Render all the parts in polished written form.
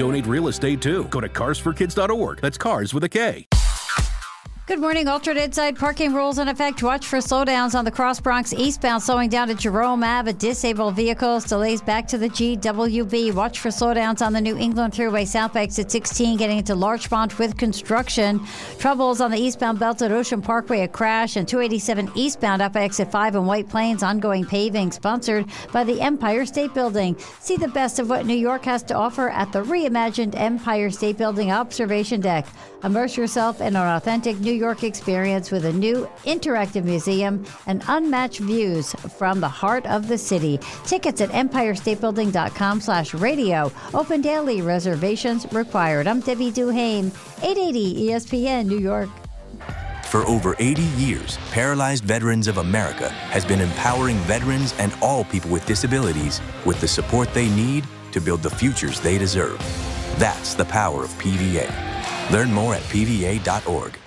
donate real estate too. Go to carsforkids.org. That's cars with a K. Good morning. Altered inside parking rules in effect. Watch for slowdowns on the Cross Bronx eastbound, slowing down at Jerome Ave. Disabled vehicles. Delays back to the GWB. Watch for slowdowns on the New England Thruway south exit 16, getting into Larchmont with construction. Troubles on the eastbound belt at Ocean Parkway, a crash, and 287 eastbound up exit 5 in White Plains, ongoing paving, sponsored by the Empire State Building. See the best of what New York has to offer at the reimagined Empire State Building observation deck. Immerse yourself in an authentic New York experience with a new interactive museum and unmatched views from the heart of the city. Tickets at empirestatebuilding.com/radio. Open daily. Reservations required. I'm Debbie Duhane, 880 ESPN, New York. For over 80 years, Paralyzed Veterans of America has been empowering veterans and all people with disabilities with the support they need to build the futures they deserve. That's the power of PVA. Learn more at PVA.org.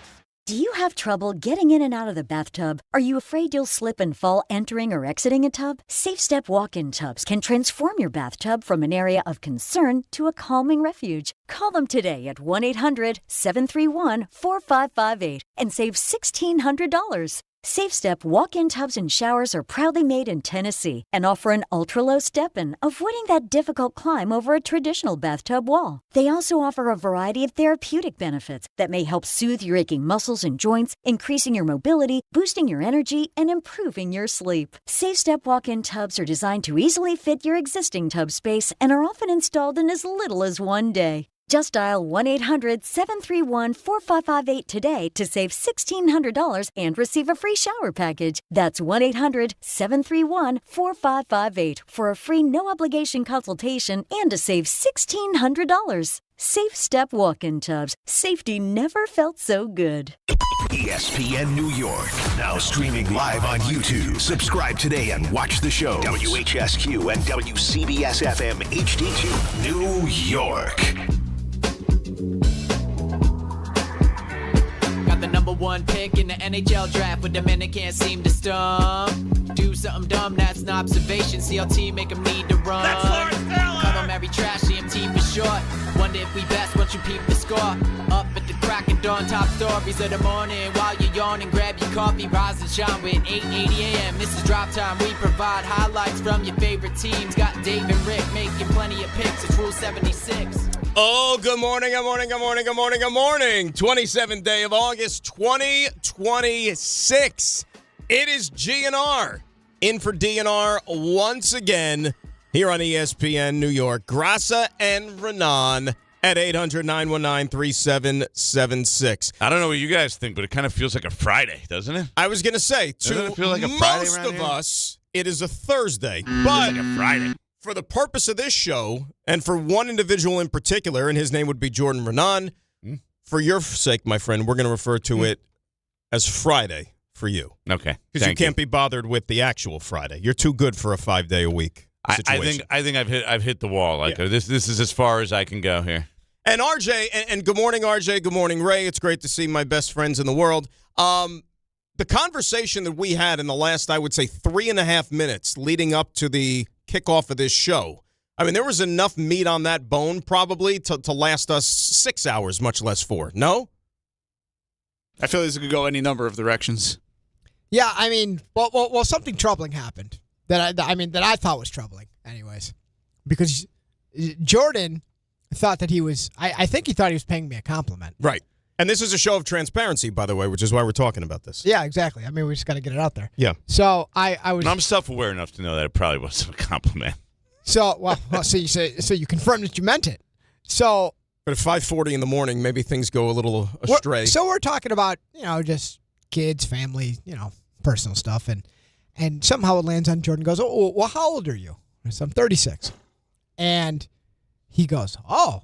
Do you have trouble getting in and out of the bathtub? Are you afraid you'll slip and fall entering or exiting a tub? SafeStep walk-in tubs can transform your bathtub from an area of concern to a calming refuge. Call them today at 1-800-731-4558 and save $1,600. SafeStep walk-in tubs and showers are proudly made in Tennessee and offer an ultra-low step-in, avoiding that difficult climb over a traditional bathtub wall. They also offer a variety of therapeutic benefits that may help soothe your aching muscles and joints, increasing your mobility, boosting your energy, and improving your sleep. SafeStep walk-in tubs are designed to easily fit your existing tub space and are often installed in as little as one day. Just dial 1-800-731-4558 today to save $1,600 and receive a free shower package. That's 1-800-731-4558 for a free no-obligation consultation and to save $1,600. SafeStep walk-in tubs. Safety never felt so good. ESPN New York, now streaming live on YouTube. Subscribe today and watch the show. WHSQ and WCBS-FM HD2, New York. Got the number one pick in the NHL draft, but the men they can't seem to stump. Do something dumb, that's an observation. CLT make them need to run. That's Lawrence Taylor. Call them every trash, CMT for short. Wonder if we best once you peep the score. Up at the crack of dawn, top stories of the morning. While you're yawning, grab your coffee, rise and shine with 8:80 a.m. This is Drop Time. We provide highlights from your favorite teams. Got Dave and Rick making plenty of picks. It's Rule 76. Oh, good morning, good morning, good morning, good morning, good morning. 27th day of August, 2026. It is GNR. In for DNR once again here on ESPN New York. Graca and Renan at 800-919-3776. I don't know what you guys think, but it kind of feels like a Friday, doesn't it? I was going to say, Doesn't to it feel like a Friday most around of here? us, it is a Thursday. But like a Friday. for the purpose of this show, and for one individual in particular, and his name would be Jordan Renan, for your sake, my friend, we're going to refer to it as Friday for you. Okay. Because you can't be bothered with the actual Friday. You're too good for a 5-day-a-week situation. I think I've hit the wall. Like this is as far as I can go here. And RJ, and good morning, RJ. Good morning, Ray. It's great to see my best friends in the world. The conversation that we had in the last, I would say, 3.5 minutes leading up to the kickoff of this show, I mean, there was enough meat on that bone probably to last us 6 hours, much less 4. No? I feel this could go any number of directions. Yeah, I mean, well, something troubling happened that I thought was troubling, anyways, because Jordan thought that he was. I think he thought he was paying me a compliment. Right. And this is a show of transparency, by the way, which is why we're talking about this. Yeah, exactly. I mean, we just got to get it out there. Yeah. So I was. And I'm self-aware enough to know that it probably wasn't a compliment. So so you confirmed that you meant it. So. But at 5:40 in the morning, maybe things go a little astray. So we're talking about just kids, family, personal stuff, and somehow it lands on Jordan. Goes, oh, well, how old are you? I said, I'm 36, and he goes, oh,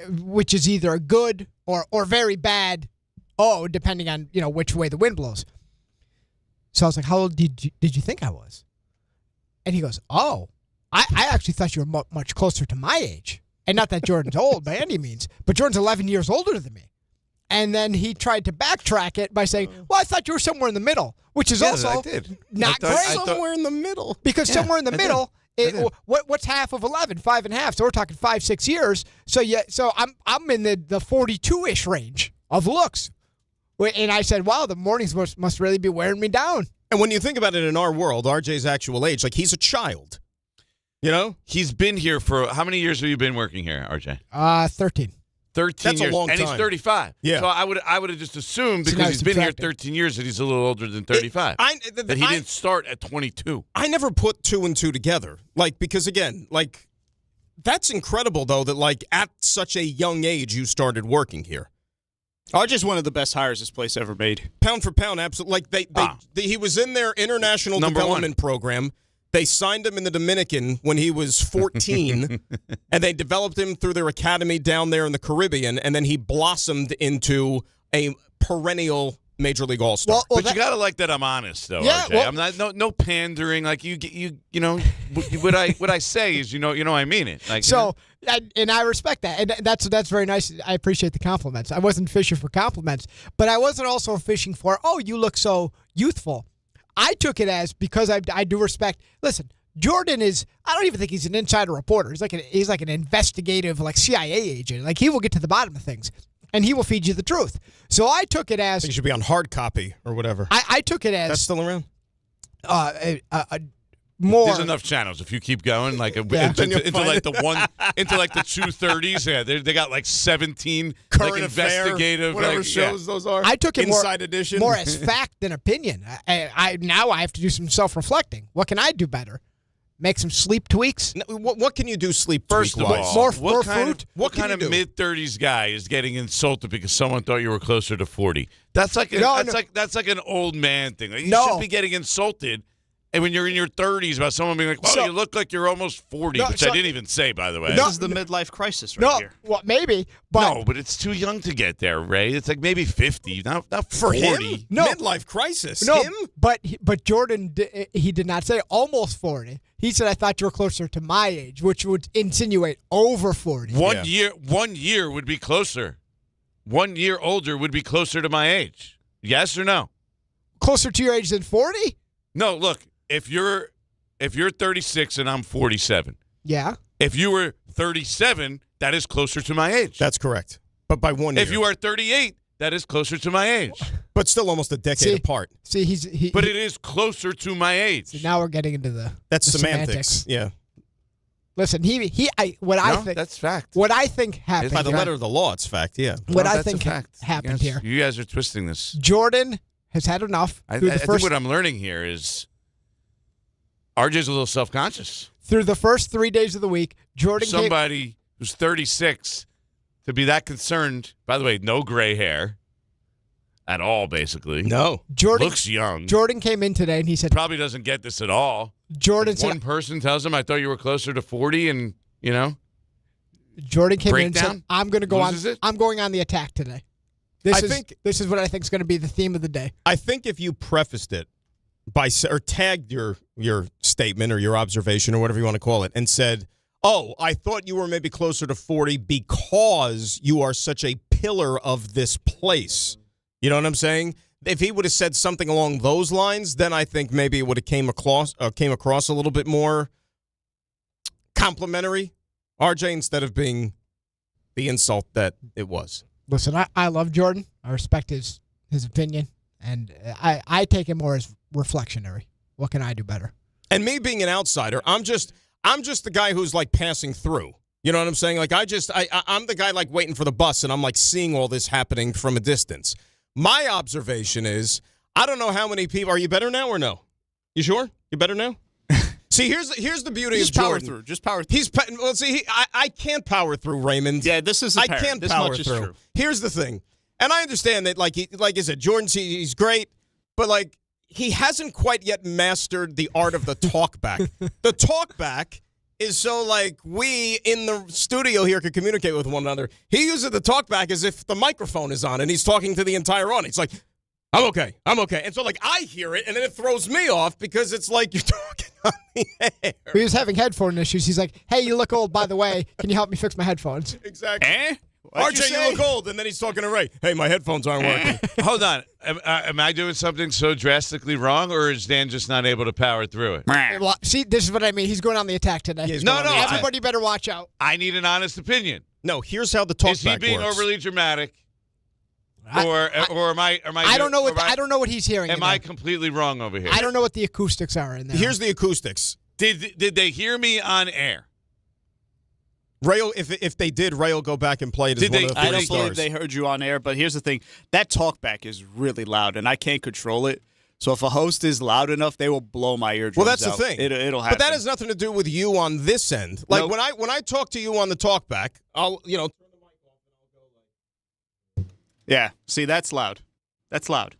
which is either a good or very bad, depending on which way the wind blows. So I was like, how old did you think I was? And he goes, oh, I actually thought you were much closer to my age. And not that Jordan's old by any means, but Jordan's 11 years older than me. And then he tried to backtrack it by saying, well, I thought you were somewhere in the middle, which is also not great. Somewhere in the middle. Because somewhere in the middle What's half of 11? 5.5. So we're talking 5-6 years. So I'm in the 42-ish range of looks. And I said, wow, the mornings must really be wearing me down. And when you think about it in our world, RJ's actual age, like he's a child. You know? He's been here for, how many years have you been working here, RJ? 13. 13 That's years. a long and time. he's 35. Yeah. So I would have just assumed, So because now he's been here subtracting. 13 years, that he's a little older than 35. That he didn't start at 22. I never put 2 and 2 together. Like, because again, like, that's incredible, though, that, like, at such a young age, you started working here. RJ's one of the best hires this place ever made. Pound for pound, absolutely. Like, he was in their international Number development program. They signed him in the Dominican when he was 14, and they developed him through their academy down there in the Caribbean, and then he blossomed into a perennial Major League All-Star. But you got to like that I'm honest, though, Yeah, RJ. well- I'm not no pandering. Like, you know, what I say is, I mean it. Like, So, and I respect that, and that's very nice. I appreciate the compliments. I wasn't fishing for compliments, but I wasn't also fishing for, oh, you look so youthful. I took it as, because I do respect. Listen, Jordan is. I don't even think he's an insider reporter. He's like an investigative, like CIA agent. Like, he will get to the bottom of things, and he will feed you the truth. So I took it as. He should be on hard copy or whatever. I took it as. That's still around? More. There's enough channels if you keep going, like into like the 2:30s. Yeah, they got like 17 Current like Affair, investigative whatever shows those are. I took it Inside Edition. more as fact than opinion. Now I have to do some self-reflecting. What can I do better? Make some sleep tweaks? What can you do sleep First of tweak-wise? all, More fruit? What can kind you of do? mid-30s guy is getting insulted because someone thought you were closer to 40? That's like that's like an old man thing. Like, you shouldn't be getting insulted. And when you're in your 30s about someone being like, "Well, you look like you're almost 40," which I didn't even say, by the way. This is the midlife crisis here. Well, maybe, but No, but it's too young to get there, Ray. It's like maybe 50, not 40. For him? No. Midlife crisis. no. Him? But Jordan, he did not say almost 40. He said, "I thought you were closer to my age," which would insinuate over 40. One year would be closer. 1 year older would be closer to my age. Yes or no? Closer to your age than 40? No, look. If you're 36 and I'm 47, Yeah. if you were 37, that is closer to my age. That's correct. But by 1 year. If you are 38, that is closer to my age. But still almost a decade apart. See, he. But it is closer to my age. So now we're getting into the That's the semantics. Yeah. Listen, I think that's fact. what I think happened. By the letter of the law, it's fact, yeah. What I that's think a fact. happened You guys- here. You guys are twisting this. Jordan has had enough I through the think first what I'm learning here is RJ's a little self-conscious. through the first 3 days of the week. Jordan came, Somebody who's 36 to be that concerned. By the way, no gray hair at all, basically. No. Jordan Looks young. Jordan came in today and he said, Probably doesn't get this at all. Jordan One said, person tells him, I thought you were closer to 40, and, Jordan came in and breakdown? said, I'm going to go on. Loses it? I'm going on the attack today. This is what I think is going to be the theme of the day. I think if you prefaced it by or tagged your statement or your observation or whatever you want to call it and said, "Oh, I thought you were maybe closer to 40 because you are such a pillar of this place." You know what I'm saying? If he would have said something along those lines, then I think maybe it would have came across a little bit more complimentary, RJ, instead of being the insult that it was. Listen, I love Jordan. I respect his opinion, and I take it more as reflectionary. What can I do better? And me being an outsider, I'm just the guy who's like passing through. You know what I'm saying? Like I'm the guy like waiting for the bus, and I'm like seeing all this happening from a distance. My observation is, I don't know how many people. Are you better now or no? You sure? You better now? See, here's the beauty of Jordan. Just power through. I can't power through, Raymond. Yeah, this is I can't this power much is through. true. Here's the thing, and I understand that, like I said, Jordan, he's great, but like he hasn't quite yet mastered the art of the talkback. The talkback is so like we in the studio here can communicate with one another. He uses the talkback as if the microphone is on and he's talking to the entire audience. Like, I'm okay. And so like I hear it and then it throws me off because it's like you're talking on the air. He was having headphone issues. He's like, "Hey, you look old, by the way. Can you help me fix my headphones?" Exactly. RJ, you look old. And then he's talking to Ray. Hey, my headphones aren't working. Hold on. Am I doing something so drastically wrong, or is Dan just not able to power through it? Well, see, this is what I mean. He's going on the attack today. Yeah, no. Everybody better watch out. I need an honest opinion. No, here's how the talkback works. Is he being overly dramatic? Or am I? I don't know what he's hearing. Am I completely wrong over here? I don't know what the acoustics are in there. Here's the acoustics. Did they hear me on air? Ray, if they did, Ray will go back and play it as one of the 3 I don't stars. believe they heard you on air, but here's the thing. That talkback is really loud, and I can't control it. So if a host is loud enough, they will blow my eardrums Well, that's out. the thing. It'll happen. But that has nothing to do with you on this end. Like, Nope. when I talk to you on the talkback, I'll, turn the mic off and I'll go like... Yeah. See, that's loud. That's loud.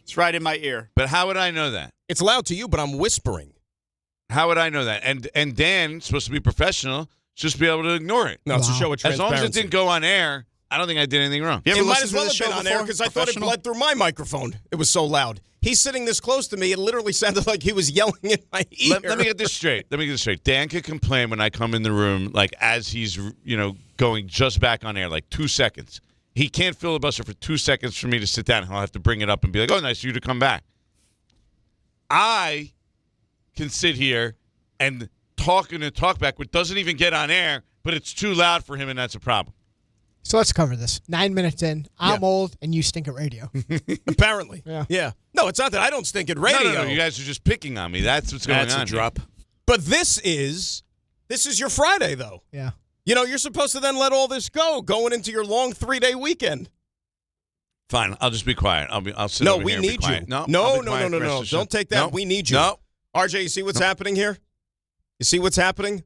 It's right in my ear. But how would I know that? It's loud to you, but I'm whispering. How would I know that? And Dan's supposed to be professional, just be able to ignore it. No, it's a show of As long transparency. as it didn't go on air, I don't think I did anything wrong. You ever It might listen as to well this have been show on air before? because I thought it Professional? bled through my microphone. It was so loud. He's sitting this close to me. It literally sounded like he was yelling in my ear. Let me get this straight. Dan could complain when I come in the room, like as he's, going just back on air, like 2 seconds. He can't filibuster for 2 seconds for me to sit down. He'll have to bring it up and be like, "Oh, nice of you to come back." I can sit here and talk back, which doesn't even get on air, but it's too loud for him, and that's a problem. So let's cover this. 9 minutes in. I'm old, and you stink at radio. Apparently. Yeah. No, it's not that I don't stink at radio. No, you guys are just picking on me. That's what's going on. That's a drop. But this is your Friday, though. Yeah. You're supposed to then let all this go going into your long 3-day weekend. Fine, I'll just be quiet. I'll sit No, over we here and be need you. quiet. No. I'll be quiet for the rest of the show. Don't take that. No. We need you. No. RJ, you see what's happening here? You see what's happening?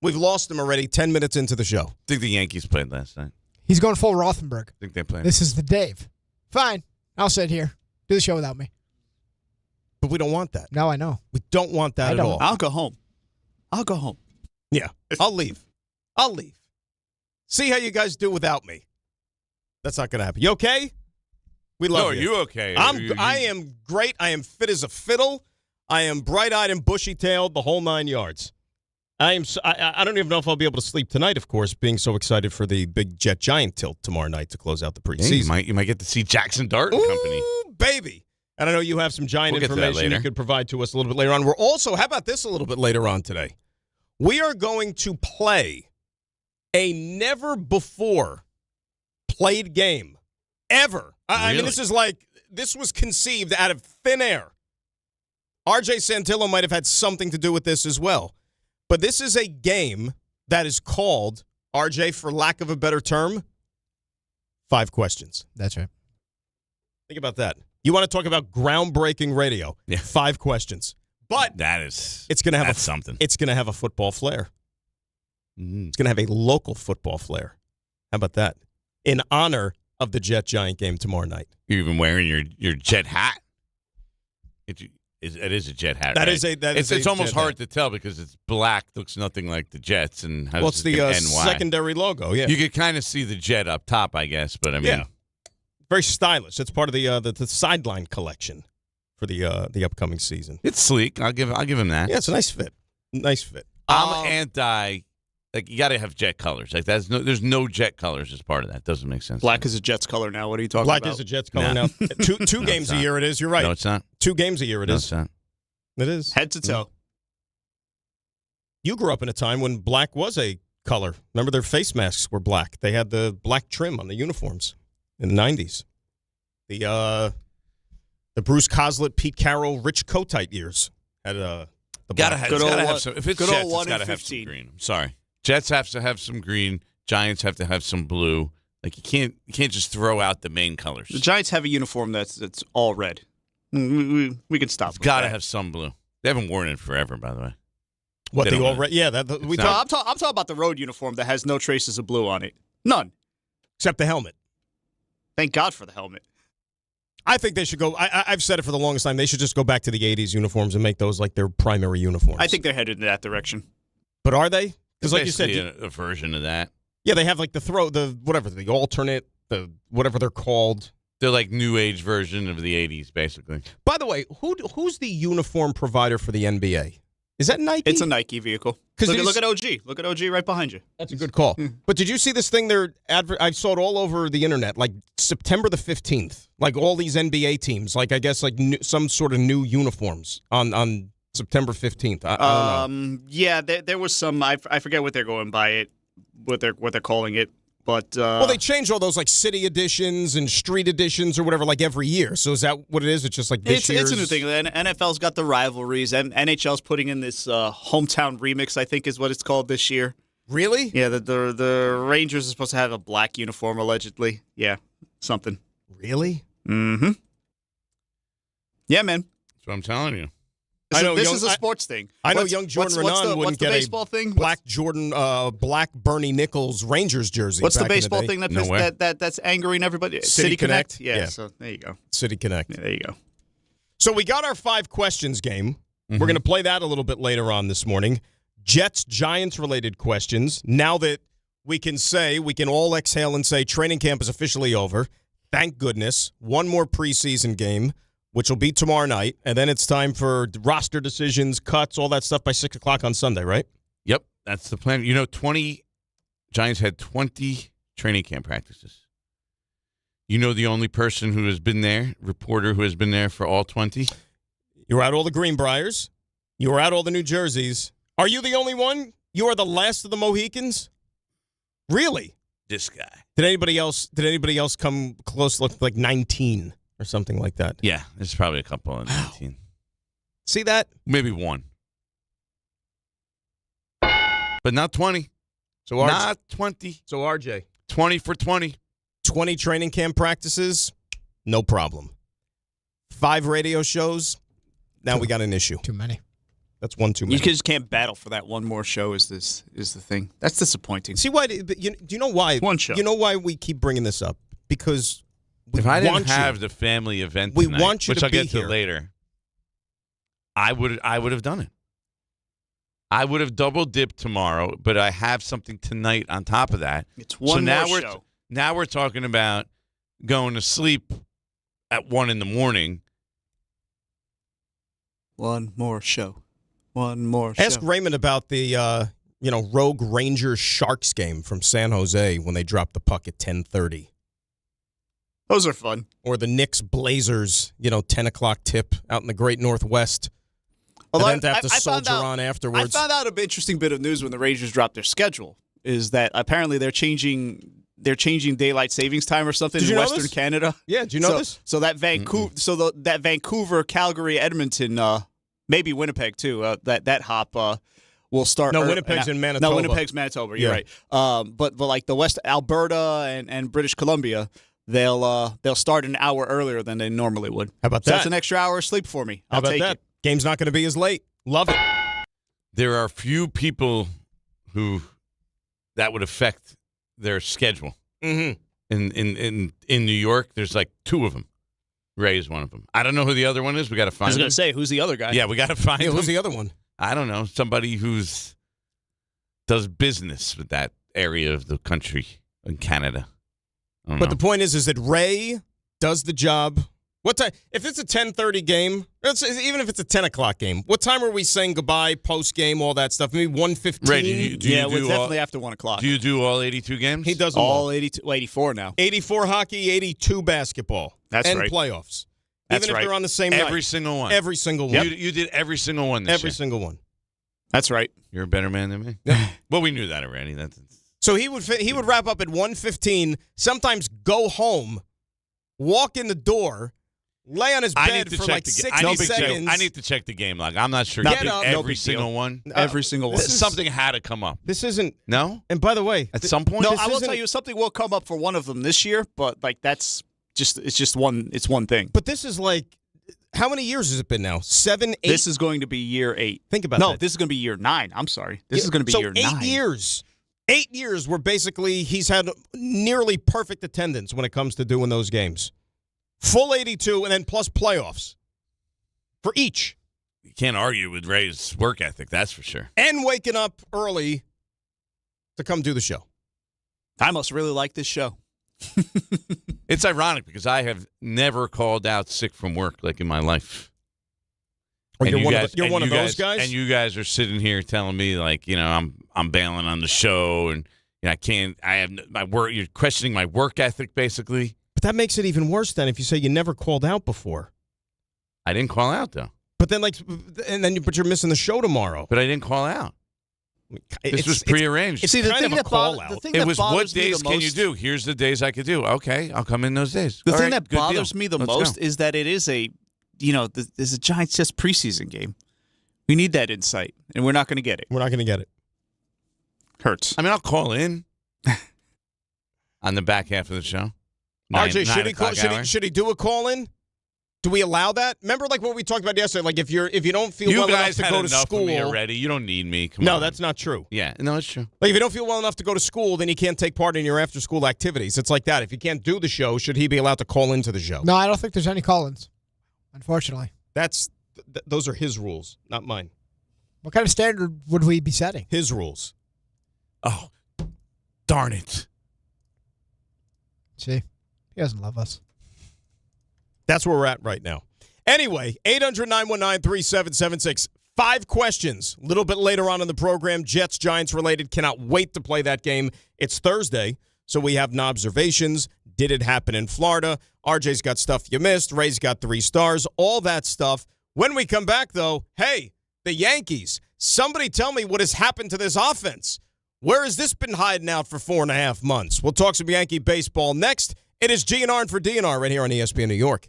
We've lost him already 10 minutes into the show. I think the Yankees played last night. He's going full Rothenberg. I think they played. This is the Dave. Fine. I'll sit here. Do the show without me. But we don't want that. No, I know. We don't want that I at don't. all. I'll go home. Yeah, I'll leave. See how you guys do without me. That's not going to happen. You okay? We love you. Are you okay? I am great. I am fit as a fiddle. I am bright-eyed and bushy-tailed, the whole 9 yards. I don't even know if I'll be able to sleep tonight, of course, being so excited for the big Jet Giant tilt tomorrow night to close out the preseason. Yeah, you might get to see Jaxson Dart and company. Ooh, baby. And I know you have some Giant information you could provide to us a little bit later on. We're also, how about this a little bit later on today? We are going to play a never-before-played game, ever. I mean, this was conceived out of thin air. RJ Santillo might have had something to do with this as well. But this is a game that is called, RJ, for lack of a better term, 5 questions. That's right. Think about that. You want to talk about groundbreaking radio? Yeah. 5 questions. But it's going to have something. It's going to have a football flair. Mm. It's going to have a local football flair. How about that? In honor of the Jet Giant game tomorrow night. You're even wearing your Jet hat. It is a Jet hat. That right? is It's almost Jet hard hat. to tell because it's black, looks nothing like the Jets, and has It's the NY. secondary logo. Yeah, You could kind of see the Jet up top, I guess, but I mean, yeah, very stylish. It's part of the sideline collection for the upcoming season. it's sleek. I'll give him that. Yeah, it's a nice fit. Nice fit. I'm anti. Like, you got to have Jet colors. Like, there's no Jet colors as part of that. Doesn't make sense. Black is a Jets color now. What are you talking Black about? is a Jets color No. now. Two games a not. year it is. You're right. No, it's not. 2 games a year it No, is. it's not. It is. Head to toe. You grew up in a time when black was a color. Remember, their face masks were black. They had the black trim on the uniforms in the 90s. The Bruce Coslett, Pete Carroll, Rich Kotite years had the black. Have some. If it's good Jets, old it's 1 got to in have some 15. green. I'm sorry. Jets have to have some green. Giants have to have some blue. Like, you can't just throw out the main colors. The Giants have a uniform that's all red. We can stop. It's got to have some blue. They haven't worn it forever, by the way. What They the don't all red? Yeah, we No, talked I'm talking about the road uniform that has no traces of blue on it. None. except the helmet. Thank God for the helmet. I think they should go. I've said it for the longest time. They should just go back to the 80s uniforms and make those like their primary uniforms. I think they're headed in that direction. But are they? Because like you said, a version of that. yeah, they have like the alternate, the whatever they're called. They're like new age version of the 80s, basically. By the way, who's the uniform provider for the NBA? Is that Nike? It's a Nike vehicle. Look at OG. Look at OG right behind you. That's a good call. But did you see this thing? I saw it all over the internet. Like September the 15th, like all these NBA teams. Like I guess like some sort of new uniforms on September 15th. I don't know. Yeah, there was some. I forget what they're going by it. What they're calling it. But well, they change all those like city editions and street editions or whatever like every year. So is that what it is? It's just like this year's? It's a new thing. The NFL's got the rivalries, and NHL's putting in this hometown remix, I think is what it's called this year. Really? Yeah, the Rangers are supposed to have a black uniform, allegedly. Yeah, something. Really? Mm-hmm. Yeah, man. That's what I'm telling you. This is a sports thing. I know young Jordan Renan wouldn't get baseball thing? Black Bernie Nichols Rangers jersey. What's the baseball thing that's angering everybody? City Connect? Yeah, so there you go. City Connect. Yeah, there you go. So we got our 5 questions game. We're going to play that a little bit later on this morning. Jets-Giants related questions. Now that we can all exhale and say training camp is officially over. Thank goodness. One more preseason game, which will be tomorrow night, and then it's time for roster decisions, cuts, all that stuff by 6 o'clock on Sunday, right? Yep, that's the plan. Giants had 20 training camp practices. You know the only person who has been there, reporter who has been there for all 20? You were at all the Greenbriers. You were at all the New Jerseys. Are you the only one? You are the last of the Mohicans? Really? This guy. Did anybody else come close, look like 19? Or something like that. Yeah, there's probably a couple in 19. See that? Maybe one. But not 20. So not 20. So RJ. 20 for 20. 20 training camp practices, no problem. 5 radio shows, now we got an issue. Too many. That's one too many. You just can't battle for that one more show is the thing. That's disappointing. See why? Do you know why? One show. You know why we keep bringing this up? Because if I didn't have the family event tonight, want you which to I'll be get to here. later, I would have done it. I would have double dipped tomorrow, but I have something tonight on top of that. It's one more show. Now we're talking about going to sleep at 1 a.m. One more show. One more show. Ask Raymond about the Rogue Rangers Sharks game from San Jose when they dropped the puck at 10:30. Those are fun. Or the Knicks Blazers, 10 o'clock tip out in the Great Northwest. Although and then to have to soldier on afterwards. I found out an interesting bit of news when the Rangers dropped their schedule. Is that apparently they're changing daylight savings time or something in Western Canada? Yeah, did you know this? So that that Vancouver, Calgary, Edmonton, maybe Winnipeg too. That hop will start. No, Winnipeg's in Manitoba. No, Winnipeg's Manitoba. You're right. But like the West Alberta and British Columbia, they'll start an hour earlier than they normally would. How about so that? That's an extra hour of sleep for me. How about take that? it. Game's not going to be as late. Love it. There are few people who that would affect their schedule. Mm-hmm. In New York, there's like 2 of them. Ray is one of them. I don't know who the other one is. We got to find. I was going to say, who's the other guy? Yeah, we got to find. Yeah, him. who's the other one? I don't know. Somebody does business with that area of the country in Canada. But the point is that Ray does the job. What time? If it's a 10:30 game, even if it's a 10 o'clock game, what time are we saying goodbye, post game, all that stuff? Maybe 1:15. Ray, do you do definitely after 1 o'clock. Do you do all 82 games? He does all 84 now. 84 hockey, 82 basketball. That's and right. playoffs. That's even if right. they're on the same night. Every single one. Every single one. You did every single one this year. Every single one. That's right. You're a better man than me. Well, we knew that already. So he would wrap up at 1:15. Sometimes go home, walk in the door. Lay on his bed for like 60 seconds. I need to check the game log. I'm not sure. Get up. Every single one. Every single one. Something had to come up. This isn't. No? And by the way. At some point? No, I will tell you, something will come up for one of them this year, but like it's just one thing. But this is like, how many years has it been now? 7, 8? This is going to be year 8. Think about that. No, this is going to be year 9. I'm sorry. This is going to be year 9. So 8 years. 8 years where basically he's had nearly perfect attendance when it comes to doing those games. Full 82 and then plus playoffs for each. You can't argue with Ray's work ethic, that's for sure. And waking up early to come do the show. I must really like this show. It's ironic because I have never called out sick from work like in my life. Or And you're one of those guys? And you guys are sitting here telling me, like, I'm bailing on the show, and I have my work. You're questioning my work ethic, basically. But that makes it even worse then if you say you never called out before. I didn't call out, though. But then, but you're missing the show tomorrow. But I didn't call out. This was prearranged. See, the thing that what days can you do? Here's the days I could do. Okay, I'll come in those days. The thing that bothers me the most is that it is there's a Giants just preseason game. We need that insight, and we're not going to get it. We're not going to get it. Hurts. I mean, I'll call in on the back half of the show. RJ, should he do a call in? Do we allow that? Remember, like what we talked about yesterday. Like if you don't feel well enough to go to school, of me already. You don't need me. No, that's not true. Yeah, no, it's true. Like if you don't feel well enough to go to school, then you can't take part in your after-school activities. It's like that. If you can't do the show, should he be allowed to call into the show? No, I don't think there's any call-ins. Unfortunately, those are his rules, not mine. What kind of standard would we be setting? His rules. Oh, darn it! See, he doesn't love us. That's where we're at right now. Anyway, 800-919-3776. 5 questions. A little bit later on in the program, Jets-Giants related. Cannot wait to play that game. It's Thursday, so we have Knobservations. Did it happen in Florida? RJ's got stuff you missed. Ray's got 3 stars. All that stuff. When we come back, though, hey, the Yankees. Somebody tell me what has happened to this offense. Where has this been hiding out for 4.5 months? We'll talk some Yankee baseball next. It is GNR and for DNR right here on ESPN New York.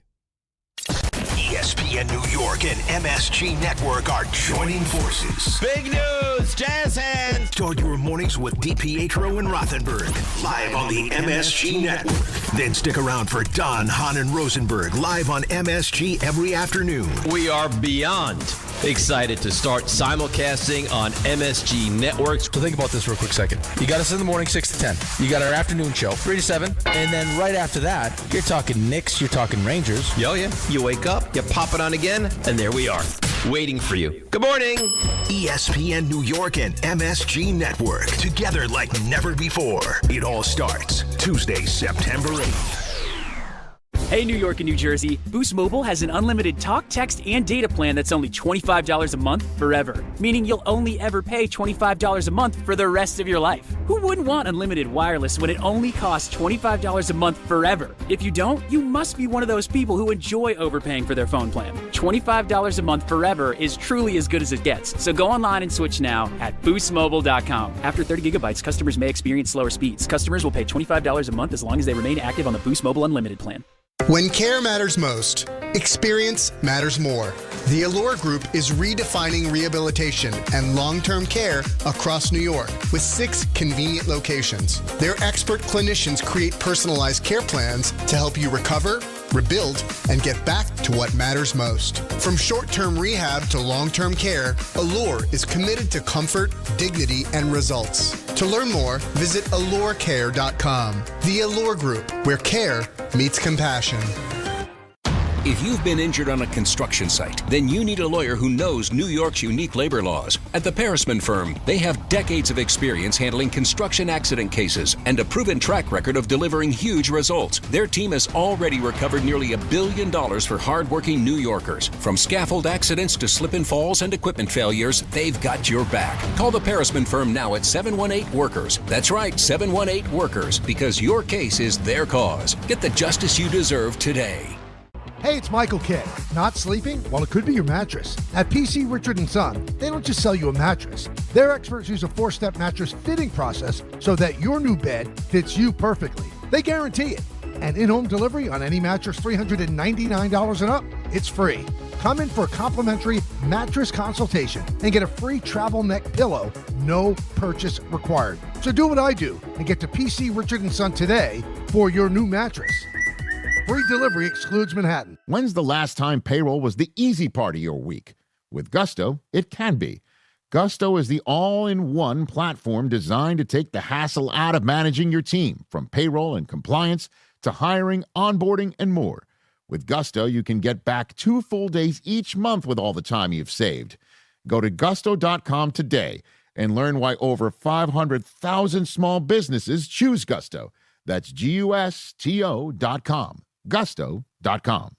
ESPN New York and MSG Network are joining forces. Big news, Jazz hands. Start your mornings with DiPietro and Rothenberg, live on the MSG Network. Then stick around for Don, Hahn, and Rosenberg, live on MSG every afternoon. We are beyond excited to start simulcasting on MSG Networks. So think about this real quick second. You got us in the morning 6 to 10. You got our afternoon show 3 to 7. And then right after that, you're talking Knicks, you're talking Rangers. Oh yeah. You wake up, you pop it on again, and there we are, waiting for you. Good morning. ESPN New York and MSG Network, together like never before. It all starts Tuesday, September 8th. Hey, New York and New Jersey, Boost Mobile has an unlimited talk, text, and data plan that's only $25 a month forever, meaning you'll only ever pay $25 a month for the rest of your life. Who wouldn't want unlimited wireless when it only costs $25 a month forever? If you don't, you must be one of those people who enjoy overpaying for their phone plan. $25 a month forever is truly as good as it gets, so go online and switch now at boostmobile.com. After 30 gigabytes, customers may experience slower speeds. Customers will pay $25 a month as long as they remain active on the Boost Mobile Unlimited plan. When care matters most, experience matters more. The Allure Group is redefining rehabilitation and long-term care across New York with 6 convenient locations. Their expert clinicians create personalized care plans to help you recover, rebuild, and get back to what matters most. From short-term rehab to long-term care, Allure is committed to comfort, dignity, and results. To learn more, visit allurecare.com. The Allure Group, where care meets compassion. If you've been injured on a construction site, then you need a lawyer who knows New York's unique labor laws. At the Parisman Firm, they have decades of experience handling construction accident cases and a proven track record of delivering huge results. Their team has already recovered nearly $1 billion for hardworking New Yorkers. From scaffold accidents to slip and falls and equipment failures, they've got your back. Call the Parisman Firm now at 718-WORKERS. That's right, 718-WORKERS, because your case is their cause. Get the justice you deserve today. Hey, it's Michael Kidd. Not sleeping? Well, it could be your mattress. At PC Richard & Son, they don't just sell you a mattress. Their experts use a 4-step mattress fitting process so that your new bed fits you perfectly. They guarantee it. And in-home delivery on any mattress $399 and up, it's free. Come in for a complimentary mattress consultation and get a free travel neck pillow, no purchase required. So do what I do and get to PC Richard & Son today for your new mattress. Free delivery excludes Manhattan. When's the last time payroll was the easy part of your week? With Gusto, it can be. Gusto is the all-in-one platform designed to take the hassle out of managing your team, from payroll and compliance to hiring, onboarding, and more. With Gusto, you can get back 2 full days each month with all the time you've saved. Go to gusto.com today and learn why over 500,000 small businesses choose Gusto. That's GUSTO.com. Gusto.com.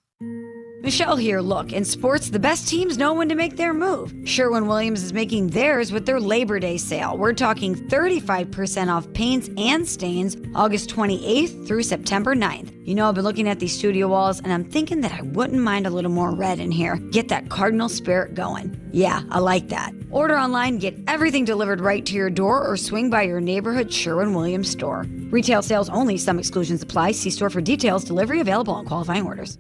Michelle here. Look, in sports, the best teams know when to make their move. Sherwin-Williams is making theirs with their Labor Day sale. We're talking 35% off paints and stains August 28th through September 9th. You know, I've been looking at these studio walls, and I'm thinking that I wouldn't mind a little more red in here. Get that Cardinal spirit going. Yeah, I like that. Order online, get everything delivered right to your door, or swing by your neighborhood Sherwin-Williams store. Retail sales only. Some exclusions apply. See store for details. Delivery available on qualifying orders.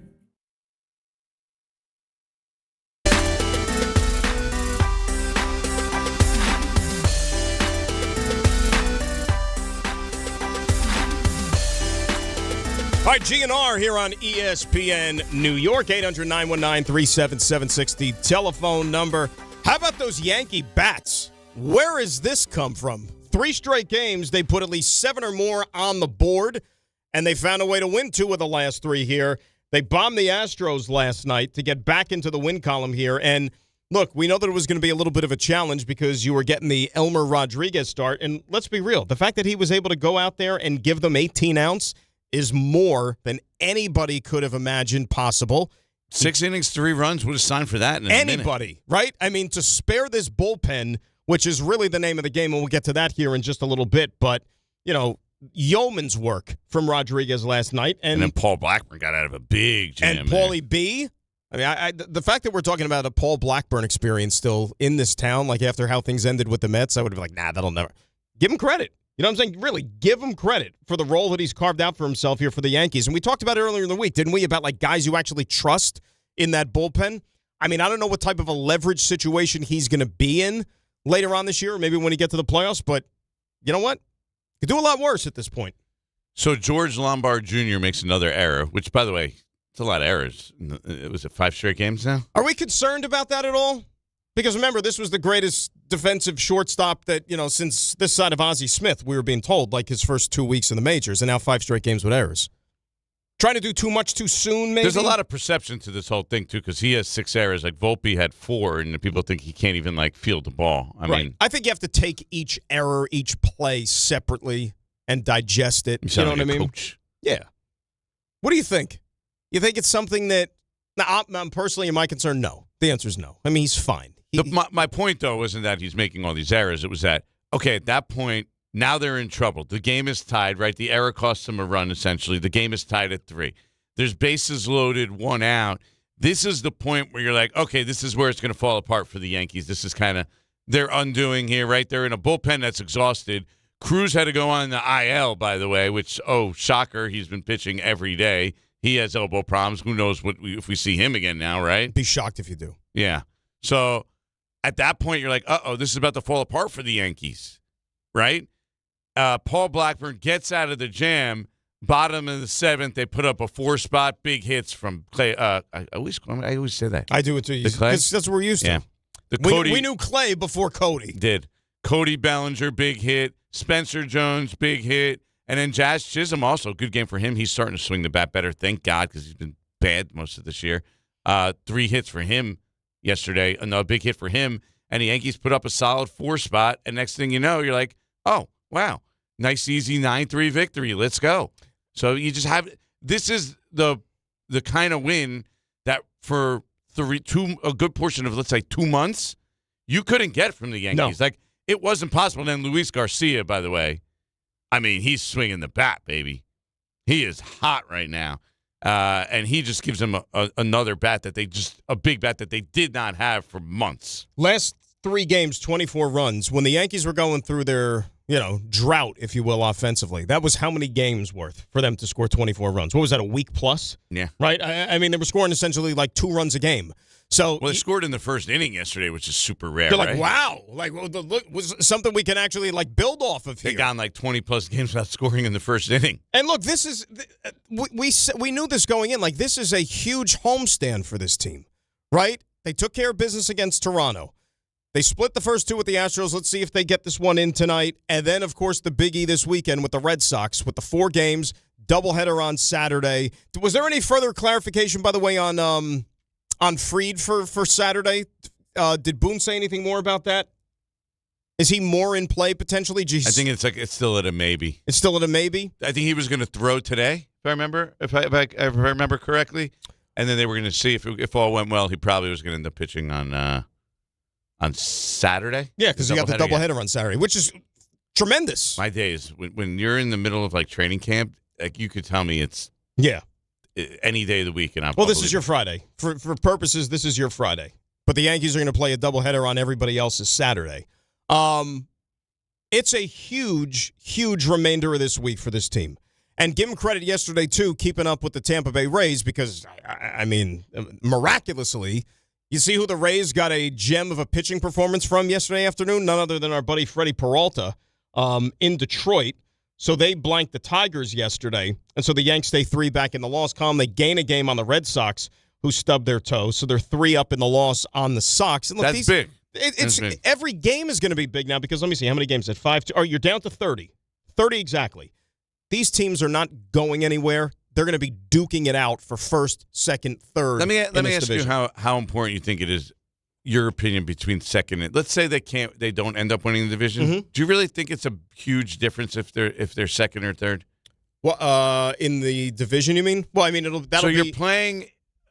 All right, GNR here on ESPN New York, 800-919-3776, the telephone number. How about those Yankee bats? Where has this come from? 3 straight games, they put at least 7 or more on the board, and they found a way to win 2 of the last 3 here. They bombed the Astros last night to get back into the win column here. And look, we know that it was going to be a little bit of a challenge because you were getting the Elmer Rodriguez start. And let's be real, the fact that he was able to go out there and give them 18-ounce is more than anybody could have imagined possible. 6 innings, 3 runs would have signed for that in anybody, minute. Right? I mean, to spare this bullpen, which is really the name of the game, and we'll get to that here in just a little bit, but, you know, yeoman's work from Rodriguez last night. And then Paul Blackburn got out of a big jam. And Paulie B. I mean, the fact that we're talking about a Paul Blackburn experience still in this town, like after how things ended with the Mets, I would have been like, nah, that'll never. Give him credit. You know what I'm saying? Really, give him credit for the role that he's carved out for himself here for the Yankees. And we talked about it earlier in the week, didn't we, about like guys you actually trust in that bullpen? I mean, I don't know what type of a leverage situation he's going to be in later on this year, or maybe when he gets to the playoffs, but you know what? Could do a lot worse at this point. So George Lombard Jr. makes another error, which, by the way, it's a lot of errors. Was it 5 straight games now? Are we concerned about that at all? Because remember, this was the greatest defensive shortstop that, you know, since this side of Ozzie Smith, we were being told, like his first 2 weeks in the majors, and now 5 straight games with errors. Trying to do too much too soon, maybe? There's a lot of perception to this whole thing, too, because he has 6 errors. Like, Volpe had 4, and people think he can't even, like, field the ball. I mean, I think you have to take each error, each play separately and digest it. You know what I mean? Coach. Yeah. What do you think? You think it's something that, now, I'm personally, in my concern, no. The answer is no. I mean, he's fine. My point, though, wasn't that he's making all these errors. It was that, okay, at that point, now they're in trouble. The game is tied, right? The error costs them a run, essentially. The game is tied at 3. There's bases loaded, 1 out. This is the point where you're like, okay, this is where it's going to fall apart for the Yankees. This is kind of their undoing here, right? They're in a bullpen that's exhausted. Cruz had to go on the IL, by the way, which, oh, shocker, he's been pitching every day. He has elbow problems. Who knows if we see him again now, right? Be shocked if you do. Yeah. So at that point, you're like, uh-oh, this is about to fall apart for the Yankees, right? Paul Blackburn gets out of the jam. Bottom of the 7th, they put up a 4-spot, big hits from Clay. I always say that. I do it too. Because that's what we're used to. Yeah. We knew Clay before Cody. Did. Cody Bellinger, big hit. Spencer Jones, big hit. And then Jazz Chisholm, also good game for him. He's starting to swing the bat better, thank God, because he's been bad most of this year. 3 hits for him yesterday. Another big hit for him. And the Yankees put up a solid 4-spot. And next thing you know, you're like, oh, wow. Nice, easy 9-3 victory. Let's go. So you just have – this is the kind of win that for a good portion of, let's say, 2 months, you couldn't get from the Yankees. No. Like, it wasn't possible. And then Luis Garcia, by the way, I mean, he's swinging the bat, baby. He is hot right now. And he just gives them another bat a big bat that they did not have for months. Last 3 games, 24 runs. When the Yankees were going through their, drought, if you will, offensively, that was how many games worth for them to score 24 runs? What was that, a week plus? Yeah. Right? I mean, they were scoring essentially like 2 runs a game. So they scored in the first inning yesterday, which is super rare. You're right? like, wow. Like, look, was something we can actually like build off of here. They got like 20-plus games without scoring in the first inning. And look, this is we knew this going in. Like, this is a huge homestand for this team, right? They took care of business against Toronto. They split the first 2 with the Astros. Let's see if they get this one in tonight. And then, of course, the biggie this weekend with the Red Sox with the 4 games, doubleheader on Saturday. Was there any further clarification, by the way, on Fried for Saturday? Did Boone say anything more about that? Is he more in play potentially? Jeez. I think it's still at a maybe. It's still at a maybe? I think he was going to throw today, if I remember correctly. And then they were going to see if all went well, he probably was going to end up pitching on Saturday. Yeah, because you got the doubleheader on Saturday, which is tremendous. My days, when you're in the middle of like training camp, like you could tell me it's any day of the week, and this is your Friday. For purposes, this is your Friday. But the Yankees are going to play a doubleheader on everybody else's Saturday. It's a huge, huge remainder of this week for this team. And give them credit yesterday, too, keeping up with the Tampa Bay Rays because, I mean, miraculously, you see who the Rays got a gem of a pitching performance from yesterday afternoon? None other than our buddy Freddie Peralta in Detroit. So they blanked the Tigers yesterday, and so the Yanks stay 3 back in the loss column. They gain a game on the Red Sox, who stubbed their toe, so they're 3 up in the loss on the Sox. And look, That's big. It's big. Every game is going to be big now because let me see, how many games at 5? Oh, you're down to 30. 30 exactly. These teams are not going anywhere. They're going to be duking it out for first, second, third. Let me ask division. you how important you think it is. Your opinion between second and let's say they don't end up winning the division. Mm-hmm. Do you really think it's a huge difference if they're second or third? Well, in the division, you mean? Well, I mean that'll you're playing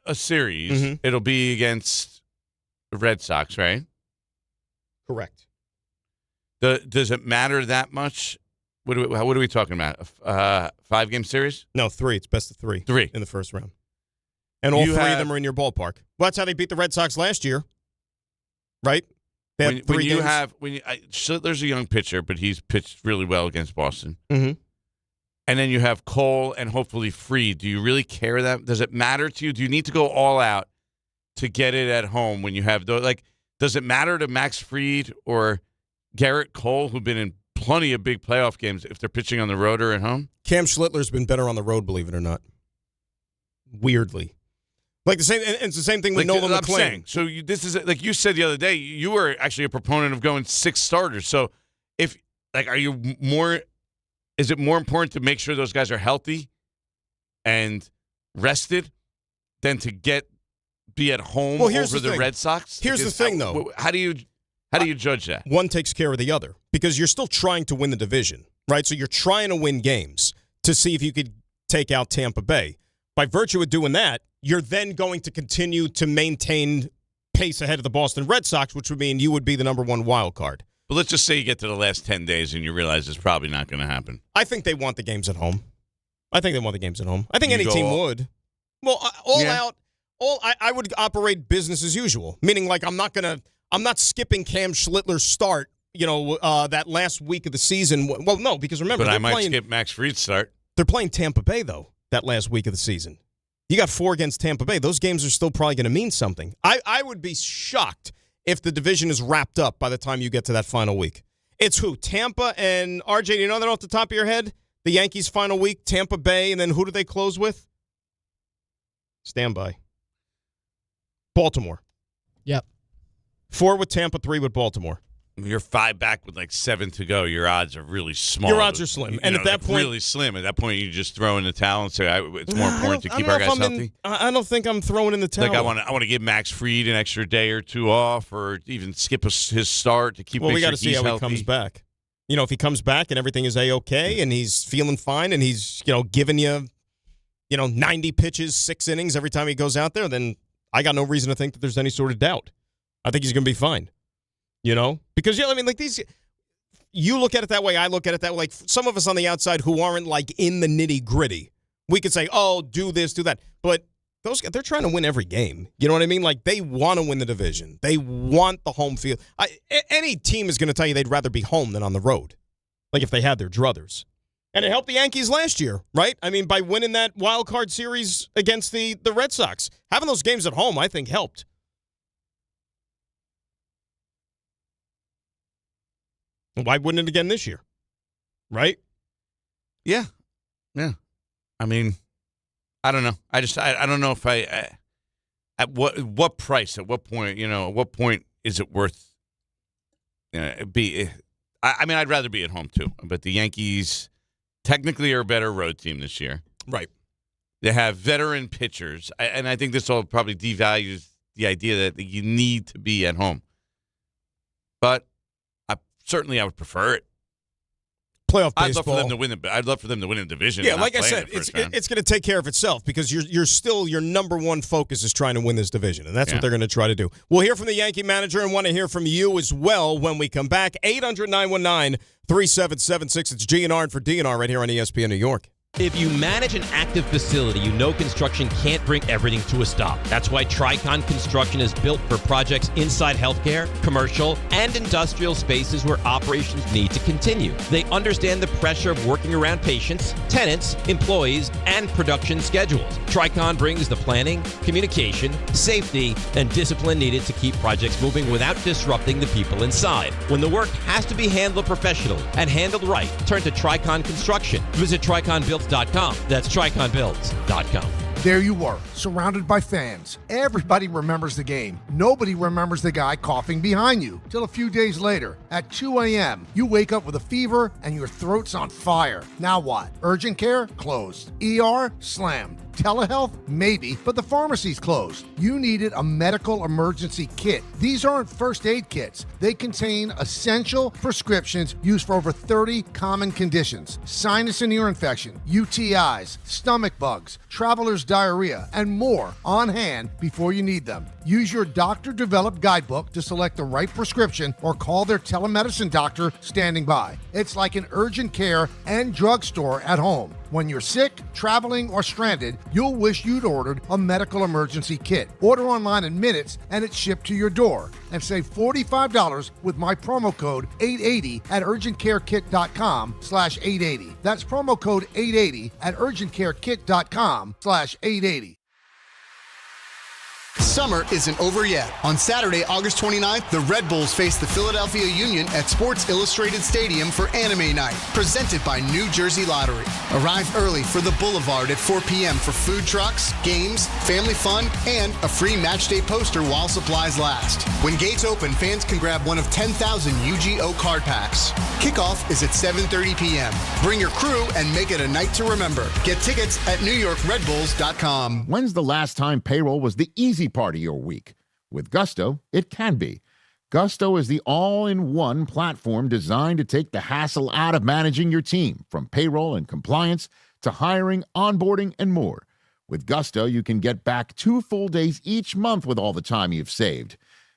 a series. Mm-hmm. It'll be against the Red Sox, right? Correct. Does it matter that much? What are we talking about? 5-game series? No, 3. It's best of 3. 3 in the first round, and all 3 of them are in your ballpark. Well, that's how they beat the Red Sox last year, right? They had 3 games. Schlittler's a young pitcher, but he's pitched really well against Boston. Mm-hmm. And then you have Cole and hopefully Fried. Do you really care that? Does it matter to you? Do you need to go all out to get it at home when you have those? Like, does it matter to Max Fried or Garrett Cole, who've been in plenty of big playoff games, if they're pitching on the road or at home? Cam Schlittler's been better on the road, believe it or not. Weirdly. Like the same, and it's the same thing with Nolan McClain. So this is like you said the other day. You were actually a proponent of going 6 starters. So if are you more? Is it more important to make sure those guys are healthy and rested than to be at home over the Red Sox? Here's the thing, though. How do you judge that? One takes care of the other because you're still trying to win the division, right? So you're trying to win games to see if you could take out Tampa Bay. By virtue of doing that, you're then going to continue to maintain pace ahead of the Boston Red Sox, which would mean you would be the number 1 wild card. But let's just say you get to the last 10 days and you realize it's probably not going to happen. I think they want the games at home. I think any team would. Well, I would operate business as usual, meaning like I'm not skipping Cam Schlittler's start, that last week of the season. Well, no, because remember, but I might skip Max Fried's start. They're playing Tampa Bay, though, that last week of the season. You got 4 against Tampa Bay. Those games are still probably going to mean something. I would be shocked if the division is wrapped up by the time you get to that final week. It's who? Tampa and RJ, do you know that off the top of your head? The Yankees' final week, Tampa Bay, and then who do they close with? Stand by. Baltimore. Yep. 4 with Tampa, 3 with Baltimore. You're 5 back with 7 to go. Your odds are really small. Your odds are slim. And at that point, really slim. At that point, you just throw in the towel and say it's more important to keep our guys healthy. I don't think I'm throwing in the towel. Like I want to give Max Fried an extra day or 2 off, or even skip his start to keep. Well, we got to see how healthy. he comes back. If he comes back and everything is A-OK and he's feeling fine and he's giving you 90 pitches, 6 innings every time he goes out there, then I got no reason to think that there's any sort of doubt. I think he's going to be fine. Because these, you look at it that way, I look at it that way. Like some of us on the outside who aren't in the nitty gritty, we could say, "Oh, do this, do that," but those guys, they're trying to win every game. You know what I mean? Like they want to win the division, they want the home field. Any team is going to tell you they'd rather be home than on the road, like if they had their druthers. And it helped the Yankees last year, right? I mean, by winning that wild card series against the Red Sox, having those games at home, I think helped. Why wouldn't it again this year? Right? Yeah. I mean, I don't know. I don't know if at what price, at what point, at what point is it worth I'd rather be at home too. But the Yankees technically are a better road team this year. Right. They have veteran pitchers. And I think this all probably devalues the idea that you need to be at home. But certainly, I would prefer it. playoff I'd baseball. love for them to win the division. Yeah, like I said, it's going to take care of itself because your number one focus is trying to win this division, and that's what they're going to try to do. We'll hear from the Yankee manager and want to hear from you as well when we come back. 800-919-3776. It's GNR for DNR right here on ESPN New York. If you manage an active facility, you know construction can't bring everything to a stop. That's why Tricon Construction is built for projects inside healthcare, commercial, and industrial spaces where operations need to continue. They understand the pressure of working around patients, tenants, employees, and production schedules. Tricon brings the planning, communication, safety, and discipline needed to keep projects moving without disrupting the people inside. When the work has to be handled professionally and handled right, turn to Tricon Construction. Visit TriconBuilds.com. That's TriconBuilds.com. There you were, surrounded by fans. Everybody remembers the game. Nobody remembers the guy coughing behind you. Till a few days later, at 2 a.m., you wake up with a fever and your throat's on fire. Now what? Urgent care? Closed. ER? Slammed. Telehealth? Maybe, but the pharmacy's closed. You needed a medical emergency kit. These aren't first aid kits. They contain essential prescriptions used for over 30 common conditions. Sinus and ear infection, UTIs, stomach bugs, traveler's diarrhea, and more on hand before you need them. Use your doctor-developed guidebook to select the right prescription or call their telemedicine doctor standing by. It's like an urgent care and drugstore at home. When you're sick, traveling, or stranded, you'll wish you'd ordered a medical emergency kit. Order online in minutes and it's shipped to your door. And save $45 with my promo code 880 at urgentcarekit.com/880. That's promo code 880 at urgentcarekit.com/880. Summer isn't over yet. On Saturday, August 29th, the Red Bulls face the Philadelphia Union at Sports Illustrated Stadium for Anime Night, presented by New Jersey Lottery. Arrive early for the Boulevard at 4 p.m. for food trucks, games, family fun, and a free matchday poster while supplies last. When gates open, fans can grab one of 10,000 UGO card packs. Kickoff is at 7:30 p.m. Bring your crew and make it a night to remember. Get tickets at NewYorkRedBulls.com. When's the last time payroll was the easy part of your week? With Gusto, it can be. Gusto is the all-in-one platform designed to take the hassle out of managing your team, from payroll and compliance to hiring, onboarding, and more. With Gusto, you can get back 2 full days each month with all the time you've saved.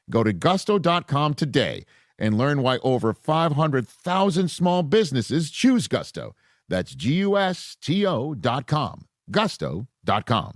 Go to gusto.com today and learn why over 500,000 small businesses choose Gusto. That's GUSTO.com. Gusto.com.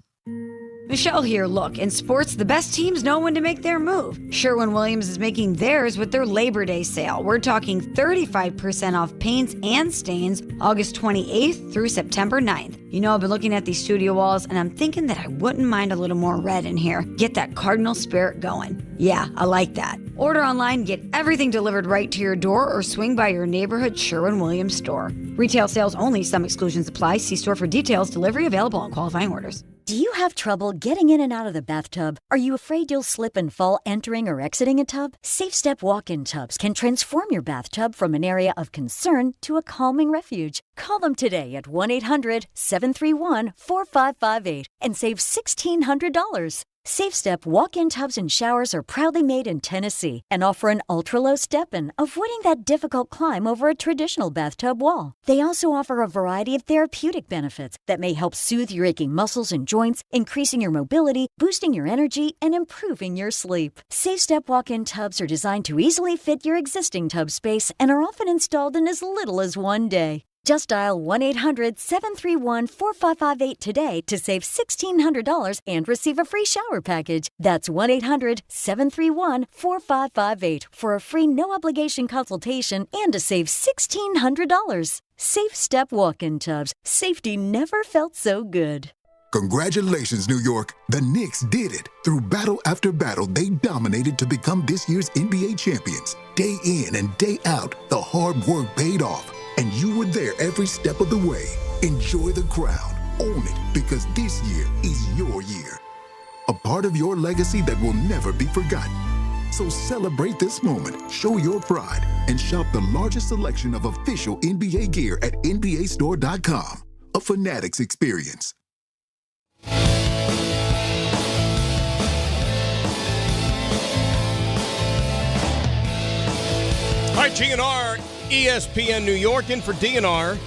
Michelle here. Look, in sports, the best teams know when to make their move. Sherwin-Williams is making theirs with their Labor Day sale. We're talking 35% off paints and stains August 28th through September 9th. You know, I've been looking at these studio walls, and I'm thinking that I wouldn't mind a little more red in here. Get that Cardinal spirit going. Yeah, I like that. Order online, get everything delivered right to your door, or swing by your neighborhood Sherwin-Williams store. Retail sales only. Some exclusions apply. See store for details. Delivery available on qualifying orders. Do you have trouble getting in and out of the bathtub? Are you afraid you'll slip and fall entering or exiting a tub? SafeStep walk-in tubs can transform your bathtub from an area of concern to a calming refuge. Call them today at 1-800-731-4558 and save $1,600. SafeStep walk-in tubs and showers are proudly made in Tennessee and offer an ultra-low step-in, avoiding that difficult climb over a traditional bathtub wall. They also offer a variety of therapeutic benefits that may help soothe your aching muscles and joints, increasing your mobility, boosting your energy, and improving your sleep. SafeStep walk-in tubs are designed to easily fit your existing tub space and are often installed in as little as 1 day. Just dial 1-800-731-4558 today to save $1,600 and receive a free shower package. That's 1-800-731-4558 for a free no-obligation consultation and to save $1,600. SafeStep walk-in tubs. Safety never felt so good. Congratulations, New York. The Knicks did it. Through battle after battle, they dominated to become this year's NBA champions. Day in and day out, the hard work paid off. And you were there every step of the way. Enjoy the crown. Own it, because this year is your year. A part of your legacy that will never be forgotten. So celebrate this moment, show your pride, and shop the largest selection of official NBA gear at NBAstore.com. A Fanatics experience. All right, GNR ESPN New York, in for DNR.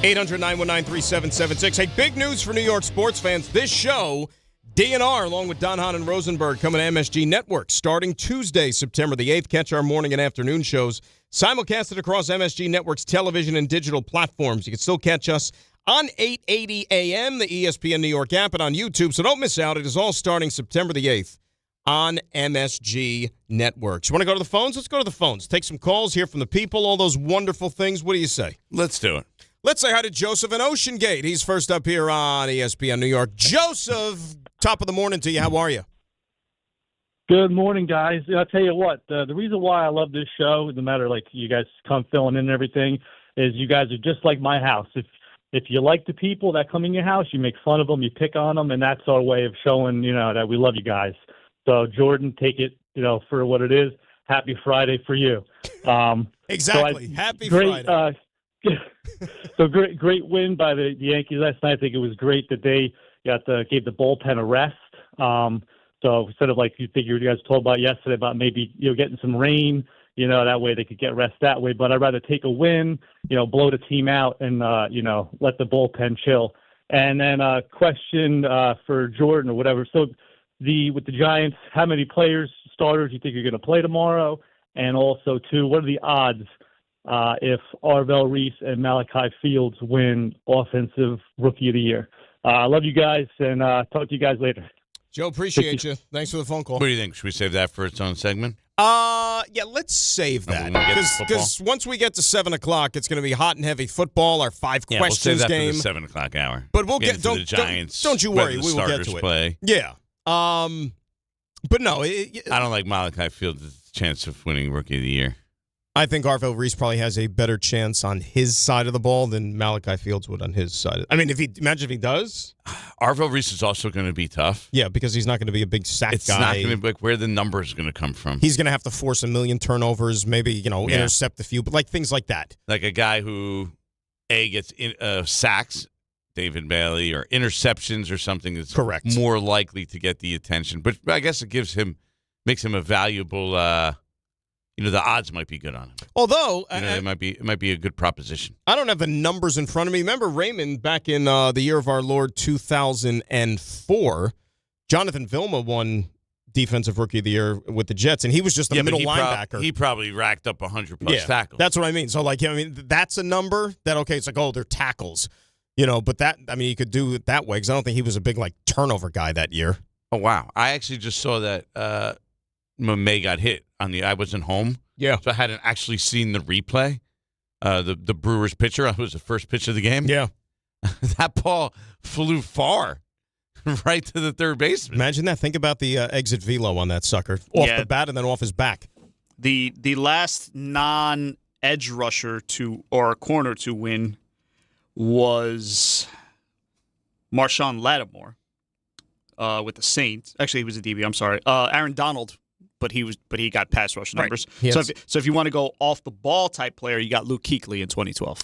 800-919-3776. Hey, big news for New York sports fans. This show, DNR, along with Don Hahn and Rosenberg, coming to MSG Network starting Tuesday, September the 8th. Catch our morning and afternoon shows simulcasted across MSG Network's television and digital platforms. You can still catch us on 880 AM, the ESPN New York app, and on YouTube. So don't miss out. It is all starting September the 8th on MSG Networks. You want to go to the phones? Let's go to the phones. Take some calls, hear from the people, all those wonderful things. What do you say? Let's do it. Let's say hi to Joseph in Ocean Gate. He's first up here on ESPN New York. Joseph, top of the morning to you. How are you? Good morning, guys. I'll tell you what, the reason why I love this show, no matter like you guys come filling in and everything, is you guys are just like my house. If you like the people that come in your house, you make fun of them, you pick on them, and that's our way of showing, that we love you guys. So, Jordan, take it, for what it is. Happy Friday for you. Exactly. Happy Friday. So great win by the Yankees last night. I think it was great that they gave the bullpen a rest. So instead of like you guys told about yesterday about maybe getting some rain, that way they could get rest that way. But I'd rather take a win, blow the team out and let the bullpen chill. And then a question for Jordan or whatever. So with the Giants, how many starters you think you're going to play tomorrow? And also, too, what are the odds if Arvell Reese and Malachi Fields win Offensive Rookie of the Year? I love you guys, and talk to you guys later. Joe, appreciate you. Thanks for the phone call. What do you think? Should we save that for its own segment? Yeah, let's save that. Because once we get to 7 o'clock, it's going to be hot and heavy football, our 5 questions we'll save that game. For the 7 o'clock hour. But we'll get to the Giants. Don't you worry, we will get to it. Play. Yeah. But no. I don't like Malachi Fields' chance of winning Rookie of the Year. I think Arvell Reese probably has a better chance on his side of the ball than Malachi Fields would on his side. I mean, imagine if he does. Arvell Reese is also going to be tough. Yeah, because he's not going to be a big sack guy. It's not going to be like where the numbers are going to come from. He's going to have to force 1 million turnovers, maybe, intercept a few, but like things like that. Like a guy who, gets sacks, David Bailey, or interceptions or something that's correct, more likely to get the attention. But I guess it makes him a valuable the odds might be good on him. Although it might be a good proposition. I don't have the numbers in front of me. Remember Raymond back in the year of our Lord 2004, Jonathan Vilma won Defensive Rookie of the Year with the Jets, and he was just a middle linebacker. He probably racked up 100+ tackles. That's what I mean. So that's a number that it's like they're tackles, But that you could do it that way because I don't think he was a big turnover guy that year. Oh wow! I actually just saw that. May got hit I wasn't home. Yeah. So I hadn't actually seen the replay. The Brewers pitcher, it was the first pitch of the game. Yeah. That ball flew far, right to the third baseman. Imagine that. Think about the exit velo on that sucker. Off the bat and then off his back. The last non-edge rusher or corner to win was Marshawn Lattimore with the Saints. Actually, he was a DB. I'm sorry. Aaron Donald. But he got pass rush numbers. Right. So if you want to go off the ball type player, you got Luke Kuechly in 2012.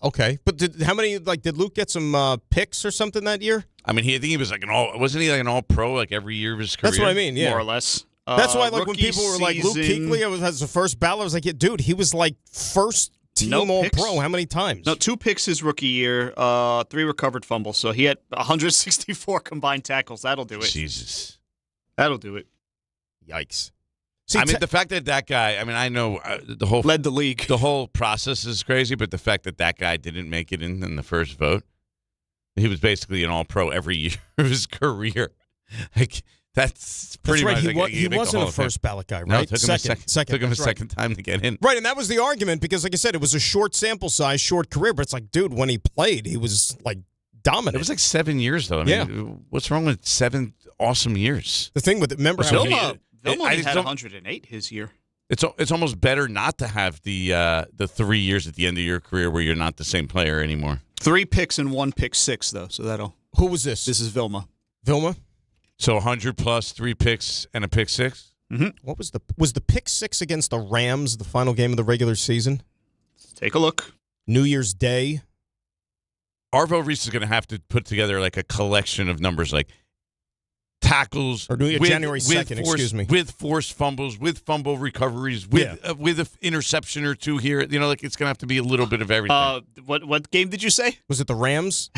Okay. But did Luke get some picks or something that year? I mean, I think he was wasn't he like an all pro every year of his career? That's what I mean. Yeah, more or less. That's why when people were like Luke Kuechly as the first ballot, I was like, yeah, dude, he was like first team all pro. How many times? No, 2 picks his rookie year, 3 recovered fumbles. So he had 164 combined tackles. That'll do it. Jesus, that'll do it. Yikes. See, the fact that guy, I know the whole led the league. The whole process is crazy, but the fact that guy didn't make it in the first vote, he was basically an all-pro every year of his career. That's pretty right. much. He wasn't a first ballot guy, right? No, it took him a second time to get in. Right, and that was the argument because, like I said, it was a short sample size, short career, but it's like, dude, when he played, he was dominant. It was 7 years, though. I mean, what's wrong with 7 awesome years? The thing with it, remember how Vilma had 108 his year. It's almost better not to have the 3 years at the end of your career where you're not the same player anymore. 3 picks and 1 pick six, though. So that'll. Who was this? This is Vilma. Vilma. So 100 plus 3 picks and a pick six. Mm-hmm. What was the pick six against the Rams, the final game of the regular season? Let's take a look. New Year's Day. Arvell Reese is going to have to put together a collection of numbers tackles, or January 2nd, excuse me, with forced fumbles, with fumble recoveries, with an interception or two here. You know, like it's going to have to be a little bit of everything. What game did you say? Was it the Rams?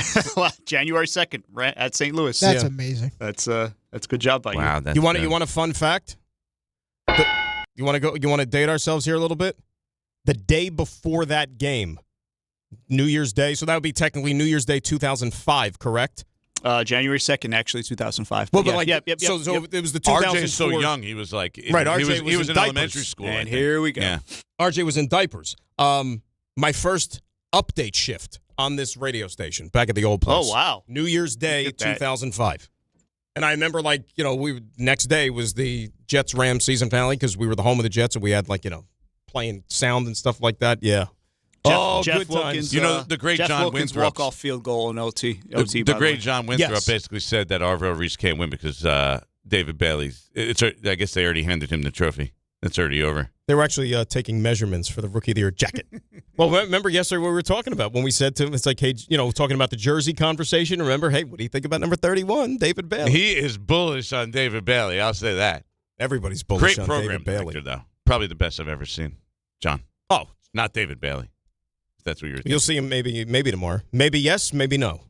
January 2nd at St. Louis. That's amazing. That's a good job by you. Wow, you want a fun fact? You want to date ourselves here a little bit? The day before that game, New Year's Day. So that would be technically New Year's Day 2005, correct? January 2nd, actually, 2005. Well, but yep. it was the 2004. RJ's so young, he was like, right, he was in diapers. elementary school. And here we go. Yeah. RJ was in diapers. My first update shift on this radio station back at the old place. Oh, wow. New Year's Day 2005. And I remember, next day was the Jets-Rams season finale because we were the home of the Jets and we had, playing sound and stuff like that. Yeah. Jeff good Wilkins, times. You know, the great Jeff John Wilkins Winthrop. walk-off field goal in OT. The great John Winthrop Yes. basically said that Arvell Reese can't win because David Bailey's. I guess they already handed him the trophy. It's already over. They were actually taking measurements for the Rookie of the Year jacket. Well, remember yesterday what we were talking about when we said to him, it's like, hey, talking about the jersey conversation. Remember, hey, what do you think about number 31, David Bailey? He is bullish on David Bailey. I'll say that. Everybody's bullish Great on program David Bailey. director, though. Probably the best I've ever seen. John. Oh. Not David Bailey. If that's what you're thinking. You'll see him maybe tomorrow. Maybe yes, maybe no.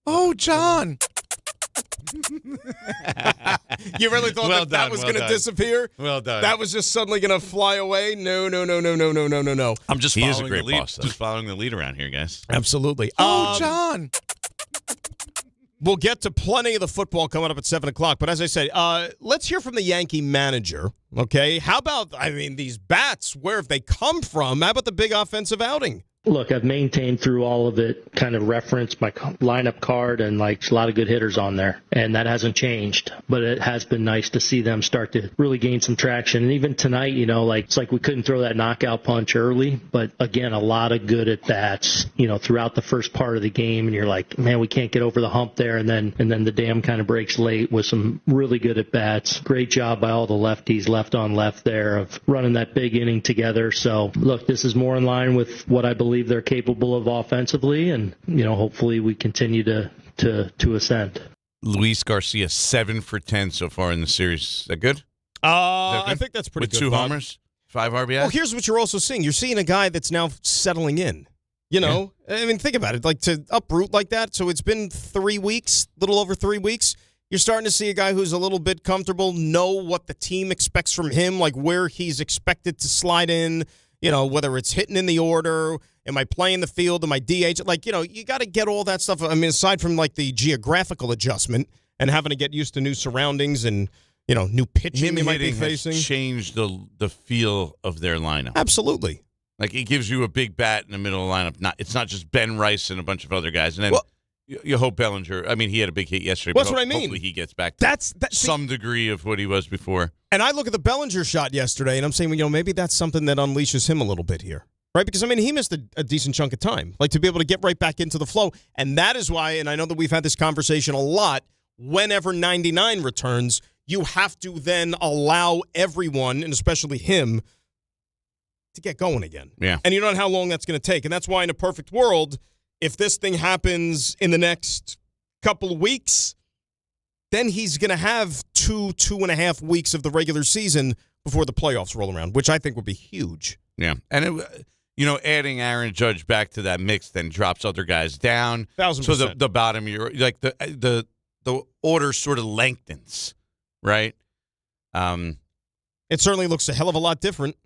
Oh, John. You really thought that was going to disappear? Well done. That was just suddenly going to fly away? No. I'm just following the lead. boss, though. Just following the lead around here, guys. Absolutely. John. We'll get to plenty of the football coming up at 7 o'clock. But as I said, let's hear from the Yankee manager, okay? How about, these bats, where have they come from? How about the big offensive outing? Look, I've maintained through all of it, kind of referenced my lineup card and a lot of good hitters on there. And that hasn't changed. But it has been nice to see them start to really gain some traction. And even tonight, it's like we couldn't throw that knockout punch early. But again, a lot of good at bats, throughout the first part of the game. And you're like, man, we can't get over the hump there. And then the dam kind of breaks late with some really good at bats. Great job by all the lefties, left on left there, of running that big inning together. So look, this is more in line with what I believe they're capable of offensively, and hopefully we continue to ascend. Luis Garcia 7 for 10 so far in the series. Is that good? I think that's pretty with good. With 2 Bob. homers, 5 RBIs. Well, here's what you're also seeing. You're seeing a guy that's now settling in. Think about it. Like, to uproot like that. So it's been 3 weeks, little over 3 weeks. You're starting to see a guy who's a little bit comfortable, know what the team expects from him, like where he's expected to slide in. Whether it's hitting in the order, am I playing the field, am I DH? You got to get all that stuff. Aside from the geographical adjustment and having to get used to new surroundings and, new pitching you might be facing. Has changed the feel of their lineup. Absolutely. Like, it gives you a big bat in the middle of the lineup. It's not just Ben Rice and a bunch of other guys. And then you hope Bellinger. He had a big hit yesterday. That's but what I mean. Hopefully he gets back to some degree of what he was before. And I look at the Bellinger shot yesterday, and I'm saying, maybe that's something that unleashes him a little bit here. Right? Because, he missed a decent chunk of time. To be able to get right back into the flow. And that is why, and I know that we've had this conversation a lot, whenever 99 returns, you have to then allow everyone, and especially him, to get going again. Yeah. And you don't know how long that's going to take. And that's why in a perfect world, if this thing happens in the next couple of weeks, then he's going to have 2.5 weeks of the regular season before the playoffs roll around, which I think would be huge. Yeah. And, adding Aaron Judge back to that mix then drops other guys down. 1,000%. So the bottom, you're like the order sort of lengthens, right? It certainly looks a hell of a lot different.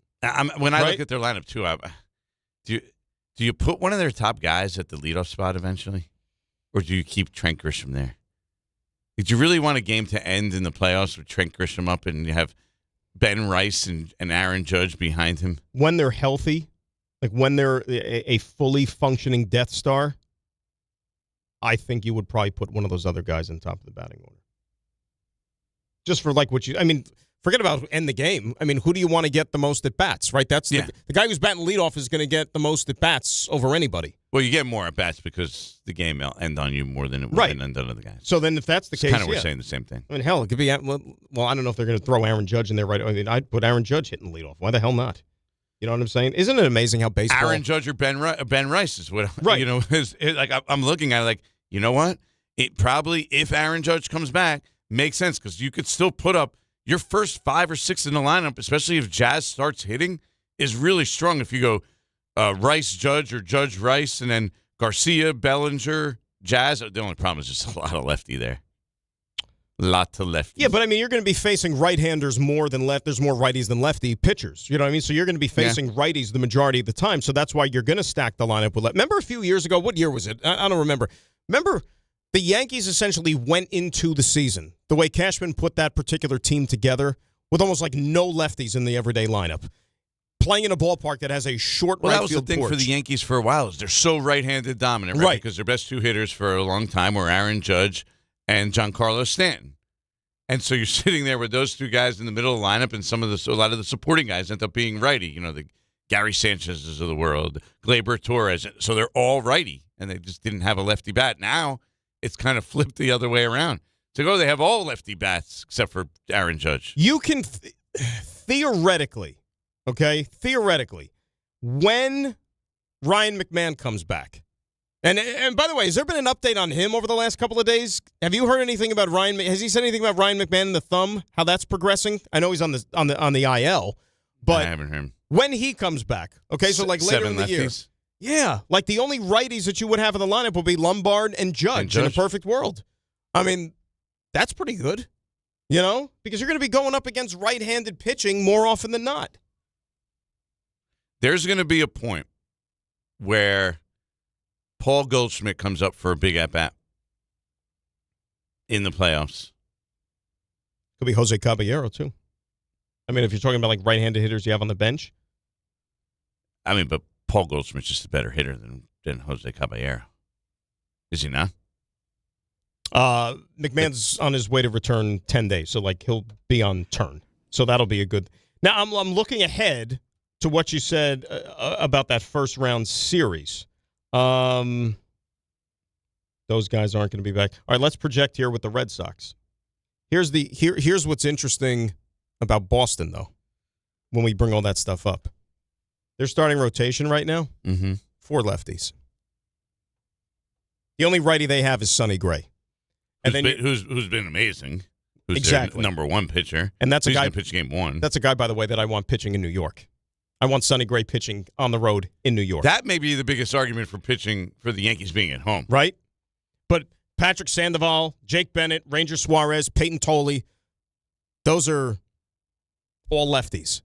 When I look at their lineup, too, do you put one of their top guys at the leadoff spot eventually? Or do you keep Trent Grisham there? Did you really want a game to end in the playoffs with Trent Grisham up and you have Ben Rice and Aaron Judge behind him? When they're healthy, when they're a fully functioning Death Star, I think you would probably put one of those other guys on top of the batting order. Just for forget about end the game. Who do you want to get the most at bats, right? That's the guy who's batting leadoff is going to get the most at bats over anybody. Well, you get more at bats because the game will end on you more than it would end on other guys. So then, if that's the case, kind of we're saying the same thing. Hell, it could be. Well, I don't know if they're going to throw Aaron Judge in there, right? I'd put Aaron Judge hitting leadoff. Why the hell not? You know what I'm saying? Isn't it amazing how baseball? Aaron Judge or Ben Rice is what right. I'm looking at it like, you know what? It probably, if Aaron Judge comes back, makes sense because you could still put up your first 5 or 6 in the lineup, especially if Jazz starts hitting, is really strong. If you go Rice, Judge, or Judge, Rice, and then Garcia, Bellinger, Jazz. The only problem is just a lot of lefty there. Lot to lefty. Yeah, but I mean, you're going to be facing right-handers more than left. There's more righties than lefty pitchers. You know what I mean? So you're going to be facing righties the majority of the time. So that's why you're going to stack the lineup with left. Remember a few years ago? What year was it? I don't remember. Remember the Yankees essentially went into the season the way Cashman put that particular team together with almost like no lefties in the everyday lineup, playing in a ballpark that has a short right field porch. That was the thing for the Yankees for a while is they're so right-handed dominant, right? Because their best 2 hitters for a long time were Aaron Judge and Giancarlo Stanton. And so you're sitting there with those 2 guys in the middle of the lineup, and a lot of the supporting guys end up being righty. You know, the Gary Sanchez's of the world, Gleyber Torres. So they're all righty, and they just didn't have a lefty bat. Now it's kind of flipped the other way around. So they have all lefty bats except for Aaron Judge. You can theoretically, when Ryan McMahon comes back. And by the way, has there been an update on him over the last couple of days? Have you heard anything about Ryan? Has he said anything about Ryan McMahon and the thumb? How that's progressing? I know he's on the IL, but I haven't heard him. When he comes back, so like later in the year, yeah, like the only righties that you would have in the lineup will be Lombard and Judge in a perfect world. I mean, that's pretty good, because you're going to be going up against right-handed pitching more often than not. There's going to be a point where Paul Goldschmidt comes up for a big at-bat in the playoffs. Could be Jose Caballero, too. I mean, if you're talking about, like, right-handed hitters you have on the bench. I mean, but Paul Goldschmidt's just a better hitter than Jose Caballero. Is he not? McMahon's on his way to return 10 days, so, like, he'll be on turn. So that'll be a good... Now, I'm looking ahead to what you said about that first-round series. Those guys aren't going to be back. All right, let's project here with the Red Sox. Here's what's interesting about Boston, though, when we bring all that stuff up. Their starting rotation right now, 4 lefties. The only righty they have is Sonny Gray. And who's been amazing. Who's exactly their number 1 pitcher. And that's a guy going to pitch game 1. That's a guy, by the way, that I want pitching in New York. I want Sonny Gray pitching on the road in New York. That may be the biggest argument for pitching for the Yankees being at home. Right? But Patrick Sandoval, Jake Bennett, Ranger Suarez, Peyton Tolley, those are all lefties.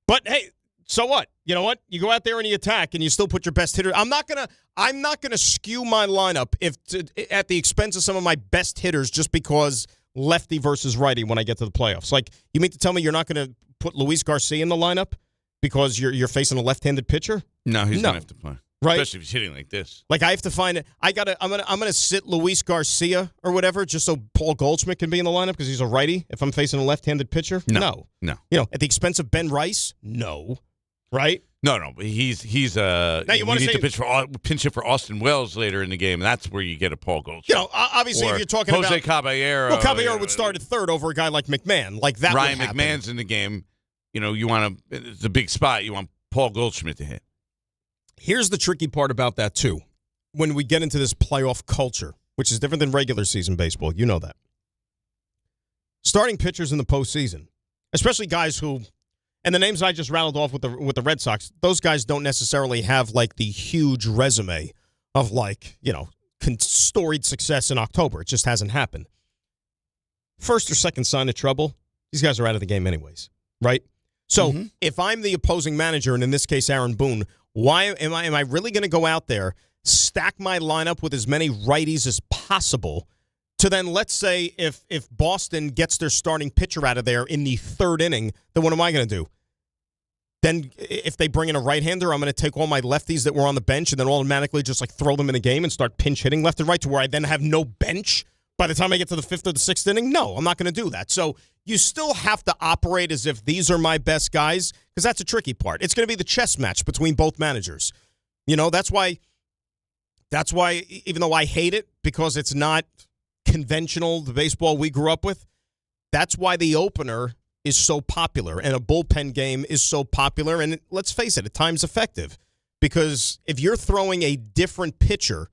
But, hey, so what? You know what? You go out there and you attack and you still put your best hitter. I'm not gonna skew my lineup at the expense of some of my best hitters just because lefty versus righty when I get to the playoffs. Like, you mean to tell me you're not going to put Luis Garcia in the lineup? Because you're facing a left-handed pitcher? No, he's going to have to play. Right? Especially if he's hitting like this. Like, I have to find it. I'm gonna sit Luis Garcia or whatever just so Paul Goldschmidt can be in the lineup because he's a righty if I'm facing a left-handed pitcher? No. At the expense of Ben Rice? No. Right? No, but he's now you need to pinch hit for Austin Wells later in the game, and that's where you get a Paul Goldschmidt. Obviously, if you're talking Jose about Caballero. Well, Caballero would start at third over a guy like McMahon. Like that Ryan would happen. McMahon's in the game. You want it's a big spot. You want Paul Goldschmidt to hit. Here's the tricky part about that, too. When we get into this playoff culture, which is different than regular season baseball, you know that. Starting pitchers in the postseason, especially guys who, and the names I just rattled off with the Red Sox, those guys don't necessarily have, like, the huge resume of, like, storied success in October. It just hasn't happened. First or second sign of trouble, these guys are out of the game anyways, right? So if I'm the opposing manager, and in this case Aaron Boone, why am I really going to go out there, stack my lineup with as many righties as possible to then, let's say, if Boston gets their starting pitcher out of there in the 3rd inning, then what am I going to do? Then if they bring in a right-hander, I'm going to take all my lefties that were on the bench and then automatically just like throw them in the game and start pinch hitting left and right to where I then have no bench by the time I get to the 5th or the 6th inning? No, I'm not going to do that. So you still have to operate as if these are my best guys because that's a tricky part. It's going to be the chess match between both managers. That's why even though I hate it because it's not conventional, the baseball we grew up with, that's why the opener is so popular and a bullpen game is so popular. And let's face it, at times effective because if you're throwing a different pitcher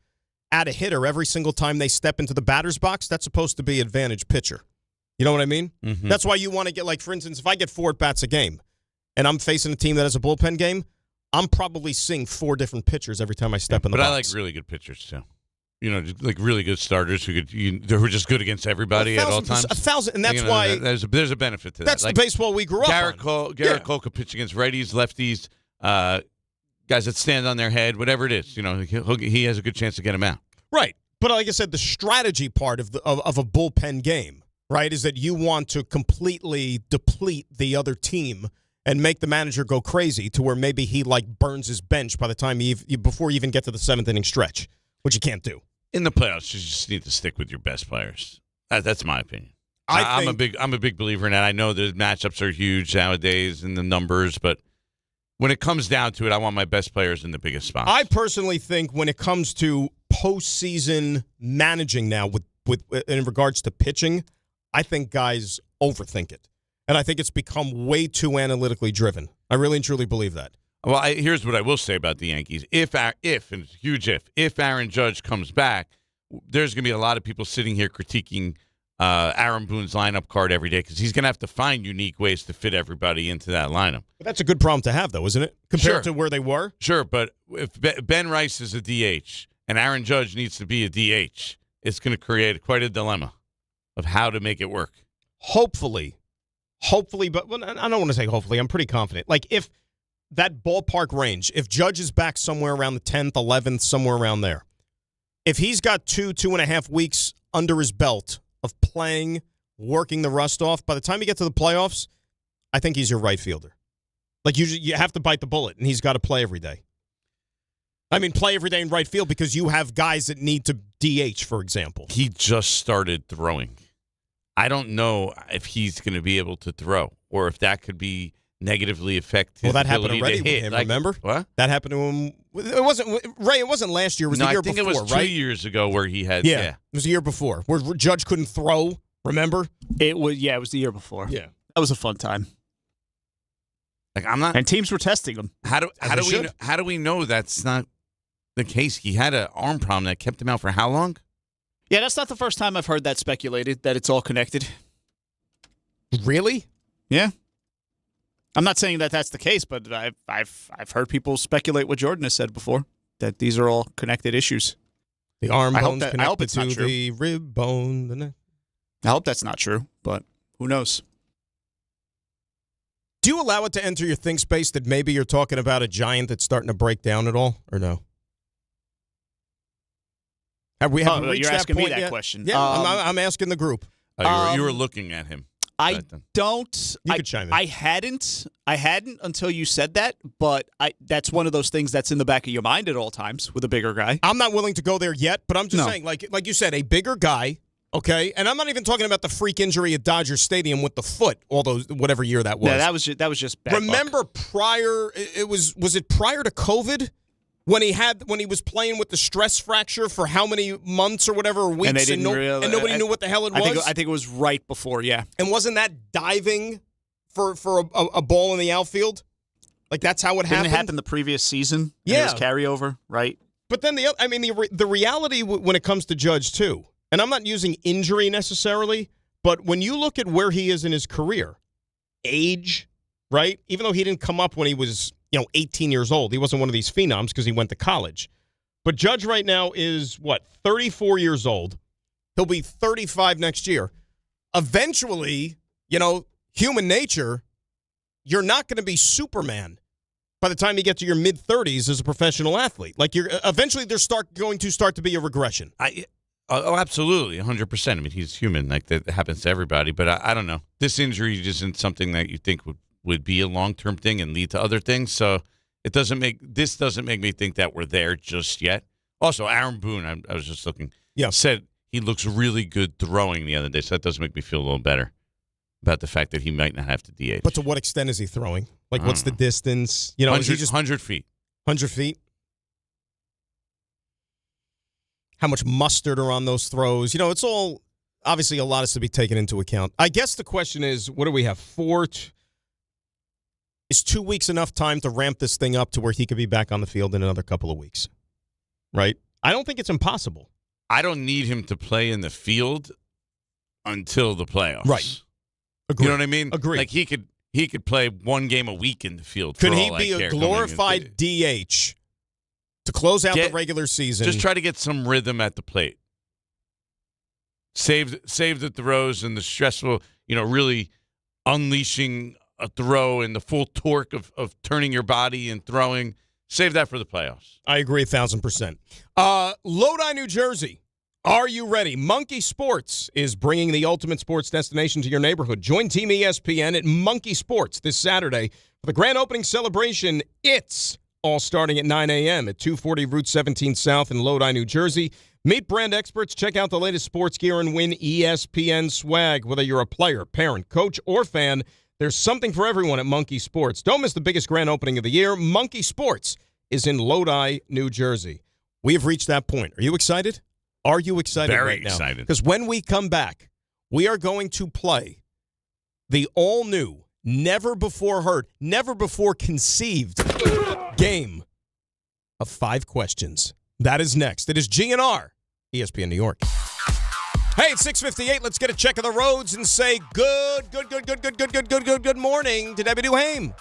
at a hitter every single time they step into the batter's box, that's supposed to be advantage pitcher. You know what I mean? Mm-hmm. That's why you want to get, like, for instance, if I get 4 at-bats a game and I'm facing a team that has a bullpen game, I'm probably seeing 4 different pitchers every time I step in the box. But I like really good pitchers, too. You know, just like really good starters who are just good against everybody at all times. 1,000, and that's why there's a benefit to that. That's like, the baseball we grew up on. Garrett Cole could pitch against righties, lefties, guys that stand on their head, whatever it is. You know, he has a good chance to get him out. Right, but like I said, the strategy part of a bullpen game, right, is that you want to completely deplete the other team and make the manager go crazy to where maybe he like burns his bench by the time before you even get to the 7th inning stretch, which you can't do. In the playoffs, you just need to stick with your best players. That's my opinion. I'm a big believer in that. I know the matchups are huge nowadays and the numbers, but when it comes down to it, I want my best players in the biggest spots. I personally think when it comes to postseason managing now with in regards to pitching, I think guys overthink it. And I think it's become way too analytically driven. I really and truly believe that. Well, here's what I will say about the Yankees. If, and it's a huge if Aaron Judge comes back, there's going to be a lot of people sitting here critiquing Aaron Boone's lineup card every day because he's going to have to find unique ways to fit everybody into that lineup. But that's a good problem to have, though, isn't it? Compared to where they were? Sure, but if Ben Rice is a DH and Aaron Judge needs to be a DH, it's going to create quite a dilemma of how to make it work. Hopefully, but I don't want to say hopefully. I'm pretty confident. Like, if that ballpark range, if Judge is back somewhere around the 10th, 11th, somewhere around there, if he's got 2.5 weeks under his belt of playing, working the rust off, by the time you get to the playoffs, I think he's your right fielder. Like, you have to bite the bullet, and he's got to play every day. I mean, play every day in right field because you have guys that need to DH, for example. He just started throwing. I don't know if he's going to be able to throw or if that could be negatively affect his ability to hit. Well, that happened already with him, remember? What? That happened to him. It wasn't last year. It was the year before, right? I think it was 2 years ago where he had, Yeah, it was the year before, where Judge couldn't throw, remember? It was the year before. Yeah. That was a fun time. Like, I'm not. And teams were testing him. How do we know that's not the case? He had an arm problem that kept him out for how long? Yeah, that's not the first time I've heard that speculated, that it's all connected. Really? Yeah. I'm not saying that that's the case, but I've heard people speculate what Jordan has said before, that these are all connected issues. The arm bone's I hope connected it's not to true. the rib bone. The neck. I hope that's not true, but who knows? Do you allow it to enter your think space that maybe you're talking about a giant that's starting to break down at all, or no? Have we reached you're that asking point me that yet? question. Yeah, I'm asking the group. You were looking at him. I don't. You could chime in. I hadn't until you said that, but that's one of those things that's in the back of your mind at all times with a bigger guy. I'm not willing to go there yet, but I'm just saying, like you said, a bigger guy, okay? And I'm not even talking about the freak injury at Dodger Stadium with the foot, whatever year that was. Yeah, that was just bad Remember luck. prior, was it prior to COVID? When he was playing with the stress fracture for how many months or whatever, weeks, and nobody knew what the hell it was? I think it was right before, yeah. And wasn't that diving for a ball in the outfield? Like, that's how it happened? Didn't it happen the previous season? Yeah. It was carryover, right? But then the reality when it comes to Judge, too, and I'm not using injury necessarily, but when you look at where he is in his career, age, right? Even though he didn't come up when he was 18 years old. He wasn't one of these phenoms because he went to college. But Judge right now is, 34 years old. He'll be 35 next year. Eventually, human nature, you're not going to be Superman by the time you get to your mid-30s as a professional athlete. Like, eventually there's going to start to be a regression. Absolutely, 100%. I mean, he's human. Like, that happens to everybody. But I don't know. This injury isn't something that you think would be a long-term thing and lead to other things. So this doesn't make me think that we're there just yet. Also, Aaron Boone, I was just looking, said he looks really good throwing the other day, so that does make me feel a little better about the fact that he might not have to DH. But to what extent is he throwing? Like, what's the distance? 100, is he just 100 feet. 100 feet? How much mustard are on those throws? It's all, obviously, a lot is to be taken into account. I guess the question is, what do we have, Is 2 weeks enough time to ramp this thing up to where he could be back on the field in another couple of weeks? Right? I don't think it's impossible. I don't need him to play in the field until the playoffs. Right. Agreed. You know what I mean? Agreed. Like he could play one game a week in the field. Could he be a glorified DH to close out the regular season? Just try to get some rhythm at the plate. Save the throws and the stressful, really unleashing a throw and the full torque of turning your body and throwing. Save that for the playoffs. I agree 1,000%. Lodi, New Jersey. Are you ready? Monkey Sports is bringing the ultimate sports destination to your neighborhood. Join Team ESPN at Monkey Sports this Saturday for the grand opening celebration. It's all starting at 9 a.m. at 240 Route 17 South in Lodi, New Jersey. Meet brand experts, check out the latest sports gear, and win ESPN swag. Whether you're a player, parent, coach, or fan, there's something for everyone at Monkey Sports. Don't miss the biggest grand opening of the year. Monkey Sports is in Lodi, New Jersey. We have reached that point. Are you excited? Are you excited right now? Very excited. Because when we come back, we are going to play the all-new, never-before-heard, never-before-conceived game of 5 questions. That is next. It is GNR, ESPN New York. Hey, it's 6:58. Let's get a check of the roads and say good morning to Debbie Duhame.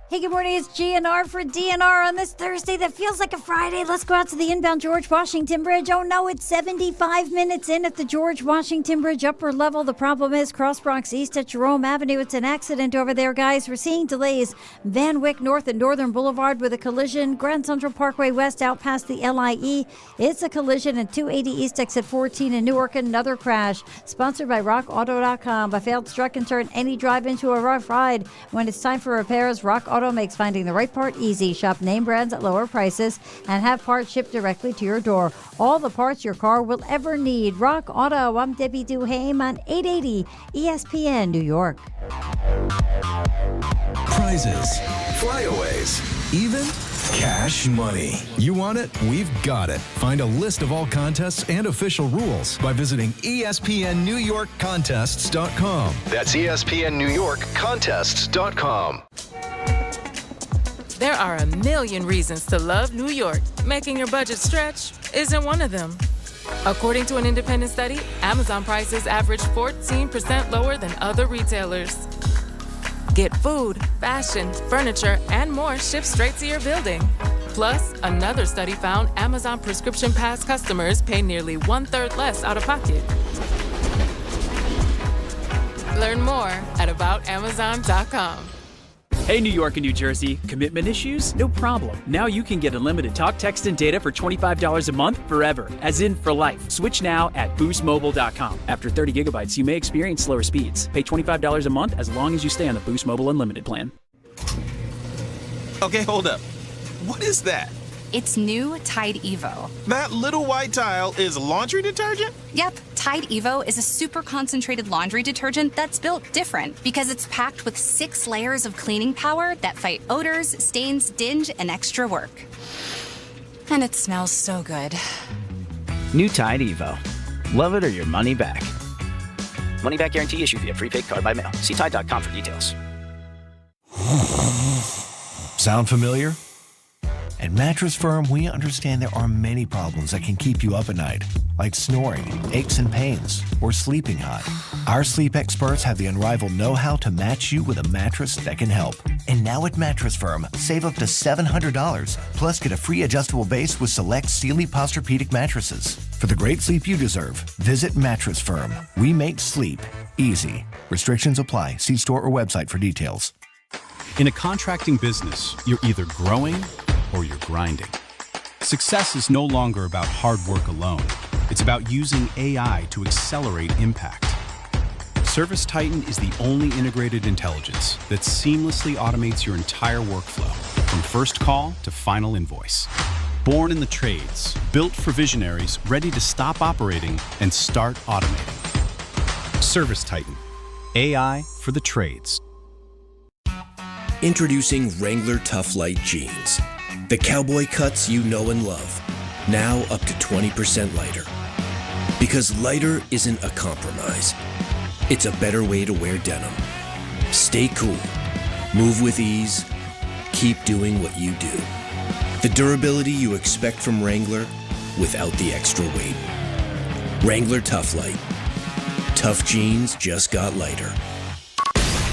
Hey, good morning. It's GNR for DNR on this Thursday that feels like a Friday. Let's go out to the inbound George Washington Bridge. Oh, no, it's 75 minutes in at the George Washington Bridge upper level. The problem is Cross Bronx East at Jerome Avenue. It's an accident over there, guys. We're seeing delays. Van Wyck North and Northern Boulevard with a collision. Grand Central Parkway West out past the LIE. It's a collision. And 280 East exit 14 in Newark. Another crash. Sponsored by RockAuto.com. A failed struck can turn any drive into a rough ride. When it's time for repairs, Rock Auto makes finding the right part easy. Shop name brands at lower prices and have parts shipped directly to your door. All the parts your car will ever need. Rock Auto. I'm Debbie Duhame on 880 ESPN New York. Prizes, flyaways, even cash money. You want it? We've got it. Find a list of all contests and official rules by visiting ESPNNewYorkContests.com. That's ESPNNewYorkContests.com. There are a million reasons to love New York. Making your budget stretch isn't one of them. According to an independent study, Amazon prices average 14% lower than other retailers. Get food, fashion, furniture, and more shipped straight to your building. Plus, another study found Amazon Prescription Pass customers pay nearly 1/3 less out of pocket. Learn more at aboutamazon.com. Hey, New York and New Jersey. Commitment issues? No problem. Now you can get unlimited talk, text, and data for $25 a month forever, as in for life. Switch now at boostmobile.com. After 30 gigabytes, you may experience slower speeds. Pay $25 a month as long as you stay on the Boost Mobile Unlimited plan. Okay, hold up. What is that? It's new Tide Evo. That little white tile is laundry detergent? Yep, Tide Evo is a super concentrated laundry detergent that's built different because it's packed with 6 layers of cleaning power that fight odors, stains, dinge, and extra work. And it smells so good. New Tide Evo. Love it or your money back. Money back guarantee issued via prepaid card by mail. See Tide.com for details. Sound familiar? At Mattress Firm, we understand there are many problems that can keep you up at night, like snoring, aches and pains, or sleeping hot. Our sleep experts have the unrivaled know-how to match you with a mattress that can help. And now at Mattress Firm, save up to $700, plus get a free adjustable base with select Sealy Posturepedic mattresses. For the great sleep you deserve, visit Mattress Firm. We make sleep easy. Restrictions apply. See store or website for details. In a contracting business, you're either growing or you're grinding. Success is no longer about hard work alone. It's about using AI to accelerate impact. Service Titan is the only integrated intelligence that seamlessly automates your entire workflow, from first call to final invoice. Born in the trades, built for visionaries ready to stop operating and start automating. Service Titan, AI for the trades. Introducing Wrangler Tough Light Jeans. The cowboy cuts you know and love, now up to 20% lighter. Because lighter isn't a compromise. It's a better way to wear denim. Stay cool, move with ease, keep doing what you do. The durability you expect from Wrangler without the extra weight. Wrangler Tough Light. tough jeans just got lighter.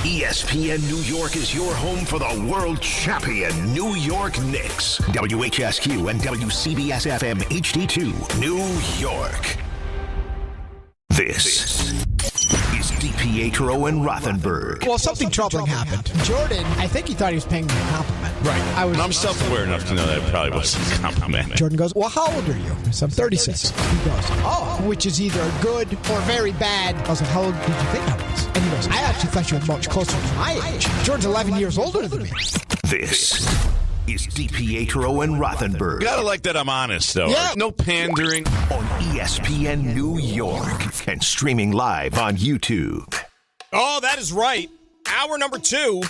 ESPN New York is your home for the world champion New York Knicks. WHSQ and WCBS-FM HD2, New York. This is DiPietro and Rothenberg. Well, something troubling happened. Jordan, I think he thought he was paying me a compliment. Right. I'm self-aware enough to know that it probably wasn't a compliment. Jordan goes, well, how old are you? So I'm 36. He goes, oh, which is either good or very bad. I was like, how old did you think I was? And he goes, I actually thought you were much closer to my age. Jordan's 11 years older than me. This is DiPietro and Rothenberg. You gotta like that I'm honest, though. Yeah. No pandering. On ESPN New York and streaming live on YouTube. Oh, that is right. Hour number 2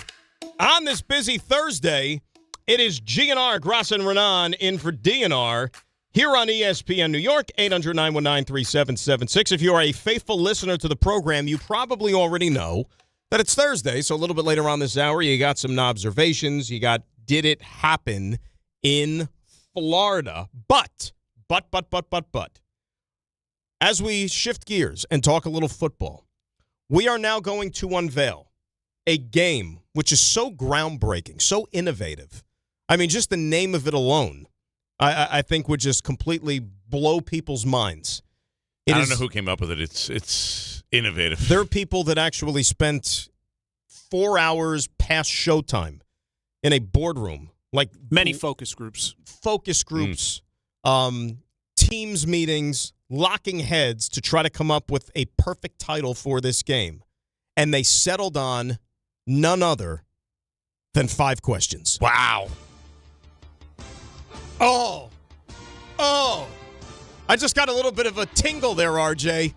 on this busy Thursday. It is GNR Grass and Renan in for DNR here on ESPN New York, 800-919-3776. If you are a faithful listener to the program, you probably already know that it's Thursday. So a little bit later on this hour, you got some Knobservations. You got Did It Happen in Florida? But, as we shift gears and talk a little football, we are now going to unveil a game which is so groundbreaking, so innovative. I mean, just the name of it alone, I think would just completely blow people's minds. I don't know who came up with it. It's innovative. There are people that actually spent 4 hours past showtime in a boardroom, like many focus groups, teams meetings, locking heads to try to come up with a perfect title for this game. And they settled on none other than 5 questions. Wow. Oh. I just got a little bit of a tingle there, RJ.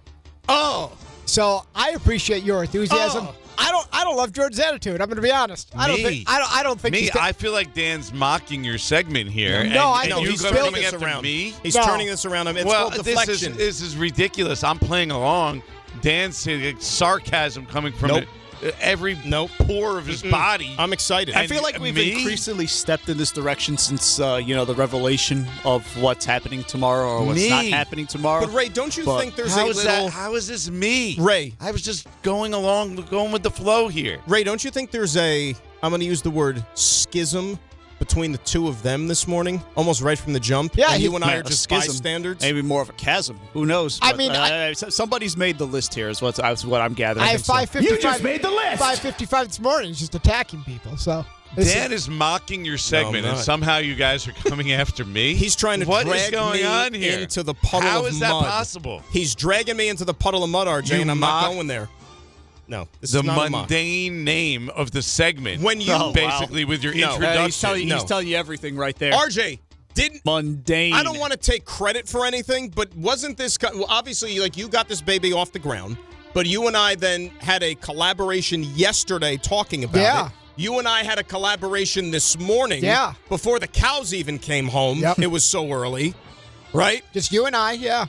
Oh. So I appreciate your enthusiasm. Oh. I don't love Jordan's attitude. I'm going to be honest. I don't think. I feel like Dan's mocking your segment here. No, he's building this around me. He's turning this around. It's called deflection. This is ridiculous. I'm playing along. Dan's saying sarcasm coming from every pore of his body. I'm excited. I feel like we've increasingly stepped in this direction since the revelation of what's happening tomorrow or what's not happening tomorrow. But Ray, don't you think there's a little? How is this me? Ray, I was just going with the flow here. Ray, don't you think there's I'm going to use the word schism between the two of them this morning, almost right from the jump? Yeah, and you and I are just bystanders. Maybe more of a chasm. Who knows? I mean, somebody's made the list here. Is what I'm gathering. I have 5:55. You just made the list. 5:55 this morning. He's just attacking people. So Dan is mocking your segment, and somehow you guys are coming after me. He's trying to drag me into the puddle of mud. How is that possible? He's dragging me into the puddle of mud, RJ, and I'm not going there. No, this the is not mundane name of the segment. When you with your introduction, he's telling you everything right there. RJ didn't mundane. I don't want to take credit for anything, but wasn't this obviously like you got this baby off the ground, but you and I then had a collaboration yesterday talking about it. You and I had a collaboration this morning. Yeah. Before the cows even came home. Yep. It was so early, right? Just you and I. Yeah.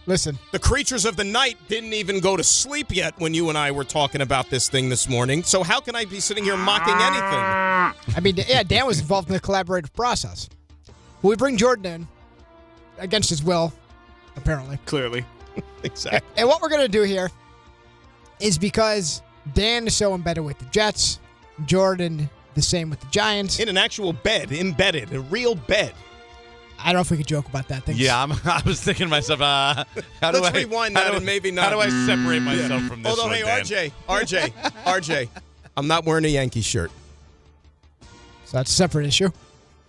Listen, the creatures of the night didn't even go to sleep yet when you and I were talking about this thing this morning. So how can I be sitting here mocking anything? I mean, Dan was involved in the collaborative process. We bring Jordan in against his will, apparently. Clearly. Exactly. And what we're going to do here is because Dan is so embedded with the Jets, Jordan the same with the Giants. In an actual bed, embedded, a real bed. I don't know if we could joke about that thing. Yeah, I was thinking to myself, let's rewind that and maybe not. How do I separate myself from this? Although, hey, RJ, I'm not wearing a Yankee shirt. So that's a separate issue.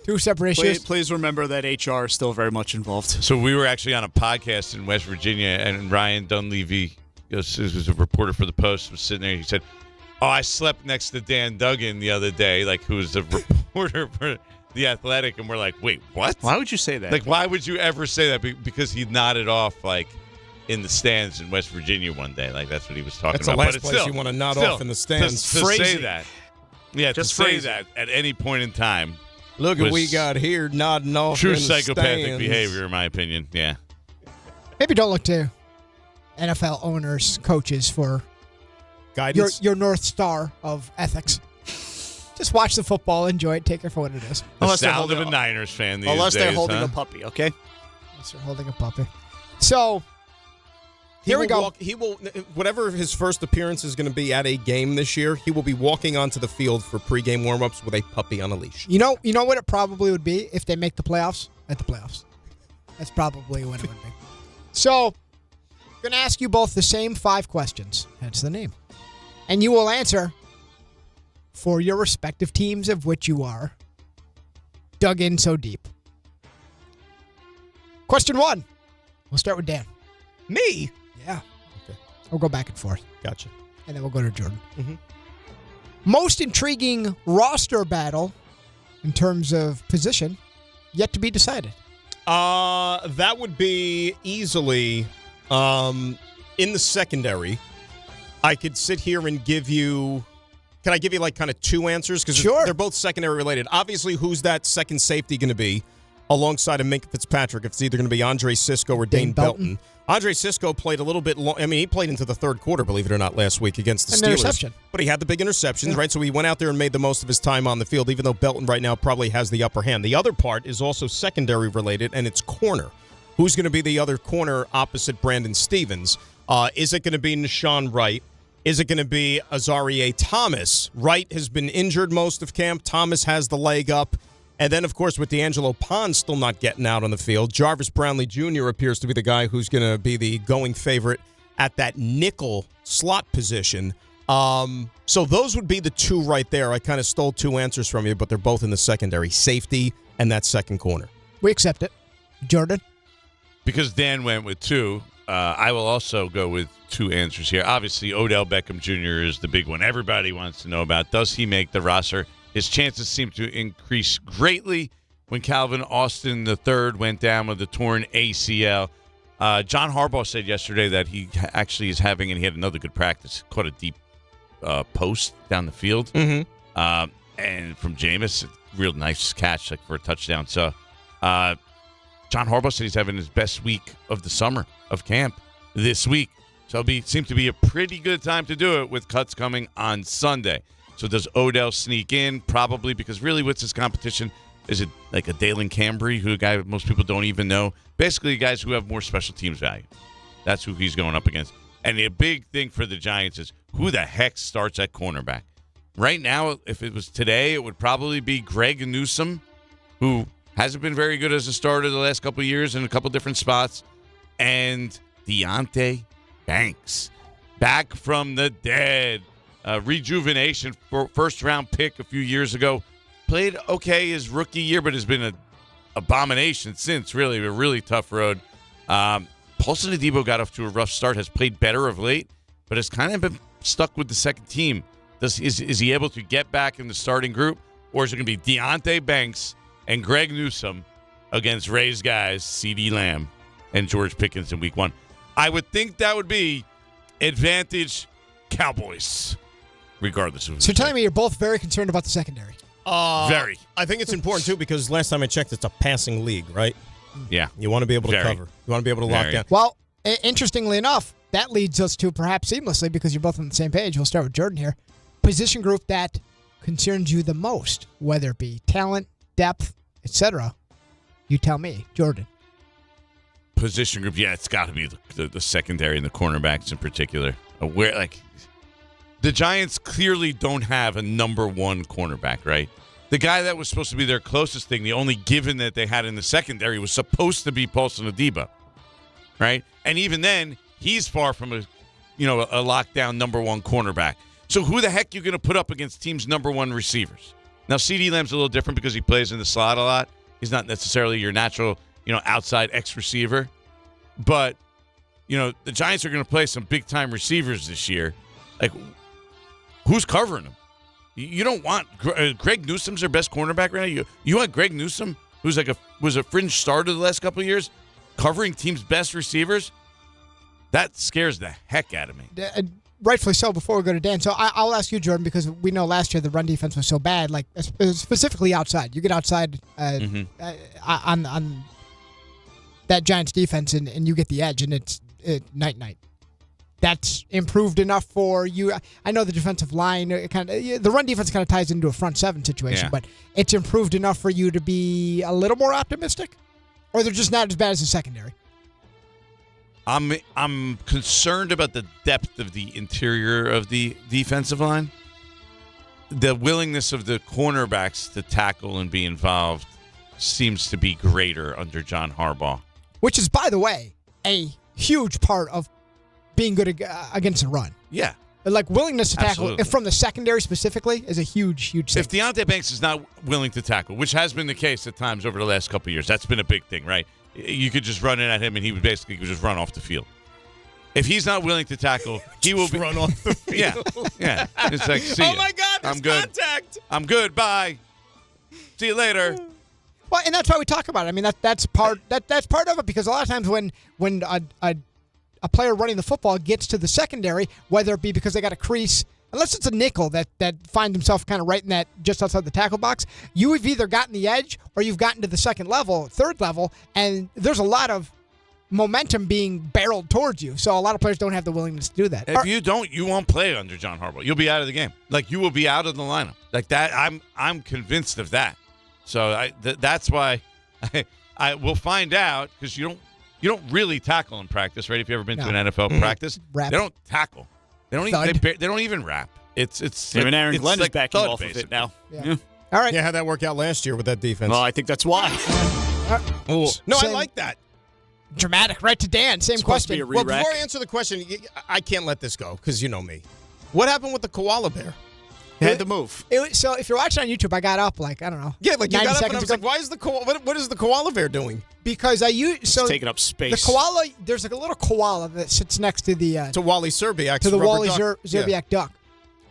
2 separate issues. Please remember that HR is still very much involved. So we were actually on a podcast in West Virginia, and Ryan Dunleavy, who's a reporter for the Post, was sitting there. He said, I slept next to Dan Duggan the other day, who was a reporter for The Athletic, and we're like, wait, what? Why would you say that? Why would you ever say that? Because he nodded off, in the stands in West Virginia one day. That's what he was talking about. That's the last place you want to nod off in the stands. To say that. Yeah, just say that at any point in time. Look what we got here, nodding off true in the psychopathic stands. behavior, in my opinion. Yeah. Maybe don't look to NFL owners, coaches for guidance. Your North Star of ethics. Just watch the football, enjoy it, take it for what it is. The sound of a Niners fan these unless days, they're holding a puppy, okay? Unless they're holding a puppy. So, Here we go. He will, whatever his first appearance is going to be at a game this year, he will be walking onto the field for pregame warmups with a puppy on a leash. You know what it probably would be if they make the playoffs? At the playoffs. That's probably what it would be. So, I'm going to ask you both the same 5 questions. That's the name. And you will answer for your respective teams of which you are dug in so deep. Question 1. We'll start with Dan. Me? Yeah. Okay. We'll go back and forth. Gotcha. And then we'll go to Jordan. Mm-hmm. Most intriguing roster battle in terms of position yet to be decided. That would be easily in the secondary. I could sit here and give you... Can I give you like kind of 2 answers? Because they're both secondary related. Obviously, who's that second safety going to be alongside of Minkah Fitzpatrick? If it's either going to be Andre Sisco or Dane Belton. Andre Sisco played a little bit long. I mean, he played into the third quarter, believe it or not, last week against the Steelers. Interception. But he had the big interceptions, right? So he went out there and made the most of his time on the field, even though Belton right now probably has the upper hand. The other part is also secondary related, and it's corner. Who's going to be the other corner opposite Brandon Stevens? Is it going to be Deshaun Wright? Is it going to be Azareye'h Thomas? Wright has been injured most of camp. Thomas has the leg up. And then, of course, with D'Angelo Pond still not getting out on the field, Jarvis Brownlee Jr. appears to be the guy who's going to be the going favorite at that nickel slot position. So those would be the 2 right there. I kind of stole 2 answers from you, but they're both in the secondary. Safety and that second corner. We accept it. Jordan? Because Dan went with 2, I will also go with 2 answers here. Obviously, Odell Beckham Jr. is the big one everybody wants to know about. Does he make the roster? His chances seem to increase greatly when Calvin Austin III went down with a torn ACL. John Harbaugh said yesterday that he actually is having, and he had another good practice, caught a deep post down the field. Mm-hmm. And from Jameis, real nice catch like for a touchdown. So John Harbaugh said he's having his best week of the summer of camp this week. So it seems to be a pretty good time to do it with cuts coming on Sunday. So does Odell sneak in? Probably, because really what's his competition? Is it like a Dalen Cambry, who a guy most people don't even know? Basically, guys who have more special teams value. That's who he's going up against. And the big thing for the Giants is who the heck starts at cornerback? Right now, if it was today, it would probably be Greg Newsome, who hasn't been very good as a starter the last couple of years in a couple different spots, and Deonte Banks, back from the dead. Rejuvenation for first-round pick a few years ago. Played okay his rookie year, but has been an abomination since, really. A really tough road. Paulson Adebo got off to a rough start, has played better of late, but has kind of been stuck with the second team. Is he able to get back in the starting group, or is it going to be Deonte Banks and Greg Newsome against Ray's guys, CeeDee Lamb and George Pickens in week 1? I would think that would be advantage Cowboys. Regardless of. So you're telling me you're both very concerned about the secondary? Very. I think it's important, too, because last time I checked, it's a passing league, right? Yeah. You want to be able to cover. You want to be able to lock down. Well, interestingly enough, that leads us to perhaps seamlessly, because you're both on the same page. We'll start with Jordan here. Position group that concerns you the most, whether it be talent, depth, etc. You tell me, Jordan. Position group, yeah, it's got to be the secondary and the cornerbacks in particular. The Giants clearly don't have a number 1 cornerback, right? The guy that was supposed to be their closest thing, the only given that they had in the secondary, was supposed to be Paulson Adebo, right? And even then, he's far from a lockdown number 1 cornerback. So who the heck are you going to put up against teams' number 1 receivers? Now, CeeDee Lamb's a little different because he plays in the slot a lot. He's not necessarily your natural, outside X receiver. But, the Giants are going to play some big-time receivers this year. Like, who's covering him? You don't want Greg Newsome's their best cornerback right now. You want Greg Newsome, who's was a fringe starter the last couple of years, covering teams' best receivers? That scares the heck out of me. Rightfully so. Before we go to Dan, so I'll ask you, Jordan, because we know last year the run defense was so bad, like specifically outside. You get outside on that Giants defense, and you get the edge, and it's night. That's improved enough for you. I know the defensive line, the run defense kind of ties into a front 7 situation, but it's improved enough for you to be a little more optimistic? Or they're just not as bad as the secondary? I'm concerned about the depth of the interior of the defensive line. The willingness of the cornerbacks to tackle and be involved seems to be greater under John Harbaugh. Which is, by the way, a huge part of being good against the run. Yeah. Like willingness to tackle Absolutely. from the secondary specifically is a huge thing. If Deontay Banks is not willing to tackle, which has been the case at times over the last couple of years, that's been a big thing, right? You could just run in at him and he would basically just run off the field. If he's not willing to tackle, he will run off the field. Yeah. It's like, see ya. my God, there's I'm good. contact. I'm good. Bye. See you later. Well, and that's why we talk about it. I mean, that's part of it, because a lot of times when a player running the football gets to the secondary, whether it be because they got a crease, unless it's a nickel that finds himself kind of right in that just outside the tackle box, you have either gotten the edge or you've gotten to the third level, and there's a lot of momentum being barreled towards you. So a lot of players don't have the willingness to do that. If you don't, you won't play under John Harbaugh. You'll be out of the game. Like, you will be out of the lineup. Like that, I'm convinced of that. So that's why I will find out, because you don't really tackle in practice, right? If you've ever been to an NFL practice, they don't tackle. They don't even rap. It's Even Aaron Glenn is like backing thud, off basically. of it now. Yeah. All right. Yeah, how'd that work out last year with that defense? Well, I think that's why. No, I like that. Dramatic. Right to Dan. Same question. Well, before I answer the question, I can't let this go because you know me. What happened with the koala bear? They had to move. So if you're watching on YouTube, I got up I don't know. Yeah, like you 90 got up and I seconds was ago. like, why is the koala? What is the koala bear doing? Because It's taking up space. The koala, there's like a little koala that sits next to the to Wally Zerbiak's to the rubber Wally duck. Zerbiak duck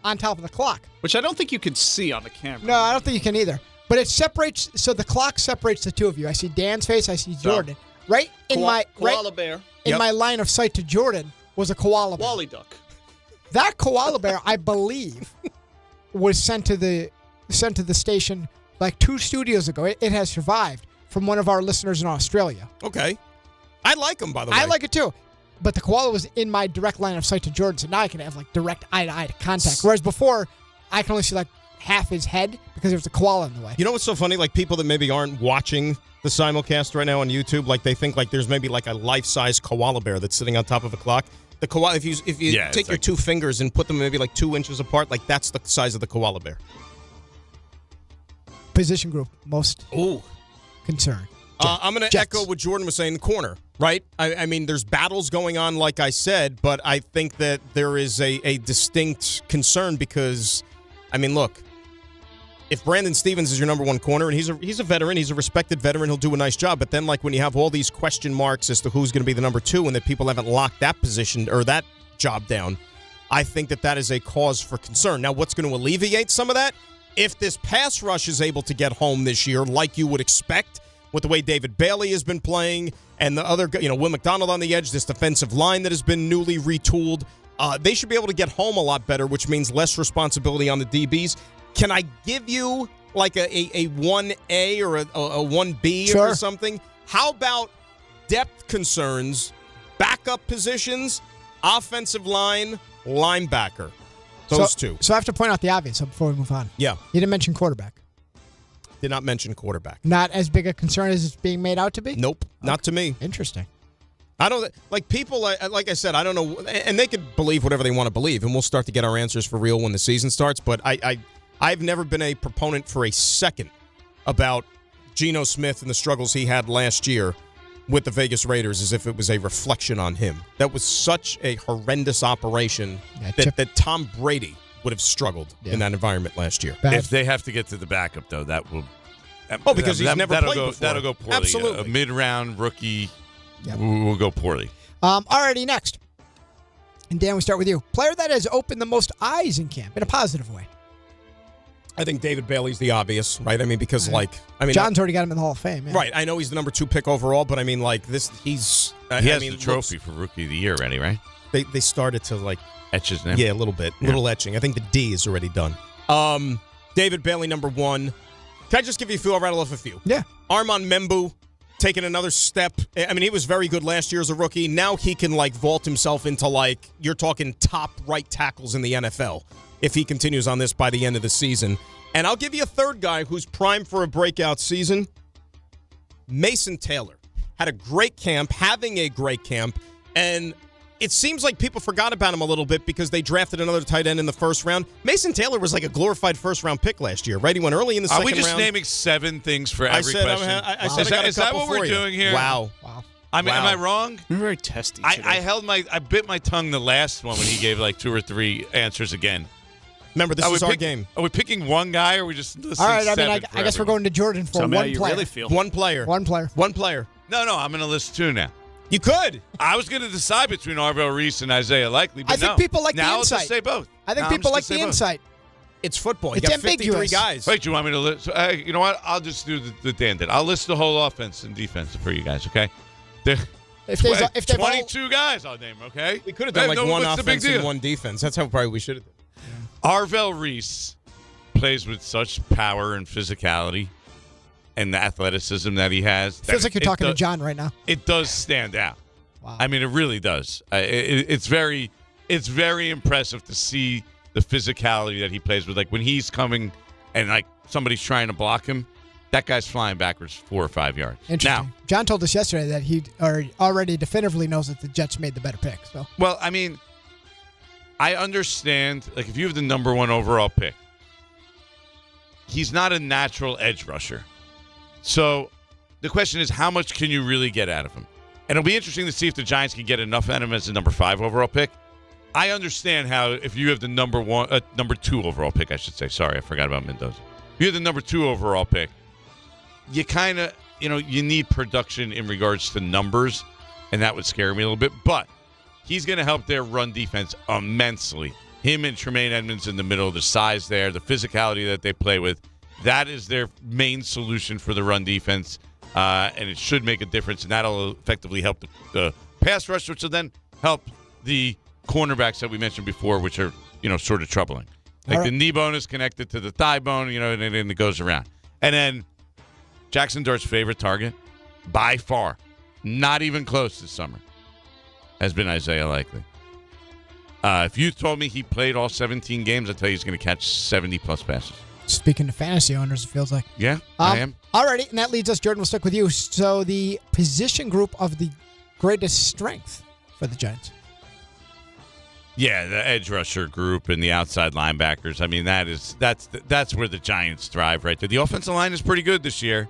on top of the clock. Which I don't think you can see on the camera. No, I don't think you can either. But it separates. So the clock separates the two of you. I see Dan's face. I see Jordan. Right in my koala bear. In my line of sight to Jordan was a koala bear. Wally duck. That koala bear, I believe, was sent to the station like 2 studios ago. It has survived from one of our listeners in Australia. Okay. I like him, by the way. I like it too. But the koala was in my direct line of sight to Jordan, so now I can have like direct eye-to-eye contact. Whereas before, I can only see like half his head because there's a koala in the way. You know what's so funny? Like people that maybe aren't watching the simulcast right now on YouTube, like they think like there's maybe like a life-size koala bear that's sitting on top of a clock. The koala, if you take your 2 fingers and put them maybe like 2 inches apart, like that's the size of the koala bear. Position group most concerned. I'm going to echo what Jordan was saying, the corner, right? I mean, there's battles going on, like I said, but I think that there is a distinct concern because, I mean, look, if Brandon Stevens is your number 1 corner, and he's a veteran, he's a respected veteran, he'll do a nice job, but then like when you have all these question marks as to who's going to be the number 2 and that people haven't locked that position or that job down, I think that is a cause for concern. Now, what's going to alleviate some of that? If this pass rush is able to get home this year, like you would expect, with the way David Bailey has been playing and the other, Will McDonald on the edge, this defensive line that has been newly retooled, they should be able to get home a lot better, which means less responsibility on the DBs. Can I give you like a 1A or a 1B or something? How about depth concerns, backup positions, offensive line, linebacker? Those two. So I have to point out the obvious before we move on. Yeah. You didn't mention quarterback. Did not mention quarterback. Not as big a concern as it's being made out to be? Nope. Not to me. Interesting. I don't like people. Like I said, I don't know, and they could believe whatever they want to believe, and we'll start to get our answers for real when the season starts. But I've never been a proponent for a second about Geno Smith and the struggles he had last year with the Vegas Raiders as if it was a reflection on him. That was such a horrendous operation that Tom Brady would have struggled in that environment last year. If they have to get to the backup, though, that will. Because he's never played before. That'll go poorly. Absolutely. A mid-round rookie will go poorly. Alrighty, next. And Dan, we start with you. Player that has opened the most eyes in camp in a positive way. I think David Bailey's the obvious, right? I mean, because John's already got him in the Hall of Fame. Yeah. Right. I know he's the number 2 pick overall, but I mean, like this, he has the trophy for Rookie of the Year already, right? They started to etch his name. Yeah, a little bit, little etching. I think the D is already done. David Bailey, number 1. Can I just give you a few? I'll rattle off a few. Yeah. Armand Membu taking another step. I mean, he was very good last year as a rookie. Now he can vault himself into you're talking top right tackles in the NFL if he continues on this by the end of the season. And I'll give you a third guy who's primed for a breakout season. Mason Taylor had a great camp, having a great camp, And it seems like people forgot about him a little bit because they drafted another tight end in the first round. Mason Taylor was like a glorified first-round pick last year, right? He went early in the second round. Are we just naming 7 things for every question? I said is that what we're doing here? Wow. Am I wrong? You're very testy. I bit my tongue the last one when he gave like 2 or 3 answers again. Remember, this is our game. Are we picking one guy, or are we just listening? All right, I guess we're going to Jordan for one player. Really feel. One player. One player. One player. No, I'm going to list 2 now. You could. I was going to decide between Arvell Reese and Isaiah Likely, but I think people like the now insight. Let's say both. I think people like the insight. It's football. It's you got 53 ambiguous. guys. Wait, you want me to list? You know what? I'll just do the Dan did. I'll list the whole offense and defense for you guys, okay? If they've 22 guys, I'll name, okay? We could have done one offense and one defense. That's how probably we should have done. Arvell Reese plays with such power and physicality and the athleticism that he has. Feels like you're talking to John right now. It does stand out. Wow. I mean, it really does. It's very impressive to see the physicality that he plays with. Like when he's coming and like somebody's trying to block him, that guy's flying backwards 4 or 5 yards. Interesting. Now, John told us yesterday that he already definitively knows that the Jets made the better pick. So. Well, I mean, I understand. Like if you have the number 1 overall pick, he's not a natural edge rusher. So the question is, how much can you really get out of him? And it'll be interesting to see if the Giants can get enough out of him as the number 5 overall pick. I understand how if you have the number 2 overall pick, I should say. Sorry, I forgot about Mendoza. If you have the number 2 overall pick, you kind of, you need production in regards to numbers, and that would scare me a little bit. But he's going to help their run defense immensely. Him and Tremaine Edmonds in the middle, the size there, the physicality that they play with, that is their main solution for the run defense. And it should make a difference, and that'll effectively help the pass rush, which will then help the cornerbacks that we mentioned before, which are, sort of troubling. Like the knee bone is connected to the thigh bone, and it goes around. And then Jaxson Dart's favorite target, by far, not even close this summer, has been Isaiah Likely. If you told me he played all 17 games, I'd tell you he's going to catch 70-plus passes. Speaking to fantasy owners, it feels like. Yeah, I am. Alrighty, and that leads us, Jordan, we'll stick with you. So the position group of the greatest strength for the Giants. Yeah, the edge rusher group and the outside linebackers. I mean, that's where the Giants thrive right there. The offensive line is pretty good this year,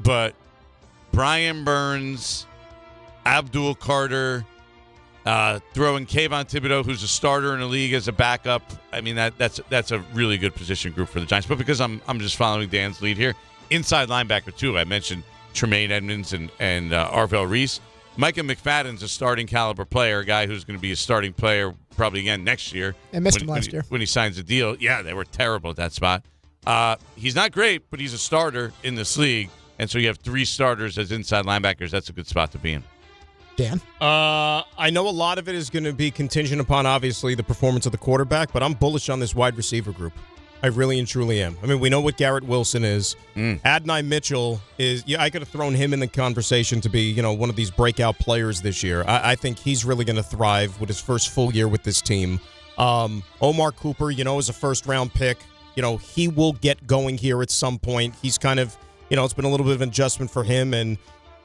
but Brian Burns, Abdul Carter, throwing Kayvon Thibodeau, who's a starter in the league as a backup. I mean, that's a really good position group for the Giants. But because I'm just following Dan's lead here, inside linebacker too. I mentioned Tremaine Edmonds and Arvell Reese. Micah McFadden's a starting caliber player, a guy who's going to be a starting player probably again next year. I missed him last year. When he signs a deal. Yeah, they were terrible at that spot. He's not great, but he's a starter in this league. And so you have 3 starters as inside linebackers. That's a good spot to be in. Dan? I know a lot of it is going to be contingent upon, obviously, the performance of the quarterback, but I'm bullish on this wide receiver group. I really and truly am. I mean, we know what Garrett Wilson is. Adonai Mitchell is, I could have thrown him in the conversation to be, one of these breakout players this year. I think he's really going to thrive with his first full year with this team. Omar Cooper, is a first-round pick. He will get going here at some point. He's kind of, it's been a little bit of an adjustment for him, and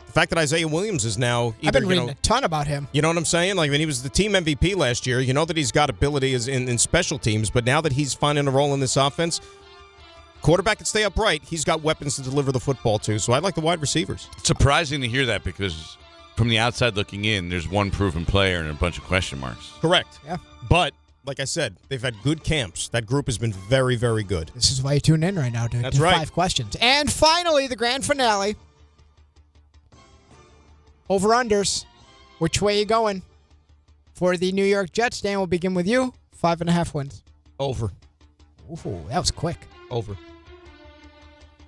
the fact that Isaiah Williams is now I've been reading a ton about him. You know what I'm saying? Like, he was the team MVP last year. You know that he's got ability in special teams, but now that he's finding a role in this offense, quarterback can stay upright. He's got weapons to deliver the football to, so I like the wide receivers. It's surprising to hear that because from the outside looking in, there's one proven player and a bunch of question marks. Correct. Yeah. But, like I said, they've had good camps. That group has been very, very good. This is why you tune in right now to That's right. 5 questions. And finally, the grand finale. Over-unders. Which way you going? For the New York Jets, Dan, we'll begin with you. 5.5 wins. Over. Ooh, that was quick. Over. I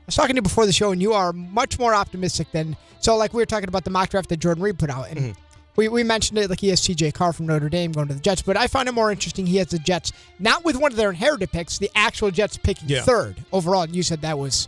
was talking to you before the show, and you are much more optimistic than... So, like, we were talking about the mock draft that Jordan Reed put out, and we mentioned it, like he has C.J. Carr from Notre Dame going to the Jets, but I found it more interesting he has the Jets, not with one of their inherited picks, the actual Jets picking 3rd overall, and you said that was...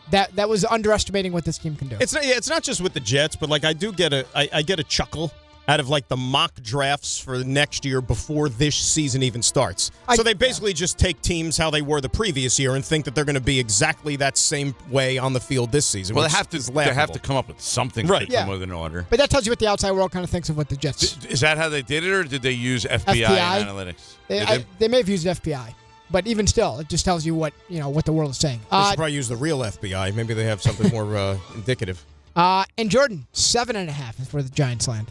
That was underestimating what this team can do. It's not just with the Jets, but like I do get I get a chuckle out of like the mock drafts for next year before this season even starts. So they basically just take teams how they were the previous year and think that they're going to be exactly that same way on the field this season. Well, they have to come up with something to come with an order. But that tells you what the outside world kind of thinks of what the Jets. Is that how they did it, or did they use FBI and analytics? They may have used FBI. But even still, it just tells you what the world is saying. They should probably use the real FBI. Maybe they have something more indicative. And Jordan, 7.5 is where the Giants land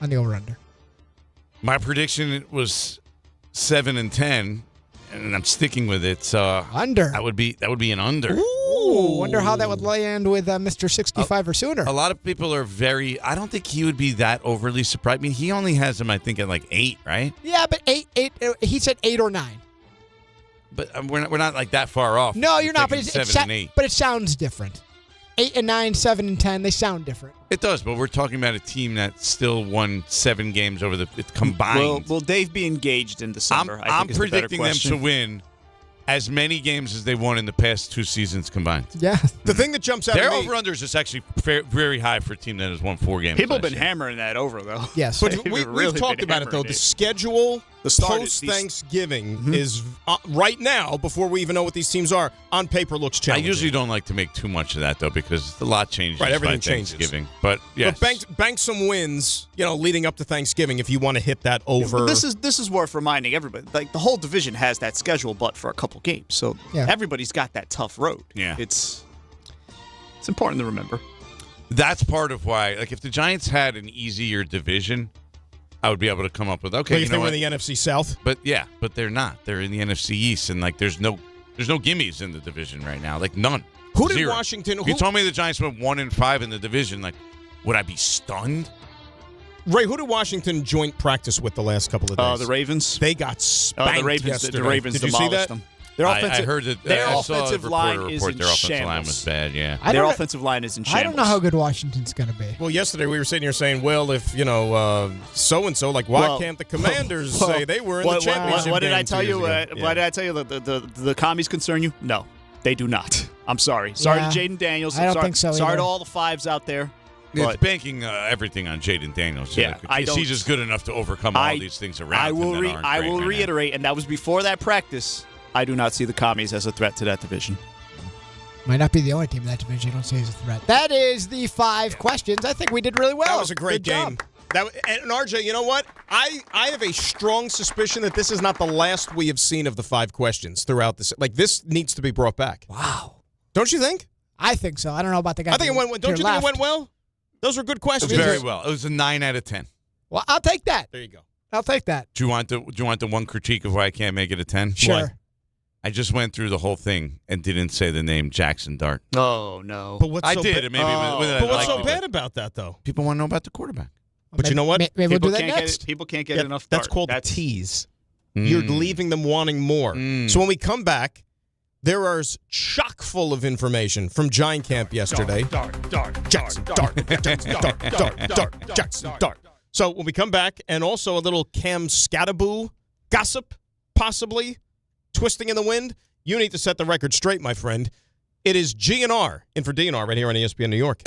on the over/under. My prediction was 7 and 10, and I'm sticking with it. Under. That would be an under. Ooh, wonder how that would land with Mr. 65 or sooner. A lot of people are I don't think he would be that overly surprised. I mean, he only has him, I think, at like 8, right? Yeah, but 8. He said 8 or 9. But we're not like that far off. No, you're not. But 7 and 8. But it sounds different. 8 and 9, 7 and 10. They sound different. It does, but we're talking about a team that still won 7 games over the combined. Will Dave be engaged in December? I'm predicting them to win as many games as they won in the past 2 seasons combined. Yeah. The thing that jumps out their at me, over-unders is actually very high for a team that has won 4 games. People have been hammering that over, though. Yes. But we've talked about it, though. The schedule post-Thanksgiving is right now, before we even know what these teams are, on paper looks challenging. I usually don't like to make too much of that, though, because a lot changes everything by Thanksgiving. But, yes. But bank some wins, leading up to Thanksgiving if you want to hit that over. This is worth reminding everybody. Like, the whole division has that schedule, but for a couple games. So everybody's got that tough road. Yeah. It's important to remember. That's part of why, like, if the Giants had an easier division, I would be able to come up with, okay, if they were in the NFC South? But they're not. They're in the NFC East, and, like, there's no gimmies in the division right now. Like, none. Who did Zero. Washington... If you told me the Giants went 1-5 in the division, like, would I be stunned? Ray, who did Washington joint practice with the last couple of days? The Ravens. They got spanked yesterday. The Ravens did you see that? them. I heard that. Their I offensive line is in their offensive line shambles. was bad. Yeah, their offensive line is in shambles. I don't know how good Washington's going to be. Well, yesterday we were sitting here saying, well, if so and so, like, why can't the Commanders say they were in the championship? What did game I tell 2 you? years ago? What did I tell you? The commies concern you? No, they do not. I'm sorry. Sorry to Jaden Daniels. I don't think so. Sorry either. to all the fives out there. It's banking everything on Jaden Daniels. Yeah, he's just good enough to overcome all these things around. I will reiterate, and that was before that practice. I do not see the commies as a threat to that division. Might not be the only team in that division you don't see as a threat. That is the 5 questions. I think we did really well. That was a great game. And RJ, you know what? I have a strong suspicion that this is not the last we have seen of the 5 questions throughout this. Like, this needs to be brought back. Wow. Don't you think? I think so. I don't know about the guy. I think it went. Don't you think it went well? Those were good questions. Very well. It was a 9 out of 10. Well, I'll take that. There you go. I'll take that. Do you want the one critique of why I can't make it a 10? Sure. What? I just went through the whole thing and didn't say the name Jaxson Dart. Oh, no. But what's I so did. But what's so bad about that, though? People want to know about the quarterback. But you know what? Maybe we'll do that next. People can't get enough Dart. That's called a tease. You're leaving them wanting more. So when we come back, there is chock full of information from Giant Camp yesterday. Jaxson Dart. So when we come back, and also a little Cam Skattebo gossip, possibly, twisting in the wind, you need to set the record straight, my friend. It is GNR in for DNR right here on ESPN New York.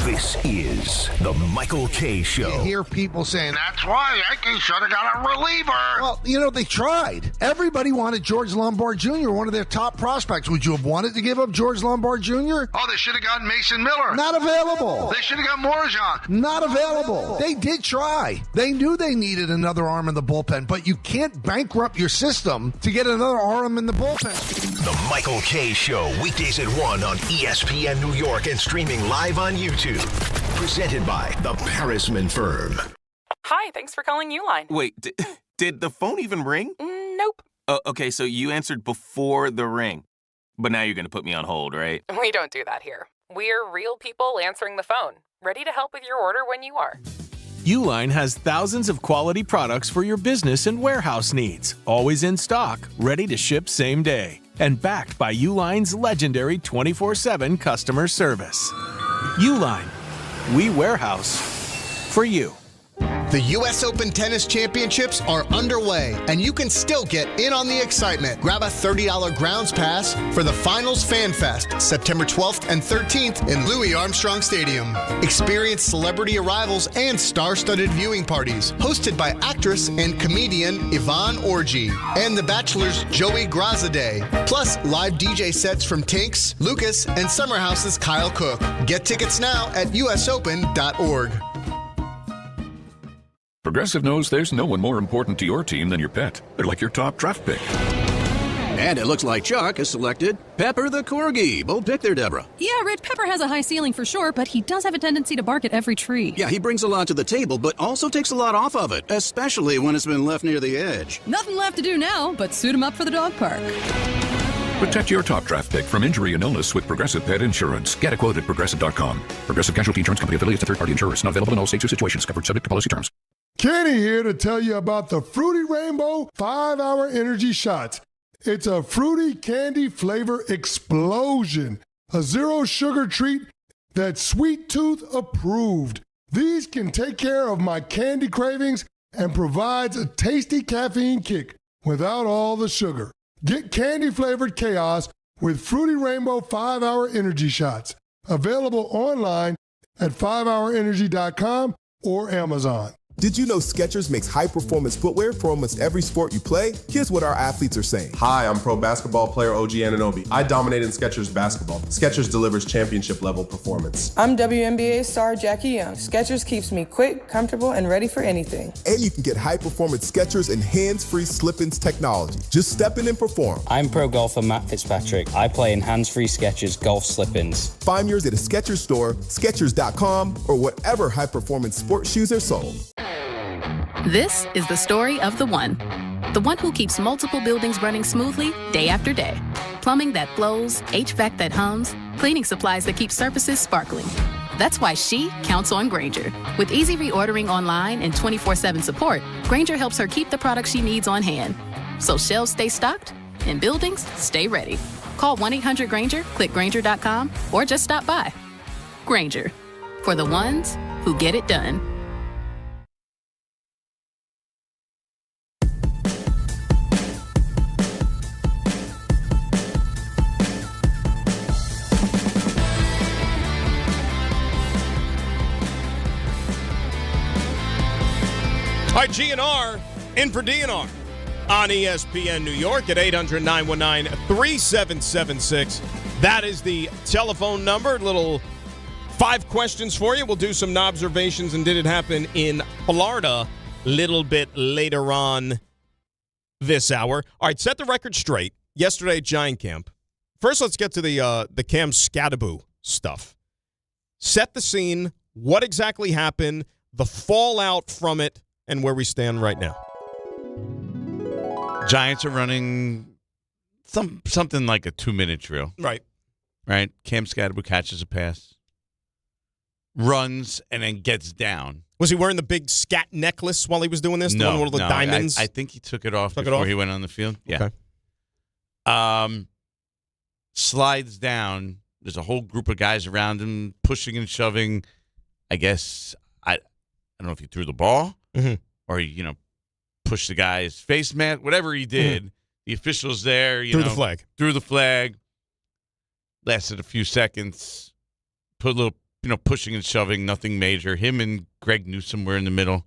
This is the Michael K. Show. You hear people saying, that's why Yankees should have got a reliever. Well, they tried. Everybody wanted George Lombard Jr., one of their top prospects. Would you have wanted to give up George Lombard Jr.? Oh, they should have gotten Mason Miller. Not available. They should have got Morajan. Not available. They did try. They knew they needed another arm in the bullpen, but you can't bankrupt your system to get another arm in the bullpen. The Michael K. Show, weekdays at 1 on ESPN New York and streaming live on YouTube. Presented by the Parisman Firm. Hi, thanks for calling Uline. Wait, did the phone even ring? Nope. Okay, so you answered before the ring. But now you're going to put me on hold, right? We don't do that here. We're real people answering the phone, ready to help with your order when you are. Uline has thousands of quality products for your business and warehouse needs, always in stock, ready to ship same day, and backed by Uline's legendary 24/7 customer service. Uline, we warehouse for you. The U.S. Open Tennis Championships are underway, and you can still get in on the excitement. Grab a $30 grounds pass for the Finals Fan Fest, September 12th and 13th in Louis Armstrong Stadium. Experience celebrity arrivals and star-studded viewing parties, hosted by actress and comedian Yvonne Orji and The Bachelor's Joey Grazadeh, plus live DJ sets from Tinks, Lucas, and Summer House's Kyle Cook. Get tickets now at usopen.org. Progressive knows there's no one more important to your team than your pet. They're like your top draft pick. And it looks like Chuck has selected Pepper the Corgi. Bold pick there, Deborah. Yeah, Rich, Pepper has a high ceiling for sure, but he does have a tendency to bark at every tree. Yeah, he brings a lot to the table, but also takes a lot off of it, especially when it's been left near the edge. Nothing left to do now, but suit him up for the dog park. Protect your top draft pick from injury and illness with Progressive Pet Insurance. Get a quote at Progressive.com. Progressive Casualty Insurance Company affiliates to third-party insurers. Not available in all states or situations. Covered subject to policy terms. Kenny here to tell you about the Fruity Rainbow 5-Hour Energy Shots. It's a fruity candy flavor explosion. A zero-sugar treat that's Sweet Tooth approved. These can take care of my candy cravings and provides a tasty caffeine kick without all the sugar. Get candy-flavored chaos with Fruity Rainbow 5-Hour Energy Shots. Available online at 5hourenergy.com or Amazon. Did you know Skechers makes high-performance footwear for almost every sport you play? Here's what our athletes are saying. Hi, I'm pro basketball player OG Anunoby. I dominate in Skechers basketball. Skechers delivers championship-level performance. I'm WNBA star Jackie Young. Skechers keeps me quick, comfortable, and ready for anything. And you can get high-performance Skechers and hands-free slip-ins technology. Just step in and perform. I'm pro golfer Matt Fitzpatrick. I play in hands-free Skechers golf slip-ins. Find yours at a Skechers store, Skechers.com, or whatever high-performance sports shoes are sold. This is the story of the one who keeps multiple buildings running smoothly day after day. Plumbing that flows, HVAC that hums, cleaning supplies that keep surfaces sparkling. That's why she counts on Grainger. With easy reordering online and 24/7 support, Grainger helps her keep the products she needs on hand. So shelves stay stocked and buildings stay ready. Call 1-800-GRAINGER, click Grainger.com, or just stop by. Grainger, for the ones who get it done. All right, GNR in for DNR on ESPN New York at 800-919-3776. That is the telephone number. Little 5 questions for you. We'll do some Knobservations and did it happen in Florida a little bit later on this hour. All right, set the record straight. Yesterday at Giant Camp. First, let's get to the Cam Skattebo stuff. Set the scene. What exactly happened? The fallout from it. And where we stand right now. Giants are running something like a 2-minute drill. Right. Right? Cam Skattebo catches a pass, runs, and then gets down. Was he wearing the big scat necklace while he was doing this? The one with the diamonds? I think he took it off before he went on the field. Yeah. Okay. Slides down. There's a whole group of guys around him, pushing and shoving. I guess, I don't know if he threw the ball. Mm-hmm. Or push the guy's face mask, whatever he did. The officials there, threw the flag. Lasted a few seconds. Put a little, pushing and shoving, nothing major. Him and Greg Newsome were in the middle.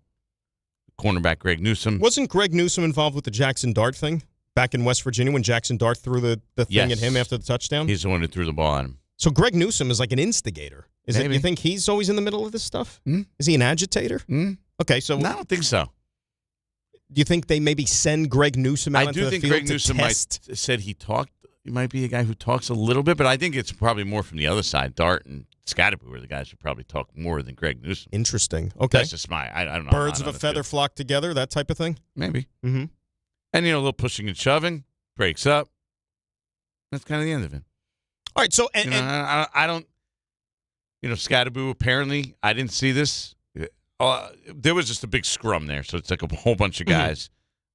Cornerback Greg Newsome. Wasn't Greg Newsome involved with the Jaxson Dart thing back in West Virginia when Jaxson Dart threw the thing at him after the touchdown? He's the one who threw the ball at him. So Greg Newsome is like an instigator. You think he's always in the middle of this stuff? Is he an agitator? Okay, so no, I don't think so. Do you think they maybe send Greg Newsome out into the field to test? I do think Greg Newsome said he talked. He might be a guy who talks a little bit, but I think it's probably more from the other side. Dart and Skattebo are the guys who probably talk more than Greg Newsome. Interesting. Okay. That's just I don't know. Birds of a feather flock together, that type of thing? Maybe. Mm-hmm. And, a little pushing and shoving, breaks up. That's kind of the end of it. All right, so I don't. Skattebo, apparently, I didn't see this. There was just a big scrum there, so it's like a whole bunch of guys.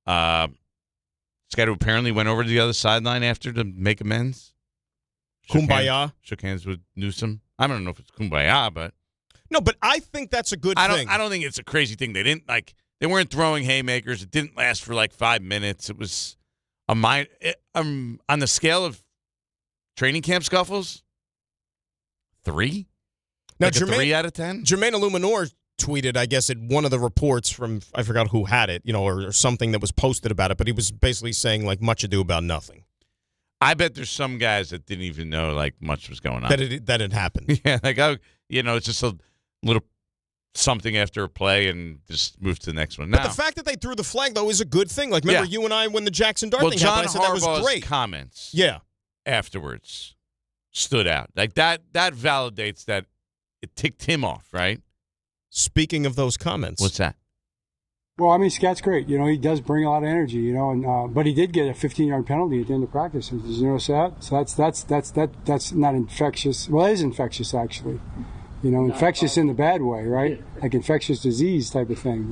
Skattebo apparently went over to the other sideline after to make amends. Kumbaya. Shook hands with Newsome. I don't know if it's kumbaya, but No, but I think that's a good thing. I don't think it's a crazy thing. They weren't throwing haymakers. It didn't last for like 5 minutes. It was on the scale of training camp scuffles, 3. Now, like 3 out of 10. Jermaine Illuminor tweeted, I guess, at one of the reports from, I forgot who had it, or something that was posted about it, but he was basically saying, like, much ado about nothing. I bet there's some guys that didn't even know, like, much was going on. That it happened. Yeah, like, it's just a little something after a play and just move to the next one. But the fact that they threw the flag, though, is a good thing. Like, remember you and I, when the Jaxson Dart thing happened, I said that was great. Comments afterwards stood out. Like, that validates that it ticked him off, right? Speaking of those comments. What's that? Well, I mean, Scott's great. He does bring a lot of energy, but he did get a 15-yard penalty at the end of practice. Did you notice that? So that's not infectious. Well, it is infectious, actually. Infectious in the bad way, right? Like infectious disease type of thing,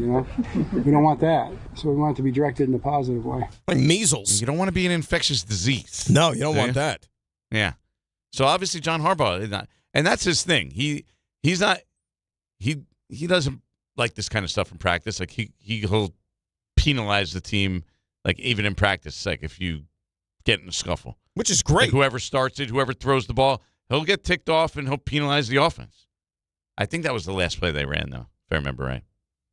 We don't want that. So we want it to be directed in a positive way. Like measles. You don't want to be an infectious disease. No, you don't want that. Yeah. So obviously John Harbaugh is not, and that's his thing. He's not he doesn't like this kind of stuff in practice. Like he'll penalize the team, like even in practice. Like if you get in a scuffle, which is great. Like whoever starts it, whoever throws the ball, he'll get ticked off and he'll penalize the offense. I think that was the last play they ran, though, if I remember right.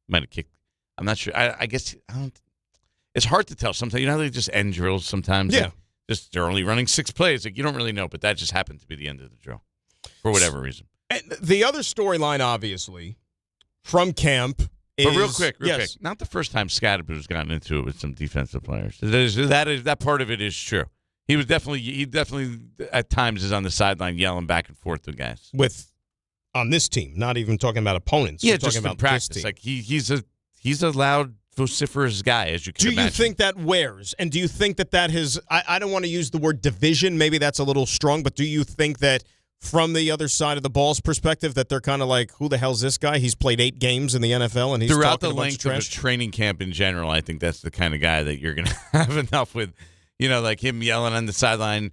Might have kicked. I'm not sure. I guess I don't. It's hard to tell. Sometimes they just end drills. Sometimes, yeah. They're only running 6 plays. Like you don't really know, but that just happened to be the end of the drill for whatever reason. And the other storyline, obviously, from camp is... But real quick, not the first time Skattebo has gotten into it with some defensive players. That part of it is true. He definitely at times is on the sideline yelling back and forth to guys. On this team, not even talking about opponents. Yeah, We're just talking about practice. This team. Like he's a loud, vociferous guy, as you can imagine. Do you think that wears? And do you think that has... I don't want to use the word division. Maybe that's a little strong, but do you think that from the other side of the ball's perspective that they're kind of like, who the hell's this guy? He's played 8 games in the NFL, and he's throughout talking the length of a training camp in general, I think that's the kind of guy that you're going to have enough with, like him yelling on the sideline,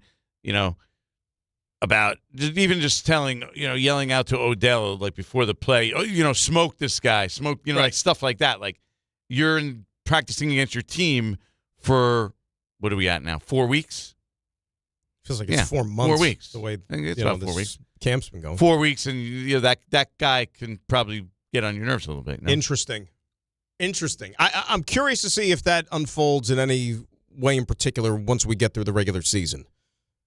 about just telling, yelling out to Odell, like before the play, smoke this guy, smoke, right. Like stuff like that. Like you're practicing against your team for, what are we at now, 4 weeks? Feels like it's 4 months. 4 weeks. The way it's about 4 weeks. Camp's been going. 4 weeks, and that guy can probably get on your nerves a little bit. No? Interesting. I'm curious to see if that unfolds in any way in particular once we get through the regular season.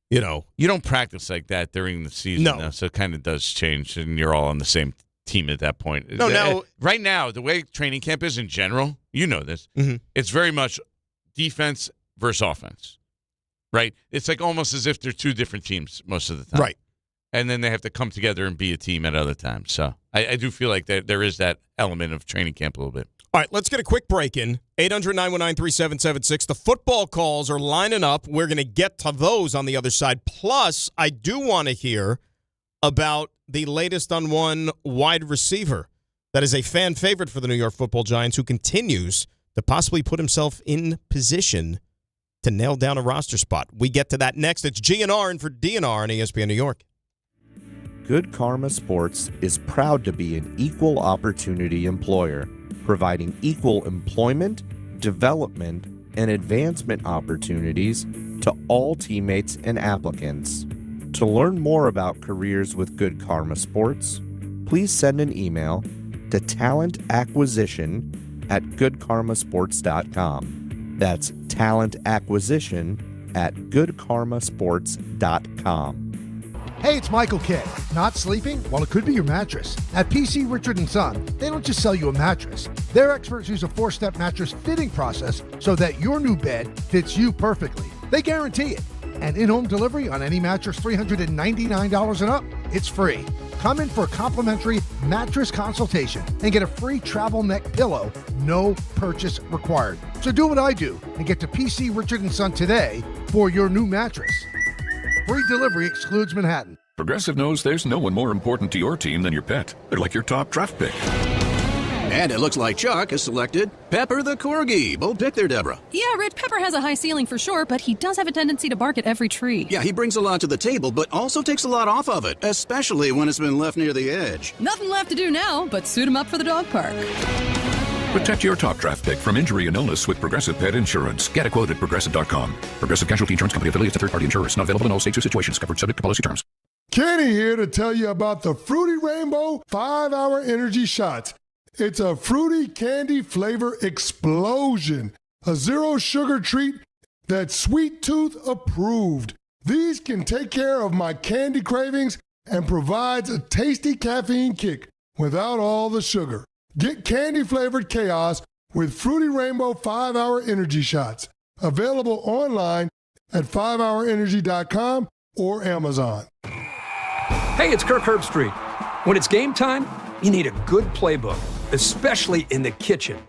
You don't practice like that during the season, though, so it kind of does change, and you're all on the same team at that point. No, right now, the way training camp is in general, this, it's very much defense versus offense. Right? It's like almost as if they're 2 different teams most of the time. Right. And then they have to come together and be a team at other times. So I do feel like there is that element of training camp a little bit. All right, let's get a quick break in. 800-919-3776. The football calls are lining up. We're going to get to those on the other side. Plus, I do want to hear about the latest on one wide receiver that is a fan favorite for the New York Football Giants who continues to possibly put himself in position to nail down a roster spot. We get to that next. It's GNR and for DNR on ESPN New York. Good Karma Sports is proud to be an equal opportunity employer, providing equal employment, development, and advancement opportunities to all teammates and applicants. To learn more about careers with Good Karma Sports, please send an email to talentacquisition@goodkarmasports.com. That's talentacquisition@goodkarmasports.com. Hey, it's Michael Kidd. Not sleeping? Well, it could be your mattress. At PC Richard & Son, they don't just sell you a mattress. Their experts use a 4-step mattress fitting process so that your new bed fits you perfectly. They guarantee it. And in-home delivery on any mattress $399 and up, it's free. Come in for a complimentary mattress consultation and get a free travel neck pillow, no purchase required. So do what I do and get to PC Richard & Son today for your new mattress. Free delivery excludes Manhattan. Progressive knows there's no one more important to your team than your pet. They're like your top draft pick. And it looks like Chuck has selected Pepper the Corgi. Bold pick there, Deborah. Yeah, Rich, Pepper has a high ceiling for sure, but he does have a tendency to bark at every tree. Yeah, he brings a lot to the table, but also takes a lot off of it, especially when it's been left near the edge. Nothing left to do now but suit him up for the dog park. Protect your top draft pick from injury and illness with Progressive Pet Insurance. Get a quote at Progressive.com. Progressive Casualty Insurance Company affiliates and third-party insurers. Not available in all states or situations. Covered subject to policy terms. Kenny here to tell you about the Fruity Rainbow 5-Hour Energy Shots. It's a fruity candy flavor explosion. A zero-sugar treat that's Sweet Tooth approved. These can take care of my candy cravings and provides a tasty caffeine kick without all the sugar. Get candy-flavored chaos with Fruity Rainbow 5-Hour Energy Shots. Available online at 5hourenergy.com or Amazon. Hey, it's Kirk Herbstreit. When it's game time, you need a good playbook, especially in the kitchen.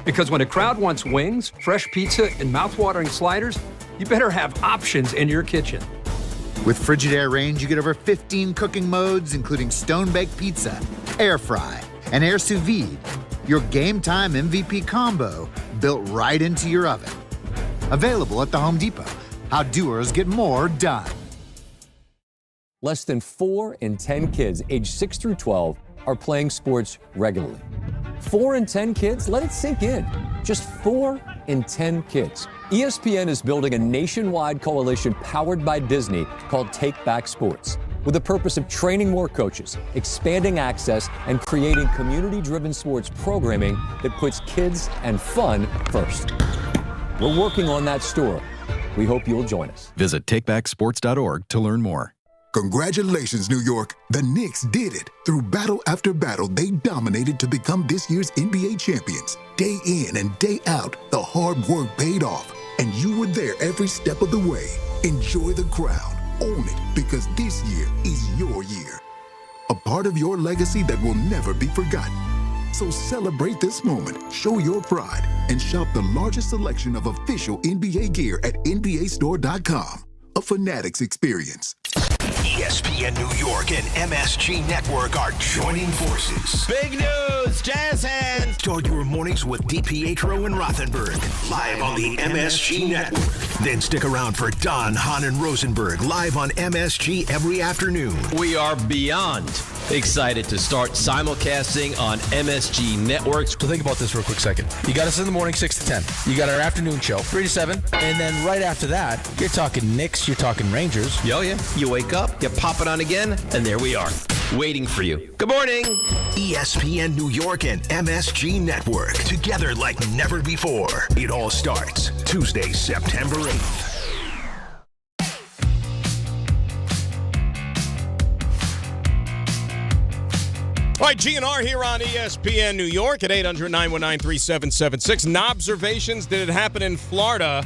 Because when a crowd wants wings, fresh pizza, and mouthwatering sliders, you better have options in your kitchen. With Frigidaire Range, you get over 15 cooking modes, including stone-baked pizza, air fry, and air sous vide. Your game time MVP combo built right into your oven. Available at the Home Depot. How doers get more done. Less than 4 in 10 kids aged 6 through 12 are playing sports regularly. 4 in 10 kids? Let it sink in. Just 4 in 10 kids. ESPN is building a nationwide coalition powered by Disney called Take Back Sports, with the purpose of training more coaches, expanding access, and creating community-driven sports programming that puts kids and fun first. We're working on that story. We hope you'll join us. Visit takebacksports.org to learn more. Congratulations, New York. The Knicks did it. Through battle after battle, they dominated to become this year's NBA champions. Day in and day out, the hard work paid off, and you were there every step of the way. Enjoy the crown. Own it, because this year is your year. A part of your legacy that will never be forgotten. So celebrate this moment, show your pride, and shop the largest selection of official NBA gear at NBAstore.com. A Fanatics experience. ESPN New York and MSG Network are joining forces. Big news, Jazz Hands. Start your mornings with DiPietro and Rothenberg, live on the MSG Network. Then stick around for Don, Hahn, and Rosenberg, live on MSG every afternoon. We are beyond excited to start simulcasting on MSG Networks. So think about this for a quick second. You got us in the morning 6 to 10. You got our afternoon show 3 to 7. And then right after that, you're talking Knicks, you're talking Rangers. Yo, yeah. You wake up, you pop it on again, and there we are, waiting for you. Good morning. ESPN New York and MSG Network, together like never before. It all starts Tuesday, September 8th. All right, GNR here on ESPN New York at 800-919-3776. Knobservations, did it happen in Florida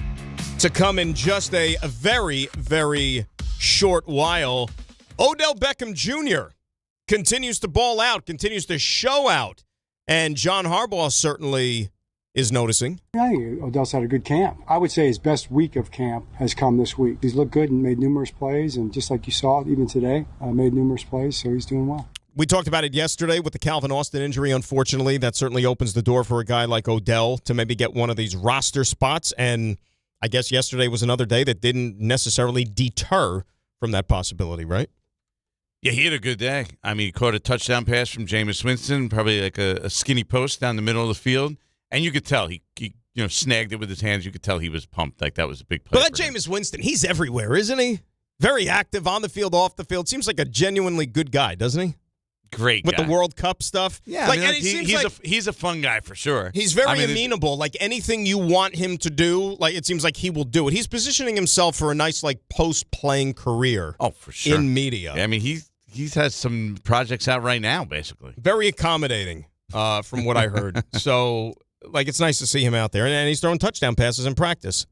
to come in just a very, very short while? Odell Beckham Jr. continues to ball out, continues to show out, and John Harbaugh certainly is noticing. I think Odell's had a good camp. I would say his best week of camp has come this week. He's looked good and made numerous plays, and just like you saw, even today, made numerous plays, so he's doing well. We talked about it yesterday with the Calvin Austin injury, unfortunately. That certainly opens the door for a guy like Odell to maybe get one of these roster spots, and I guess yesterday was another day that didn't necessarily deter from that possibility, right? Yeah, he had a good day. I mean, he caught a touchdown pass from Jameis Winston, probably like a skinny post down the middle of the field, and you could tell he snagged it with his hands. You could tell he was pumped. Like, that was a big play. But that Jameis Winston, he's everywhere, isn't he? Very active on the field, off the field. Seems like a genuinely good guy, doesn't he? Great with guy. the World Cup stuff. Yeah, he's a fun guy for sure. He's very amenable. Like, anything you want him to do, like, it seems like he will do it. He's positioning himself for a nice, like, post-playing career. Oh, for sure. In media. Yeah, I mean, he's has some projects out right now, basically. Very accommodating, from what I heard. So, like, it's nice to see him out there, and he's throwing touchdown passes in practice.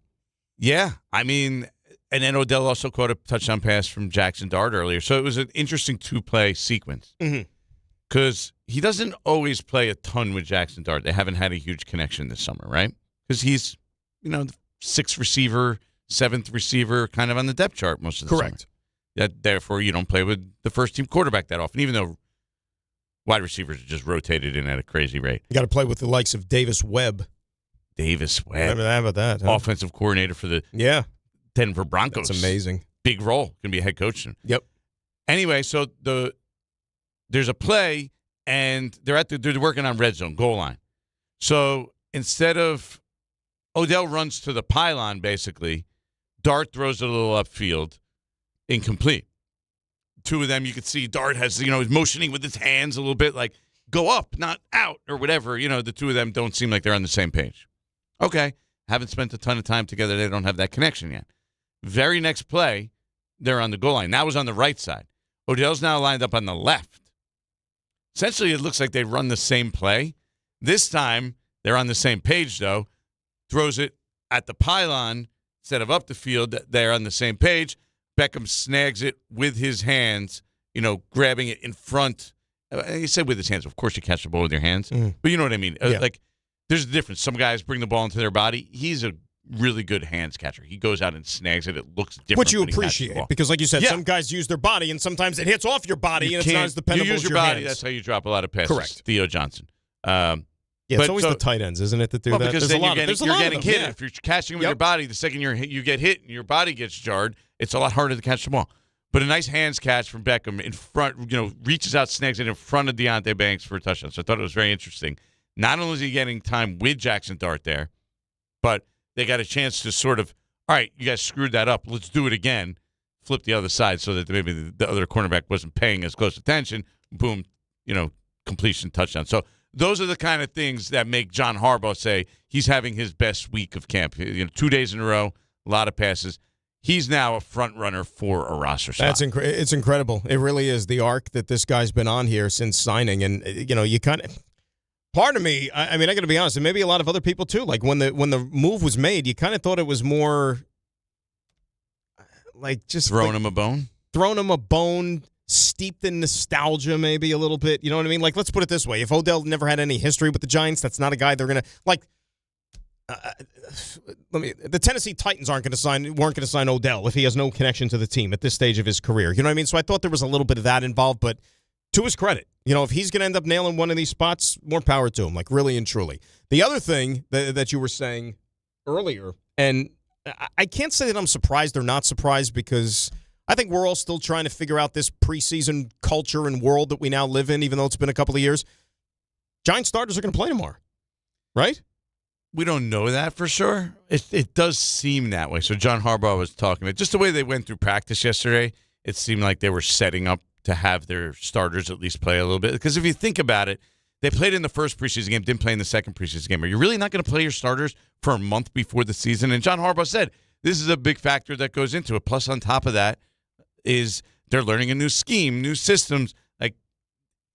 Yeah, I mean, and then Odell also caught a touchdown pass from Jaxson Dart earlier. So it was an interesting two-play sequence. Because he doesn't always play a ton with Jaxson Dart. They haven't had a huge connection this summer, right? Because he's, the 6th receiver, 7th receiver, kind of on the depth chart most of the summer. Therefore, you don't play with the first-team quarterback that often, even though wide receivers are just rotated in at a crazy rate. You got to play with the likes of Davis Webb. Davis Webb. Remember that about that? Huh? Offensive coordinator for the Denver Broncos. That's amazing. Big role. Going to be a head coach soon. Yep. Anyway, so there's a play, and they're working on red zone, goal line. So instead of Odell runs to the pylon, basically, Dart throws it a little upfield, incomplete. Two of them, you could see Dart has, is motioning with his hands a little bit, like, go up, not out, or whatever. The two of them don't seem like they're on the same page. Okay, haven't spent a ton of time together. They don't have that connection yet. Very next play, they're on the goal line. That was on the right side. Odell's now lined up on the left. Essentially, it looks like they run the same play. This time, they're on the same page, though. Throws it at the pylon instead of up the field. They're on the same page. Beckham snags it with his hands, grabbing it in front. He said with his hands. Of course, you catch the ball with your hands. But you know what I mean. Yeah. Like, there's a difference. Some guys bring the ball into their body. He's a really good hands catcher. He goes out and snags it. It looks different. Which you appreciate because, like you said, some guys use their body, and sometimes it hits off your body, and it's not as dependable you use as your body. hands. That's how you drop a lot of passes. Correct. Theo Johnson. It's always the tight ends, isn't it, that do that? Because There's then you're getting hit. Yeah. If you're catching with your body, the second you get hit and your body gets jarred, it's a lot harder to catch the ball. But a nice hands catch from Beckham in front, reaches out, snags it in front of Deonte Banks for a touchdown. So I thought it was very interesting. Not only is he getting time with Jaxson Dart there, but they got a chance to sort of, all right, you guys screwed that up. Let's do it again. Flip the other side so that maybe the other cornerback wasn't paying as close attention. Boom, completion, touchdown. So those are the kind of things that make John Harbaugh say he's having his best week of camp. 2 days in a row, a lot of passes. He's now a front runner for a roster spot. It's incredible. It really is the arc that this guy's been on here since signing, and you kind of. Part of me, I got to be honest, and maybe a lot of other people too. Like when the move was made, you kind of thought it was more like just throwing him a bone, steeped in nostalgia, maybe a little bit. You know what I mean? Like, let's put it this way: if Odell never had any history with the Giants, that's not a guy they're gonna like. The Tennessee Titans weren't going to sign Odell if he has no connection to the team at this stage of his career. You know what I mean? So I thought there was a little bit of that involved, but to his credit, if he's going to end up nailing one of these spots, more power to him, like really and truly. The other thing that you were saying earlier, and I can't say that I'm surprised or not surprised because I think we're all still trying to figure out this preseason culture and world that we now live in, even though it's been a couple of years. Giant starters are going to play tomorrow, right? We don't know that for sure. It does seem that way. So John Harbaugh was talking about just the way they went through practice yesterday. It seemed like they were setting up to have their starters at least play a little bit. Because if you think about it, they played in the first preseason game, didn't play in the second preseason game. Are you really not going to play your starters for a month before the season? And John Harbaugh said this is a big factor that goes into it. Plus, on top of that, is they're learning a new scheme, new systems.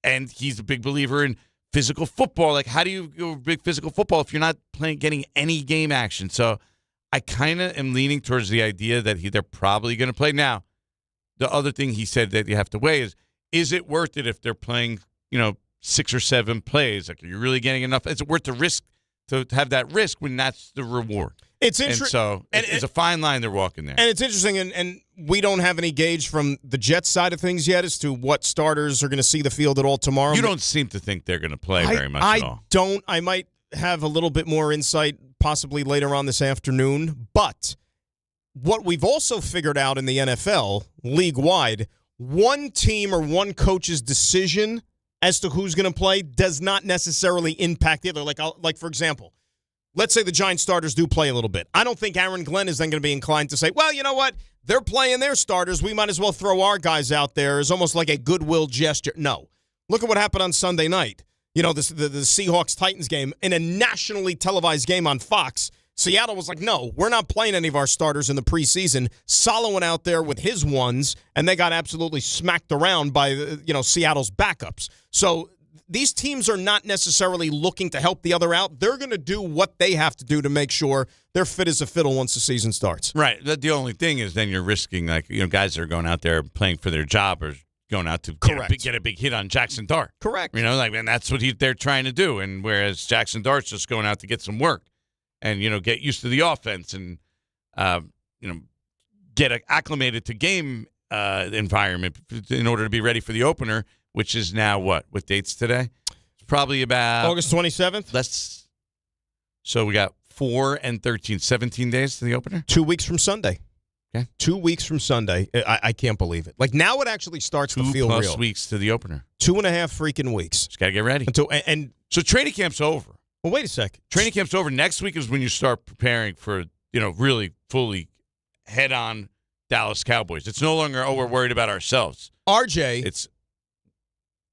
And he's a big believer in physical football. Like, how do you go big physical football if you're not getting any game action? So I kind of am leaning towards the idea that they're probably going to play. Now, the other thing he said that you have to weigh is it worth it if they're playing, 6 or 7 plays? Like, are you really getting enough? Is it worth the risk to have that risk when that's the reward? It's interesting. So it's a fine line they're walking there. And it's interesting, and we don't have any gauge from the Jets side of things yet as to what starters are going to see the field at all tomorrow. You don't seem to think they're going to play very much at all. I don't. I might have a little bit more insight possibly later on this afternoon. But what we've also figured out in the NFL, league-wide, one team or one coach's decision as to who's going to play does not necessarily impact the other. Like for example, let's say the Giants starters do play a little bit. I don't think Aaron Glenn is then going to be inclined to say, well, you know what? They're playing their starters. We might as well throw our guys out there as almost like a goodwill gesture. No. Look at what happened on Sunday night. The Seahawks-Titans game in a nationally televised game on Fox. Seattle was like, no, we're not playing any of our starters in the preseason. Saleh went out there with his ones, and they got absolutely smacked around by Seattle's backups. So these teams are not necessarily looking to help the other out. They're going to do what they have to do to make sure they're fit as a fiddle once the season starts. Right. The only thing is then you're risking, guys that are going out there playing for their job or going out to get a big hit on Jaxson Dart. Correct. And that's what they're trying to do. And whereas Jaxson Dart's just going out to get some work and, get used to the offense and, get acclimated to game environment in order to be ready for the opener. which is now what? What date's today? It's probably about August 27th. So we got 4 and 13, 17 days to the opener? 2 weeks from Sunday. Okay. 2 weeks from Sunday. I can't believe it. Like, now it actually starts to feel real. 2+ weeks to the opener. 2.5 freaking weeks. Just got to get ready. And so training camp's over. Well, wait a second. Training camp's over. Next week is when you start preparing for, really fully head-on Dallas Cowboys. It's no longer, we're worried about ourselves. RJ. It's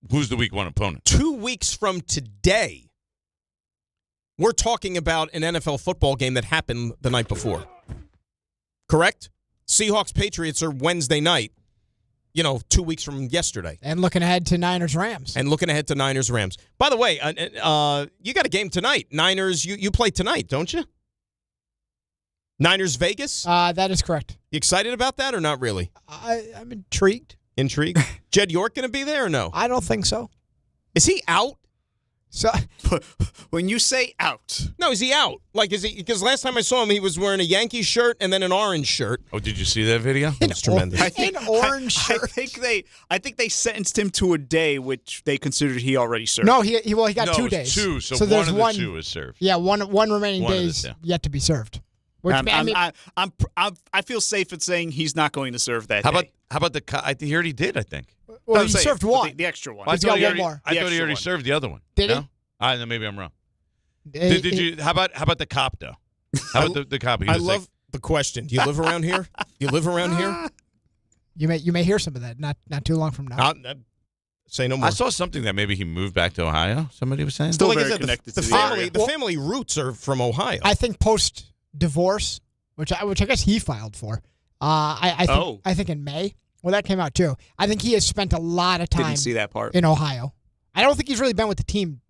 who's the week 1 opponent. 2 weeks from today, we're talking about an NFL football game that happened the night before. Correct? Seahawks-Patriots are Wednesday night, 2 weeks from yesterday. And looking ahead to Niners-Rams. By the way, you got a game tonight. Niners, you play tonight, don't you? Niners-Vegas? That is correct. You excited about that or not really? I'm intrigued. Intrigued? Jed York going to be there or no? I don't think so. Is he out? So, when you say out. No, is he out? Like, is he? Because last time I saw him, he was wearing a Yankees shirt and then an orange shirt. Oh, did you see that video? It was tremendous. An orange shirt. I think they sentenced him to a day, which they considered he already served. No, he got 2 days. 2, so there's one of the 2 is served. Yeah, one remaining days yet to be served. Which, I feel safe in saying he's not going to serve that day. How about he already did, I think. Well, he served one. The extra one. I He's got one more. I thought he already served the other one. Did he? No, maybe I'm wrong. Did you? How about the cop though? How about the cop? I love the question. Do you live around here? You may hear some of that. Not too long from now. Say no more. I saw something that maybe he moved back to Ohio. Somebody was saying. Still very connected to the area. The family roots are from Ohio. I think post divorce, which I guess he filed for. I think in May. Well, that came out too. I think he has spent a lot of time. Didn't see that part in Ohio. I don't think he's really been with the team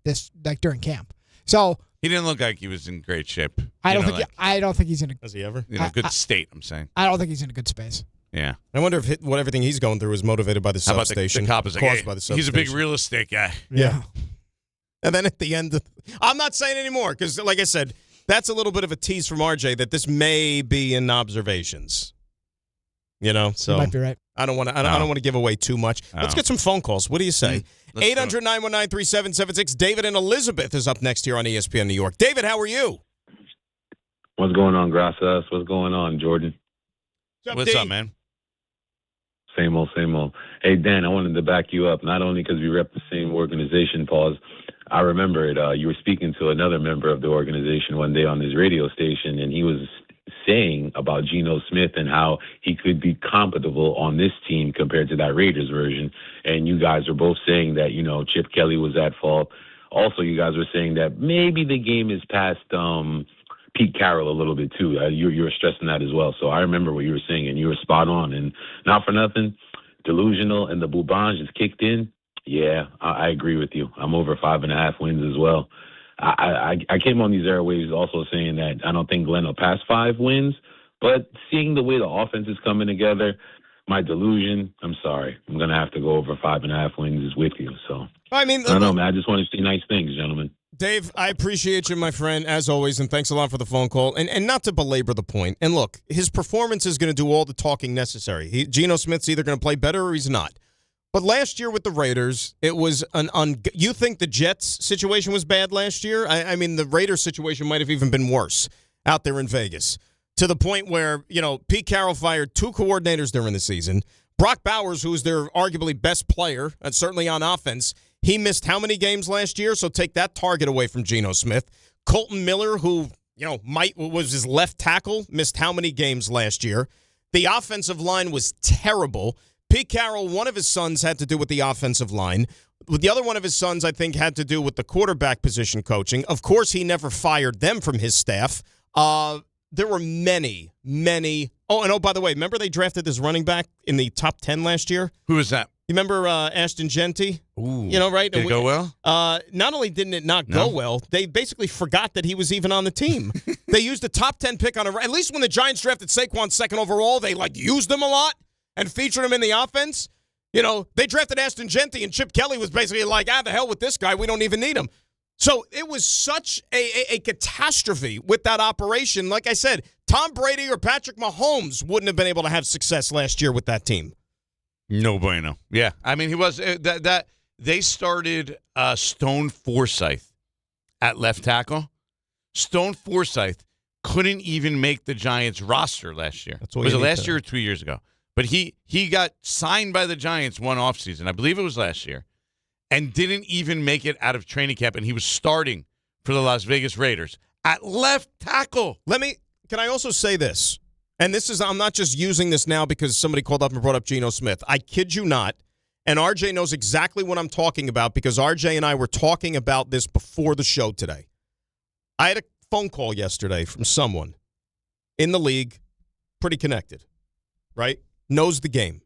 during camp. So he didn't look like he was in great shape. I don't think he's in a. Has he ever? Good state. I'm saying. I don't think he's in a good space. Yeah. I wonder if what everything he's going through is motivated by the substation. The cop is like, caused by the substation. He's a big real estate guy. Yeah. And then at the end, I'm not saying anymore because, like I said, that's a little bit of a tease from RJ that this may be in observations. So you might be right. I don't want to give away too much. Let's get some phone calls. What do you say? 800-919-3776. David and Elizabeth is up next here on ESPN New York. David, how are you? What's going on, Gracias? What's going on, Jordan? What's up, man? Same old. Hey, Dan, I wanted to back you up, not only because we rep the same organization, pause. I remember it. You were speaking to another member of the organization one day on his radio station, and he was saying about Geno Smith and how he could be compatible on this team compared to that Raiders version. And you guys were both saying that, Chip Kelly was at fault. Also, you guys were saying that maybe the game is past Pete Carroll a little bit too. You were stressing that as well. So I remember what you were saying, and you were spot on. And not for nothing, delusional and the Boubange is kicked in. Yeah, I agree with you. I'm over 5.5 wins as well. I came on these airwaves also saying that I don't think Glenn will pass 5 wins, but seeing the way the offense is coming together, my delusion, I'm sorry. I'm going to have to go over 5.5 wins is with you. So I don't know, man. I just want to see nice things, gentlemen. Dave, I appreciate you, my friend, as always, and thanks a lot for the phone call. And not to belabor the point. And look, his performance is going to do all the talking necessary. Geno Smith's either going to play better or he's not. But last year with the Raiders, it was you think the Jets situation was bad last year? I mean, the Raiders situation might have even been worse out there in Vegas, to the point where, Pete Carroll fired 2 coordinators during the season. Brock Bowers, who is their arguably best player, and certainly on offense, he missed how many games last year? So take that target away from Geno Smith. Colton Miller, who, was his left tackle, missed how many games last year? The offensive line was terrible. Pete Carroll, one of his sons had to do with the offensive line. The other one of his sons, I think, had to do with the quarterback position coaching. Of course, he never fired them from his staff. There were many. Oh, and by the way, remember they drafted this running back in the top 10 last year? Who was that? You remember Ashton Genty? Ooh. Right? Did it go well? Not only didn't it not go well, they basically forgot that he was even on the team. They used a top 10 pick on at least when the Giants drafted Saquon second overall, they used him a lot and featured him in the offense. They drafted Ashton Genty, and Chip Kelly was basically like, the hell with this guy. We don't even need him. So it was such a catastrophe with that operation. Like I said, Tom Brady or Patrick Mahomes wouldn't have been able to have success last year with that team. No bueno. Yeah. I mean, he was that They started Stone Forsythe at left tackle. Stone Forsythe couldn't even make the Giants roster last year. Was it last year or 2 years ago? But he got signed by the Giants one offseason. I believe it was last year. And didn't even make it out of training camp. And he was starting for the Las Vegas Raiders at left tackle. Can I also say this? And I'm not just using this now because somebody called up and brought up Geno Smith. I kid you not. And RJ knows exactly what I'm talking about because RJ and I were talking about this before the show today. I had a phone call yesterday from someone in the league, pretty connected, right? Knows the game.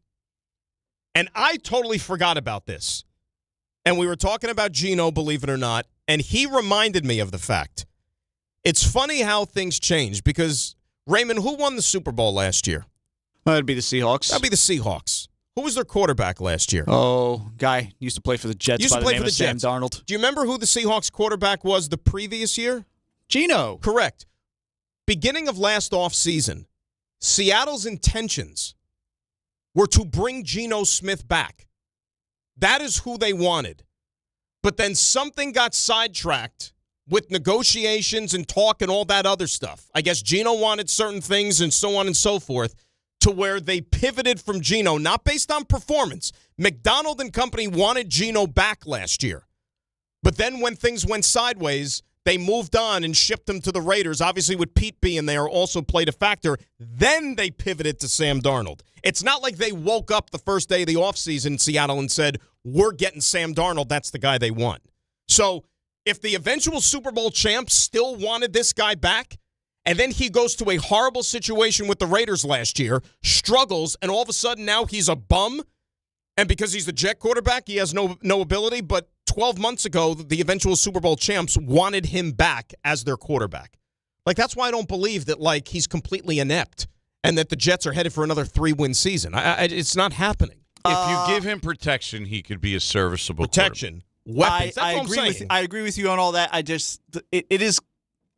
And I totally forgot about this. And we were talking about Geno, believe it or not, and he reminded me of the fact. It's funny how things change because, Raymond, who won the Super Bowl last year? That'd be the Seahawks. That'd be the Seahawks. Who was their quarterback last year? Oh, guy used to play for the Jets by the name of Sam Darnold. Do you remember who the Seahawks quarterback was the previous year? Geno. Correct. Beginning of last offseason, Seattle's intentions were to bring Geno Smith back. That is who they wanted. But then something got sidetracked with negotiations and talk and all that other stuff. I guess Geno wanted certain things and so on and so forth, to where they pivoted from Geno, not based on performance. McDonald and company wanted Geno back last year. But then when things went sideways, they moved on and shipped him to the Raiders. Obviously, with Pete being there also played a factor. Then they pivoted to Sam Darnold. It's not like they woke up the first day of the offseason in Seattle and said, we're getting Sam Darnold. That's the guy they want. So if the eventual Super Bowl champs still wanted this guy back, and then he goes to a horrible situation with the Raiders last year, struggles, and all of a sudden now he's a bum, and because he's the Jet quarterback, he has no ability, but 12 months ago, the eventual Super Bowl champs wanted him back as their quarterback. Like, that's why I don't believe that, like, he's completely inept and that the Jets are headed for another 3-win season. It's not happening. If you give him protection, he could be a serviceable protection. Weapons. That's what I'm saying. I agree with you on all that. It is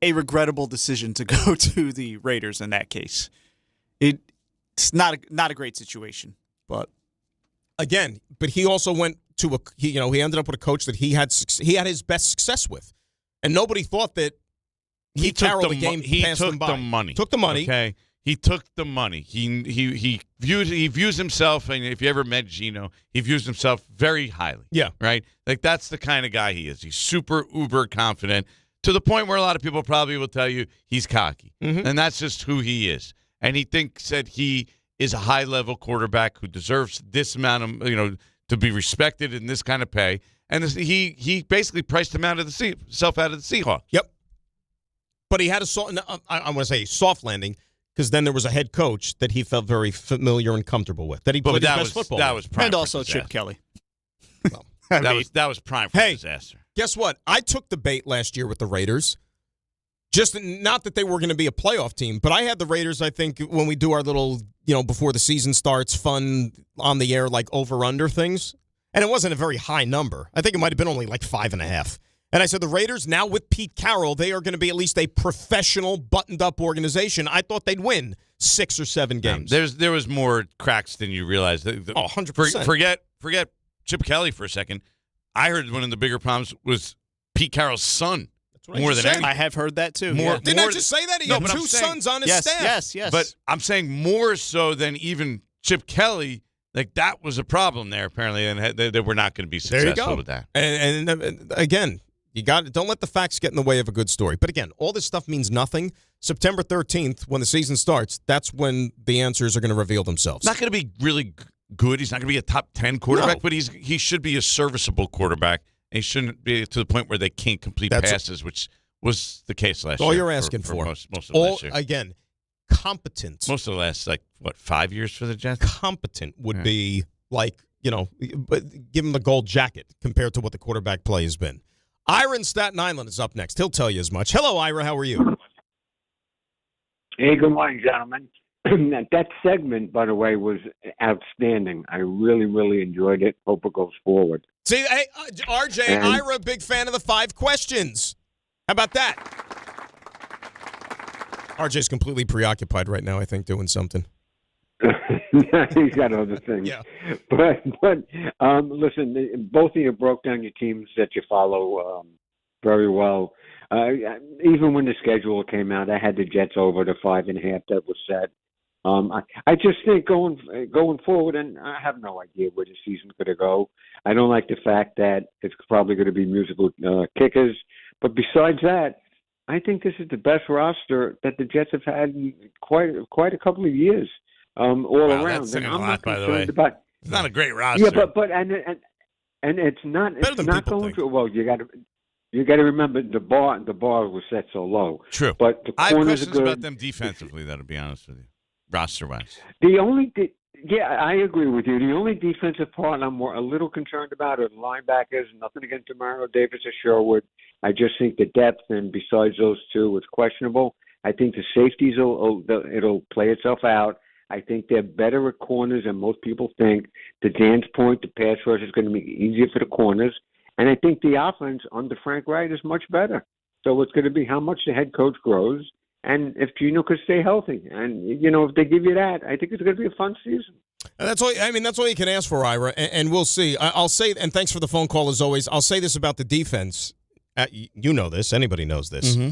a regrettable decision to go to the Raiders in that case. It's not a great situation, but again, but he also went to he ended up with a coach that he had his best success with, and nobody thought that he carried the game past them by. Took the money. Okay, he took the money. He views himself, and if you ever met Geno, he views himself very highly. Yeah, right. Like that's the kind of guy he is. He's super uber confident. To the point where a lot of people probably will tell you he's cocky. Mm-hmm. And that's just who he is. And he thinks that he is a high-level quarterback who deserves this amount of, to be respected in this kind of pay. And he basically priced himself out of the Seahawks. Yep. But he had I want to say soft landing because then there was a head coach that he felt very familiar and comfortable with. That he played his best football. That was prime and also Chip Kelly. Well, that was prime for disaster. Guess what? I took the bait last year with the Raiders. Just not that they were going to be a playoff team, but I had the Raiders, I think, when we do our little, before the season starts, fun on the air, like over-under things. And it wasn't a very high number. I think it might have been only like 5.5. And I said the Raiders, now with Pete Carroll, they are going to be at least a professional, buttoned-up organization. I thought they'd win 6 or 7 games. There was more cracks than you realized. 100%. Forget Chip Kelly for a second. I heard one of the bigger problems was Pete Carroll's son. That's what more than anything. I have heard that too. Didn't I just say that? He had 2 sons on his staff. Yes. But I'm saying more so than even Chip Kelly. Like that was a problem there apparently, and they were not going to be successful with that. And again, don't let the facts get in the way of a good story. But again, all this stuff means nothing. September 13th, when the season starts, that's when the answers are going to reveal themselves. Not going to be really good. He's not going to be a top 10 quarterback, but he should be a serviceable quarterback. And he shouldn't be to the point where they can't complete passes, which was the case last year. All you're asking for. Most of last year. Again, competent. Most of the last, 5 years for the Jets? Competent would be give him the gold jacket compared to what the quarterback play has been. Ira in Staten Island is up next. He'll tell you as much. Hello, Ira. How are you? Hey, good morning, gentlemen. That segment, by the way, was outstanding. I really, really enjoyed it. Hope it goes forward. See, hey, RJ, Ira, big fan of the 5 questions. How about that? RJ's completely preoccupied right now, I think, doing something. He's got other things. Yeah. But listen, both of you broke down your teams that you follow very well. Even when the schedule came out, I had the Jets over the 5.5 that was set. I just think going forward, and I have no idea where the season's going to go. I don't like the fact that it's probably going to be musical kickers. But besides that, I think this is the best roster that the Jets have had in quite a couple of years, all around. That's saying and a I'm lot, not by the way. It's not a great roster. Yeah, but it's not going through. Well, you got to remember the bar was set so low. True. But the I have corners questions are good. about them defensively, though, to be honest with you, roster-wise. I agree with you. The only defensive part I'm a little concerned about are the linebackers. Nothing against DeMario Davis or Sherwood. I just think the depth, and besides those two, it's questionable. I think the safeties it'll play itself out. I think they're better at corners than most people think. To Dan's point, the pass rush is going to be easier for the corners. And I think the offense under Frank Wright is much better. So it's going to be how much the head coach grows and if Gino could stay healthy. And, if they give you that, I think it's going to be a fun season. And that's all. I mean, that's all you can ask for, Ira. And we'll see. I'll say, and thanks for the phone call as always. I'll say this about the defense. You know this. Anybody knows this. Mm-hmm.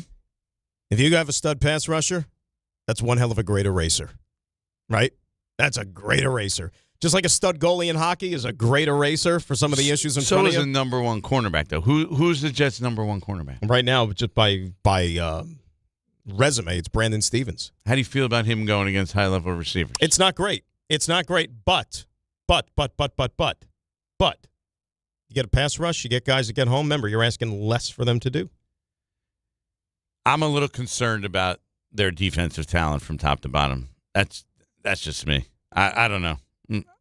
If you have a stud pass rusher, that's one hell of a great eraser, right? That's a great eraser. Just like a stud goalie in hockey is a great eraser for some of the issues in front of you. So is the number one cornerback, though. Who's the Jets' number one cornerback? Right now, just by resume, it's Brandon Stevens. How do you feel about him going against high-level receivers? It's not great. It's not great, but. You get a pass rush, you get guys that get home. Remember, you're asking less for them to do. I'm a little concerned about their defensive talent from top to bottom. That's just me. I don't know.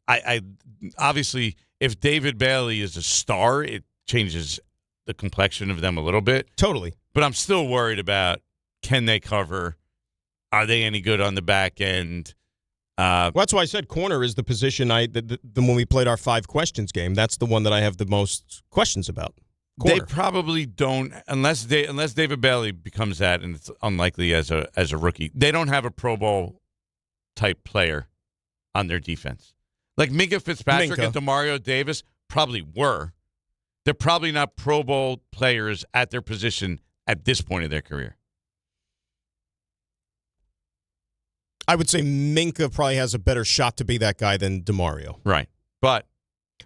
I obviously, if David Bailey is a star, it changes the complexion of them a little bit. Totally. But I'm still worried about, can they cover? Are they any good on the back end? Well, that's why I said corner is the position when we played our 5 questions game. That's the one that I have the most questions about. Corner. They probably don't, unless David Bailey becomes that, and it's unlikely as a rookie. They don't have a Pro Bowl type player on their defense. Like Minka Fitzpatrick and DeMario Davis probably were. They're probably not Pro Bowl players at their position at this point of their career. I would say Minka probably has a better shot to be that guy than DeMario. Right. But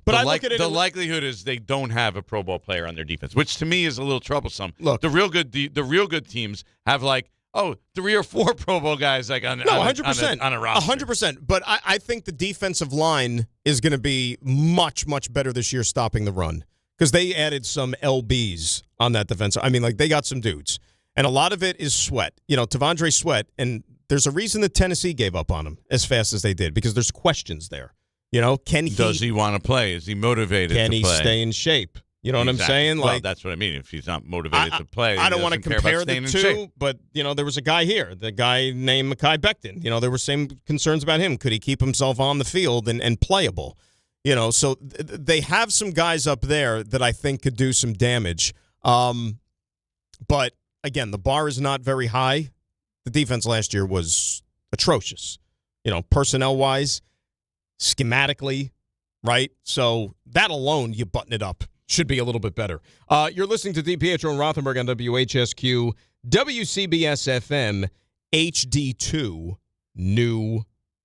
I look at it, the likelihood is they don't have a Pro Bowl player on their defense, which to me is a little troublesome. Look, the real good teams have 3 or 4 Pro Bowl guys on 100% on a roster. 100%. But I think the defensive line is going to be much, much better this year stopping the run because they added some LBs on that defense. I mean, they got some dudes. And a lot of it is Sweat. Tavondre Sweat. And there's a reason that Tennessee gave up on him as fast as they did because there's questions there. Does he want to play? Is he motivated to play? Can he stay in shape? You know what I'm saying? Well, that's what I mean. If he's not motivated to play, I don't want to compare the two, but there was a guy here, the guy named Mekhi Becton. There were same concerns about him. Could he keep himself on the field and playable? So they have some guys up there that I think could do some damage. But again, the bar is not very high. The defense last year was atrocious. Personnel wise, schematically, right? So that alone, you button it up. Should be a little bit better. You're listening to DiPietro and Rothenberg on WHSQ, WCBS-FM, HD2, New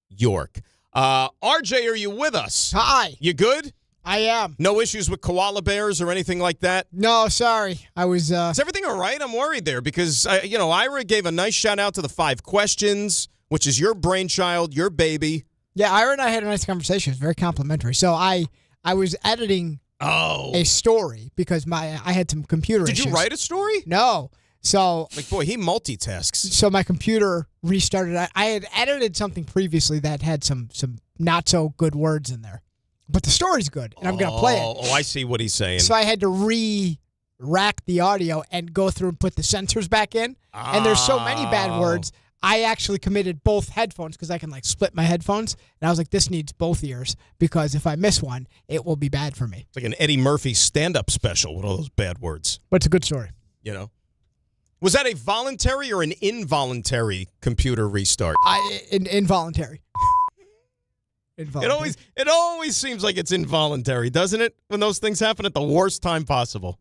York. RJ, are you with us? Hi. You good? I am. No issues with koala bears or anything like that? No, sorry. I was... Is everything all right? I'm worried there because, Ira gave a nice shout-out to the 5 questions, which is your brainchild, your baby. Yeah, Ira and I had a nice conversation. It was very complimentary. So I was editing... a story because I had some computer issues. Did you write a story? No. So boy, he multitasks. So my computer restarted. I had edited something previously that had some not so good words in there. But the story's good and I'm gonna play it. Oh, I see what he's saying. So I had to re-rack the audio and go through and put the sensors back in. And there's so many bad words. I actually committed both headphones because I can split my headphones. And I was like, this needs both ears because if I miss one, it will be bad for me. It's like an Eddie Murphy stand-up special with all those bad words. But it's a good story. Was that a voluntary or an involuntary computer restart? Involuntary. involuntary. It always seems like it's involuntary, doesn't it? When those things happen at the worst time possible.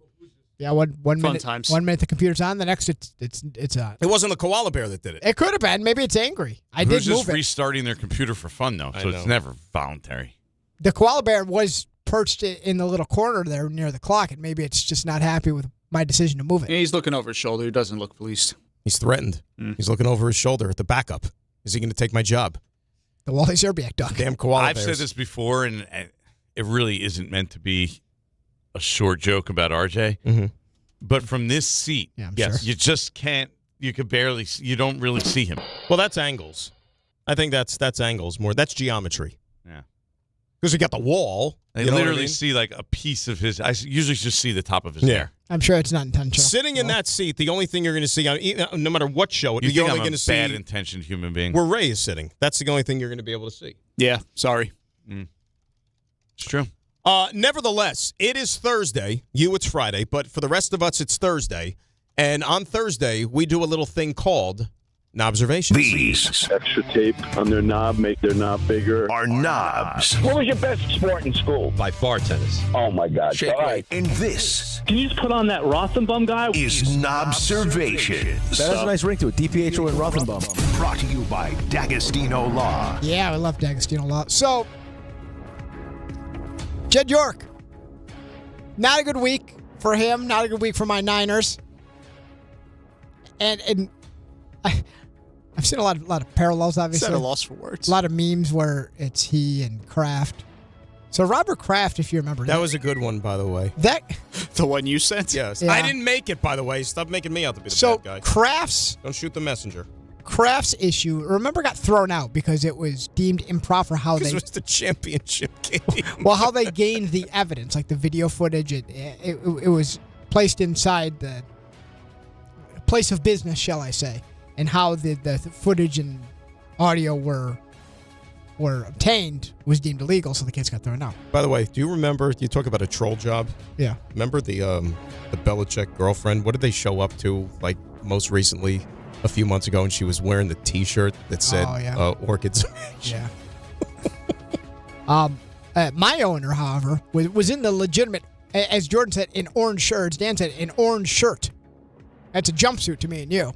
Yeah, one minute, times. 1 minute the computer's on, the next it's on. It wasn't the koala bear that did it. It could have been. Maybe it's angry. I Who's did move just restarting their computer for fun, though, so it's never voluntary. The koala bear was perched in the little corner there near the clock, and maybe it's just not happy with my decision to move it. Yeah, he's looking over his shoulder. He doesn't look pleased. He's threatened. He's looking over his shoulder at the backup. Is he going to take my job? The Wally Zerbiak duck. Damn koala I've bears. said this before, and it really isn't meant to be a short joke about RJ. Mm-hmm. But from this seat, sure. you just can't. You could barely. You don't really see him. Well, that's angles. I think that's angles more. That's geometry. Yeah. Because we got the wall. I you know literally what I mean? see like a piece of his. I usually just see the top of his hair. I'm sure it's not intentional. Sitting in that seat, the only thing you're going to see, no matter what show, You you're think only I'm going a to see bad-intentioned human being? where Ray is sitting. That's the only thing you're going to be able to see. Yeah, sorry. It's true. Nevertheless, it is Thursday. You, it's Friday. But for the rest of us, it's Thursday. And on Thursday, we do a little thing called Knobservations. These extra tape on their knob make their knob bigger. are knobs. What was your best sport in school? By bar tennis. Oh my God! Shake All right. And this Can you just put on that Rothenberg guy? is Knobservations. That has a nice ring to it. DiPietro and Rothenberg. Brought to you by D'Agostino Law. Yeah, I love D'Agostino a lot. So, Jed York. Not a good week for him. Not a good week for my Niners. And I've seen a lot of parallels, obviously. Set a loss for words. A lot of memes where it's he and Kraft. So Robert Kraft, if you remember. That was a good one, by the way. The one you sent? Yes. Yeah. I didn't make it, by the way. Stop making me out to be the So bad guy. Kraft's Don't shoot the messenger. issue, remember, got thrown out because it was deemed improper how Because they. it was the championship game. Well, how they gained the evidence, like the video footage, it was placed inside the place of business, shall I say, and how the footage and audio were obtained was deemed illegal, so the kids got thrown out. By the way, do you remember, you talk about a troll job? Yeah. Remember the Belichick girlfriend? What did they show up to, like, most recently a few months ago, and she was wearing the T-shirt that said Orchids? Yeah. My owner, however, was in the legitimate, as Jordan said, an orange shirt. As Dan said, an orange shirt. That's a jumpsuit to me and you.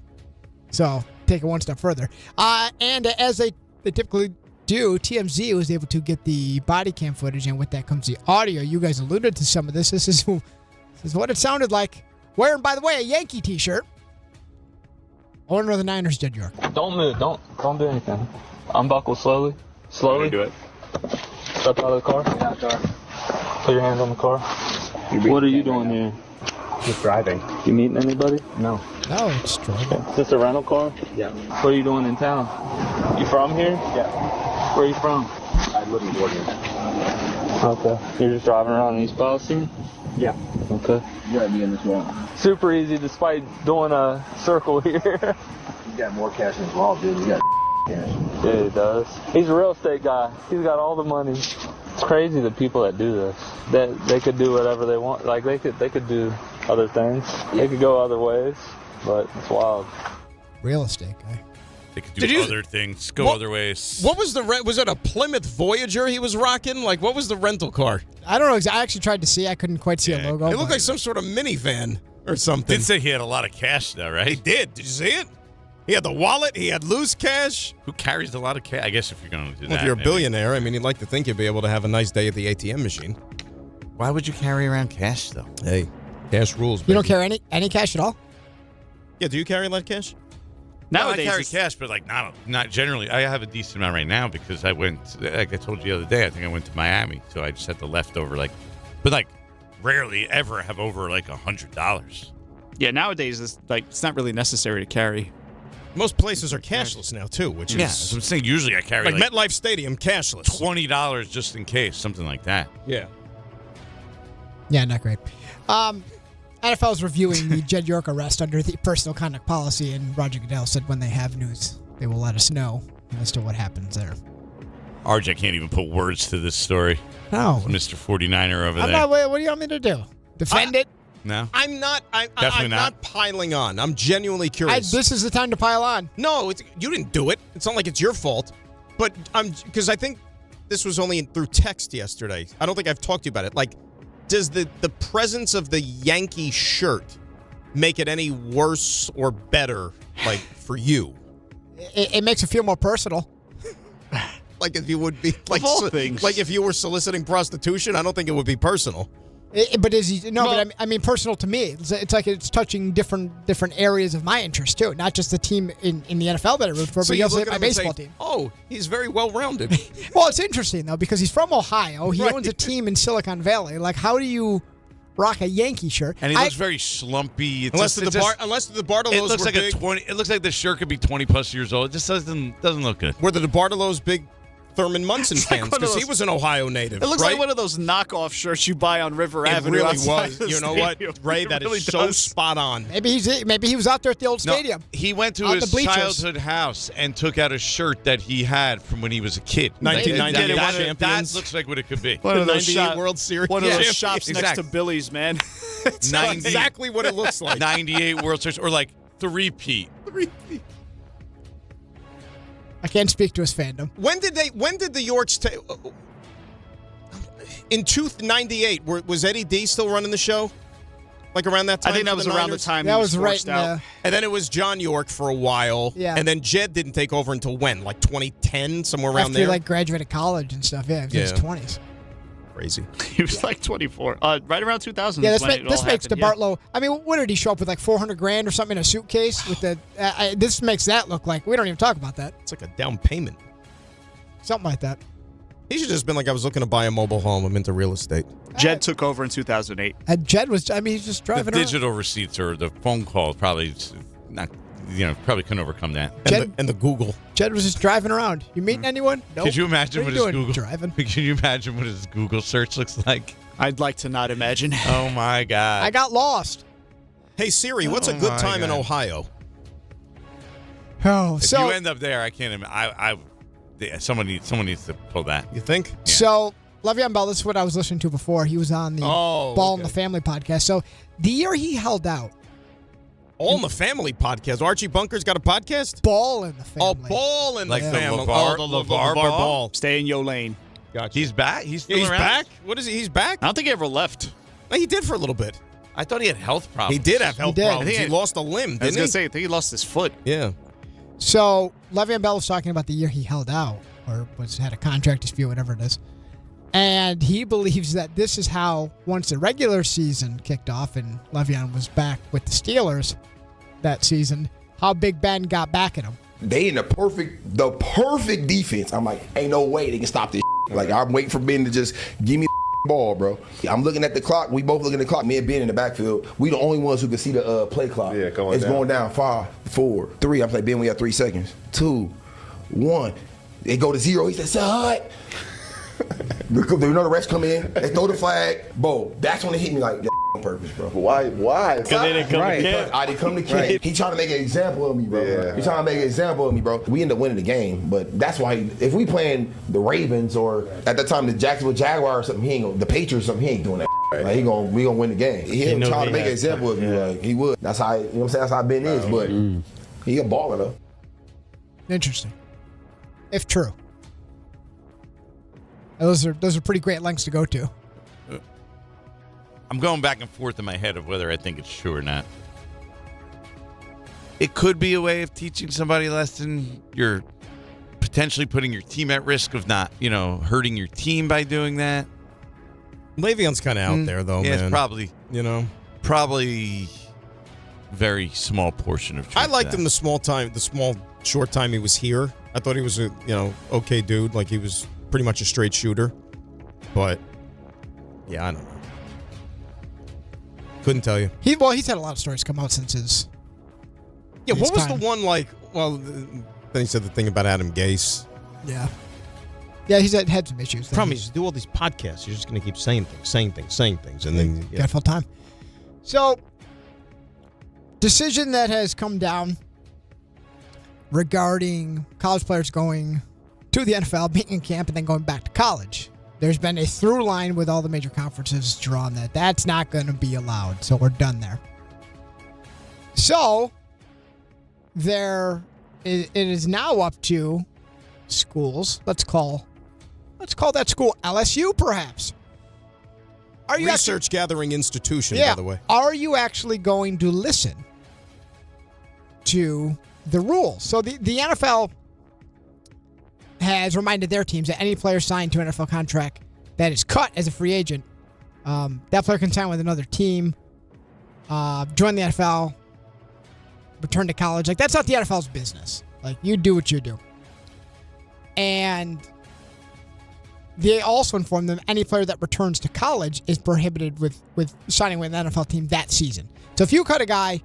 So take it one step further. And as they typically do, TMZ was able to get the body cam footage, and with that comes the audio. You guys alluded to some of this. This is what it sounded like. Wearing, by the way, a Yankee T-shirt. Owner of the Niners, Jed York. Don't move. Don't do anything. Unbuckle slowly. Slowly. Do it. Step out of the car. Get out the car. Put your hands on the car. What are you doing here? Just driving. You meeting anybody? No. No, it's driving. Is this a rental car? Yeah. What are you doing in town? You from here? Yeah. Where are you from? I live in Oregon. Okay. You're just driving around East Palestine? Yeah. Okay. You gotta be in this one. Super easy despite doing a circle here. You got more cash in his wallet, dude. You got cash. Yeah, he does. He's a real estate guy. He's got all the money. It's crazy the people that do this. That they could do whatever they want. Like they could do other things. They could go other ways, but it's wild. Real estate guy. They could do other things, go other ways. What was the was it a Plymouth Voyager he was rocking? Like, what was the rental car? I don't know. I actually tried to see. I couldn't quite see a logo. It looked like some sort of minivan or something. Did say he had a lot of cash, though, right? He did. Did you see it? He had the wallet. He had loose cash. Who carries a lot of cash? I guess if you're going to do Well, that. if you're a maybe. billionaire, I mean, you'd like to think you'd be able to have a nice day at the ATM machine. Why would you carry around cash, though? Hey, cash rules, baby. You don't carry any cash at all? Yeah, do you carry a lot of cash? Nowadays, I carry cash, but like not generally. I have a decent amount right now because I went, like I told you the other day, I think I went to Miami, so I just had the leftover, but rarely ever have over like $100. Yeah, nowadays it's not really necessary to carry. Most places are cashless now too, which is. Yeah, so I'm saying usually I carry like MetLife Stadium cashless. $20 just in case, something like that. Yeah. Yeah, not great. NFL is reviewing the Jed York arrest under the personal conduct policy, and Roger Goodell said when they have news, they will let us know as to what happens there. RJ can't even put words to this story. No. Mr. 49er over there. What do you want me to do? Defend it? No. I'm not. Definitely I'm not piling on. I'm genuinely curious. This is the time to pile on. No, you didn't do it. It's not like it's your fault. But because I think this was only through text yesterday. I don't think I've talked to you about it. Like, does the presence of the Yankee shirt make it any worse or better, like, for you? It makes it feel more personal. Like if you would be, like if you were soliciting prostitution, I don't think it would be personal. But is he? No, but I mean personal to me. It's like it's touching different areas of my interest too, not just the team in the NFL that I root for, but also my baseball team. Oh, he's very well rounded. Well, it's interesting though because he's from Ohio. He owns a team in Silicon Valley. Like, how do you rock a Yankee shirt? And he looks very slumpy. Unless the DeBartolos it looks were like big. 20. It looks like the shirt could be 20+ years old. It just doesn't look good. Were the DeBartolos big Thurman Munson fans? Because he was an Ohio native. It looks right? like one of those knockoff shirts you buy on River Avenue. It really was. You know what, Ray? That is so spot on. Maybe he was out there at the old stadium. He went to his childhood house and took out a shirt that he had from when he was a kid. 1998 champions. That looks like what it could be. One of those 98 World Series. One of those shops next to Billy's, man. That's exactly what it looks like. 98 World Series or like three-peat. I can't speak to his fandom. When did the Yorks take? In 98, was Eddie D still running the show? Like around that time? I think that was around the time that he was right forced out. And then it was John York for a while. Yeah. And then Jed didn't take over until when? Like 2010, somewhere around After there? he like graduated college and stuff. Yeah, he was in his 20s. Crazy. He was like 24. Right around 2000. Yeah, this makes DeBartolo. I mean, what did he show up with, like $400,000 or something in a suitcase? With the this makes that look like we don't even talk about that. It's like a down payment. Something like that. He should have just been like, I was looking to buy a mobile home. I'm into real estate. Jed took over in 2008. Jed was. I mean, he's just driving. The digital receipts or the phone calls probably not. Probably couldn't overcome that. And the Google. Jed was just driving around. You meeting anyone? Nope. Could you imagine what his Google driving? Could you imagine what his Google search looks like? I'd like to not imagine. Oh my God! I got lost. Hey Siri, what's a good time in Ohio? Oh, if you end up there, I can't. Someone needs to pull that. You think? Yeah. So Le'Veon Bell. This is what I was listening to before. He was on the Ball in the Family podcast. So the year he held out. All in the Family podcast. Archie Bunker's got a podcast? Ball in the Family. Oh, Ball in the Family. The LeVar Ball. Stay in your lane. Gotcha. He's back? He's still around? Back? What is he? He's back? I don't think he ever left. No, he did for a little bit. I thought he had health problems. He did have health problems. He lost a limb, didn't he? I was going to say, I think he lost his foot. Yeah. So Le'Veon Bell was talking about the year he held out or had a contract dispute, whatever it is. And he believes that this is how, once the regular season kicked off and Le'Veon was back with the Steelers that season, how Big Ben got back at him. They in the perfect defense. I'm like, ain't no way they can stop this. Like, I'm waiting for Ben to just give me the ball, bro. I'm looking at the clock. We both looking at the clock. Me and Ben in the backfield. We the only ones who can see the play clock. Yeah, it's going down. 5, 4, 3. I'm like, Ben, we have 3 seconds. 2, 1. They go to 0. He said, "Side." You know the refs come in. They throw the flag. Bo, that's when it hit me like, on purpose, bro. Why? Because they didn't come to camp. I didn't come to camp. Right. He trying to make an example of me, bro. Yeah. He trying to make an example of me, bro. We end up winning the game, but that's why if we playing the Ravens or at that time the Jacksonville Jaguars or something, the Patriots or something, he ain't doing that. Right. Like we gonna win the game. He ain't trying to make an example of me. Like he would. That's how you know what I'm saying. That's how Ben is. But he a baller though. Interesting, if true. Those are pretty great lengths to go to. I'm going back and forth in my head of whether I think it's true or not. It could be a way of teaching somebody a lesson. You're potentially putting your team at risk of not, hurting your team by doing that. Le'Veon's kind of out there, though, yeah, man. It's probably, probably very small portion of truth. I liked him the small, short time he was here. I thought he was a, okay dude. Like, he was pretty much a straight shooter. But, yeah, I don't know. Couldn't tell you. He's had a lot of stories come out since his. Yeah, what was the one like? Well, then he said the thing about Adam Gase. Yeah. Yeah, he's had some issues. The problem is, you do all these podcasts, you're just going to keep saying things, and then gotta fill time. So, decision that has come down regarding college players going to the NFL, being in camp, and then going back to college. There's been a through line with all the major conferences drawn that that's not going to be allowed. So we're done there. So it is now up to schools. Let's call Let's call that school LSU, perhaps. Are you research-gathering institution, by the way. Are you actually going to listen to the rules? So the NFL has reminded their teams that any player signed to an NFL contract that is cut as a free agent, that player can sign with another team, join the NFL, return to college. Like, that's not the NFL's business. Like, you do what you do. And they also inform them any player that returns to college is prohibited with signing with an NFL team that season. So if you cut a guy,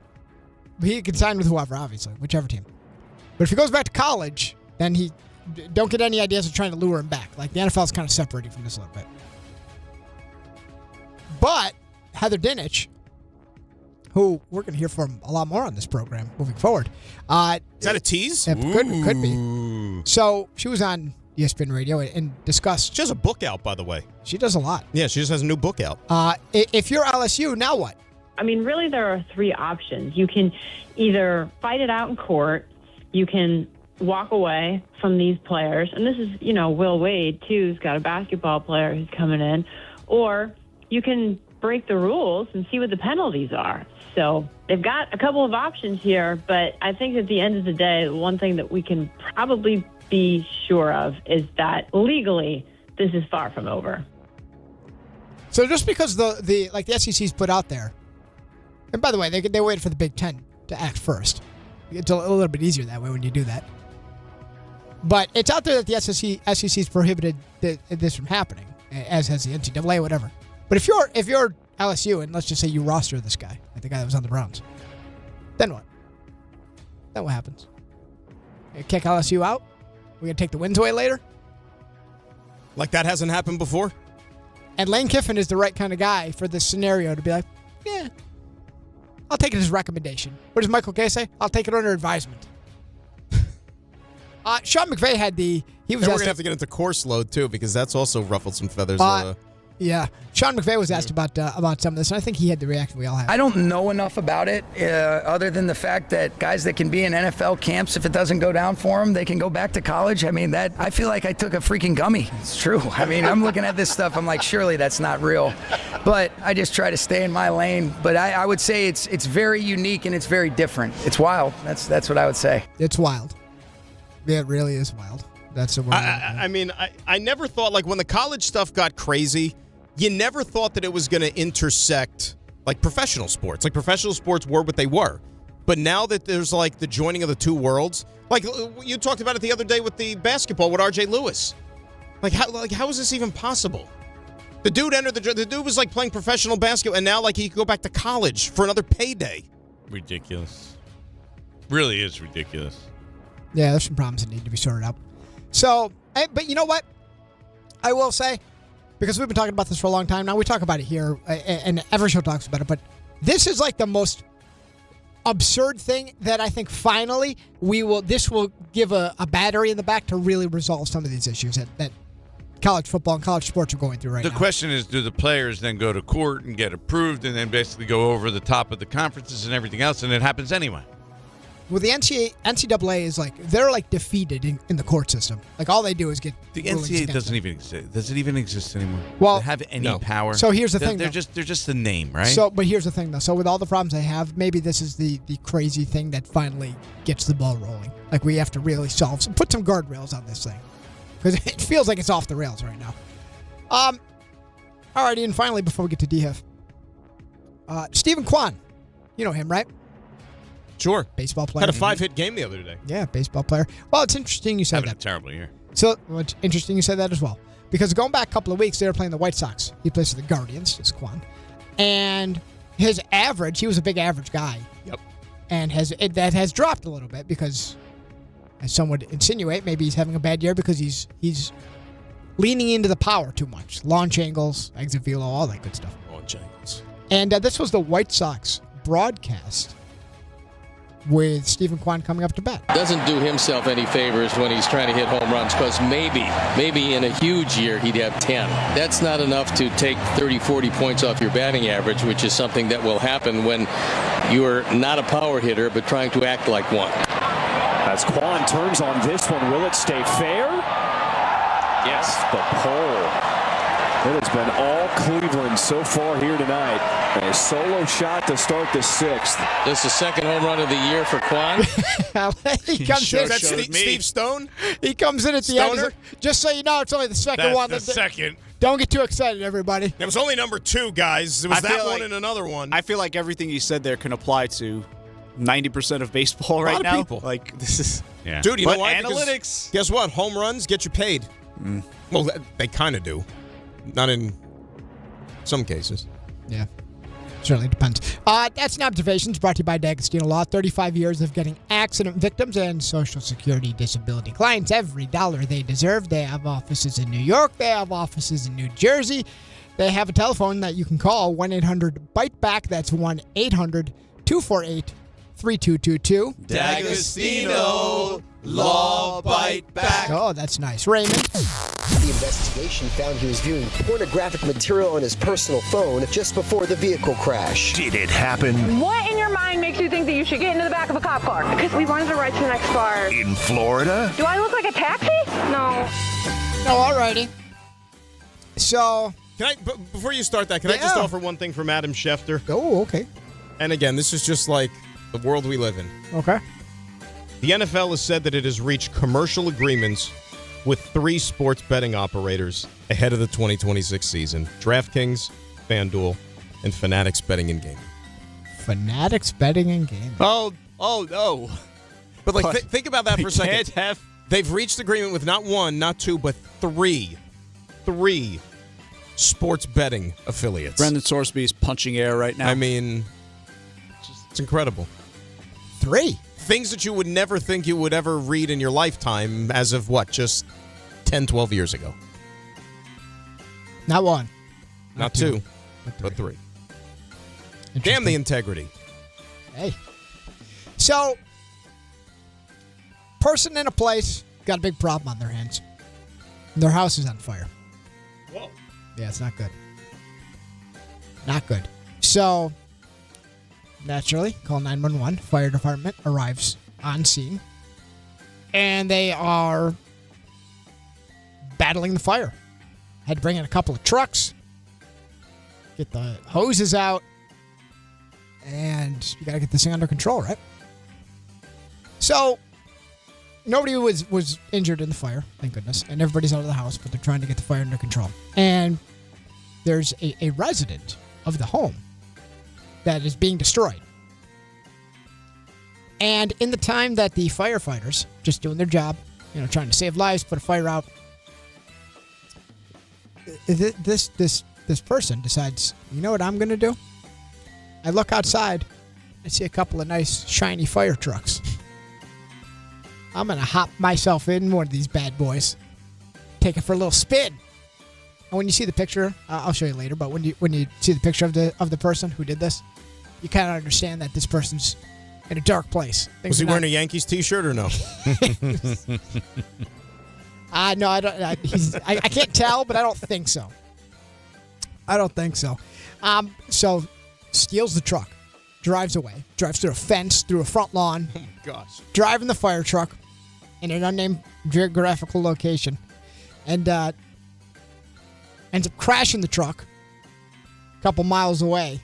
he can sign with whoever, obviously, whichever team. But if he goes back to college, then he don't get any ideas of trying to lure him back. Like, the NFL is kind of separating from this a little bit. But Heather Dinich, who we're going to hear from a lot more on this program moving forward. Is that a tease? It could be. So she was on ESPN Radio and discussed. She has a book out, by the way. She does a lot. Yeah, she just has a new book out. If you're LSU, now what? I mean, really, there are three options. You can either fight it out in court, you can walk away from these players, and this is, Will Wade, too, who's got a basketball player who's coming in, or you can break the rules and see what the penalties are. So they've got a couple of options here, but I think at the end of the day, one thing that we can probably be sure of is that legally, this is far from over. So just because the SEC's put out there, and by the way, they waited for the Big Ten to act first. It's a little bit easier that way when you do that. But it's out there that the SEC's prohibited this from happening, as has the NCAA, whatever. But if you're LSU and let's just say you roster this guy, like the guy that was on the Browns, then what? Then what happens? You kick LSU out? We're going to take the wins away later? Like that hasn't happened before? And Lane Kiffin is the right kind of guy for this scenario to be like, yeah, I'll take it as a recommendation. What does Michael Kay say? I'll take it under advisement. Sean McVay had we're going to have to get into course load, too, because that's also ruffled some feathers. Yeah. Sean McVay was asked about some of this, and I think he had the reaction we all had. I don't know enough about it, other than the fact that guys that can be in NFL camps, if it doesn't go down for them, they can go back to college. I mean, I feel like I took a freaking gummy. It's true. I mean, I'm looking at this stuff, I'm like, surely that's not real. But I just try to stay in my lane. But I would say it's very unique and it's very different. It's wild. That's what I would say. It's wild. Yeah, it really is wild. That's the word. I mean, I never thought, like, when the college stuff got crazy, you never thought that it was going to intersect, like, professional sports. Like, professional sports were what they were. But now that there's, like, the joining of the two worlds, like, you talked about it the other day with the basketball with R.J. Lewis. How is this even possible? The dude the dude was, like, playing professional basketball, and now, like, he could go back to college for another payday. Ridiculous. Really is ridiculous. Yeah, there's some problems that need to be sorted out. So, but you know what? I will say, because we've been talking about this for a long time now, we talk about it here, and every show talks about it, but this is like the most absurd thing that I think finally this will give a battery in the back to really resolve some of these issues that college football and college sports are going through right now. The question is, do the players then go to court and get approved and then basically go over the top of the conferences and everything else, and it happens anyway? Well, the NCAA is they're defeated in the court system. Like, all they do is get the NCAA doesn't even exist. Does it even exist anymore? Well, do they have any power? So here's the thing. They're just a name, right? So, but here's the thing, though. So with all the problems they have, maybe this is the crazy thing that finally gets the ball rolling. Like, we have to really put some guardrails on this thing, because it feels like it's off the rails right now. All right, and finally, before we get to DHF, Stephen Kwan, you know him, right? Sure. Baseball player. Had a 5-hit game the other day. Yeah, baseball player. Well, it's interesting you said Having that. a terrible year. So, it's interesting you said that as well. Because going back a couple of weeks, they were playing the White Sox. He plays for the Guardians, it's Kwan. And his average, he was a big average guy. Yep. And that has dropped a little bit because, as some would insinuate, maybe he's having a bad year because he's leaning into the power too much. Launch angles, exit velo, all that good stuff. Launch angles. And this was the White Sox broadcast with Stephen Kwan coming up to bat. Doesn't do himself any favors when he's trying to hit home runs, because maybe in a huge year he'd have 10. That's not enough to take 30, 40 points off your batting average, which is something that will happen when you're not a power hitter but trying to act like one. As Kwan turns on this one, will it stay fair? Yes, the pole. It has been all Cleveland so far here tonight. A solo shot to start the 6th. This is the second home run of the year for Quan. He comes in. That's Steve Stone? He comes in at the end. Just so you know, it's only the second one. The second. Don't get too excited, everybody. It was only number 2, guys. It was that one and another one. I feel like everything you said there can apply to 90% of baseball right now. A lot of people. Like, this is... Yeah. Dude, you know what? Analytics. Guess what? Home runs get you paid. Well, they kind of do. Not in some cases. Yeah. Certainly depends. That's Knobservations, brought to you by D'Agostino Law. 35 years of getting accident victims and Social Security disability clients every dollar they deserve. They have offices in New York. They have offices in New Jersey. They have a telephone that you can call, 1-800-BITE-BACK. That's 1-800-248-3222. D'Agostino Law Bite Back. Oh, that's nice. Raymond. The investigation found he was viewing pornographic material on his personal phone just before the vehicle crash. Did it happen What in your mind makes you think that you should get into the back of a cop car? Because we wanted to ride to the next bar. in Florida? Do I look like a taxi? No. No, alrighty. So... Before you start that, can I just offer one thing from Adam Schefter? Oh, okay. And again, this is just like the world we live in. Okay. The NFL has said that it has reached commercial agreements with 3 sports betting operators ahead of the 2026 season. DraftKings, FanDuel, and Fanatics Betting and Gaming. Fanatics Betting and Gaming. Oh, no. But think about that for a second. They've reached agreement with not 1, not 2, but 3 sports betting affiliates. Brendan Sorsby's punching air right now. I mean, it's incredible. 3? Things that you would never think you would ever read in your lifetime as of just 10, 12 years ago. Not 1. Not 2, but 3. Damn the integrity. Hey. So, person in a place got a big problem on their hands. Their house is on fire. Whoa. Yeah, it's not good. Not good. So, naturally, call 911. Fire department arrives on scene. And they are battling the fire. Had to bring in a couple of trucks. Get the hoses out. And you got to get this thing under control, right? So, nobody was injured in the fire, thank goodness. And everybody's out of the house, but they're trying to get the fire under control. And there's a resident of the home that is being destroyed. And in the time that the firefighters, just doing their job, trying to save lives, put a fire out, this person decides, you know what I'm going to do? I look outside, I see a couple of nice, shiny fire trucks. I'm going to hop myself in one of these bad boys, take it for a little spin. And when you see the picture, I'll show you later, but when you see the picture of the person who did this, you kind of understand that this person's in a dark place. Was he wearing a Yankees t-shirt or no? No, I don't. I can't tell, but I don't think so. So steals the truck, drives away, drives through a fence, through a front lawn. Oh my gosh! Driving the fire truck in an unnamed geographical location, and ends up crashing the truck a couple miles away.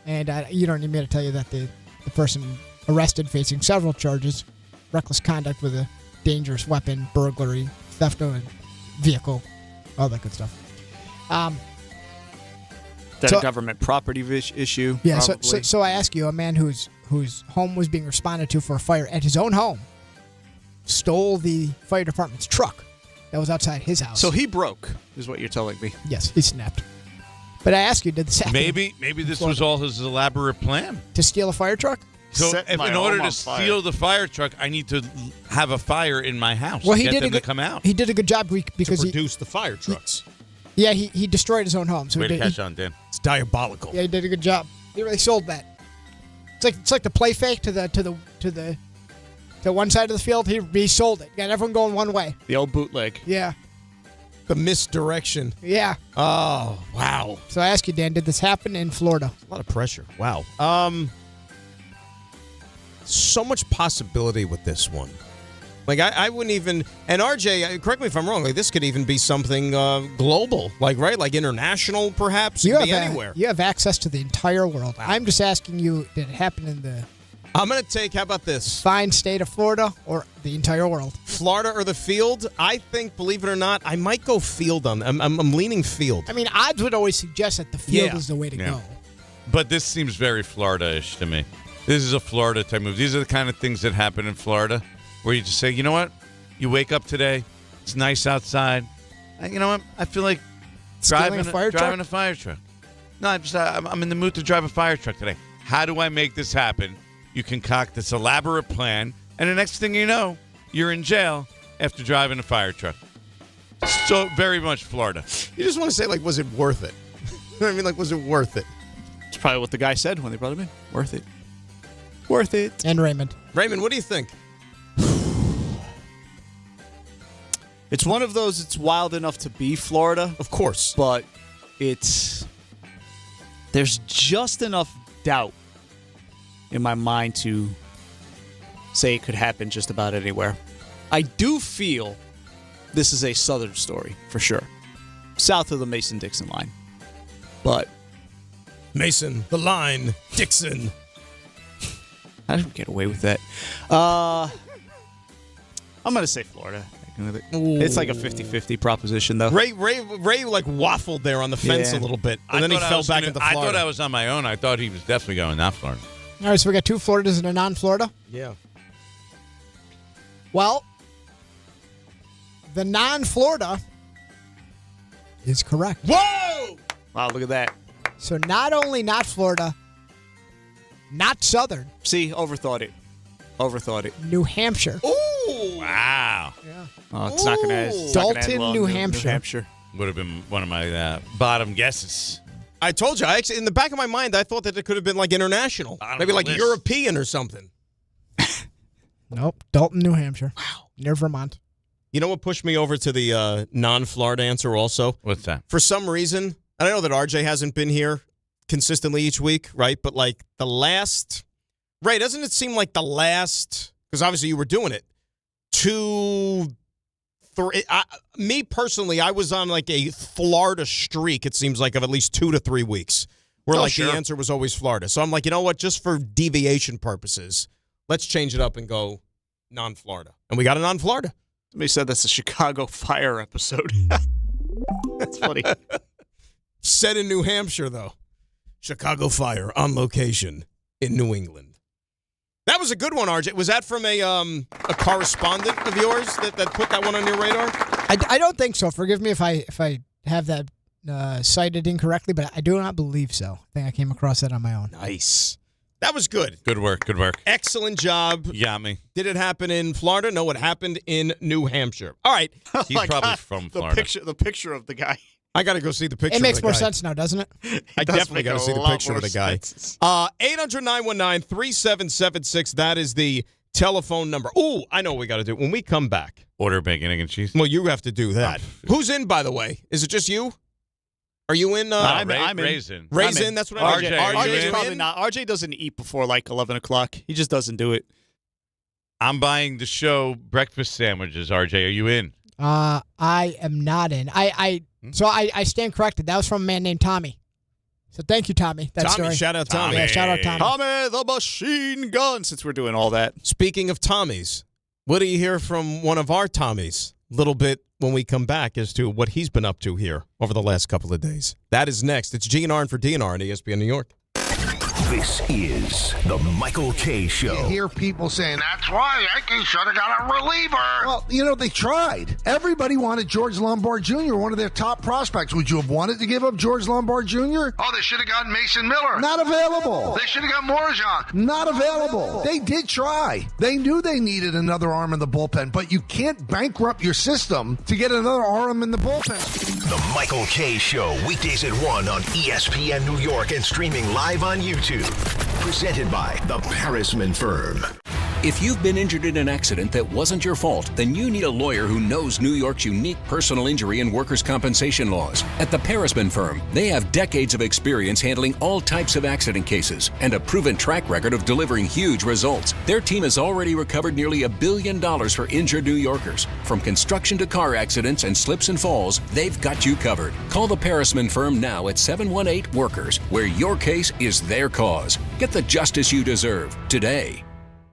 And you don't need me to tell you that the person arrested, facing several charges: reckless conduct with a dangerous weapon, burglary, theft of a vehicle, all that good stuff. Is that a government property issue? Yeah. So I ask you, a man whose home was being responded to for a fire at his own home stole the fire department's truck that was outside his house. So he broke, is what you're telling me. Yes, he snapped. But I ask you, did this happen? Maybe this was all his elaborate plan to steal a fire truck. So if in order to steal the fire truck, I need to have a fire in my house. Well, he get did them to come out. He did a good job because to produce the fire trucks. Yeah, he destroyed his own home. So Way to catch on, Dan. It's diabolical. Yeah, he did a good job. He really sold that. It's like the play fake to one side of the field. He sold it. Got everyone going one way. The old bootleg. Yeah. The misdirection. Yeah. Oh, wow. So I ask you, Dan, did this happen in Florida? A lot of pressure. Wow. So much possibility with this one. Like, I wouldn't even, and RJ, correct me if I'm wrong, like this could even be something global, like, right? Like international, perhaps? It could be anywhere. You have access to the entire world. Wow. I'm just asking you, did it happen in the... I'm going to take, how about this? Fine state of Florida or the entire world? Florida or the field? I think, believe it or not, I might go field on them. I'm leaning field. I mean, odds would always suggest that the field is the way to go. But this seems very Florida-ish to me. This is a Florida-type move. These are the kind of things that happen in Florida where you just say, you know what? You wake up today. It's nice outside. You know what? I feel like driving a fire truck. No, I'm in the mood to drive a fire truck today. How do I make this happen? You concoct this elaborate plan, and the next thing you know, you're in jail after driving a fire truck. So very much Florida. You just want to say, like, was it worth it? I mean, like, was it worth it? It's probably what the guy said when they brought him in. Worth it. Worth it. And Raymond. Raymond, what do you think? It's one of those, it's wild enough to be Florida. Of course. But there's just enough doubt in my mind to say it could happen just about anywhere. I do feel this is a Southern story, for sure. South of the Mason-Dixon line. But Mason, the line, Dixon. How did we get away with that? I'm going to say Florida. It's like a 50-50 proposition, though. Ray like waffled there on the fence a little bit, and then he fell back into Florida. I thought I was on my own. I thought he was definitely going not Florida. All right, so we got 2 Floridas and a non-Florida? Yeah. Well, the non-Florida is correct. Whoa! Wow, look at that. So not only not Florida, not Southern. See, overthought it. New Hampshire. Ooh! Wow. Yeah. Oh, it's not going to Dalton, New Hampshire. Would have been one of my bottom guesses. I told you. Actually, in the back of my mind, I thought that it could have been like international. Maybe like European or something. Nope. Dalton, New Hampshire. Wow. Near Vermont. You know what pushed me over to the non-Florida answer also? What's that? For some reason, and I know that RJ hasn't been here consistently each week, right? But like the last... Ray, doesn't it seem like the last... Because obviously you were doing it. 2, 3... me personally, I was on like a Florida streak, it seems like, of at least 2 to 3 weeks. Where the answer was always Florida. So I'm like, you know what? Just for deviation purposes, let's change it up and go non-Florida. And we got a non-Florida. Somebody said that's a Chicago Fire episode. That's funny. Set in New Hampshire, though. Chicago Fire on location in New England. That was a good one, RJ. Was that from a correspondent of yours that put that one on your radar? I don't think so. Forgive me if I have that cited incorrectly, but I do not believe so. I think I came across that on my own. Nice. That was good. Good work. Excellent job. You got me. Did it happen in Florida? No, it happened in New Hampshire. All right. He's probably from Florida. The picture of the guy. I got to go see the picture. It makes of the more guy. sense now, doesn't it? I definitely got to see the picture of the guy. 800-919-3776. That is the telephone number. Ooh, I know what we got to do. When we come back. Order bacon, egg, and cheese. Well, you have to do that. Who's in, by the way? Is it just you? Are you in? I'm in. Raisin. Raisin, that's what I RJ, RJ's probably not. RJ doesn't eat before like 11 o'clock. He just doesn't do it. I'm buying the show breakfast sandwiches. RJ, are you in? I am not in. So I stand corrected. That was from a man named Tommy. So thank you, Tommy. That Tommy, story. shout out Tommy. Yeah, shout out Tommy. Tommy the Machine Gun, since we're doing all that. Speaking of Tommies, what do you hear from one of our Tommies a little bit when we come back as to what he's been up to here over the last couple of days? That is next. It's GNR and for DNR on ESPN New York. This is the Michael K. Show. You hear people saying, that's why Yankees should have got a reliever. Well, they tried. Everybody wanted George Lombard Jr., one of their top prospects. Would you have wanted to give up George Lombard Jr.? Oh, they should have gotten Mason Miller. Not available. They should have got Morajan. Not available. They did try. They knew they needed another arm in the bullpen, but you can't bankrupt your system to get another arm in the bullpen. The Michael K. Show, weekdays at 1 on ESPN New York and streaming live on YouTube. Presented by the Parisman Firm. If you've been injured in an accident that wasn't your fault, then you need a lawyer who knows New York's unique personal injury and workers' compensation laws. At the Parisman Firm, they have decades of experience handling all types of accident cases and a proven track record of delivering huge results. Their team has already recovered nearly $1 billion for injured New Yorkers. From construction to car accidents and slips and falls, they've got you covered. Call the Parisman Firm now at 718-WORKERS, where your case is their cause. Get the justice you deserve today.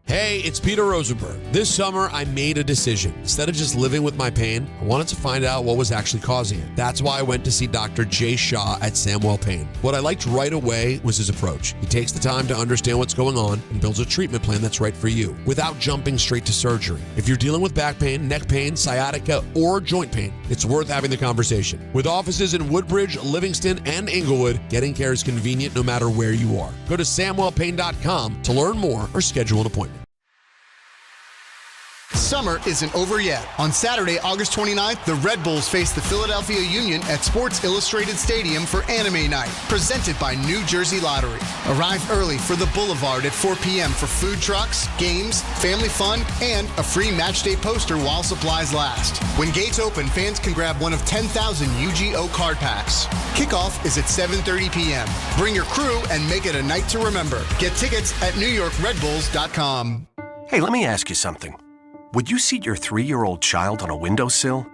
Hey, it's Peter Rosenberg. This summer, I made a decision. Instead of just living with my pain, I wanted to find out what was actually causing it. That's why I went to see Dr. Jay Shah at Samwell Pain. What I liked right away was his approach. He takes the time to understand what's going on and builds a treatment plan that's right for you without jumping straight to surgery. If you're dealing with back pain, neck pain, sciatica, or joint pain, it's worth having the conversation. With offices in Woodbridge, Livingston, and Inglewood, getting care is convenient no matter where you are. Go to samwellpain.com to learn more or schedule an appointment. Summer isn't over yet. On Saturday, August 29th, the Red Bulls face the Philadelphia Union at Sports Illustrated Stadium for Anime Night, presented by New Jersey Lottery. Arrive early for the Boulevard at 4 p.m. for food trucks, games, family fun, and a free matchday poster while supplies last. When gates open, fans can grab one of 10,000 UGO card packs. Kickoff is at 7:30 p.m. Bring your crew and make it a night to remember. Get tickets at NewYorkRedBulls.com. Hey, let me ask you something. Would you seat your 3-year-old child on a windowsill?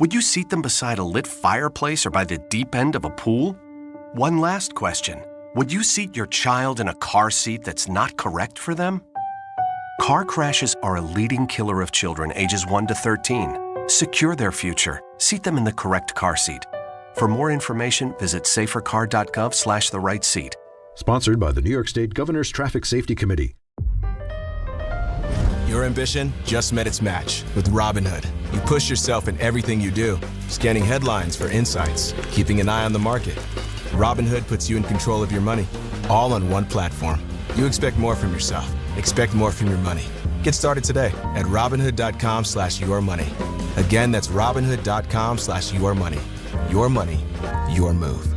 Would you seat them beside a lit fireplace or by the deep end of a pool? One last question. Would you seat your child in a car seat that's not correct for them? Car crashes are a leading killer of children ages 1 to 13. Secure their future. Seat them in the correct car seat. For more information, visit safercar.gov/the-right seat. Sponsored by the New York State Governor's Traffic Safety Committee. Your ambition just met its match with Robinhood. You push yourself in everything you do, scanning headlines for insights, keeping an eye on the market. Robinhood puts you in control of your money, all on one platform. You expect more from yourself. Expect more from your money. Get started today at Robinhood.com/yourmoney. Again, that's Robinhood.com/yourmoney. Your money, your move.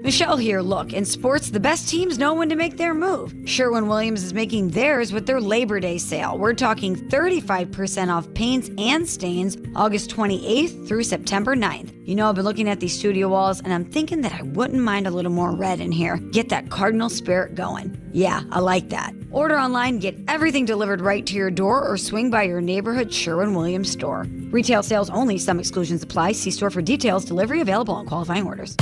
Michelle here. Look, in sports, the best teams know when to make their move. Sherwin-Williams is making theirs with their Labor Day sale. We're talking 35% off paints and stains August 28th through September 9th. You know, I've been looking at these studio walls, and I'm thinking that I wouldn't mind a little more red in here. Get that Cardinal spirit going. Yeah, I like that. Order online, get everything delivered right to your door, or swing by your neighborhood Sherwin-Williams store. Retail sales only. Some exclusions apply. See store for details. Delivery available on qualifying orders.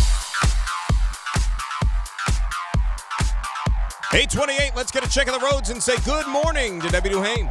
8:28, let's get a check of the roads and say good morning to Debbie Duhane.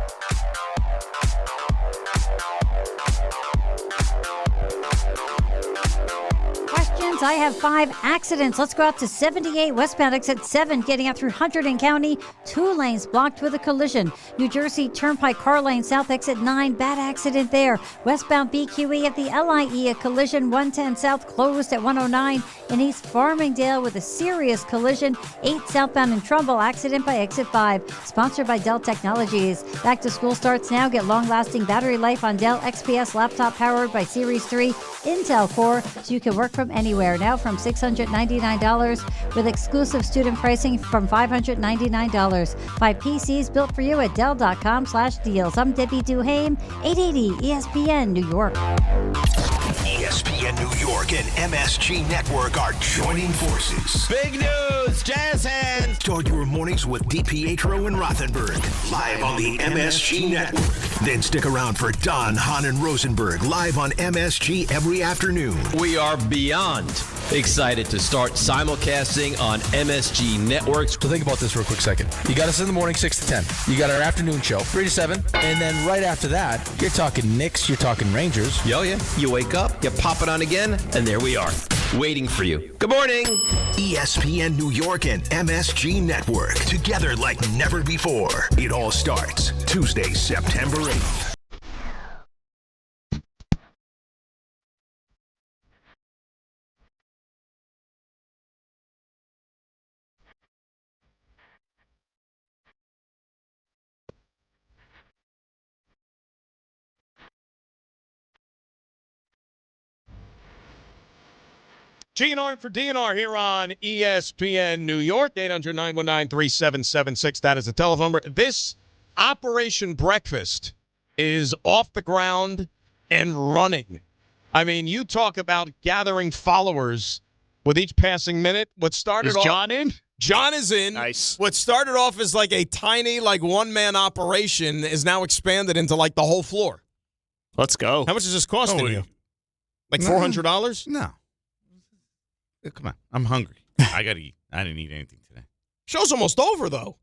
Questions? I have 5 accidents. Let's go out to 78 westbound exit 7, getting out through Hunterdon County. 2 lanes blocked with a collision. New Jersey Turnpike Carlin South exit 9, bad accident there. Westbound BQE at the LIE, a collision. 110 South closed at 109. In East Farmingdale with a serious collision. 8 southbound in Trumbull, accident by exit 5. Sponsored by Dell Technologies. Back to school starts now. Get long-lasting battery life on Dell XPS laptop powered by Series 3 Intel Core, so you can work from anywhere. Now from $699 with exclusive student pricing from $599. 5 PCs built for you at Dell.com/deals. I'm Debbie Duhane, 880 ESPN New York. ESPN New York and MSG Network are joining forces. Big news, Jazz hands. Start your mornings with DiPietro and Rothenberg, live on the MSG Network. Then stick around for Don, Hahn, and Rosenberg, live on MSG every afternoon. We are beyond excited to start simulcasting on MSG Networks. So think about this for a quick second. You got us in the morning 6 to 10. You got our afternoon show 3 to 7. And then right after that, you're talking Knicks, you're talking Rangers. Yo, yeah. You wake up, you pop it on again, and there we are, waiting for you. Good morning. ESPN New York and MSG Network, together like never before. It all starts Tuesday, September 8th. GNR for DNR here on ESPN New York, 800-919-3776. That is the telephone number. This Operation Breakfast is off the ground and running. I mean, you talk about gathering followers with each passing minute. What started Is off, John in? John is in. Nice. What started off as like a tiny, like one-man operation is now expanded into like the whole floor. Let's go. How much is this costing you? Like $400? No. Come on. I'm hungry. I got to eat. I didn't eat anything today. Show's almost over, though.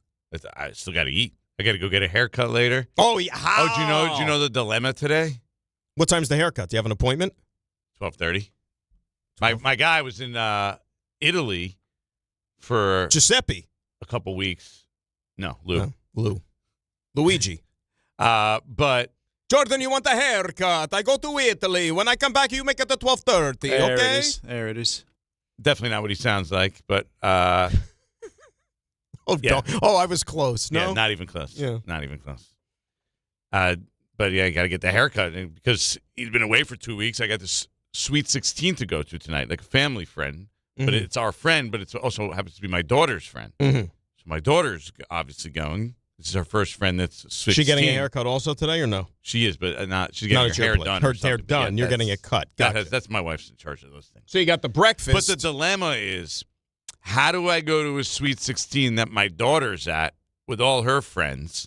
I still got to eat. I got to go get a haircut later. Oh, yeah. Oh, do you know the dilemma today? What time's the haircut? Do you have an appointment? 12:30. My guy was in Italy for Giuseppe. A couple weeks. No, Lou. Luigi. But Jordan, you want a haircut? I go to Italy. When I come back, you make it at 12:30. Okay? There it is. Definitely not what he sounds like, but I was close. No, yeah, not even close. Yeah, not even close. But yeah, you got to get the haircut and because he's been away for 2 weeks. I got this Sweet 16 to go to tonight, like a family friend. Mm-hmm. But it's our friend, but it also happens to be my daughter's friend. Mm-hmm. So my daughter's obviously going. This is her first friend that's Sweet 16. She getting a haircut also today or no? She is, but not. She's getting her hair done. Her hair done. You're getting it cut. Gotcha. That's my wife's in charge of those things. So you got the breakfast. But the dilemma is, how do I go to a Sweet 16 that my daughter's at with all her friends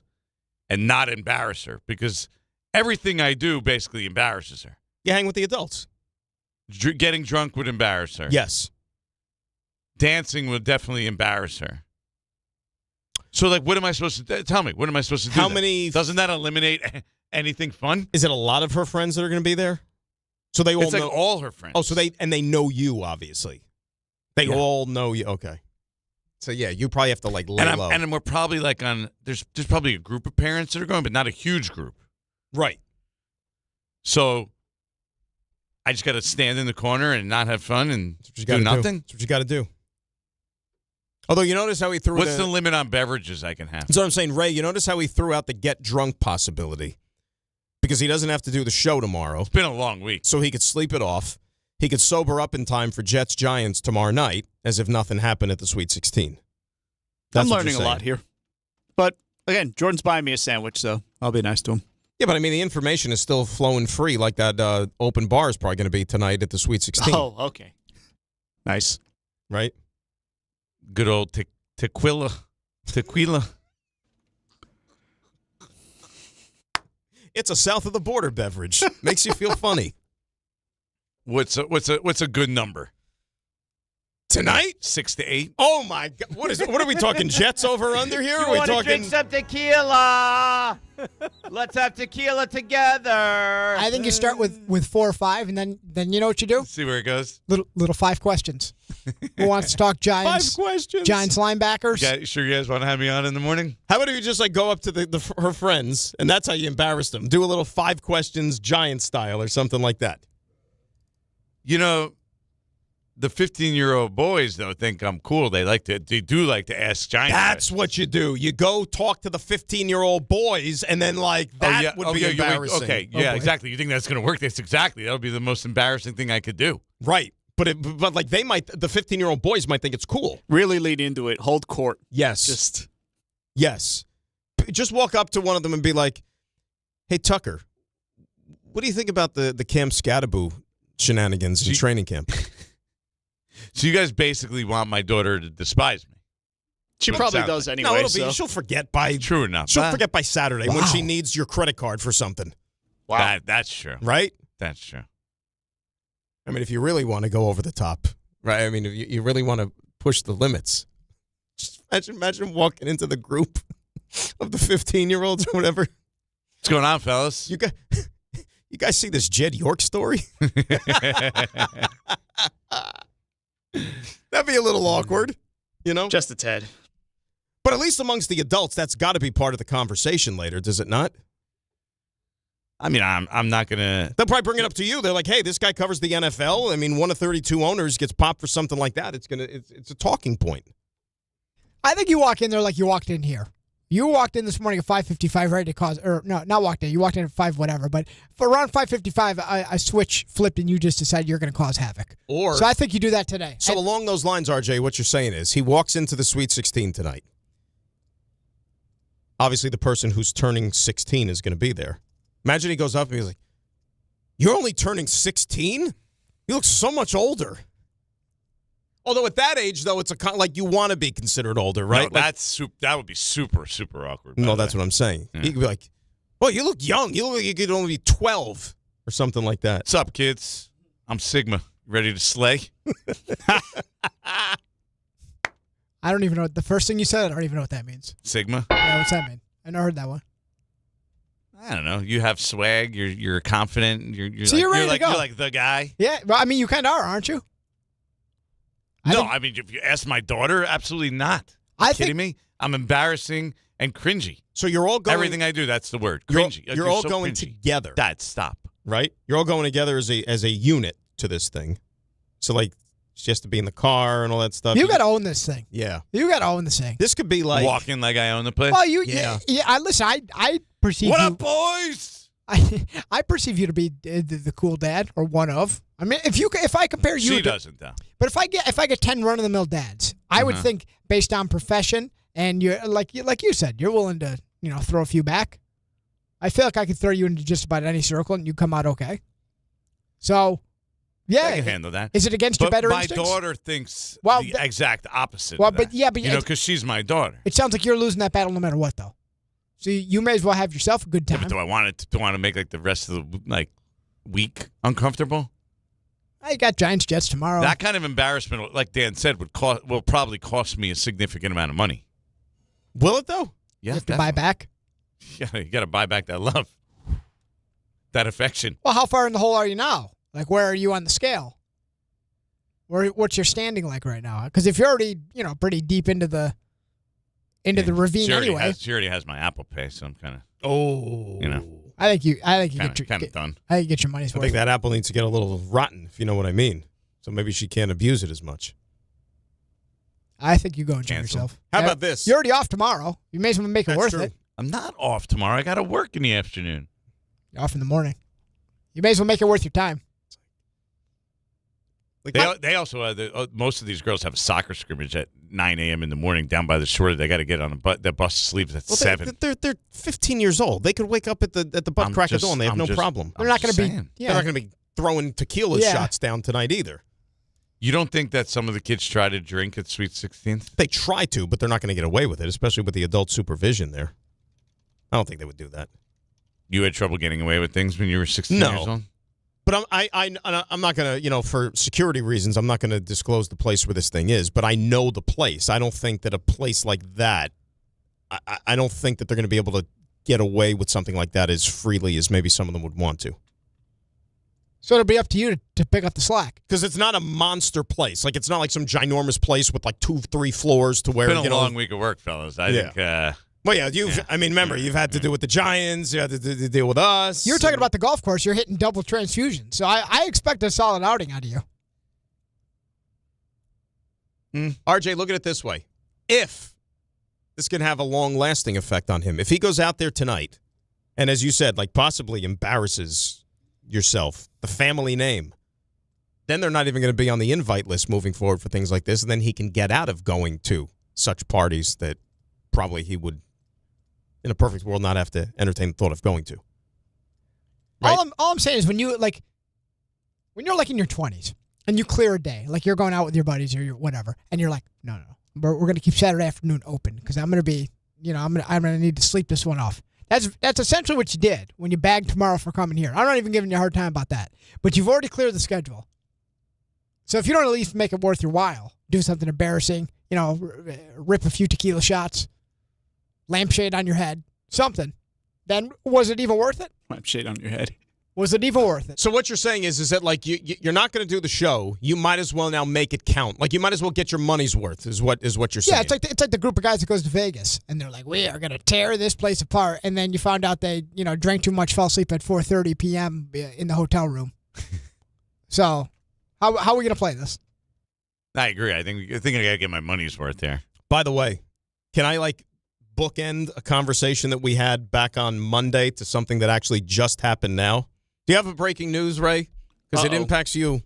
and not embarrass her? Because everything I do basically embarrasses her. You hang with the adults. Getting drunk would embarrass her. Yes. Dancing would definitely embarrass her. So, like, what am I supposed to tell me? What am I supposed to do? How many? Doesn't that eliminate anything fun? Is it a lot of her friends that are going to be there? So they all it's know like all her friends. Oh, so they know you obviously. They all know you. Okay. So yeah, you probably have to like lay low. And we're probably like on. There's probably a group of parents that are going, but not a huge group. Right. So I just got to stand in the corner and not have fun and do nothing. That's what you got to do. Although you notice how he threw. What's the limit on beverages I can have? That's what I'm saying, Ray. You notice how he threw out the get drunk possibility because he doesn't have to do the show tomorrow. It's been a long week, so he could sleep it off. He could sober up in time for Jets Giants tomorrow night, as if nothing happened at the Sweet 16. I'm learning a lot here. But again, Jordan's buying me a sandwich, so I'll be nice to him. Yeah, but I mean, the information is still flowing free, like that open bar is probably going to be tonight at the Sweet 16. Oh, okay. Nice. Right? Good old tequila. It's a south of the border beverage. Makes you feel funny. What's a good number? Tonight? 6 to 8. Oh my God! What are we talking? Jets over under here? You Are we want to talking? drink some tequila? Let's have tequila together. I think you start with 4 or 5, and then you know what you do? See where it goes. Little 5 questions. Who wants to talk Giants? 5 questions. Giants linebackers. Sure, you guys want to have me on in the morning? How about if you just like go up to her friends, and that's how you embarrass them? Do a little 5 questions Giants style or something like that. You know, the 15-year-old boys though think I'm cool. They do like to ask Giants. That's what you do. You go talk to the 15-year-old boys, and then like that would be embarrassing. Exactly. You think that's going to work? That'll be the most embarrassing thing I could do. Right. But like the 15-year-old boys might think it's cool. Really lean into it. Hold court. Yes. Yes. Just walk up to one of them and be like, "Hey Tucker, what do you think about the Cam Skattebo shenanigans in training camp?" So you guys basically want my daughter to despise me. She probably does anyway. No, she'll forget by true enough. She'll forget by Saturday when she needs your credit card for something. Wow, that's true. Right? That's true. I mean, if you really want to go over the top, right? I mean, if you really want to push the limits, just imagine walking into the group of the 15-year-olds or whatever. What's going on, fellas? You guys see this Jed York story? That'd be a little awkward, you know? Just a tad. But at least amongst the adults, that's got to be part of the conversation later, does it not? I mean, I'm not going to... They'll probably bring it up to you. They're like, hey, this guy covers the NFL. I mean, one of 32 owners gets popped for something like that. It's a talking point. I think you walk in there like you walked in here. You walked in this morning at 5:55, ready to cause, or no, not walked in. You walked in at 5 whatever, but for around 5:55, a switch flipped and you just decided you're going to cause havoc. So I think you do that today. So along those lines, RJ, what you're saying is he walks into the Sweet 16 tonight. Obviously, the person who's turning 16 is going to be there. Imagine he goes up and he's like, "You're only turning 16? You look so much older." Although at that age, though, it's like you want to be considered older, right? No, that would be super, super awkward. No, that's what I'm saying. Yeah. He could be like, "Oh, you look young. You look like you could only be 12 or something like that." What's up, kids? I'm Sigma. Ready to slay? I don't even know what the first thing you said. I don't even know what that means. Sigma? Yeah, what's that mean? I never heard that one. I don't know. You have swag. You're confident. You're ready to go. You're like the guy. Yeah, well, I mean, you kind of are, aren't you? I mean, if you ask my daughter, absolutely not. Are you kidding me? I'm embarrassing and cringy. So you're all going... Everything I do, that's the word. Cringy. You're all so going cringy. together. Dad, stop. Right? You're all going together as a unit to this thing. So, like, she has to be in the car and all that stuff. You got to own this thing. Yeah. You got to own this thing. This could be like... Walking like I own the place? Well, yeah. Listen, I perceive What you... up, boys? I perceive you to be the cool dad, or one of. I mean, if I compare you, she doesn't though. But if I get 10 run-of-the-mill dads, I would think based on profession and you're like you said, you're willing to throw a few back. I feel like I could throw you into just about any circle and you come out okay. So, yeah, I can handle that. Is it against your better instincts? My daughter thinks the exact opposite. Well, of that. but because she's my daughter. It sounds like you're losing that battle no matter what, though. So you may as well have yourself a good time. Yeah, but do I want to make like the rest of the week uncomfortable? I got Giants Jets tomorrow. That kind of embarrassment, like Dan said, will probably cost me a significant amount of money. Will it though? Yeah, you have to buy back. Yeah, you got to buy back that love, that affection. Well, how far in the hole are you now? Like, where are you on the scale? What's your standing like right now? Because if you're already, pretty deep into the ravine anyway. She already has my Apple Pay, so I'm kind of. Oh. I think you kind of done. I think you get your money's worth. I think that apple needs to get a little rotten, if you know what I mean. So maybe she can't abuse it as much. I think you go enjoy yourself. How about this? You're already off tomorrow. You may as well make it worth it. I'm not off tomorrow. I got to work in the afternoon. You're off in the morning. You may as well make it worth your time. They also most of these girls have a soccer scrimmage at 9 a.m. in the morning down by the shore. They got to get on a bus. That bus leaves at 7. They're 15 years old. They could wake up at the butt crack of dawn. They have no problem. They're not going to be. Yeah. They're not going to be throwing tequila shots down tonight either. You don't think that some of the kids try to drink at Sweet 16th? They try to, but they're not going to get away with it, especially with the adult supervision there. I don't think they would do that. You had trouble getting away with things when you were 16 years old? But I'm not going to, for security reasons, I'm not going to disclose the place where this thing is, but I know the place. I don't think that a place like that, I don't think that they're going to be able to get away with something like that as freely as maybe some of them would want to. So it'll be up to you to pick up the slack. Because it's not a monster place. Like, it's not like some ginormous place with like 2-3 floors to where, it's been a long week of work, fellas. I think... Well, yeah, I mean, remember, you've had to deal with the Giants, you had to deal with us. You're talking about the golf course. You're hitting double transfusion. So I expect a solid outing out of you. RJ, look at it this way. If this can have a long-lasting effect on him, if he goes out there tonight, and as you said, like possibly embarrasses yourself, the family name, then they're not even going to be on the invite list moving forward for things like this, and then he can get out of going to such parties that probably he would, in a perfect world, not have to entertain the thought of going to. Right? All I'm saying is when you're like in your 20s and you clear a day, like you're going out with your buddies or whatever, and you're like, no, we're going to keep Saturday afternoon open because I'm going to be, I'm going to need to sleep this one off. That's essentially what you did when you bagged tomorrow for coming here. I'm not even giving you a hard time about that, but you've already cleared the schedule. So if you don't at least make it worth your while, do something embarrassing, rip a few tequila shots, lampshade on your head, something, then was it even worth it? Lampshade on your head. Was it even worth it? So what you're saying is that like you're not going to do the show. You might as well now make it count. Like you might as well get your money's worth. Is what you're saying? Yeah, it's like the group of guys that goes to Vegas and they're like, we are going to tear this place apart, and then you found out they drank too much, fell asleep at 4:30 p.m. in the hotel room. So how are we going to play this? I agree. I think I got to get my money's worth there. By the way, can I bookend a conversation that we had back on Monday to something that actually just happened now. Do you have a breaking news, Ray? Because it impacts you.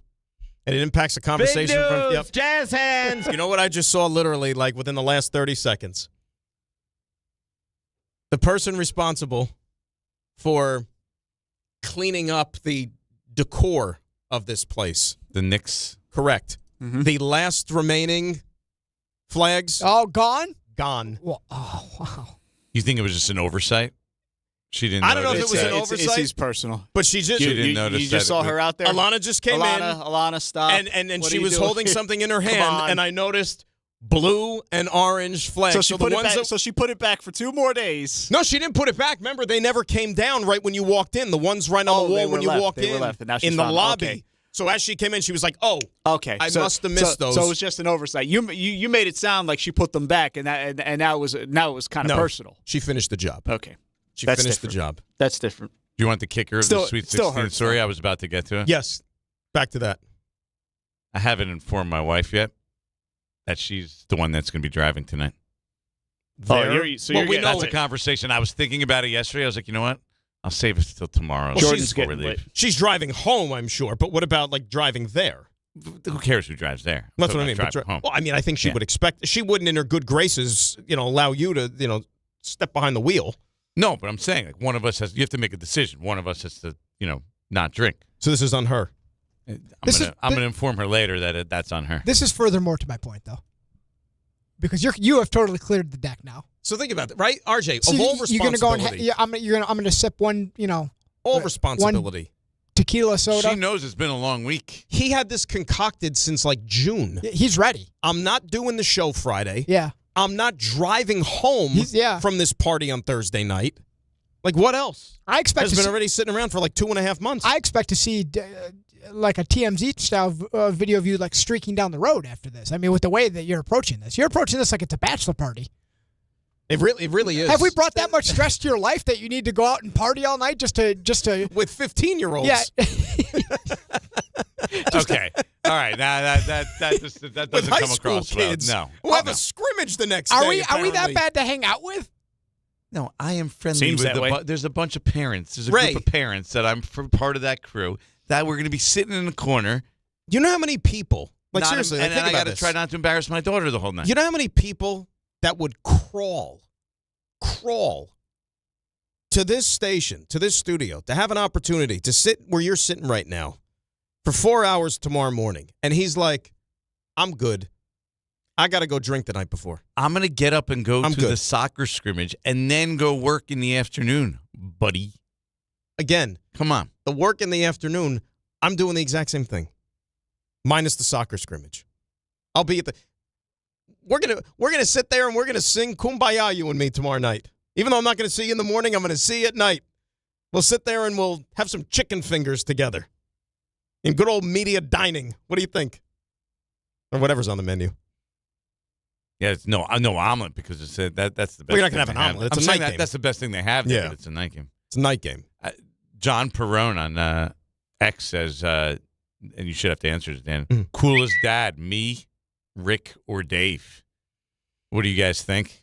And it impacts the conversation. Big news, jazz hands. You know what I just saw literally like within the last 30 seconds? The person responsible for cleaning up the decor of this place. The Knicks? Correct. Mm-hmm. The last remaining flags. Oh, gone? Gone. Well, oh, wow. You think it was just an oversight? She didn't. I don't know if it was an oversight. It's personal. But she just didn't notice. You just saw her out there. Alana just came in. Alana, stop. And she was holding something in her hand, and I noticed blue and orange flags. So she put it back. So she put it back for 2 more days. No, she didn't put it back. Remember, they never came down right when you walked in. The ones right on the wall when you walked in the lobby. Okay. So as she came in, she was like, "Oh, okay, I must have missed those." So it was just an oversight. You made it sound like she put them back, and now it was kind of personal. She finished the job. Okay, she finished the job. That's different. Do you want the kicker of the Sweet 16 story I was about to get to? Yes. Back to that. I haven't informed my wife yet that she's the one that's going to be driving tonight. That's a conversation. I was thinking about it yesterday. I was like, you know what? I'll save it till tomorrow. Well, Jordan's getting late. She's driving home, I'm sure. But what about like driving there? Who cares who drives there? That's what I mean. Home. Well, I mean, I think she would expect. She wouldn't, in her good graces, allow you to, step behind the wheel. No, but I'm saying like one of us has. You have to make a decision. One of us has to, not drink. So this is on her. I'm going to inform her later that that's on her. This is furthermore to my point, though, because you have totally cleared the deck now. So think about it, right, RJ? So of all responsibility, you're gonna go I'm gonna sip one, all responsibility. One tequila soda. She knows it's been a long week. He had this concocted since like June. He's ready. I'm not doing the show Friday. Yeah. I'm not driving home from this party on Thursday night. Like, what else? I expect has been already sitting around for like 2.5 months. I expect to see like a TMZ style video of you like streaking down the road after this. I mean, with the way that you're approaching this like it's a bachelor party. It really is. Have we brought that much stress to your life that you need to go out and party all night just to with 15-year-olds? Yeah. Okay. All right. Now that doesn't come across kids well. No. We'll have a scrimmage the next day. Are we that bad to hang out with? No, I am friendly Seems with that way. There's a bunch of parents. There's a group of parents that I'm part of that crew that we're going to be sitting in a corner. You know how many people? Like seriously, and I got to try not to embarrass my daughter the whole night. You know how many people that would crawl to this station, to this studio, to have an opportunity to sit where you're sitting right now for 4 hours tomorrow morning. And he's like, I'm good. I got to go drink the night before. I'm going to get up and go to the soccer scrimmage and then go work in the afternoon, buddy. Again, come on. The work in the afternoon, I'm doing the exact same thing, minus the soccer scrimmage. I'll be at the... We're gonna sit there and we're gonna sing Kumbaya, you and me, tomorrow night. Even though I'm not gonna see you in the morning, I'm gonna see you at night. We'll sit there and we'll have some chicken fingers together in good old media dining. What do you think? Or whatever's on the menu. Yeah, it's no omelet because that's the best. We're not gonna have an omelet. It's a night game. That's the best thing they have there. But it's a night game. It's a night game. John Perrone on X says, and you should have to answer this, Dan. Coolest dad, me, Rick, or Dave? What do you guys think?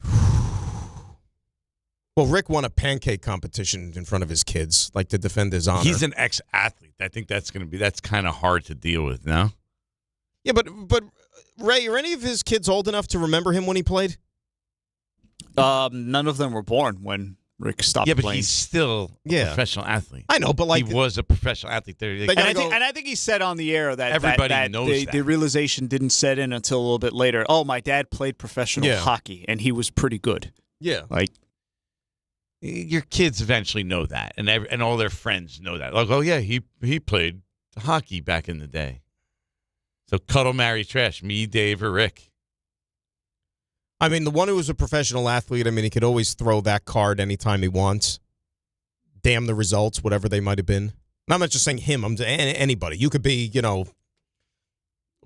Well, Rick won a pancake competition in front of his kids, like to defend his honor. He's an ex-athlete. I think that's kind of hard to deal with, no? Yeah, but Ray, are any of his kids old enough to remember him when he played? None of them were born when Rick stopped playing. Yeah, but he's still a professional athlete. I know, but like he was a professional athlete. And I think he said on the air that everybody knows the realization didn't set in until a little bit later. Oh, my dad played professional hockey, and he was pretty good. Yeah, like your kids eventually know that, and all their friends know that. Like, oh yeah, he played hockey back in the day. So cuddle, marry, trash. Me, Dave, or Rick. I mean, the one who was a professional athlete, I mean, he could always throw that card anytime he wants. Damn the results, whatever they might have been. And I'm not just saying him. I'm anybody. You could be,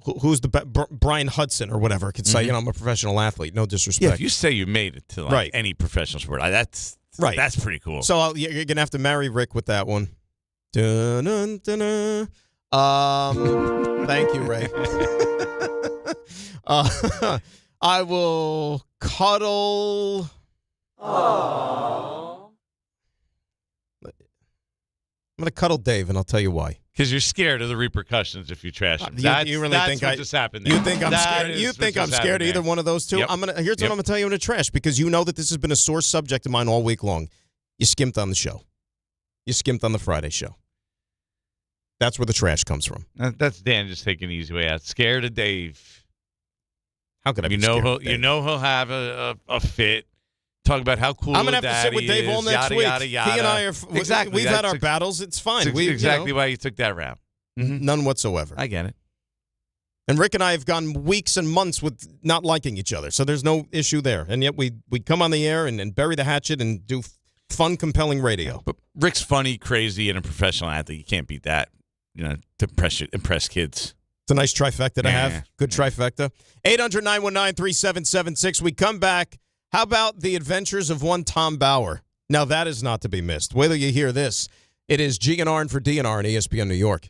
who's the Brian Hudson or whatever could say, I'm a professional athlete. No disrespect. Yeah, if you say you made it to any professional sport, that's pretty cool. So you're gonna have to marry Rick with that one. Dun-dun-dun-dun. Thank you, Ray. I will cuddle. I'm going to cuddle Dave, and I'll tell you why. Because you're scared of the repercussions if you trash him. You really think what just happened there. You think I'm scared? You think I'm scared of either one of those two? Yep. Here's what I'm going to tell you in the trash, because you know that this has been a sore subject of mine all week long. You skimped on the show. You skimped on the Friday show. That's where the trash comes from. That's Dan just taking the easy way out. Scared of Dave. How could I be scared of Dave? You know he'll have a fit. Talk about how cool I'm going to have to sit with Dave is, all next yada, week. Yada, yada. He and I are exactly. We've had our battles. It's fine. That's exactly why you took that route. Mm-hmm. None whatsoever. I get it. And Rick and I have gone weeks and months with not liking each other, so there's no issue there. And yet we come on the air and bury the hatchet and do fun, compelling radio. But Rick's funny, crazy, and a professional athlete. You can't beat that. To impress kids. It's a nice trifecta to have. Good trifecta. 800-919-3776. We come back. How about the adventures of one Tom Bauer? Now, that is not to be missed. Wait till you hear this. It is G&R and for DNR on ESPN New York.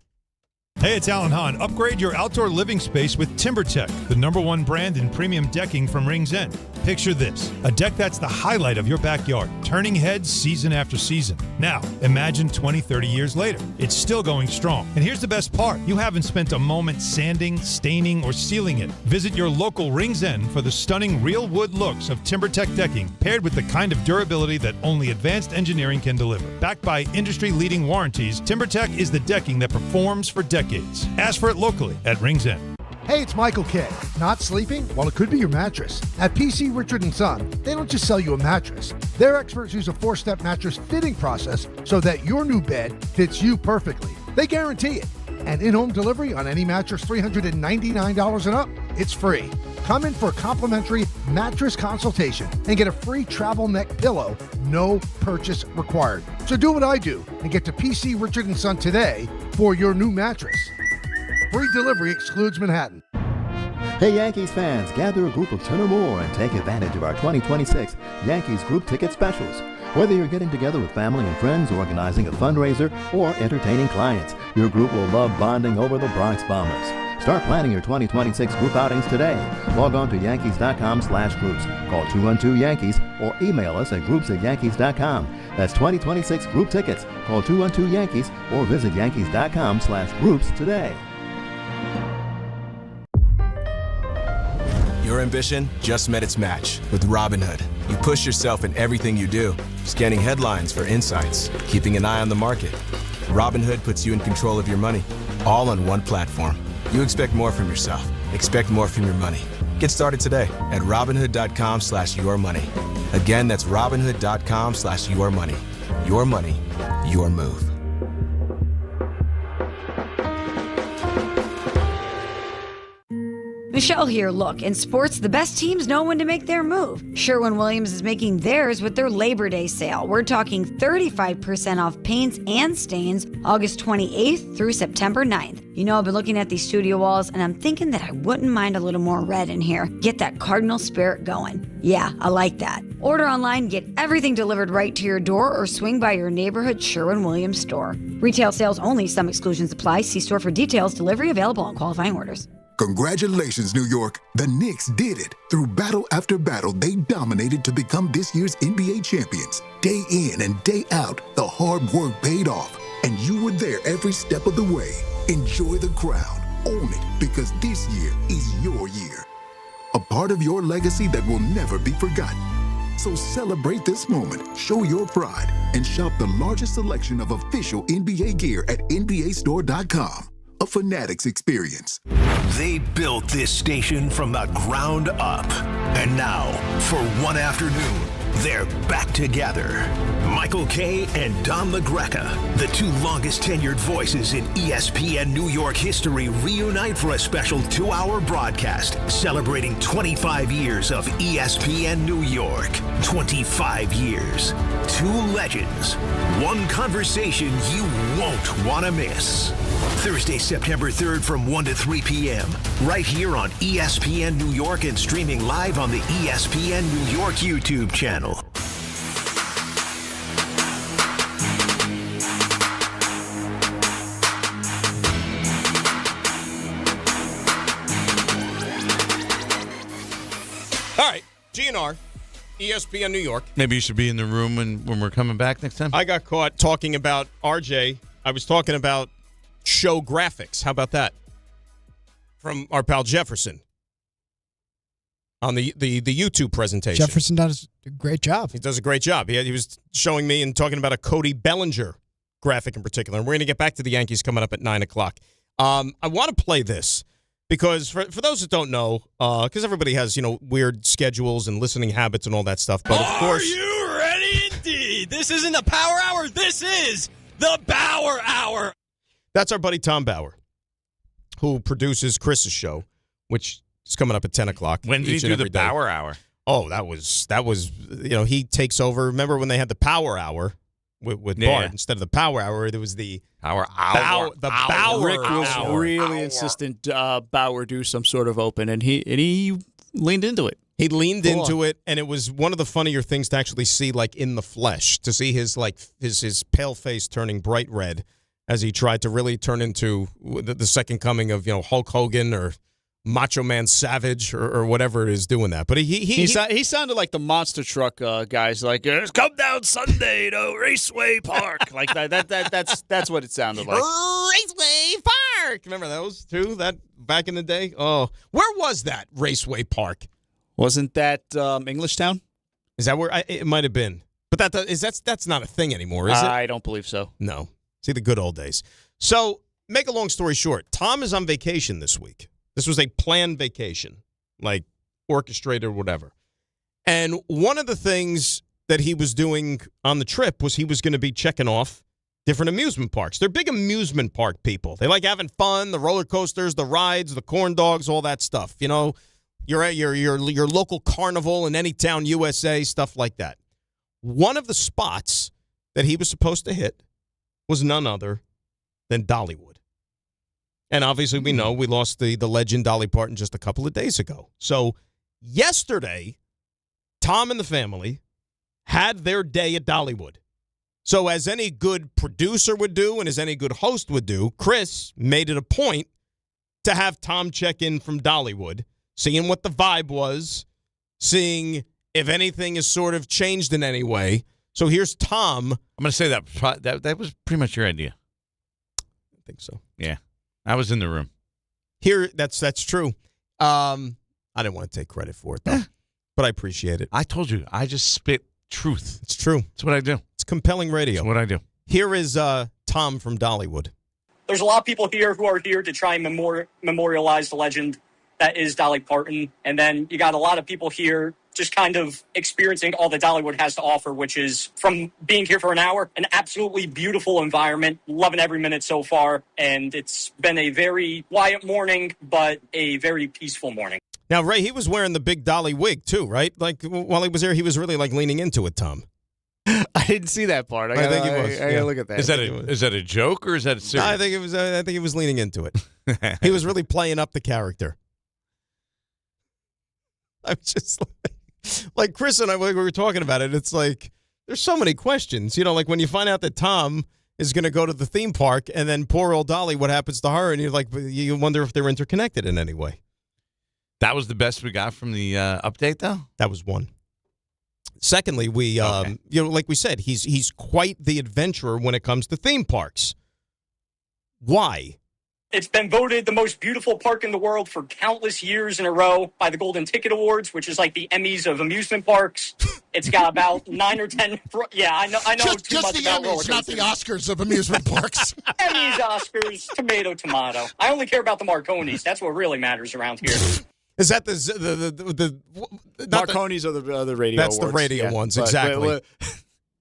Hey, it's Alan Hahn. Upgrade your outdoor living space with TimberTech, the #1 brand in premium decking from Rings End. Picture this, a deck that's the highlight of your backyard, turning heads season after season. Now, imagine 20, 30 years later. It's still going strong. And here's the best part. You haven't spent a moment sanding, staining, or sealing it. Visit your local Rings End for the stunning real wood looks of TimberTech decking, paired with the kind of durability that only advanced engineering can deliver. Backed by industry-leading warranties, TimberTech is the decking that performs for decades. Ask for it locally at Rings End. Hey, it's Michael K. Not sleeping? Well, it could be your mattress. At PC Richard & Son, they don't just sell you a mattress. Their experts use a 4-step mattress fitting process so that your new bed fits you perfectly. They guarantee it. And in-home delivery on any mattress $399 and up, it's free. Come in for a complimentary mattress consultation and get a free travel neck pillow, no purchase required. So do what I do and get to PC Richard & Son today for your new mattress. Free delivery excludes Manhattan. Hey Yankees fans, gather a group of 10 or more and take advantage of our 2026 Yankees group ticket specials. Whether you're getting together with family and friends, organizing a fundraiser, or entertaining clients, your group will love bonding over the Bronx Bombers. Start planning your 2026 group outings today. Log on to Yankees.com/groups. Call 212-YANKEES or email us at groups@Yankees.com. That's 2026 group tickets. Call 212-YANKEES or visit Yankees.com/groups today. Your ambition just met its match with Robinhood. You push yourself in everything you do, scanning headlines for insights, keeping an eye on the market. Robinhood puts you in control of your money, all on one platform. You expect more from yourself. Expect more from your money. Get started today at Robinhood.com/yourmoney. Again, that's Robinhood.com/yourmoney. Your money, your move. Michelle here. Look, in sports, the best teams know when to make their move. Sherwin-Williams is making theirs with their Labor Day sale. We're talking 35% off paints and stains August 28th through September 9th. You know, I've been looking at these studio walls, and I'm thinking that I wouldn't mind a little more red in here. Get that Cardinal spirit going. Yeah, I like that. Order online, get everything delivered right to your door, or swing by your neighborhood Sherwin-Williams store. Retail sales only. Some exclusions apply. See store for details. Delivery available on qualifying orders. Congratulations, New York. The Knicks did it. Through battle after battle, they dominated to become this year's NBA champions. Day in and day out, the hard work paid off, and you were there every step of the way. Enjoy the crown. Own it, because this year is your year. A part of your legacy that will never be forgotten. So celebrate this moment, show your pride, and shop the largest selection of official NBA gear at NBAstore.com. A Fanatics experience. They built this station from the ground up. And now, for one afternoon, they're back together. Michael Kay and Don LaGreca, the two longest tenured voices in ESPN New York history, reunite for a special 2-hour broadcast celebrating 25 years of ESPN New York. 25 years. Two legends. One conversation you won't want to miss. Thursday, September 3rd from 1 to 3 p.m. right here on ESPN New York and streaming live on the ESPN New York YouTube channel. All right, GNR. ESPN New York. Maybe you should be in the room when we're coming back next time. I got caught talking about RJ. I was talking about show graphics. How about that? From our pal Jefferson on the YouTube presentation. Jefferson does a great job. He does a great job. He was showing me and talking about a Cody Bellinger graphic in particular. And we're going to get back to the Yankees coming up at 9 o'clock. I want to play this because for those that don't know, because everybody has, weird schedules and listening habits and all that stuff. But of course, are you ready indeed? This isn't the Power Hour. This is the Bauer Hour. That's our buddy Tom Bauer, who produces Chris's show, which is coming up at 10 o'clock. When did he do the Bauer Hour? Oh, that was he takes over. Remember when they had the Power Hour with Bart instead of the Power Hour? There was the Power Hour. Bauer. Rick was really insistent Bauer do some sort of open, and he leaned into it. He leaned into it, and it was one of the funnier things to actually see, like in the flesh, to see his pale face turning bright red as he tried to really turn into the second coming of Hulk Hogan or Macho Man Savage or whatever it is doing that. But he sounded like the monster truck guys, like come down Sunday to Raceway Park, like that's what it sounded like. Raceway Park. Remember those too? That back in the day. Oh, where was that Raceway Park? Wasn't that Englishtown? Is that where it might have been? But that's not a thing anymore, is it? I don't believe so. No. See, the good old days. So, make a long story short, Tom is on vacation this week. This was a planned vacation, like orchestrated or whatever. And one of the things that he was doing on the trip was he was going to be checking off different amusement parks. They're big amusement park people. They like having fun, the roller coasters, the rides, the corn dogs, all that stuff. You're at your local carnival in any town, USA, stuff like that. One of the spots that he was supposed to hit was none other than Dollywood. And obviously we know we lost the legend Dolly Parton just a couple of days ago. So yesterday, Tom and the family had their day at Dollywood. So as any good producer would do and as any good host would do, Chris made it a point to have Tom check in from Dollywood, seeing what the vibe was, seeing if anything has sort of changed in any way. So here's Tom. I'm going to say that was pretty much your idea. I think so. Yeah. I was in the room. Here, that's true. I didn't want to take credit for it, though. But I appreciate it. I told you. I just spit truth. It's true. That's what I do. It's compelling radio. That's what I do. Here is Tom from Dollywood. There's a lot of people here who are here to try and memorialize the legend that is Dolly Parton. And then you got a lot of people here just kind of experiencing all that Dollywood has to offer, which is, from being here for an hour, an absolutely beautiful environment. Loving every minute so far. And it's been a very quiet morning, but a very peaceful morning. Now, Ray, he was wearing the big Dolly wig, too, right? Like, while he was there, he was really, leaning into it, Tom. I didn't see that part. I think he was. I gotta look at that. Is that a joke or is that serious? No, I think he was leaning into it. He was really playing up the character. I'm just like Chris and I, we were talking about it. It's like there's so many questions. Like when you find out that Tom is going to go to the theme park and then poor old Dolly, what happens to her? And you wonder if they're interconnected in any way. That was the best we got from the update, though? That was one. Secondly, we, like we said, he's quite the adventurer when it comes to theme parks. Why? It's been voted the most beautiful park in the world for countless years in a row by the Golden Ticket Awards, which is like the Emmys of amusement parks. It's got about 9 or 10. Yeah, I know. Just the Emmys, not the Oscars of amusement parks. Emmys, Oscars, tomato. I only care about the Marconis. That's what really matters around here. Is that the Marconis are the radio That's awards. The radio ones, exactly.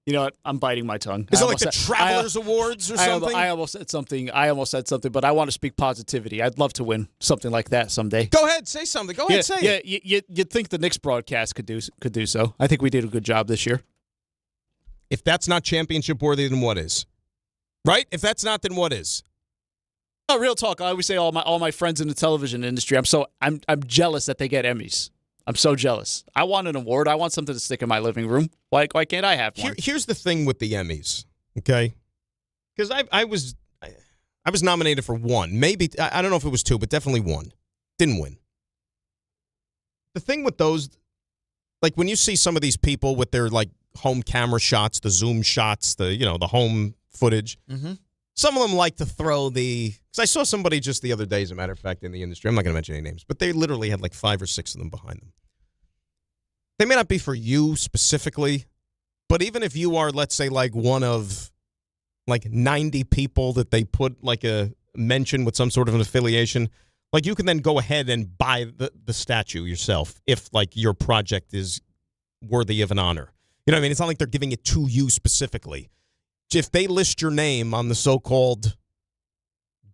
You know what? I'm biting my tongue. Is it like the Travelers Awards or something? I almost said something, but I want to speak positivity. I'd love to win something like that someday. Go ahead, say something. Go ahead, say it. Yeah, you'd think the Knicks broadcast could do so. I think we did a good job this year. If that's not championship worthy, then what is? Right? If that's not, then what is? No, real talk. I always say all my friends in the television industry. I'm jealous that they get Emmys. I'm so jealous. I want an award. I want something to stick in my living room. Why can't I have one? Here's the thing with the Emmys, okay? Because I was nominated for one. Maybe, I don't know if it was two, but definitely one. Didn't win. The thing with those, like when you see some of these people with their like home camera shots, the zoom shots, the home footage. Mm-hmm. Some of them like to throw because I saw somebody just the other day, as a matter of fact, in the industry. I'm not going to mention any names, but they literally had like 5 or 6 of them behind them. They may not be for you specifically, but even if you are, let's say, like one of like 90 people that they put like a mention with some sort of an affiliation, like you can then go ahead and buy the statue yourself if like your project is worthy of an honor. You know what I mean? It's not like they're giving it to you specifically. If they list your name on the so-called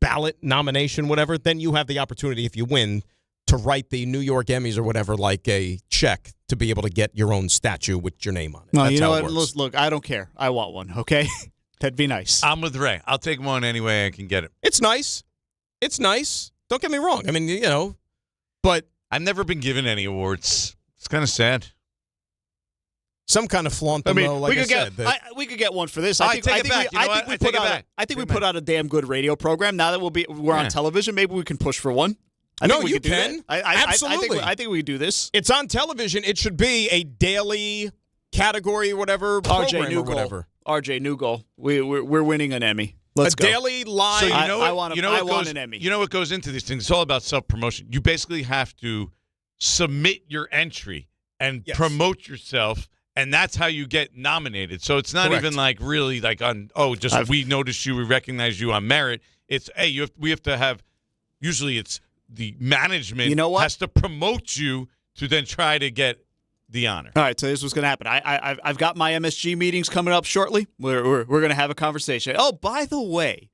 ballot nomination, whatever, then you have the opportunity, if you win, to write the New York Emmys or whatever, like a check to be able to get your own statue with your name on it. No, That's you know how it what? works. Look, I don't care. I want one, okay? That'd be nice. I'm with Ray. I'll take one any way I can get it. It's nice. It's nice. Don't get me wrong. I mean, but I've never been given any awards. It's kind of sad. Some kind of flaunt. I mean, though, like we could get one for this. I take it back. I think we put out a damn good radio program. Now that we're on television, maybe we can push for one. I think you can. Absolutely. I think we do this. It's on television. It should be a daily category or whatever program or whatever. RJ Newgoal. We're winning an Emmy. Let's go. Daily live. So I want an Emmy. You know what goes into these things? It's all about self-promotion. You basically have to submit your entry and promote yourself. And that's how you get nominated. So it's not even like really like we noticed you, we recognize you on merit. It's we have to have. Usually, it's the management. You know what? Has to promote you to then try to get the honor. All right, so this is what's going to happen. I've got my MSG meetings coming up shortly. We're going to have a conversation. Oh, by the way,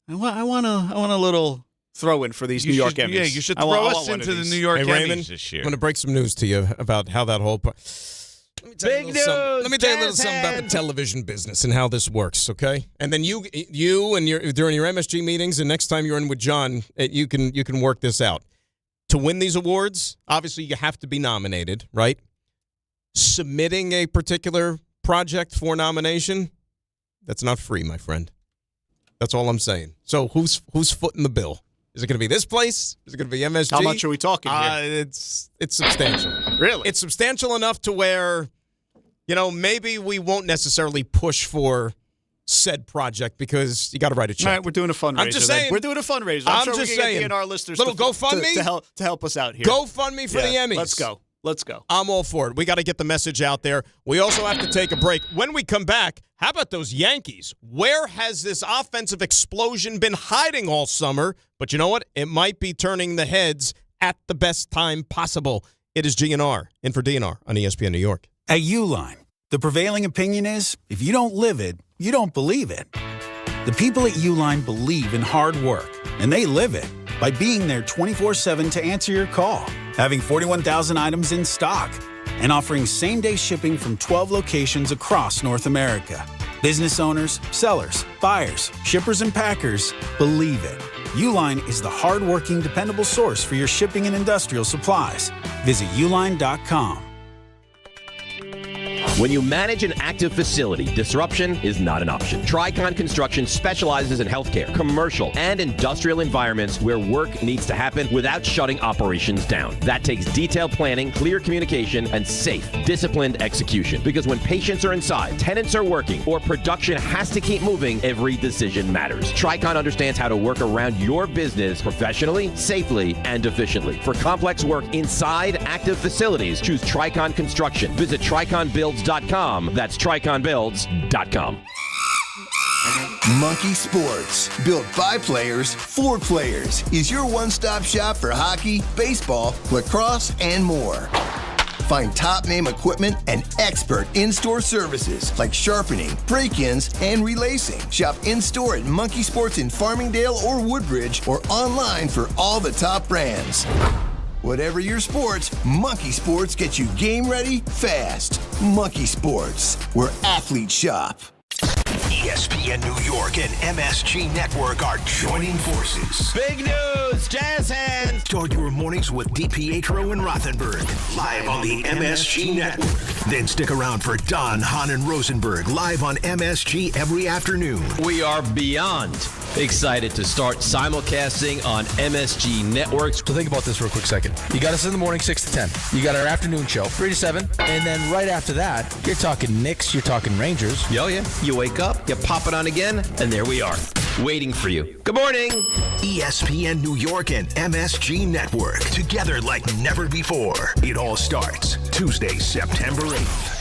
I want a little throw in for these New York Emmys. Yeah, you should throw us into the New York Emmys Raymond, this year. I'm going to break some news to you about how that whole. Let me tell you a little something about the television business and how this works, okay? And then you and during your MSG meetings, and next time you're in with John, you can work this out. To win these awards, obviously you have to be nominated, right? Submitting a particular project for nomination, that's not free, my friend. That's all I'm saying. So who's footing the bill? Is it going to be this place? Is it going to be MSG? How much are we talking here? It's substantial. Really? It's substantial enough to where, maybe we won't necessarily push for said project because you got to write a check. All right, we're doing a fundraiser. I'm just saying. We're doing a fundraiser. I'm sure just we can saying. get our listeners little GoFundMe to help us out here. GoFundMe for the Emmys. Let's go. I'm all for it. We got to get the message out there. We also have to take a break. When we come back, how about those Yankees? Where has this offensive explosion been hiding all summer? But you know what? It might be turning the heads at the best time possible. It is GNR in for DNR on ESPN New York. At Uline, the prevailing opinion is if you don't live it, you don't believe it. The people at Uline believe in hard work, and they live it by being there 24/7 to answer your call, having 41,000 items in stock, and offering same-day shipping from 12 locations across North America. Business owners, sellers, buyers, shippers, and packers believe it. Uline is the hard-working, dependable source for your shipping and industrial supplies. Visit uline.com. When you manage an active facility, disruption is not an option. Tricon Construction specializes in healthcare, commercial, and industrial environments where work needs to happen without shutting operations down. That takes detailed planning, clear communication, and safe, disciplined execution. Because when patients are inside, tenants are working, or production has to keep moving, every decision matters. Tricon understands how to work around your business professionally, safely, and efficiently. For complex work inside active facilities, choose Tricon Construction. Visit triconbuilds.com. That's triconbuilds.com. Monkey Sports, built by players for players, is your one-stop shop for hockey, baseball, lacrosse, and more. Find top-name equipment and expert in-store services like sharpening, break-ins, and relacing. Shop in-store at Monkey Sports in Farmingdale or Woodbridge, or online for all the top brands. Whatever your sports, Monkey Sports gets you game ready fast. Monkey Sports, where athletes shop. ESPN New York and MSG Network are joining forces. Big news, Jazz hands. Start your mornings with DiPietro and Rothenberg, live on the MSG Network. Then stick around for Don, Hahn, and Rosenberg, live on MSG every afternoon. We are beyond Excited to start simulcasting on MSG Networks. So think about this for a quick second. You got us in the morning 6 to 10. You got our afternoon show 3 to 7. And then right after that, you're talking Knicks, you're talking Rangers. Yo, yeah. You wake up, you pop it on again, and there we are, waiting for you. Good morning. ESPN New York and MSG Network, together like never before. It all starts Tuesday, September 8th.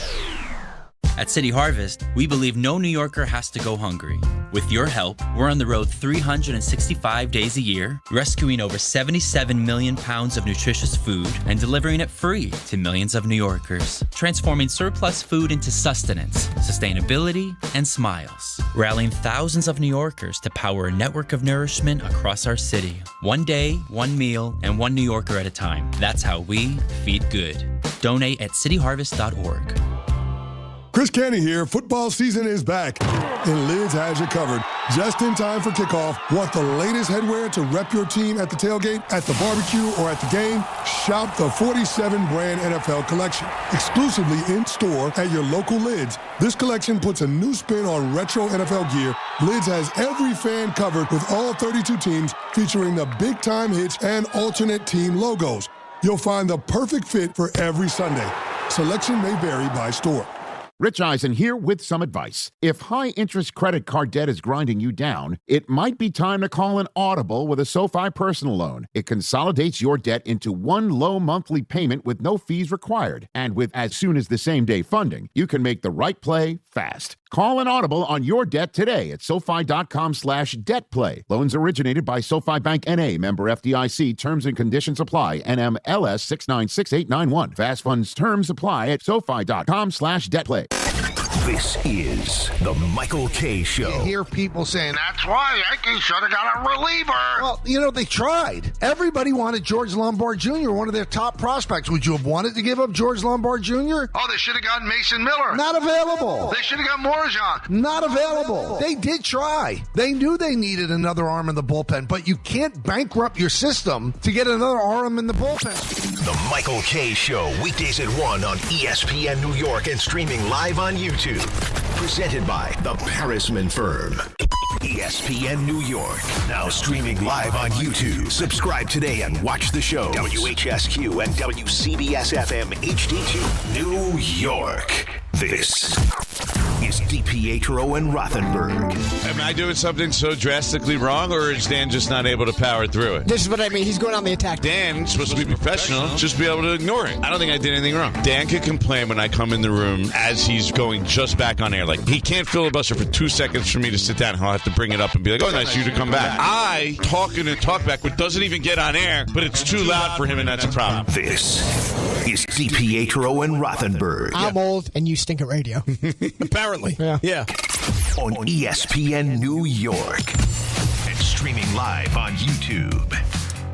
At City Harvest, we believe no New Yorker has to go hungry. With your help, we're on the road 365 days a year, rescuing over 77 million pounds of nutritious food and delivering it free to millions of New Yorkers, transforming surplus food into sustenance, sustainability, and smiles, rallying thousands of New Yorkers to power a network of nourishment across our city. One day, one meal, and one New Yorker at a time. That's how we feed good. Donate at cityharvest.org. Chris Canty here. Football season is back, and Lids has you covered. Just in time for kickoff. Want the latest headwear to rep your team at the tailgate, at the barbecue, or at the game? Shop the 47 brand NFL collection, exclusively in store at your local Lids. This collection puts a new spin on retro NFL gear. Lids has every fan covered with all 32 teams, featuring the big-time hits and alternate team logos. You'll find the perfect fit for every Sunday. Selection may vary by store. Rich Eisen here with some advice. If high-interest credit card debt is grinding you down, it might be time to call an audible with a SoFi personal loan. It consolidates your debt into one low monthly payment with no fees required. And with as soon as the same-day funding, you can make the right play fast. Call an audible on your debt today at SoFi.com/debtplay. Loans originated by SoFi Bank N.A., member FDIC. Terms and conditions apply. NMLS 696891. Fast funds terms apply at SoFi.com/debtplay. This is the Michael K. Show. You hear people saying, that's why Yankees should have got a reliever. Well, they tried. Everybody wanted George Lombard Jr., one of their top prospects. Would you have wanted to give up George Lombard Jr.? Oh, they should have gotten Mason Miller. Not available. They should have got Morozak. Not available. They did try. They knew they needed another arm in the bullpen, but you can't bankrupt your system to get another arm in the bullpen. The Michael K. Show, weekdays at 1 on ESPN New York and streaming live on YouTube. Presented by the Parisman Firm. ESPN New York, now streaming live on YouTube. Subscribe today and watch the show. WHSQ and WCBS-FM HD2, New York. This is DiPietro and Rothenberg. Am I doing something so drastically wrong, or is Dan just not able to power through it? This is what I mean. He's going on the attack. Dan's supposed to be professional, just be able to ignore it. I don't think I did anything wrong. Dan could complain when I come in the room as he's going just back on air. Like, he can't filibuster for 2 seconds for me to sit down. He'll have to bring it up and be like, oh, nice of you to come back. I talk and talk back, which doesn't even get on air, but it's too loud for him, and that's a problem. This is DiPietro and Rothenberg. I'm old, and you stink at radio. Apparently. Yeah. On ESPN New York. And streaming live on YouTube.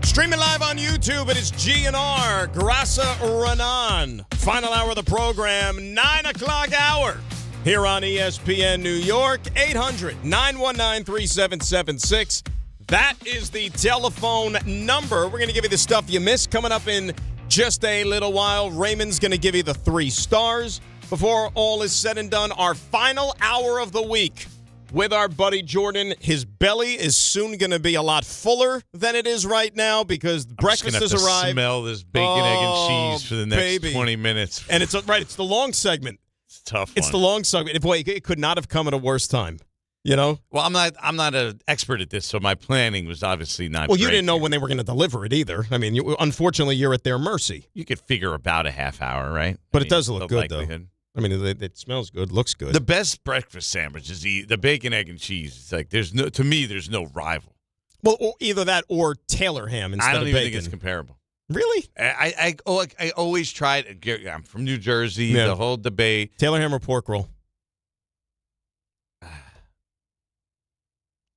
Streaming live on YouTube, it is G&R, Grasa Renan. Final hour of the program, 9 o'clock hour. Here on ESPN New York, 800-919-3776. That is the telephone number. We're going to give you the stuff you missed coming up in just a little while. Raymond's going to give you the 3 stars. Before all is said and done, our final hour of the week with our buddy Jordan. His belly is soon going to be a lot fuller than it is right now because breakfast has arrived. Smell this bacon, egg, and cheese for the next 20 minutes. And it's the long segment. It's a tough. It's the long segment. Boy, it could not have come at a worse time. You know? Well, I'm not an expert at this, so my planning was obviously not. Well, you didn't know when they were going to deliver it either. I mean, unfortunately, you're at their mercy. You could figure about a half hour, right? But it does look good, though. I mean, it smells good, looks good. The best breakfast sandwich is the bacon, egg, and cheese. It's like there's no rival. Well, or either that or Taylor ham instead of bacon. I don't even think it's comparable. Really? I always tried. I'm from New Jersey. Yeah. The whole debate. Taylor ham or pork roll?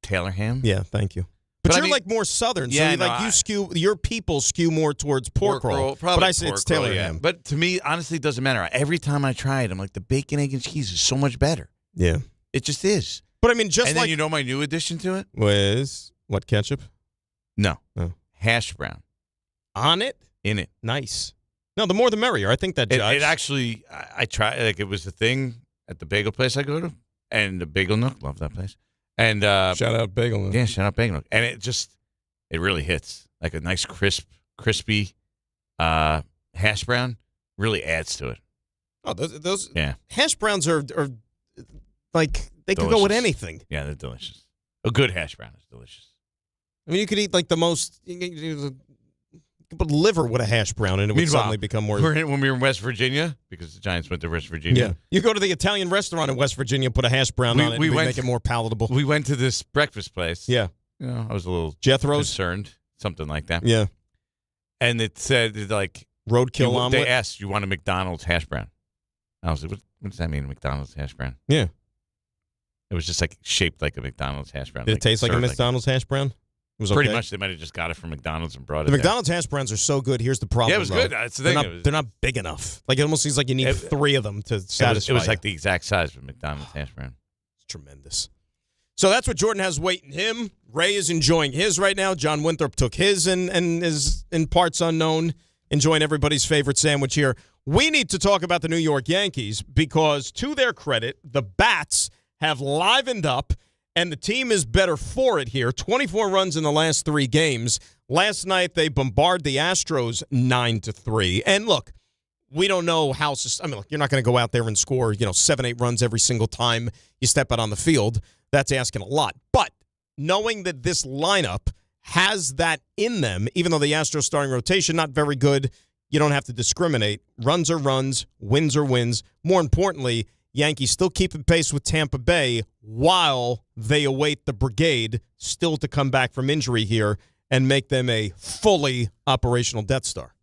Taylor ham? Yeah, thank you. But you're like more Southern, so your people skew more towards pork roll. But I say it's Taylor ham. But to me, honestly, it doesn't matter. Every time I try it, I'm like, the bacon, egg, and cheese is so much better. Yeah. It just is. But I mean, and then you know my new addition to it? Was what, ketchup? No. Oh. Hash brown. On it? In it. Nice. No, the more the merrier. I think that jives. It actually, I tried, like it was a thing at the bagel place I go to, and the Bagel Nook, love that place. And shout out Bagel. Yeah, shout out Bagel. And it really hits. Like a nice crispy hash brown really adds to it. Oh, those yeah. Hash browns are like they could Delicious. go with anything. Yeah, they're delicious. A good hash brown is delicious. I mean, you could eat like the most. You could put liver with a hash brown, and it would suddenly become more. When we were in West Virginia, because the Giants went to West Virginia. Yeah, you go to the Italian restaurant in West Virginia, put a hash brown on it, and make it more palatable. We went to this breakfast place. Yeah, I was a little Jethro's concerned, something like that. Yeah, and it said like roadkill omelet. They asked, "You want a McDonald's hash brown?" I was like, "What does that mean, McDonald's hash brown?" Yeah, it was just like shaped like a McDonald's hash brown. Did it taste like a McDonald's hash brown? It was pretty okay. much. They might have just got it from McDonald's and brought it. The McDonald's hash browns are so good. Here's the problem. Yeah, it was though. good. That's the thing. They're not big enough. Like it almost seems like you need 3 of them to satisfy. It was like the exact size of McDonald's hash brown. It's tremendous. So that's what Jordan has waiting him. Ray is enjoying his right now. John Winthrop took his and is in parts unknown, enjoying everybody's favorite sandwich here. We need to talk about the New York Yankees because, to their credit, the Bats have livened up, and the team is better for it here. 24 runs in the last 3 games. Last night, they bombarded the Astros 9-3. And look, we don't know how. I mean, look, you're not going to go out there and score, 7-8 runs every single time you step out on the field. That's asking a lot. But knowing that this lineup has that in them, even though the Astros starting rotation not very good, you don't have to discriminate. Runs are runs, wins are wins. More importantly, Yankees still keeping pace with Tampa Bay while they await the brigade still to come back from injury here and make them a fully operational Death Star.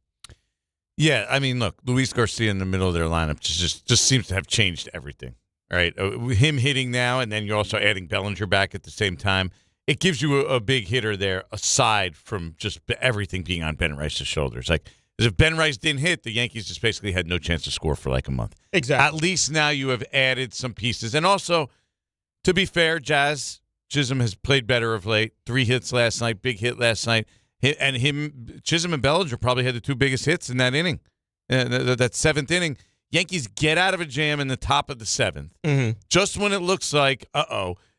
Yeah, I mean, look, Luis Garcia in the middle of their lineup just seems to have changed everything, right? Him hitting now, and then you're also adding Bellinger back at the same time. It gives you a big hitter there aside from just everything being on Ben Rice's shoulders. Like, as if Ben Rice didn't hit, the Yankees just basically had no chance to score for like a month. Exactly. At least now you have added some pieces. And also, to be fair, Chisholm has played better of late. 3 hits last night, big hit last night. And Chisholm and Bellinger probably had the 2 biggest hits in that inning, that 7th inning. Yankees get out of a jam in the top of the 7th. Mm-hmm. Just when it looks like,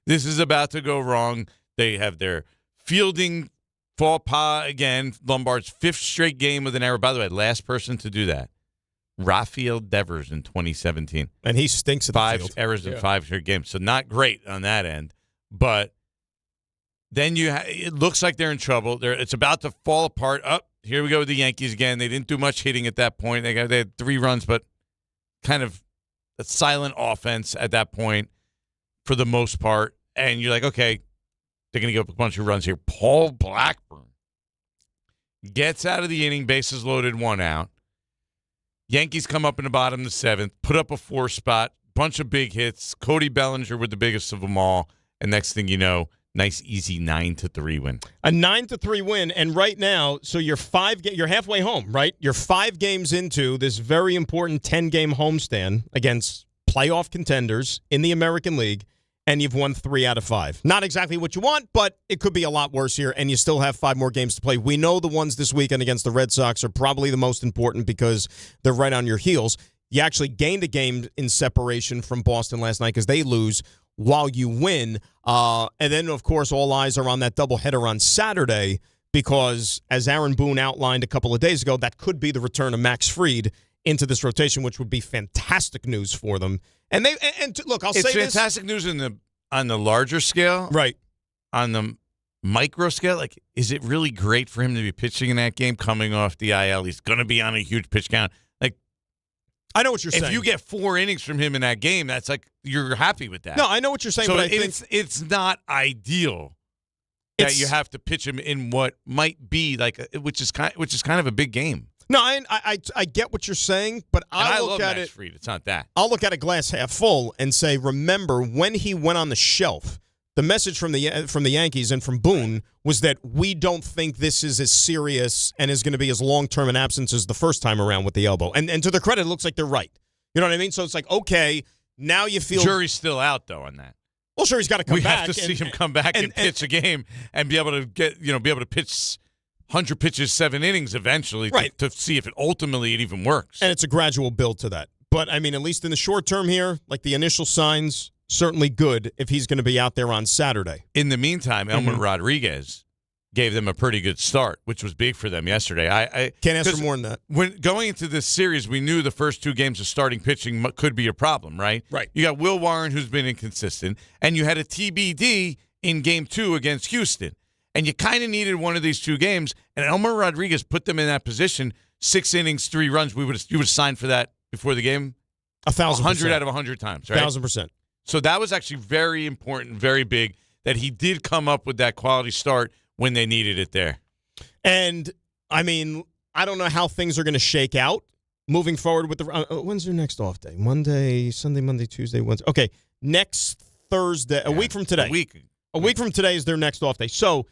this is about to go wrong. They have their fielding faux pas again. Lombard's 5th straight game with an error. By the way, last person to do that, Rafael Devers in 2017. And he stinks at 5 the field. errors in 5 straight games. So not great on that end. But then it looks like they're in trouble. It's about to fall apart. Here we go with the Yankees again. They didn't do much hitting at that point. They had 3 runs, but kind of a silent offense at that point for the most part. And you're like, okay, they're going to give up a bunch of runs here. Paul Blackburn gets out of the inning, bases loaded, 1 out. Yankees come up in the bottom of the 7th, put up a 4 spot, bunch of big hits. Cody Bellinger with the biggest of them all. And next thing you know, nice, easy 9-3 win. A 9-3 win, and right now, so you're halfway home, right? You're 5 games into this very important 10-game homestand against playoff contenders in the American League, and you've won 3 out of 5. Not exactly what you want, but it could be a lot worse here, and you still have 5 more games to play. We know the ones this weekend against the Red Sox are probably the most important because they're right on your heels. You actually gained a game in separation from Boston last night because they lose while you win. And then, of course, all eyes are on that doubleheader on Saturday because, as Aaron Boone outlined a couple of days ago, that could be the return of Max Fried into this rotation, which would be fantastic news for them. And look, I'll say this. It's fantastic news on the larger scale. Right. On the micro scale, like, is it really great for him to be pitching in that game coming off the IL? He's going to be on a huge pitch count. Like, I know what you're saying. If you get 4 innings from him in that game, that's like you're happy with that. No, I know what you're saying, so but I think it's not ideal that you have to pitch him in what might be like, which is kind of a big game. No, I get what you're saying, but I look at it. Fried. It's not that. I'll look at a glass half full and say, remember when he went on the shelf, the message from the Yankees and from Boone was that we don't think this is as serious and is going to be as long-term an absence as the first time around with the elbow. And to their credit, it looks like they're right. You know what I mean? So it's like, okay, now you feel jury's still out though on that. Well, sure, he's got to come back. We have to see him come back and pitch a game and be able to be able to pitch 100 pitches, 7 innings eventually, right, to see if it even works. And it's a gradual build to that. But, I mean, at least in the short term here, like the initial signs certainly good if he's going to be out there on Saturday. In the meantime, Elmer Rodriguez gave them a pretty good start, which was big for them yesterday. I can't ask for more than that. When going into this series, we knew the first 2 games of starting pitching could be a problem, right? Right. You got Will Warren, who's been inconsistent, and you had a TBD in Game 2 against Houston. And you kind of needed one of these 2 games, and Elmer Rodriguez put them in that position. 6 innings, 3 runs. You would have signed for that before the game? 1,000%. 100 out of 100 times, right? 1,000%. So that was actually very important, very big, that he did come up with that quality start when they needed it there. And, I mean, I don't know how things are going to shake out moving forward with the when's their next off day? Sunday, Monday, Tuesday, Wednesday. Okay, next Thursday, a week from today. A week from today is their next off day. So,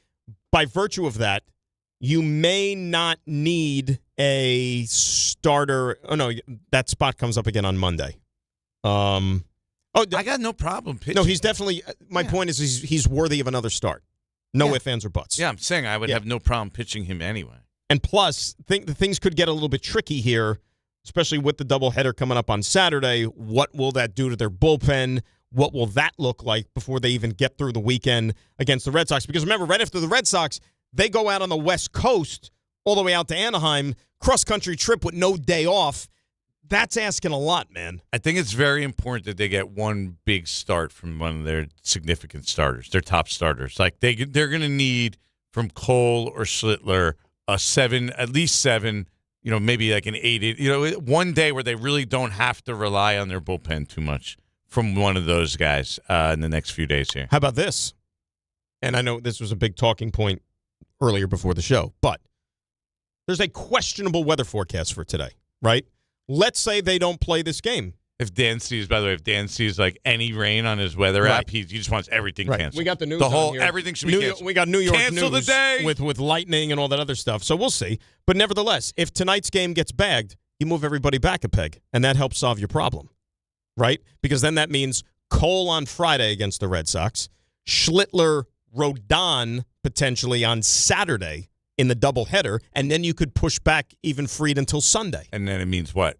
by virtue of that, you may not need a starter. Oh, no, that spot comes up again on Monday. I got no problem pitching. No, he's definitely, my point is he's worthy of another start. No ifs, ands, or buts. Yeah, I'm saying I would have no problem pitching him anyway. And plus, things could get a little bit tricky here, especially with the doubleheader coming up on Saturday. What will that do to their bullpen? What will that look like before they even get through the weekend against the Red Sox? Because remember, right after the Red Sox, they go out on the West Coast all the way out to Anaheim, cross-country trip with no day off. That's asking a lot, man. I think it's very important that they get one big start from one of their significant starters, their top starters. Like they're going to need from Cole or Schlittler at least 7, maybe like an 8. One day where they really don't have to rely on their bullpen too much from one of those guys in the next few days here. How about this? And I know this was a big talking point earlier before the show, but there's a questionable weather forecast for today, right? Let's say they don't play this game. If Dan sees like any rain on his weather app, he just wants everything canceled. We got the news. Everything should be canceled. We got New York cancel news the day with lightning and all that other stuff. So we'll see. But nevertheless, if tonight's game gets bagged, you move everybody back a peg, and that helps solve your problem, right? Because then that means Cole on Friday against the Red Sox, Schlittler, Rodon potentially on Saturday in the doubleheader, and then you could push back even Fried until Sunday. And then it means what?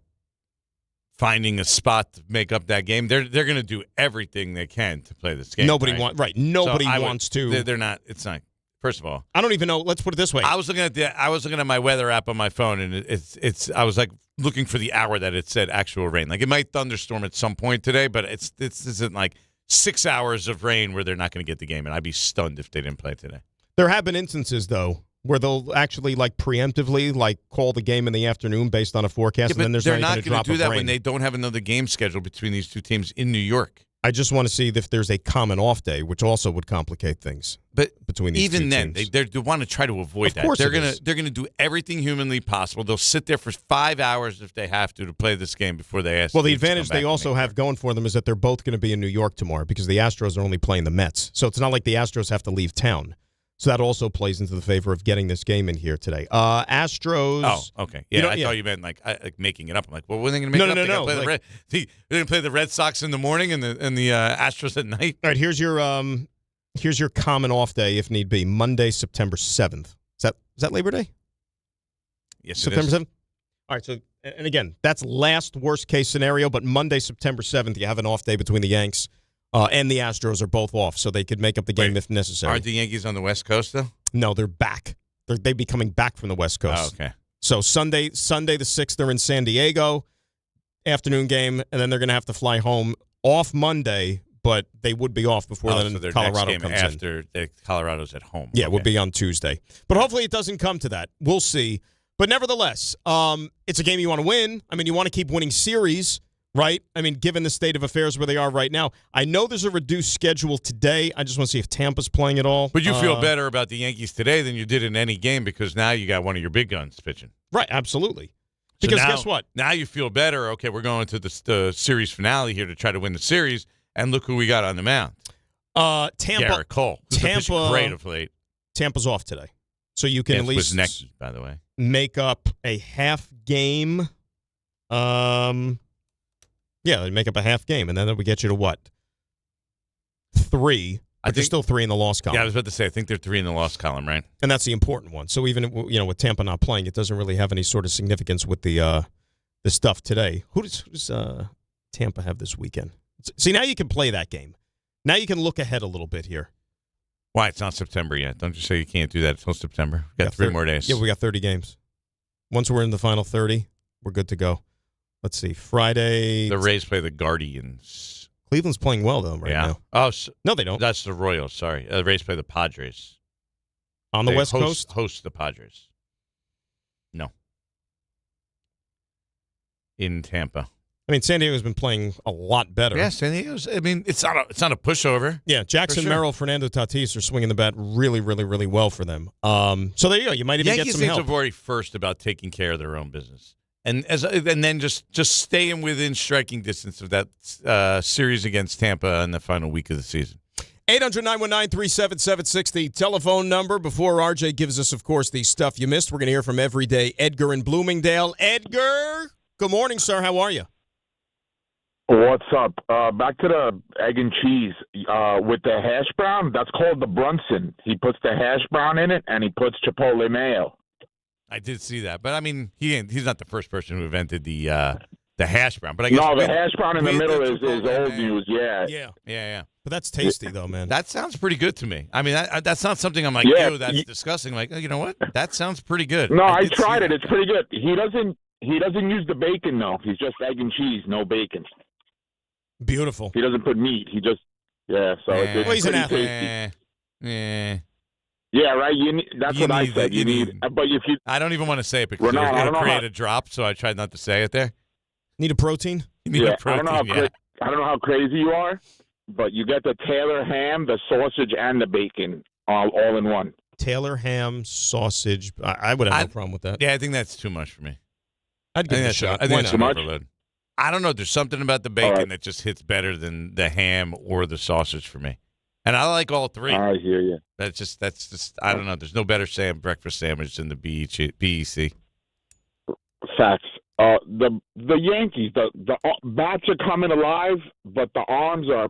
Finding a spot to make up that game. They're going to do everything they can to play this game. Nobody wants to. They're not. It's not. First of all, I don't even know. Let's put it this way. I was looking at my weather app on my phone, and it's. I was like looking for the hour that it said actual rain. Like it might thunderstorm at some point today, but this isn't like 6 hours of rain where they're not going to get the game, and I'd be stunned if they didn't play today. There have been instances though where they'll actually preemptively call the game in the afternoon based on a forecast, and then there's not going to do that when they don't have another game scheduled between these two teams in New York. I just want to see if there's a common off day, which also would complicate things. But between these even two then, teams. they want to try to avoid that. They're gonna do everything humanly possible. They'll sit there for 5 hours if they have to play this game before they ask. Well, the advantage they also have going for them is that they're both going to be in New York tomorrow because the Astros are only playing the Mets, so it's not like the Astros have to leave town. So that also plays into the favor of getting this game in here today. Astros. Oh, okay. Yeah, I thought you meant like making it up. I'm like, well, when are they going to make it up? No. They're going to play the Red Sox in the morning and the Astros at night. All right, here's your common off day if need be. Monday, September 7th. Is that Labor Day? Yes, September it is. 7th. All right. So, and again, that's last worst case scenario. But Monday, September 7th, you have an off day between the Yanks. And the Astros are both off, so they could make up the game if necessary. Aren't the Yankees on the West Coast, though? No, they're back. They'd be coming back from the West Coast. Oh, okay. So Sunday the 6th, they're in San Diego, afternoon game, and then they're going to have to fly home off Monday, but they would be off before then so their Colorado next game comes after Colorado's at home. Yeah, we'll be on Tuesday. But hopefully it doesn't come to that. We'll see. But nevertheless, it's a game you want to win. I mean, you want to keep winning series. Right? I mean, given the state of affairs where they are right now, I know there's a reduced schedule today. I just want to see if Tampa's playing at all. But you feel better about the Yankees today than you did in any game because now you got one of your big guns pitching. Right, absolutely. Because guess what? Now you feel better. Okay, we're going to the series finale here to try to win the series, and look who we got on the mound. Tampa. Garrett Cole. Tampa. Great of late. Tampa's off today. So you can at least Wozniacki, by the way. Make up a half game. Yeah, they make up a half game, and then that would get you to what? 3. But there's still 3 in the loss column. Yeah, I was about to say, I think they're 3 in the loss column, right? And that's the important one. So even with Tampa not playing, it doesn't really have any sort of significance with the stuff today. Who does Tampa have this weekend? See, now you can play that game. Now you can look ahead a little bit here. Why? It's not September yet. Don't you say you can't do that until September? We got 3 more days. Yeah, we got 30 games. Once we're in the final 30, we're good to go. Let's see. Friday. The Rays play the Guardians. Cleveland's playing well, though, right now. Oh, no, they don't. That's the Royals. Sorry. The Rays play the Padres. On the West Coast? Host the Padres. No. In Tampa. I mean, San Diego's been playing a lot better. Yeah, San Diego's. I mean, it's not a pushover. Yeah, Jaxson, sure. Merrill, Fernando, Tatis are swinging the bat really, really, really well for them. So there you go. You might even Yankees get some help. Yankees have already first about taking care of their own business, and then just staying within striking distance of that series against Tampa in the final week of the season. 800-919-3776, the telephone number. Before RJ gives us, of course, the stuff you missed, we're going to hear from Everyday Edgar in Bloomingdale. Edgar, good morning, sir. How are you? What's up? Back to the egg and cheese with the hash brown. That's called the Brunson. He puts the hash brown in it, and he puts chipotle mayo. I did see that, but I mean, he's not the first person who invented the hash brown. But I guess the hash brown in the middle is old news. Yeah. But that's tasty, though, man. That sounds pretty good to me. I mean, that's not something I'm like, yeah, that's disgusting. Like, you know what? That sounds pretty good. No, I tried it. It's pretty good. He doesn't use the bacon though. He's just egg and cheese, no bacon. Beautiful. He doesn't put meat. He just So it's he's an athlete. Yeah, right. That's what I said. You need. But if you, I don't even want to say it because you're going to create a drop. So I tried not to say it there. Need a protein? You need a protein. I don't know how crazy you are, but you get the Taylor ham, the sausage, and the bacon all in one. Taylor ham, sausage. I would have no problem with that. Yeah, I think that's too much for me. I'd give it a shot. I think that's too much. Overload. I don't know. There's something about the bacon that just hits better than the ham or the sausage for me. And I like all three. I hear you. That's just. I don't know. There's no better breakfast sandwich than the BEC. Facts. The Yankees, the bats are coming alive, but the arms are.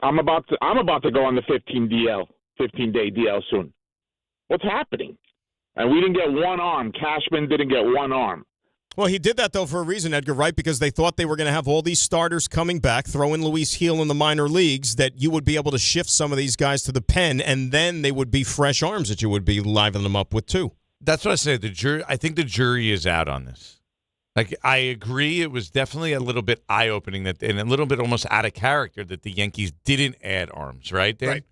I'm about to go on the 15-day DL soon. What's happening? And we didn't get one arm. Cashman didn't get one arm. Well, he did that, though, for a reason, Edgar, right? Because they thought they were going to have all these starters coming back, throw in Luis Gil in the minor leagues, that you would be able to shift some of these guys to the pen, and then they would be fresh arms that you would be livening them up with, too. That's what I say. I think the jury is out on this. Like, I agree it was definitely a little bit eye-opening and a little bit almost out of character that the Yankees didn't add arms, right, Dan? Right.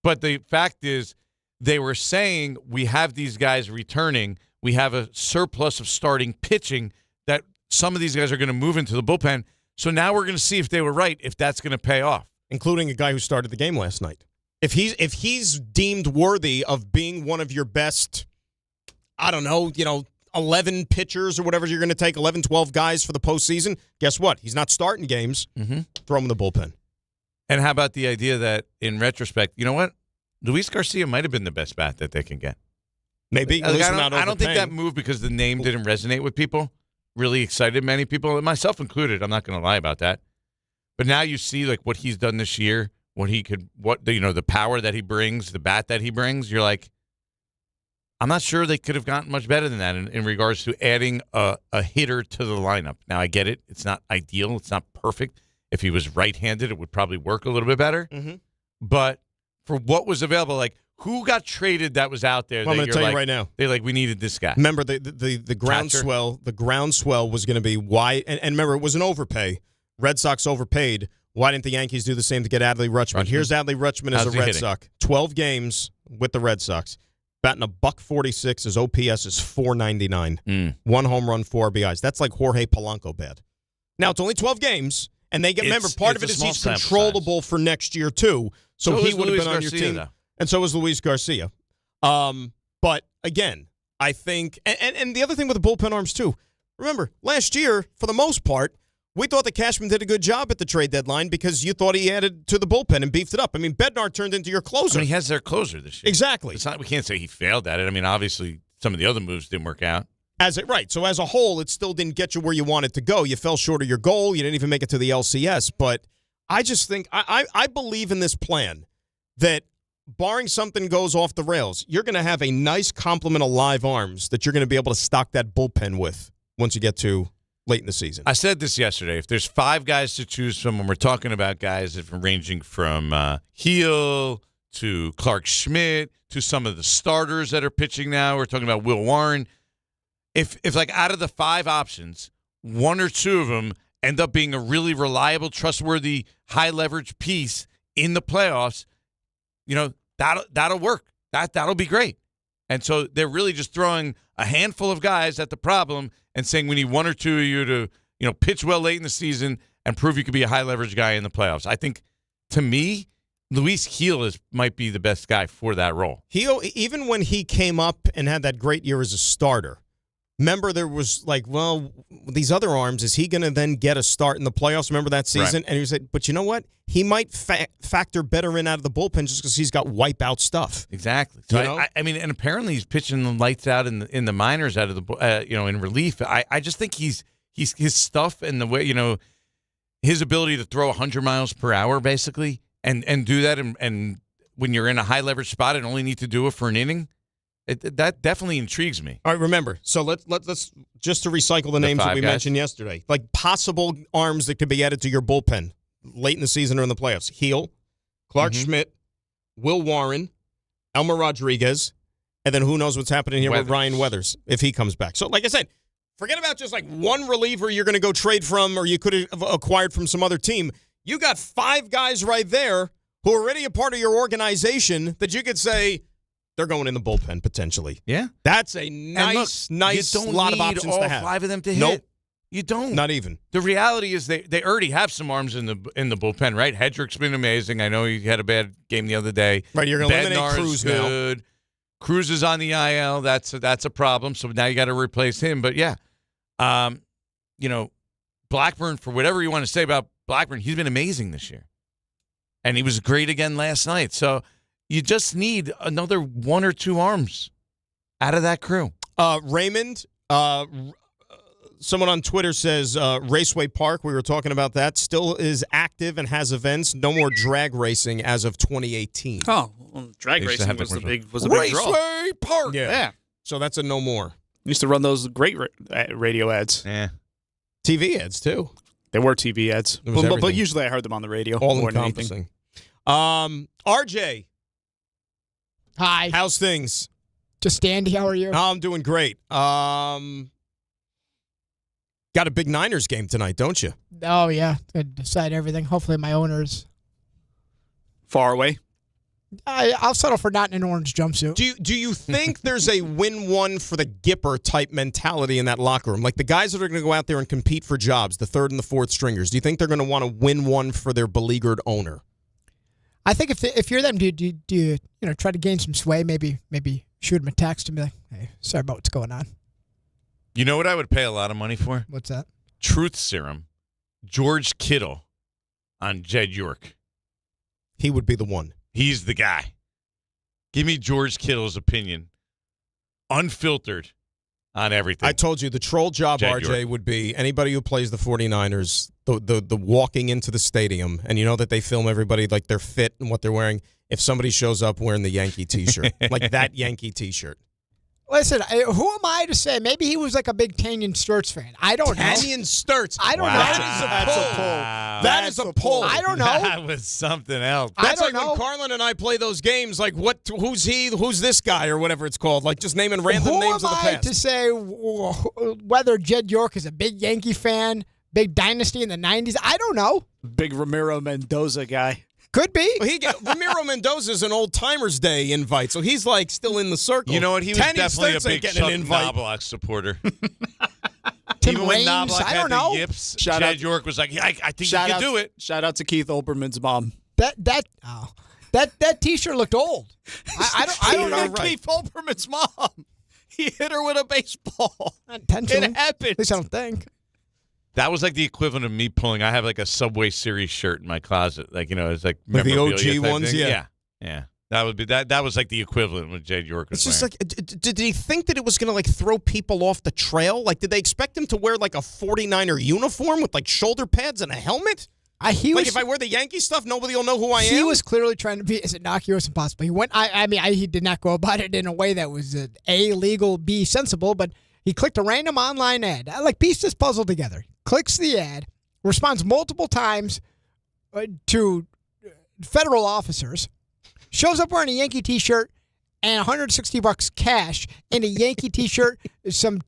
But the fact is they were saying we have these guys returning. We have a surplus of starting pitching that some of these guys are going to move into the bullpen. So now we're going to see if they were right, if that's going to pay off. Including a guy who started the game last night. If he's deemed worthy of being one of your best, 11 pitchers or whatever you're going to take, 11, 12 guys for the postseason, guess what? He's not starting games. Mm-hmm. Throw him in the bullpen. And how about the idea that, in retrospect, you know what? Luis Garcia might have been the best bat that they can get. Maybe. I don't think that move, because the name didn't resonate with people, really excited many people, myself included. I'm not going to lie about that. But now you see like what he's done this year, the power that he brings, the bat that he brings. You're like, I'm not sure they could have gotten much better than that in regards to adding a hitter to the lineup. Now, I get it. It's not ideal. It's not perfect. If he was right-handed, it would probably work a little bit better. Mm-hmm. But for what was available, like, who got traded that was out there? Well, I'm going to tell you right now. We needed this guy. Remember, the groundswell. The groundswell was going to be why, and remember, it was an overpay. Red Sox overpaid. Why didn't the Yankees do the same to get Adley Rutschman? Here's Adley Rutschman as a Red Sox. 12 games with the Red Sox. Batting $146. His OPS is .499. 1 home run, 4 RBIs. That's like Jorge Polanco bad. Now, it's only 12 games, and remember, part of it is he's controllable for next year, too. So he would have been on your team. Though. And so was Luis Garcia. But, again, I think – and the other thing with the bullpen arms, too. Remember, last year, for the most part, we thought that Cashman did a good job at the trade deadline because you thought he added to the bullpen and beefed it up. I mean, Bednar turned into your closer. I mean, he has their closer this year. Exactly. We can't say he failed at it. I mean, obviously, some of the other moves didn't work out. Right. So as a whole, it still didn't get you where you wanted to go. You fell short of your goal. You didn't even make it to the LCS. But I just think I believe in this plan that barring something goes off the rails, you're going to have a nice complement of live arms that you're going to be able to stock that bullpen with once you get to late in the season. I said this yesterday. If there's 5 guys to choose from, and we're talking about guys that ranging from Heel to Clark Schmidt to some of the starters that are pitching now, we're talking about Will Warren. If like out of the 5 options, 1 or 2 of them end up being a really reliable, trustworthy, high leverage piece in the playoffs, that'll work. That'll be great. And so they're really just throwing a handful of guys at the problem and saying we need 1 or 2 of you to, pitch well late in the season and prove you could be a high leverage guy in the playoffs. I think, to me, Luis Heel might be the best guy for that role. Heel, even when he came up and had that great year as a starter, remember there was these other arms, is he going to then get a start in the playoffs? Remember that season? Right. And he said, but you know what? He might factor better in out of the bullpen just because he's got wipeout stuff. Exactly. So I mean, and apparently he's pitching the lights out in the minors out of the in relief. I just think he's his stuff and the way his ability to throw 100 miles per hour basically and do that and when you're in a high leverage spot and only need to do it for an inning. That definitely intrigues me. All right, remember. So let's just to recycle the names that we mentioned yesterday, like possible arms that could be added to your bullpen late in the season or in the playoffs. Heel, Clark Schmidt, Will Warren, Elmer Rodriguez, and then who knows what's happening here with Ryan Weathers if he comes back. So, like I said, forget about just like one reliever you're going to go trade from or you could have acquired from some other team. You got 5 guys right there who are already a part of your organization that you could say they're going in the bullpen potentially. Yeah, that's a nice lot of options all to have. 5 of them to hit. Nope. You don't. Not even. The reality is they already have some arms in the bullpen, right? Hedrick's been amazing. I know he had a bad game the other day. Right, you're going to eliminate Cruz good. now. Cruz is on the IL. That's a problem. So now you got to replace him. But yeah, Blackburn, for whatever you want to say about Blackburn, he's been amazing this year, and he was great again last night. So you just need another 1 or 2 arms out of that crew. Raymond. Someone on Twitter says Raceway Park, we were talking about that, still is active and has events. No more drag racing as of 2018. Oh, well, drag racing was a big draw. Raceway Park. Yeah. So that's a no more. Used to run those great radio ads. Yeah. TV ads, too. They were TV ads. But usually I heard them on the radio. All encompassing. RJ. Hi. How's things? Just Andy, how are you? Oh, I'm doing great. Got a big Niners game tonight, don't you? Oh, yeah. I decide everything. Hopefully my owner's far away. I'll settle for not in an orange jumpsuit. Do you think there's a win-one for the Gipper type mentality in that locker room? Like the guys that are going to go out there and compete for jobs, the 3rd and the 4th stringers, do you think they're going to want to win one for their beleaguered owner? I think if you're them, do you try to gain some sway? Maybe shoot him a text and be like, "Hey, sorry about what's going on." You know what I would pay a lot of money for? What's that? Truth serum. George Kittle on Jed York. He would be the one. He's the guy. Give me George Kittle's opinion. Unfiltered on everything. I told you the troll job, Jed RJ, York. would be anybody who plays the 49ers, the walking into the stadium, and you know that they film everybody like their fit and what they're wearing. If somebody shows up wearing the Yankee T-shirt, like that Yankee T-shirt. Listen, who am I to say? Maybe he was like a big Tanyan Sturts fan. I don't know. Tanyan Sturts. I don't know. That's a pull. That is a pull. I don't know. That was something else. That's like when Carlin and I play those games, like who's he, who's this guy, or whatever it's called. Like just naming random names of the past. Who am I to say whether Jed York is a big Yankee fan, big dynasty in the 90s? I don't know. Big Ramiro Mendoza guy. Could be. Well, Ramiro Mendoza's an old timers day invite, so he's like still in the circle. You know what? He was definitely a big Chuck Knobloch supporter. Tim Even Raines, when Knobloch I had don't know. the yips, Jed York was like, "Yeah, I think you can do it." Shout out to Keith Olbermann's mom. That T-shirt looked old. I don't know. Right. Keith Olbermann's mom. He hit her with a baseball. Not intentionally. It happened. At least I don't think. That was like the equivalent of me pulling. I have like a Subway Series shirt in my closet. Like, it's like the OG type ones, thing. yeah. Yeah. That would be that was like the equivalent when Jed York was It's just wearing. like, did he think that it was going to like throw people off the trail? Like, did they expect him to wear like a 49er uniform with like shoulder pads and a helmet? If I wear the Yankee stuff, nobody will know who I am? He was clearly trying to be as innocuous as possible. He went. He did not go about it in a way that was A, legal, B, sensible, but He clicked a random online ad. I piece this puzzle together. Clicks the ad, responds multiple times to federal officers, shows up wearing a Yankee T-shirt and $160 cash and a Yankee T-shirt, some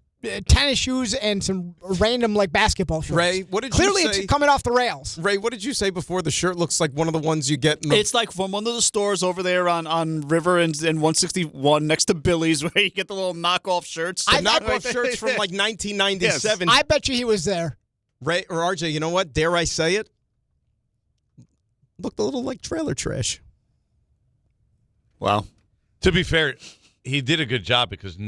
tennis shoes, and some random basketball shorts. Ray, what did Clearly you say? it's coming off the rails. Ray, what did you say before? The shirt looks like one of the ones you get in the... It's like from one of the stores over there on River and 161 next to Billy's where you get the little knockoff shirts. The knockoff shirts from 1997. Yes. I bet you he was there. Ray or RJ, you know what? Dare I say it? Looked a little like trailer trash. Wow. To be fair, he did a good job because he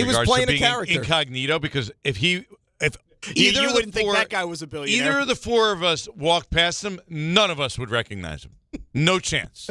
was playing to being a character incognito. Because if you wouldn't think that guy was a billionaire. Either of the four of us walked past him, none of us would recognize him. No chance.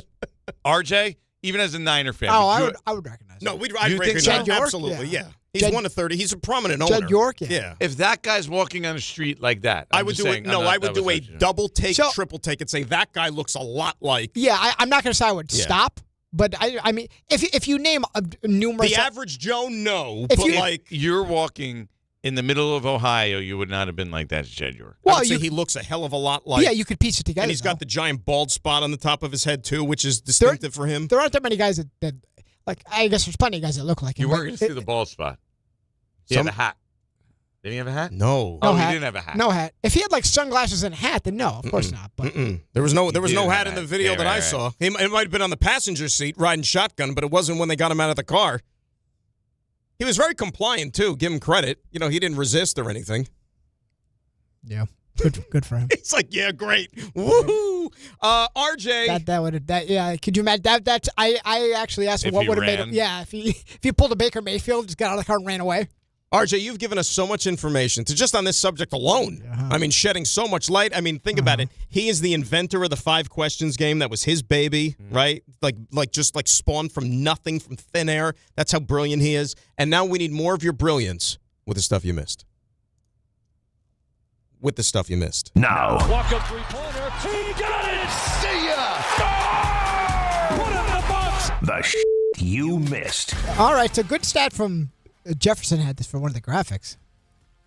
RJ, even as a Niner fan, I would recognize him. No, I'd recognize him. Absolutely, yeah. He's 1 of 30. He's a prominent owner. Judd York, yeah. If that guy's walking on the street like that, I would do it. No, I would do a double take, triple take, and say that guy looks a lot like. Yeah, I'm not going to say I would stop, but I mean, if you name numerous, the average Joe, no. If but you're walking in the middle of Ohio, you would not have been like that as Judd York. Well, I would say he looks a hell of a lot like. Yeah, you could piece it together. And he's got the giant bald spot on the top of his head too, which is distinctive for him. There aren't that many guys that I guess there's plenty of guys that look like him. You weren't going to see the bald spot. He had a hat. Did he have a hat? No. He didn't have a hat. No hat. If he had sunglasses and a hat, then no, of course not. But there was no hat in the video that I saw. It might have been on the passenger seat riding shotgun, but it wasn't when they got him out of the car. He was very compliant too. Give him credit. He didn't resist or anything. Yeah. Good for him. He's like, yeah, great. Woohoo. RJ. Yeah, could you imagine that? I actually asked him what would have made him. Yeah, if he pulled a Baker Mayfield, just got out of the car and ran away. RJ, you've given us so much information to just on this subject alone. Uh-huh. I mean, shedding so much light. I mean, think about it. He is the inventor of the 5 questions game. That was his baby, right? Just spawned from nothing, from thin air. That's how brilliant he is. And now we need more of your brilliance with the stuff you missed. Now. Walk up 3-pointer. He got it. See ya. Score! Put it in the box. The you missed. All right, so good stat from Jefferson had this for one of the graphics.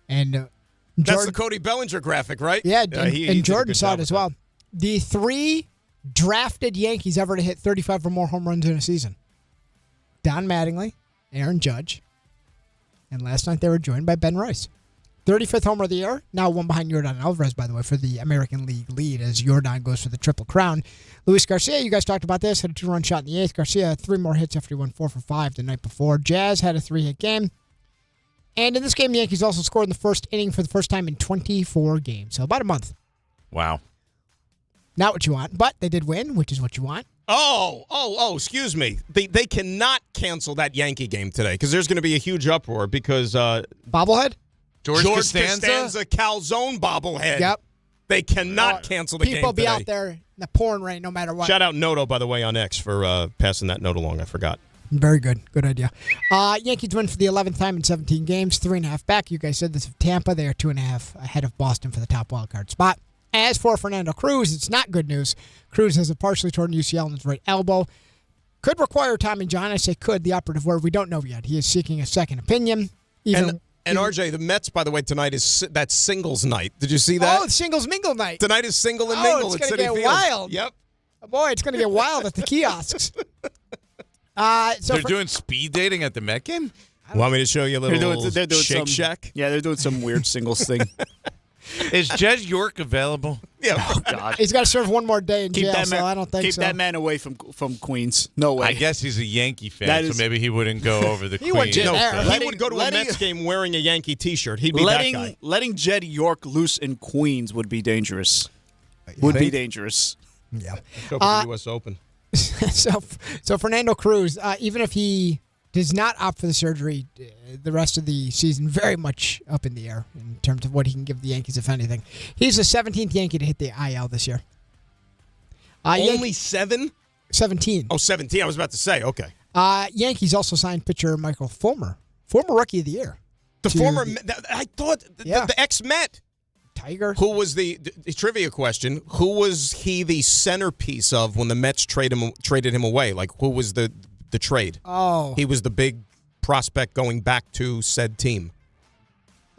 And that's the Cody Bellinger graphic, right? Yeah, and Jordan saw it as well. The 3 drafted Yankees ever to hit 35 or more home runs in a season. Don Mattingly, Aaron Judge, and last night they were joined by Ben Royce. 35th homer of the year, now one behind Yordan Alvarez, by the way, for the American League lead as Yordan goes for the Triple Crown. Luis Garcia, you guys talked about this, had a 2-run shot in the 8th. Garcia had 3 more hits after he went 4 for 5 the night before. Jazz had a 3-hit game. And in this game, the Yankees also scored in the first inning for the first time in 24 games. So about a month. Wow. Not what you want, but they did win, which is what you want. Oh, excuse me. They cannot cancel that Yankee game today because there's going to be a huge uproar because... bobblehead? George Costanza calzone bobblehead. Yep. They cannot cancel the game today. People be out there in the pouring rain no matter what. Shout out Noto, by the way, on X for passing that note along. I forgot. Very good. Good idea. Yankees win for the 11th time in 17 games, 3.5 back. You guys said this of Tampa. They are 2.5 ahead of Boston for the top wildcard spot. As for Fernando Cruz, it's not good news. Cruz has a partially torn UCL in his right elbow. Could require Tommy John. I say could, the operative word. We don't know yet. He is seeking a second opinion. And RJ, the Mets, by the way, tonight is that singles night. Did you see that? Oh, it's singles mingle night. Tonight is single and mingle. It's going to get wild. Yep. Oh, boy, it's going to get wild at the kiosks. They're doing speed dating at the Met game? Want me to show you a little they're doing Shake some, Shack? Yeah, they're doing some weird singles thing. Is Jed York available? Yeah. Oh, God. He's got to serve one more day in jail, so I don't think keep so. Keep that man away from Queens. No way. I guess he's a Yankee fan, so maybe he wouldn't go over the Queens. He would go to a Mets game wearing a Yankee T-shirt. He'd be that guy. Letting Jed York loose in Queens would be dangerous. Be dangerous. Yeah. Go for the U.S. Open. So Fernando Cruz, even if he does not opt for the surgery, the rest of the season very much up in the air in terms of what he can give the Yankees, if anything. He's the 17th Yankee to hit the IL this year. Only 7? 17. Oh, 17. I was about to say, okay. Yankees also signed pitcher Michael Fulmer, former Rookie of the Year. I thought the ex-Met. Tiger. Who was the trivia question? Who was he the centerpiece of when the Mets traded him away? Like, who was the trade? Oh. He was the big prospect going back to said team.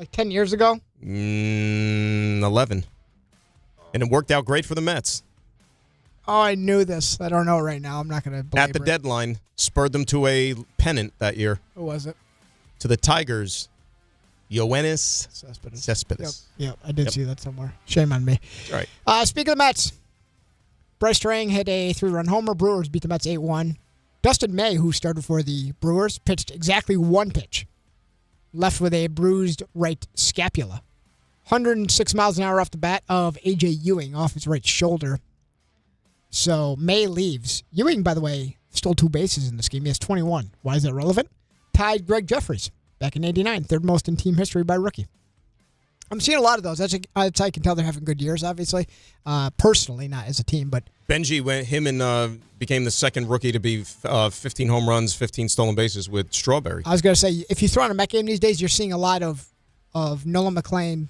Like 10 years ago? 11. And it worked out great for the Mets. Oh, I knew this. I don't know right now. I'm not going to belabor At the deadline, spurred them to a pennant that year. Who was it? To the Tigers, Yoenis Cespedes. Yep, I did see that somewhere. Shame on me. That's right. Speaking of the Mets, Bryce Strang hit a 3-run homer. Brewers beat the Mets 8-1. Dustin May, who started for the Brewers, pitched exactly one pitch. Left with a bruised right scapula. 106 miles an hour off the bat of A.J. Ewing off his right shoulder. So May leaves. Ewing, by the way, stole 2 bases in this game. He has 21. Why is that relevant? Tied Greg Jeffries back in 89, third most in team history by rookie. I'm seeing a lot of those. That's I can tell they're having good years, obviously. Personally, not as a team, but Benji became the second rookie to be 15 home runs, 15 stolen bases with Strawberry. I was going to say, if you throw on a Met game these days, you're seeing a lot of Nolan McLean,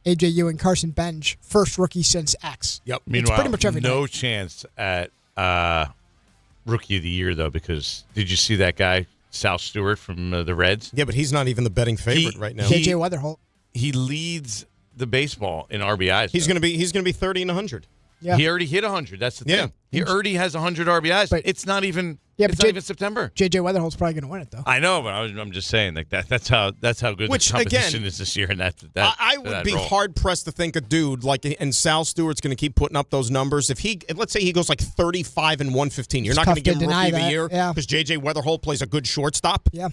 A.J. Ewing, Carson Bench, first rookie since X. Yep. Meanwhile, it's pretty much every no night. chance at Rookie of the Year, though, because did you see that guy, Sal Stewart from the Reds? Yeah, but he's not even the betting favorite right now. J.J. Weatherholt. He leads the baseball in RBIs. He's going to be 30 and 100. Yeah. He already hit 100. That's the thing. He already has 100 RBIs. But it's not even. It's not even September. J.J. Weatherholt's probably going to win it, though. I know, but I'm just saying like that's how good the competition is this year. And I would be hard pressed to think a dude and Sal Stewart's going to keep putting up those numbers. Let's say he goes like 35 and 115, you're not going to give him Rookie of the Year because J.J. Weatherholt plays a good shortstop. Yeah.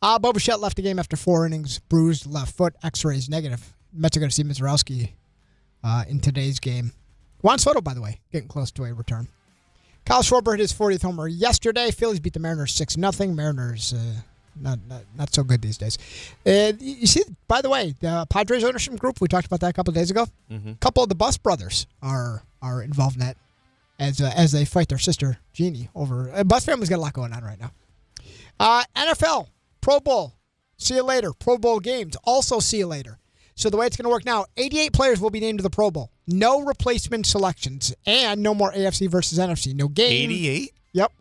Bo Bichette left the game after 4 innings, bruised left foot, X-rays negative. Mets are going to see Mizorowski in today's game. Juan Soto, by the way, getting close to a return. Kyle Schwarber hit his 40th homer yesterday. Phillies beat the Mariners 6-0. Mariners not so good these days. You see, by the way, the Padres ownership group, we talked about that a couple of days ago. A couple of the Bus brothers are involved in that as they fight their sister, Jeannie, over. Bus family's got a lot going on right now. NFL, Pro Bowl, see you later. Pro Bowl games, also see you later. So the way it's going to work now, 88 players will be named to the Pro Bowl. No replacement selections, and no more AFC versus NFC. No game. 88? Yep.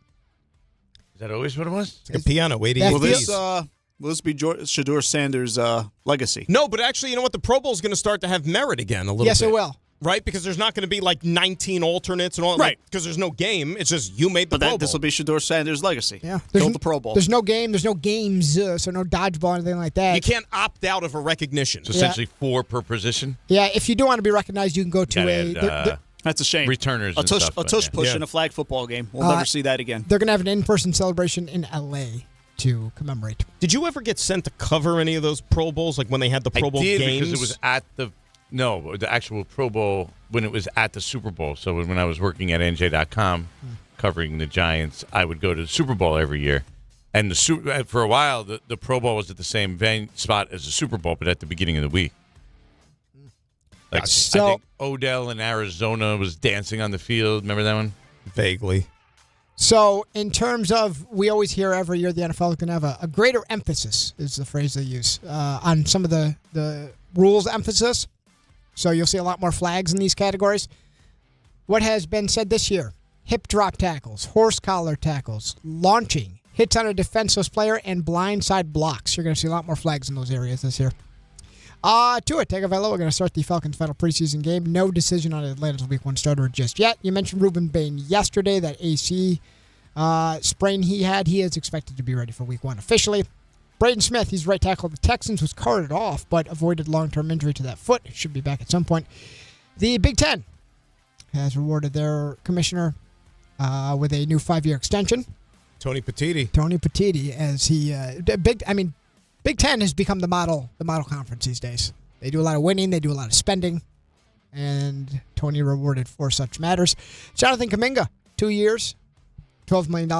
Is that always what it was? It's like a piano, 88. Will this be Shedeur Sanders' legacy? No, but actually, you know what? The Pro Bowl is going to start to have merit again a little bit. Yes, it will. Right? Because there's not going to be like 19 alternates and all that. Right. Because there's no game. It's just you made the Pro Bowl. This will be Shedeur Sanders' legacy. Yeah. Build the Pro Bowl. There's no game. There's no games, so no dodgeball or anything like that. You can't opt out of a recognition. So essentially 4 per position? Yeah, if you do want to be recognized, you can go to that's a shame. Returners a tush push in a flag football game. We'll never see that again. They're going to have an in-person celebration in L.A. to commemorate. Did you ever get sent to cover any of those Pro Bowls, like when they had the Pro Bowl games? Because it was at the actual Pro Bowl when it was at the Super Bowl. So when I was working at NJ.com covering the Giants, I would go to the Super Bowl every year. And for a while, the Pro Bowl was at the same spot as the Super Bowl, but at the beginning of the week. I think Odell in Arizona was dancing on the field. Remember that one? Vaguely. So in terms of, we always hear every year the NFL is going to have a greater emphasis, is the phrase they use, on some of the rules emphasis. So you'll see a lot more flags in these categories. What has been said this year? Hip drop tackles, horse collar tackles, launching, hits on a defenseless player, and blindside blocks. You're going to see a lot more flags in those areas this year. Tua Tagovailoa, we're going to start the Falcons' final preseason game. No decision on Atlanta's Week 1 starter just yet. You mentioned Reuben Bain yesterday, that AC sprain he had. He is expected to be ready for Week 1 officially. Braden Smith, he's right tackle of the Texans, was carted off, but avoided long-term injury to that foot. Should be back at some point. The Big Ten has rewarded their commissioner with a new 5-year extension. Tony Petitti. As he Big Ten has become the model conference these days. They do a lot of winning, they do a lot of spending, and Tony rewarded for such matters. Jonathan Kuminga, 2 years, $12 million,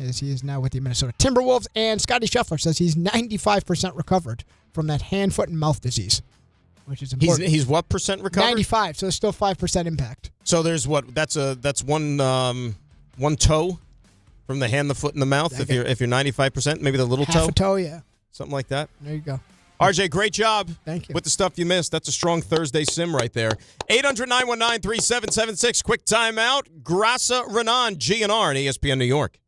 as he is now with the Minnesota Timberwolves. And Scotty Scheffler says he's 95% recovered from that hand, foot, and mouth disease, which is important. He's what percent recovered? 95, so there's still 5% impact. So there's what? That's one toe from the hand, the foot, and the mouth. If you're 95%, maybe the little toe. Half a toe, yeah. Something like that. There you go. RJ, great job. Thank you. With the stuff you missed. That's a strong Thursday sim right there. 800-919-3776. Quick timeout. Grasa Renan, GNR, and ESPN New York.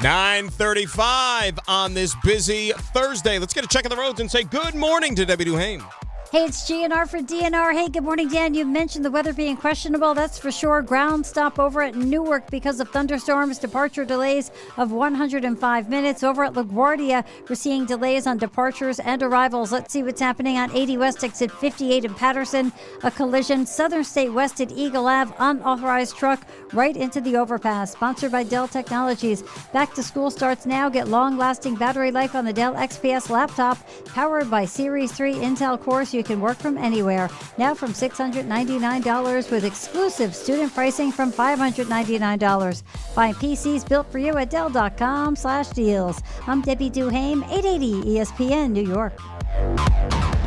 9:35 on this busy Thursday. Let's get a check of the roads and say good morning to Debbie Duhane. Hey, it's GNR for DNR. Hey, good morning, Dan. You mentioned the weather being questionable. That's for sure. Ground stop over at Newark because of thunderstorms. Departure delays of 105 minutes. Over at LaGuardia, we're seeing delays on departures and arrivals. Let's see what's happening on 80 West exit 58 in Patterson. A collision. Southern State West at Eagle Ave. Unauthorized truck right into the overpass. Sponsored by Dell Technologies. Back to school starts now. Get long-lasting battery life on the Dell XPS laptop. Powered by Series 3 Intel cores. You can work from anywhere. Now from $699 with exclusive student pricing from $599. Find PCs built for you at Dell.com/deals. I'm Debbie Duhane, 880 ESPN, New York.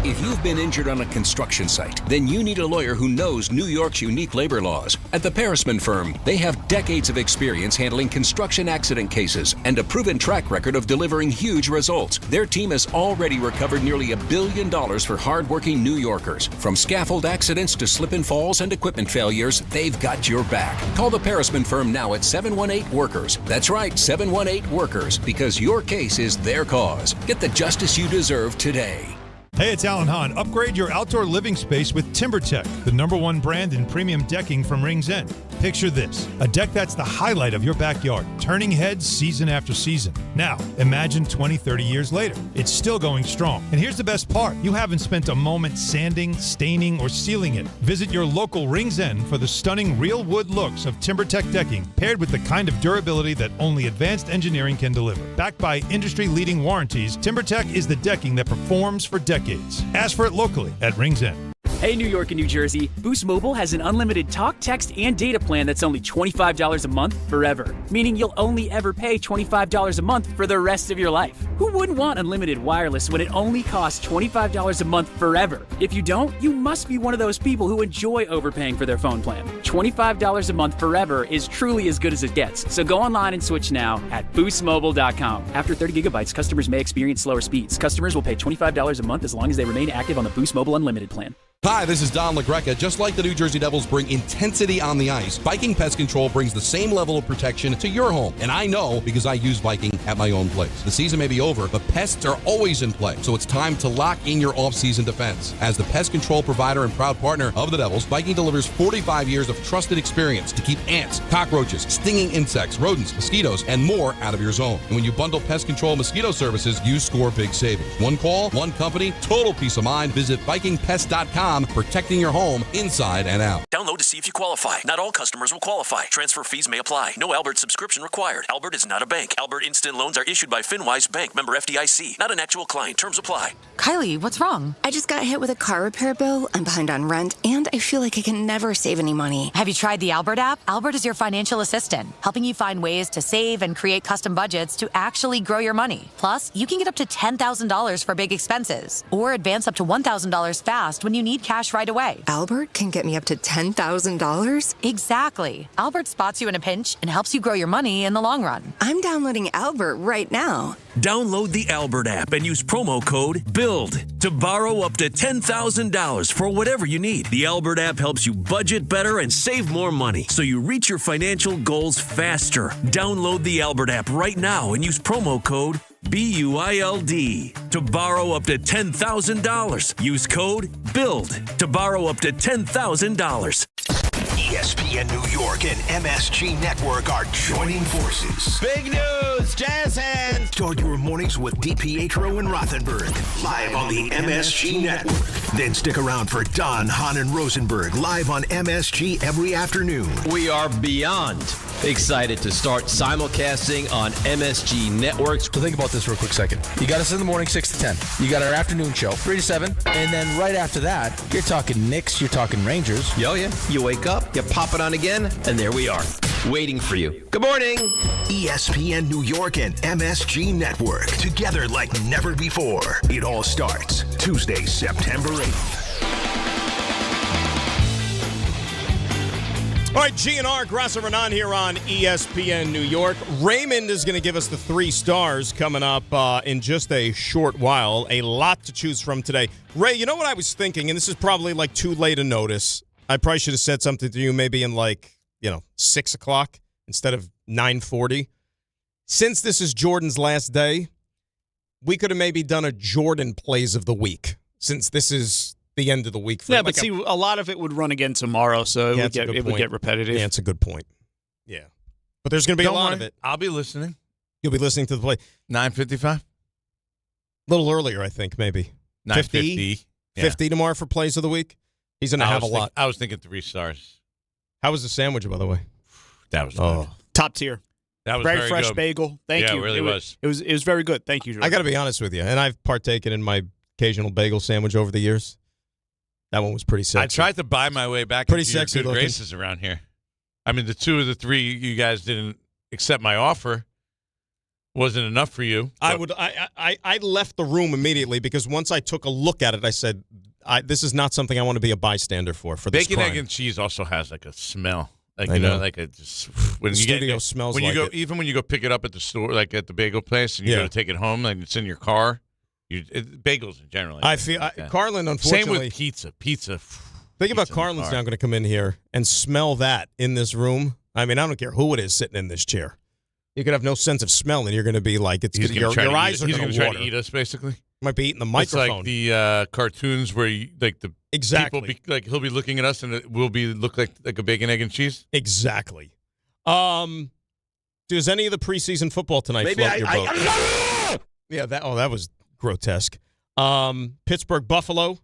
If you've been injured on a construction site, then you need a lawyer who knows New York's unique labor laws. At the Parisman Firm, they have decades of experience handling construction accident cases and a proven track record of delivering huge results. Their team has already recovered nearly $1 billion for hardworking New Yorkers. From scaffold accidents to slip and falls and equipment failures, they've got your back. Call the Parisman Firm now at 718-WORKERS. That's right, 718-WORKERS, because your case is their cause. Get the justice you deserve today. Hey, it's Alan Hahn. Upgrade your outdoor living space with TimberTech, the #1 brand in premium decking from Rings End. Picture this, a deck that's the highlight of your backyard, turning heads season after season. Now, imagine 20, 30 years later. It's still going strong. And here's the best part. You haven't spent a moment sanding, staining, or sealing it. Visit your local Rings End for the stunning real wood looks of TimberTech decking, paired with the kind of durability that only advanced engineering can deliver. Backed by industry-leading warranties, TimberTech is the decking that performs for decades. Ask for it locally at Rings End. Hey, New York and New Jersey, Boost Mobile has an unlimited talk, text, and data plan that's only $25 a month forever, meaning you'll only ever pay $25 a month for the rest of your life. Who wouldn't want unlimited wireless when it only costs $25 a month forever? If you don't, you must be one of those people who enjoy overpaying for their phone plan. $25 a month forever is truly as good as it gets, so go online and switch now at boostmobile.com. After 30 gigabytes, customers may experience slower speeds. Customers will pay $25 a month as long as they remain active on the Boost Mobile Unlimited plan. Hi, this is Don LaGreca. Just like the New Jersey Devils bring intensity on the ice, Viking Pest Control brings the same level of protection to your home. And I know because I use Viking at my own place. The season may be over, but pests are always in play. So it's time to lock in your off-season defense. As the pest control provider and proud partner of the Devils, Viking delivers 45 years of trusted experience to keep ants, cockroaches, stinging insects, rodents, mosquitoes, and more out of your zone. And when you bundle pest control mosquito services, you score big savings. One call, one company, total peace of mind. Visit VikingPest.com. Protecting your home inside and out. Download to see if you qualify. Not all customers will qualify. Transfer fees may apply. No Albert subscription required. Albert is not a bank. Albert Instant Loans are issued by FinWise Bank, member FDIC. Not an actual client. Terms apply. Kylie, what's wrong? I just got hit with a car repair bill. I'm behind on rent, and I feel like I can never save any money. Have you tried the Albert app? Albert is your financial assistant, helping you find ways to save and create custom budgets to actually grow your money. Plus, you can get up to $10,000 for big expenses, or advance up to $1,000 fast when you need cash right away. Albert can get me up to $10,000? Exactly. Albert spots you in a pinch and helps you grow your money in the long run. I'm downloading Albert right now. Download the Albert app and use promo code BUILD to borrow up to $10,000 for whatever you need. The Albert app helps you budget better and save more money so you reach your financial goals faster. Download the Albert app right now and use promo code BUILD to borrow up to $10,000. Use code BUILD to borrow up to $10,000. ESPN New York and MSG Network are joining forces. Big news, Jazz hands. Start your mornings with DiPietro and Rothenberg live on the MSG Network. Then stick around for Don, Hahn, and Rosenberg live on MSG every afternoon. We are beyond excited to start simulcasting on MSG Networks. So think about this for a quick second. You got us in the morning 6 to 10. You got our afternoon show 3 to 7. And then right after that, you're talking Knicks, you're talking Rangers. Yo, yeah. You wake up, you pop it on again, and there we are, waiting for you. Good morning. ESPN New York and MSG Network, together like never before. It all starts Tuesday, September 8th. All right, GNR, Grasso Renan here on ESPN New York. Raymond is going to give us the 3 stars coming up in just a short while. A lot to choose from today. Ray, you know what I was thinking, and this is probably like too late a notice. I probably should have said something to you maybe in 6 o'clock instead of 9:40. since this is Jordan's last day, we could have maybe done a Jordan plays of the week since this is the end of the week. Yeah, but see, a lot of it would run again tomorrow, so it would get repetitive. Yeah, it's a good point. Yeah. But there's going to be a lot of it. I'll be listening. You'll be listening to the play. 9:55? A little earlier, I think, maybe. 9:50. 50 tomorrow for plays of the week. He's going to have a lot. I was thinking 3 stars. How was the sandwich, by the way? That was good. Top tier. That was very fresh good. bagel. Thank you. Yeah, it really was. It was very good. Thank you, Jordan. I got to be honest with you, and I've partaken in my occasional bagel sandwich over the years. That one was pretty sexy. I tried to buy my way back pretty into sexy your good looking. graces around here. I mean, the 2 of the 3 you guys didn't accept my offer. Wasn't enough for you. I left the room immediately because once I took a look at it, I said, "This is not something I want to be a bystander for this bacon, crime." egg, and cheese also has like a smell. Like I know. like a just when The you studio get smells when like you go it. even when you go pick it up at the store, like at the bagel place, and you go to take it home, and it's in your car. Bagels in general. I feel Carlin, unfortunately. Same with pizza. Pizza. Think about Carlin's now going to come in here and smell that in this room. I mean, I don't care who it is sitting in this chair. You could have no sense of smell, and you're going to be like, your eyes are going to water. He's going to try to eat us, basically. Might be eating the microphone. It's like the cartoons where exactly people he'll be looking at us and it will look like a bacon, egg, and cheese. Exactly. Does any of the preseason football tonight float your boat? Yeah, that was grotesque. Pittsburgh, Buffalo,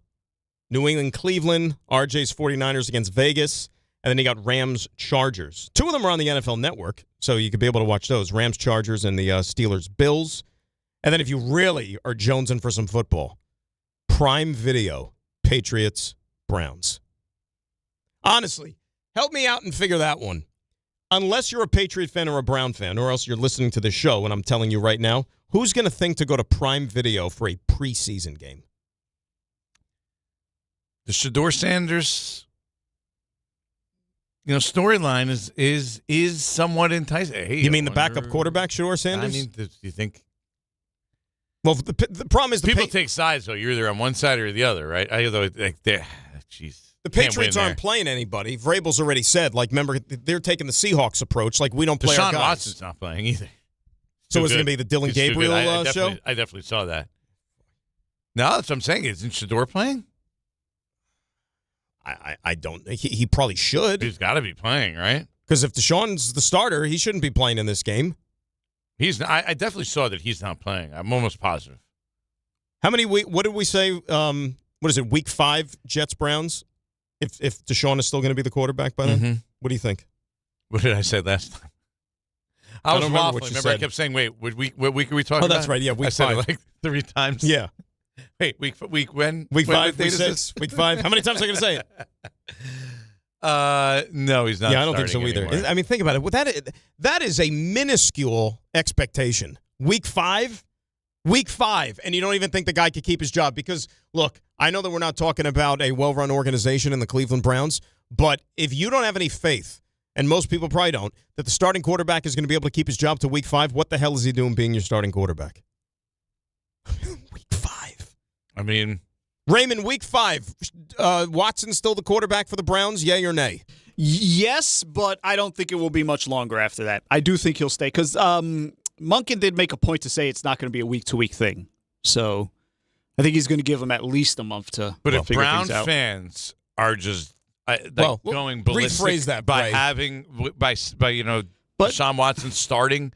New England, Cleveland, RJ's 49ers against Vegas, and then you got Rams, Chargers. 2 of them are on the NFL Network, so you could be able to watch those. Rams, Chargers, and the Steelers, Bills. And then if you really are jonesing for some football, Prime Video, Patriots, Browns. Honestly, help me out and figure that one. Unless you're a Patriot fan or a Brown fan, or else you're listening to the show, and I'm telling you right now, who's going to think to go to Prime Video for a preseason game? The Shedeur Sanders, storyline is somewhat enticing. Hey, you mean the backup quarterback, Shedeur Sanders? I mean, do you think? Well, the problem is people take sides, though. You're either on one side or the other, right? Jeez. The Patriots aren't playing anybody. Vrabel's already said, remember, they're taking the Seahawks approach. Like, we don't play our guys. Deshaun Watson's not playing either. So is it going to be the Dylan Gabriel show? I definitely saw that. No, that's what I'm saying. Isn't Shedeur playing? I don't. He probably should. He's got to be playing, right? Because if Deshaun's the starter, he shouldn't be playing in this game. I definitely saw that he's not playing. I'm almost positive. How many what did we say? What is it? Week 5, Jets, Browns? If Deshaun is still going to be the quarterback by then? Mm-hmm. What do you think? What did I say last time? I was waffling. Remember, I kept saying, wait, what week are we talking about? Oh, that's right. Yeah, week 5. I said it like 3 times. Yeah. Wait, week when? Week 5, week 6, week 5. How many times are you going to say it? No, he's not. Yeah, I don't think so either. Anymore. I mean, think about it. That is a minuscule expectation. Week 5, and you don't even think the guy could keep his job. Because, look, I know that we're not talking about a well-run organization in the Cleveland Browns, but if you don't have any faith, and most people probably don't, that the starting quarterback is going to be able to keep his job to week 5, what the hell is he doing being your starting quarterback? Week 5. I mean, Raymond, week 5, Watson's still the quarterback for the Browns, yay or nay? Yes, but I don't think it will be much longer after that. I do think he'll stay because Monken did make a point to say it's not going to be a week-to-week thing. So I think he's going to give him at least a month to But if figure Brown things out. fans are just going ballistic rephrase that, by Bray. Deshaun Watson starting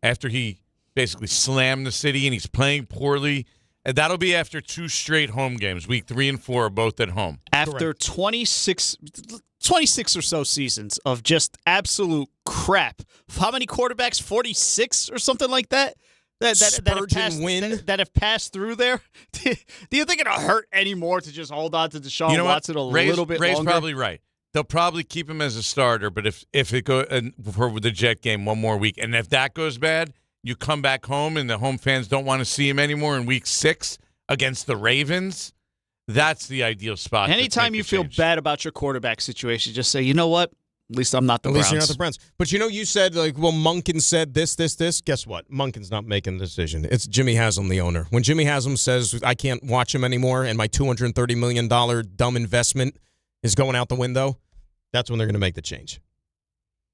after he basically slammed the city and he's playing poorly, and that'll be after 2 straight home games. Week 3 and 4 are both at home. After 26 or so seasons of just absolute crap. How many quarterbacks? 46 or something like that? That have passed through there. Do you think it'll hurt anymore to just hold on to Deshaun Watson a little bit Ray's longer? probably right. They'll probably keep him as a starter, but if it go for the Jet game one more week, and if that goes bad, you come back home and the home fans don't want to see him anymore in week 6 against the Ravens. That's the ideal spot. Anytime you feel bad about your quarterback situation, just say, you know what? At least I'm not the Browns. At least you're not the Browns. But you said, Monken said this. Guess what? Monken's not making the decision. It's Jimmy Haslam, the owner. When Jimmy Haslam says, I can't watch him anymore and my $230 million dumb investment is going out the window, that's when they're going to make the change.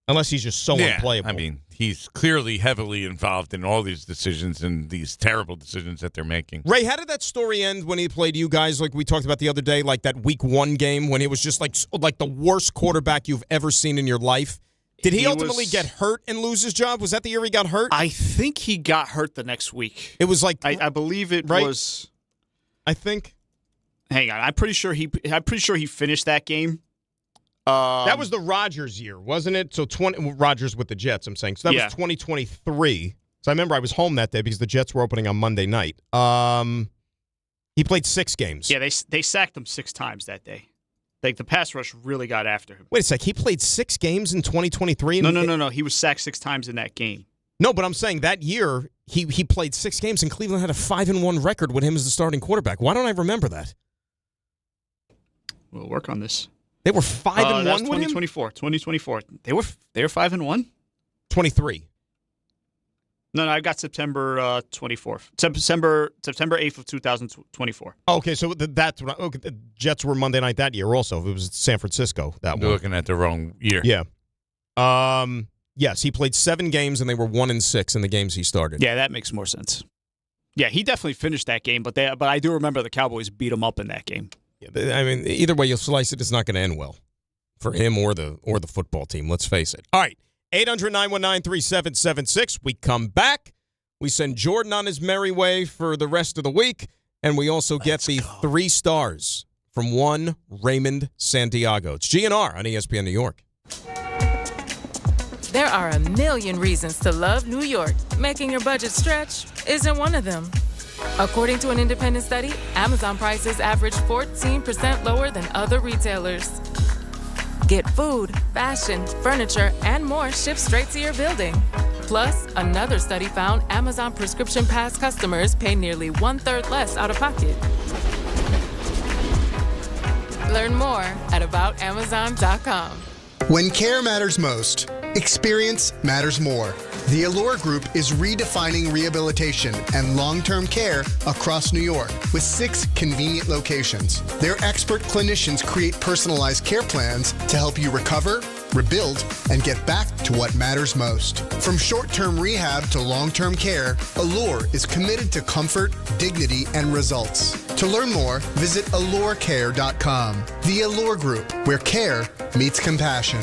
Unless he's just so unplayable. I mean, he's clearly heavily involved in all these decisions and these terrible decisions that they're making. Ray, how did that story end when he played you guys, like we talked about the other day, like that Week 1 game when he was just like the worst quarterback you've ever seen in your life? Did he ultimately get hurt and lose his job? Was that the year he got hurt? I think he got hurt the next week. It was like I believe it was. I think. Hang on, I'm pretty sure he finished that game. That was the Rodgers year, wasn't it? So Rodgers with the Jets, I'm saying. So that was 2023. So I remember I was home that day because the Jets were opening on Monday night. He played 6 games. Yeah, they sacked him 6 times that day. Like, the pass rush really got after him. Wait a sec. He played 6 games in 2023? No. He was sacked 6 times in that game. No, but I'm saying that year he played 6 games and Cleveland had a 5-1 record with him as the starting quarterback. Why don't I remember that? We'll work on this. They were 5-1 with 2024. 2024. They were 5-1? 23. No, I got September 24th. September 8th of 2024. Okay, so that's what the Jets were Monday night that year also. It was San Francisco that You're one. looking at the wrong year. Yeah. Yes, he played 7 games and they were 1-6 in the games he started. Yeah, that makes more sense. Yeah, he definitely finished that game, but I do remember the Cowboys beat him up in that game. I mean, either way you slice it, it's not going to end well for him or the football team. Let's face it. All right, 800-919-3776. We come back. We send Jordan on his merry way for the rest of the week, and we also get 3 stars from one Raymond Santiago. It's GNR on ESPN New York. There are a million reasons to love New York. Making your budget stretch isn't one of them. According to an independent study, Amazon prices average 14% lower than other retailers. Get food, fashion, furniture, and more shipped straight to your building. Plus, another study found Amazon Prescription Pass customers pay nearly 1/3 less out of pocket. Learn more at aboutamazon.com. When care matters most, experience matters more. The Allure Group is redefining rehabilitation and long-term care across New York with 6 convenient locations. Their expert clinicians create personalized care plans to help you recover, rebuild, and get back to what matters most. From short-term rehab to long-term care, Allure is committed to comfort, dignity, and results. To learn more, visit allurecare.com. The Allure Group, where care meets compassion.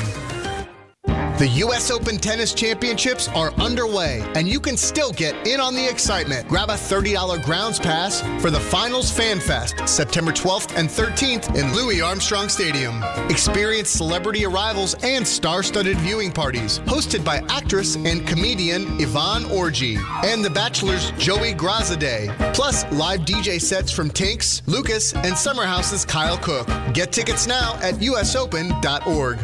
The U.S. Open Tennis Championships are underway, and you can still get in on the excitement. Grab a $30 grounds pass for the Finals Fan Fest, September 12th and 13th in Louis Armstrong Stadium. Experience celebrity arrivals and star-studded viewing parties, hosted by actress and comedian Yvonne Orji and The Bachelor's Joey Grazadeh, plus live DJ sets from Tinks, Lucas, and Summer House's Kyle Cook. Get tickets now at usopen.org.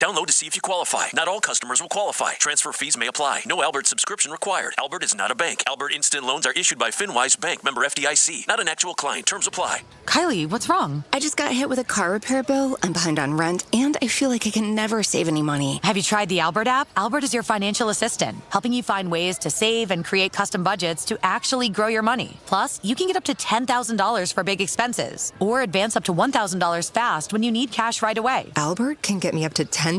Download to see if you qualify. Not all customers will qualify. Transfer fees may apply. No Albert subscription required. Albert is not a bank. Albert Instant Loans are issued by FinWise Bank, member FDIC. Not an actual client. Terms apply. Kylie, what's wrong? I just got hit with a car repair bill. I'm behind on rent, and I feel like I can never save any money. Have you tried the Albert app? Albert is your financial assistant, helping you find ways to save and create custom budgets to actually grow your money. Plus, you can get up to $10,000 for big expenses, or advance up to $1,000 fast when you need cash right away. Albert can get me up to $10,000?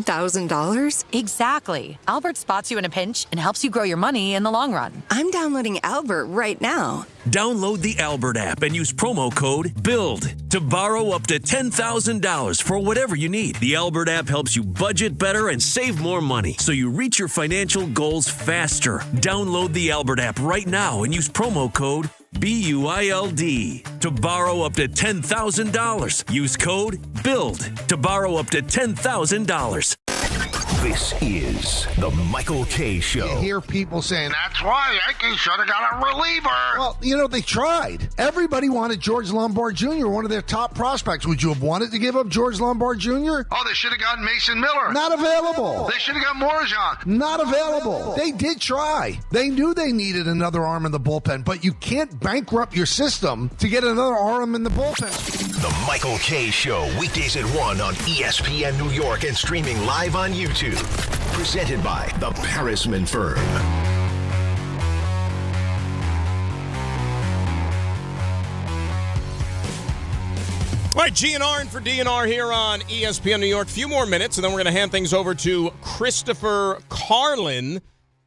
Exactly. Albert spots you in a pinch and helps you grow your money in the long run. I'm downloading Albert right now. Download the Albert app and use promo code BUILD to borrow up to $10,000 for whatever you need. The Albert app helps you budget better and save more money so you reach your financial goals faster. Download the Albert app right now and use promo code BUILD to borrow up to $10,000. Use code BUILD to borrow up to $10,000. This is the Michael K. Show. You hear people saying, that's why Yankees should have got a reliever. Well, they tried. Everybody wanted George Lombard Jr., one of their top prospects. Would you have wanted to give up George Lombard Jr.? Oh, they should have gotten Mason Miller. Not available. They should have got Morozan. Not available. They did try. They knew they needed another arm in the bullpen, but you can't bankrupt your system to get another arm in the bullpen. The Michael K. Show, weekdays at 1 on ESPN New York and streaming live on YouTube. Presented by the Parisman Firm. All right, GNR and for DNR here on ESPN New York. A few more minutes, and then we're going to hand things over to Christopher Carlin,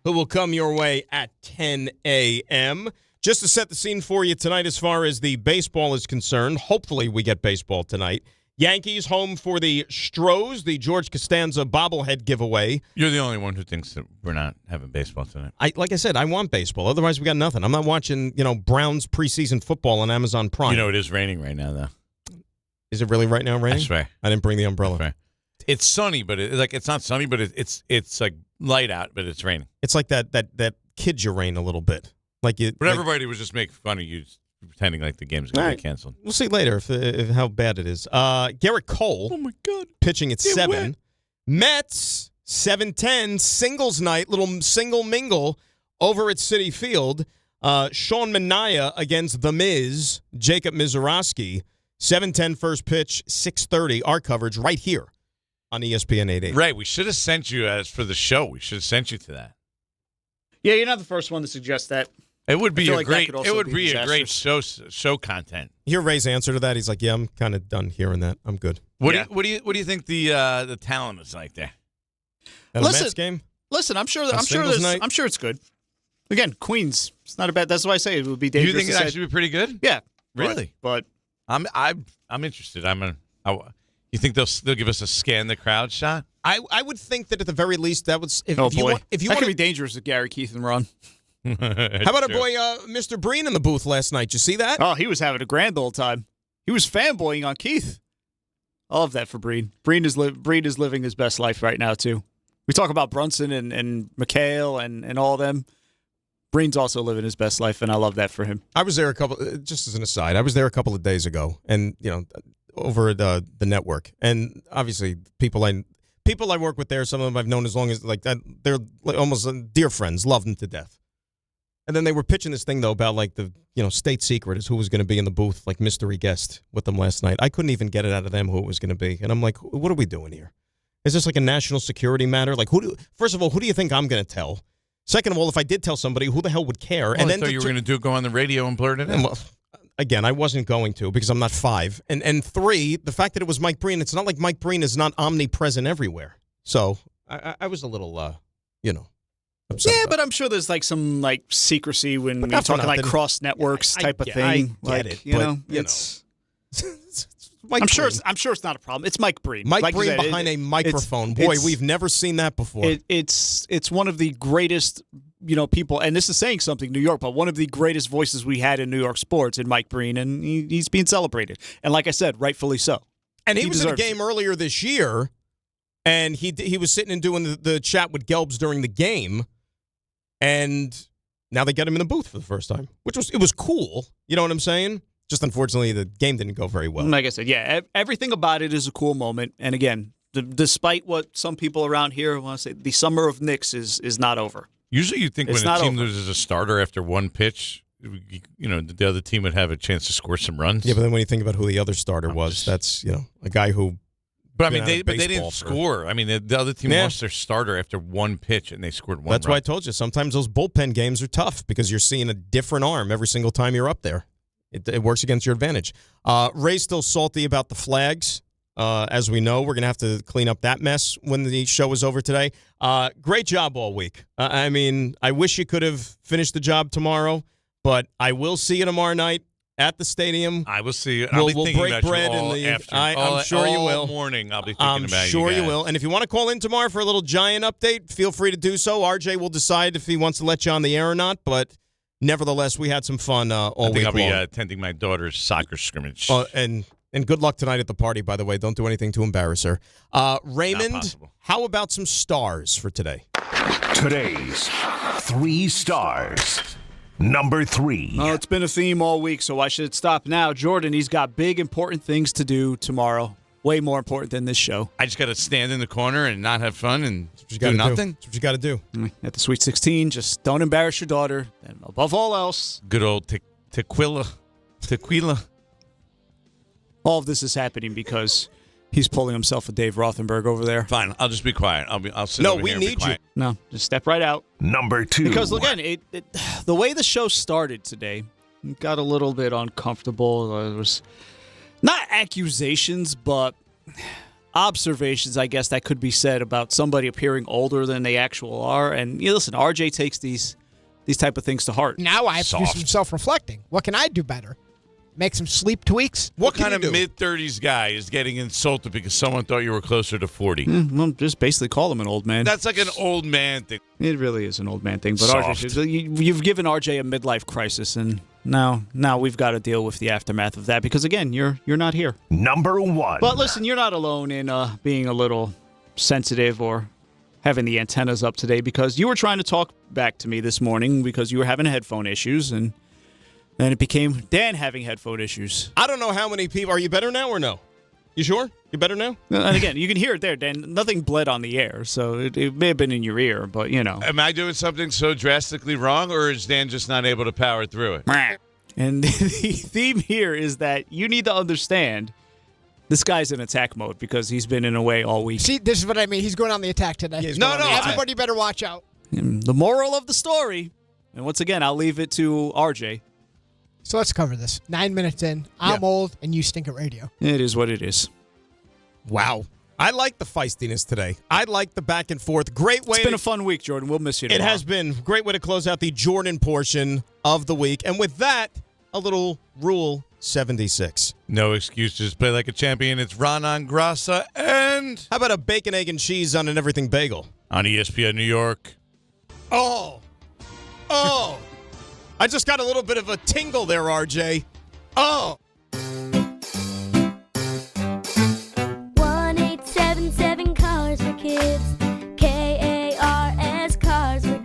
who will come your way at 10 a.m. Just to set the scene for you tonight as far as the baseball is concerned, hopefully we get baseball tonight. Yankees home for the Stros, the George Costanza bobblehead giveaway. You're the only one who thinks that we're not having baseball tonight. Like I said, I want baseball. Otherwise, we got nothing. I'm not watching, Browns preseason football on Amazon Prime. You know, it is raining right now, though. Is it really right now raining? I swear. I didn't bring the umbrella. Right. It's sunny, but it's not sunny, but it's like light out, but it's raining. It's like that kids you rain a little bit. But everybody was just making fun of you, pretending like the game's going to be canceled. We'll see later if how bad it is. Garrett Cole. Oh my God. Pitching at 7. Mets 7:10 singles night, little single mingle over at Citi Field. Sean Manaea against The Miz, Jacob Mizorowski. 7:10 first pitch, 6:30 our coverage right here on ESPN 88. Right, we should have sent you as for the show. We should have sent you to that. Yeah, you're not the first one to suggest that. It would be a great show content. Hear Ray's answer to that. He's like, "Yeah, I'm kind of done hearing that. I'm good." What do you think the talent is like there? At a Mets game? Listen, I'm sure it's good. Again, Queens. It's not a bad. That's why I say it would be dangerous. You think it actually be pretty good? Yeah, really. But I'm interested. You think they'll give us a scan the crowd shot? I would think that at the very least that would. If you want to be dangerous with Gary, Keith, and Ron. How about our boy Mr. Breen in the booth last night? Did you see that? Oh, he was having a grand old time. He was fanboying on Keith. I love that for Breen. Breen is living his best life right now too. We talk about Brunson and McHale and all of them. Breen's also living his best life, and I love that for him. I was there just as an aside, I was there a couple of days ago, and over at the network, and obviously people I work with there, some of them I've known as long as like that. They're almost dear friends, love them to death. And then they were pitching this thing though about like the state secret is who was going to be in the booth, like mystery guest with them last night. I couldn't even get it out of them who it was going to be, and I'm like, what are we doing here? Is this like a national security matter? Like first of all, who do you think I'm going to tell? Second of all, if I did tell somebody, who the hell would care? Well, and then I thought you were going to go on the radio and blurt it out. Well, again, I wasn't going to because I'm not 5. And 3, the fact that it was Mike Breen, it's not like Mike Breen is not omnipresent everywhere. So I was a little, upset. Yeah, but I'm sure there's like some like secrecy when you're talking like cross networks type of thing. I get it. It's. I'm sure it's not a problem. It's Mike Breen. Mike Breen behind a microphone. Boy, we've never seen that before. It's one of the greatest, people, and this is saying something, New York, but one of the greatest voices we had in New York sports in Mike Breen, and he's being celebrated. And like I said, rightfully so. And he was in a game earlier this year, and he was sitting and doing the chat with Gelbs during the game, and now they got him in the booth for the first time, it was cool. You know what I'm saying? Just unfortunately, the game didn't go very well. Like I said, yeah, everything about it is a cool moment. And again, despite what some people around here want to say, the summer of Knicks is not over. Usually you think when a team loses a starter after one pitch, the other team would have a chance to score some runs. Yeah, but then when you think about who the other starter was, that's, a guy who... But I mean, they didn't score. I mean, the other team lost their starter after one pitch, and they scored one That's run. why I told you, sometimes those bullpen games are tough because you're seeing a different arm every single time you're up there. It works against your advantage. Ray's still salty about the flags. As we know, we're going to have to clean up that mess when the show is over today. Great job all week. I mean, I wish you could have finished the job tomorrow, but I will see you tomorrow night at the stadium. I will see you. We'll break bread I'm sure you will. All morning, I'll be thinking about you. I'm sure you will. And if you want to call in tomorrow for a little Giant update, feel free to do so. RJ will decide if he wants to let you on the air or not, but... Nevertheless, we had some fun all week long. I'll be attending my daughter's soccer scrimmage. And good luck tonight at the party, by the way. Don't do anything to embarrass her. Raymond, how about some stars for today? Today's 3 stars. Number 3. Well, it's been a theme all week, so I should stop now. Jordan, he's got big, important things to do tomorrow. Way more important than this show. I just got to stand in the corner and not have fun and do nothing? That's what you got to do. At the Sweet 16, just don't embarrass your daughter. And above all else, good old tequila. All of this is happening because he's pulling himself a Dave Rothenberg over there. Fine, I'll just be quiet. I'll sit over here and be quiet. No, we need you. No, just step right out. Number 2. Because, again, the way the show started today got a little bit uncomfortable. There was Not accusations, but observations, I guess, that could be said about somebody appearing older than they actually are. And listen, RJ takes these type of things to heart. Now I have to do some self-reflecting. What can I do better? Make some sleep tweaks? What kind of mid-30s guy is getting insulted because someone thought you were closer to 40? Well, just basically call him an old man. That's like an old man thing. It really is an old man thing. But Soft. RJ, you've given RJ a midlife crisis, and now we've got to deal with the aftermath of that because, again, you're not here. Number 1. But listen, you're not alone in being a little sensitive or having the antennas up today because you were trying to talk back to me this morning because you were having headphone issues, and then it became Dan having headphone issues. I don't know how many people. Are you better now or no? You sure? You better now? And again, you can hear it there, Dan. Nothing bled on the air, so it may have been in your ear, but you know. Am I doing something so drastically wrong, or is Dan just not able to power through it? And the theme here is that you need to understand this guy's in attack mode because he's been in a way all week. See, this is what I mean. He's going on the attack today. Everybody better watch out. And the moral of the story, and once again, I'll leave it to RJ. So let's cover this. 9 minutes in. I'm old, and you stink at radio. It is what it is. Wow. I like the feistiness today. I like the back and forth. Great way. It's been a fun week, Jordan. We'll miss you. It has been. Great way to close out the Jordan portion of the week. And with that, a little Rule 76. No excuses. Play like a champion. It's Ronan Grassa and... How about a bacon, egg, and cheese on an everything bagel? On ESPN New York. Oh. I just got a little bit of a tingle there, RJ. Oh.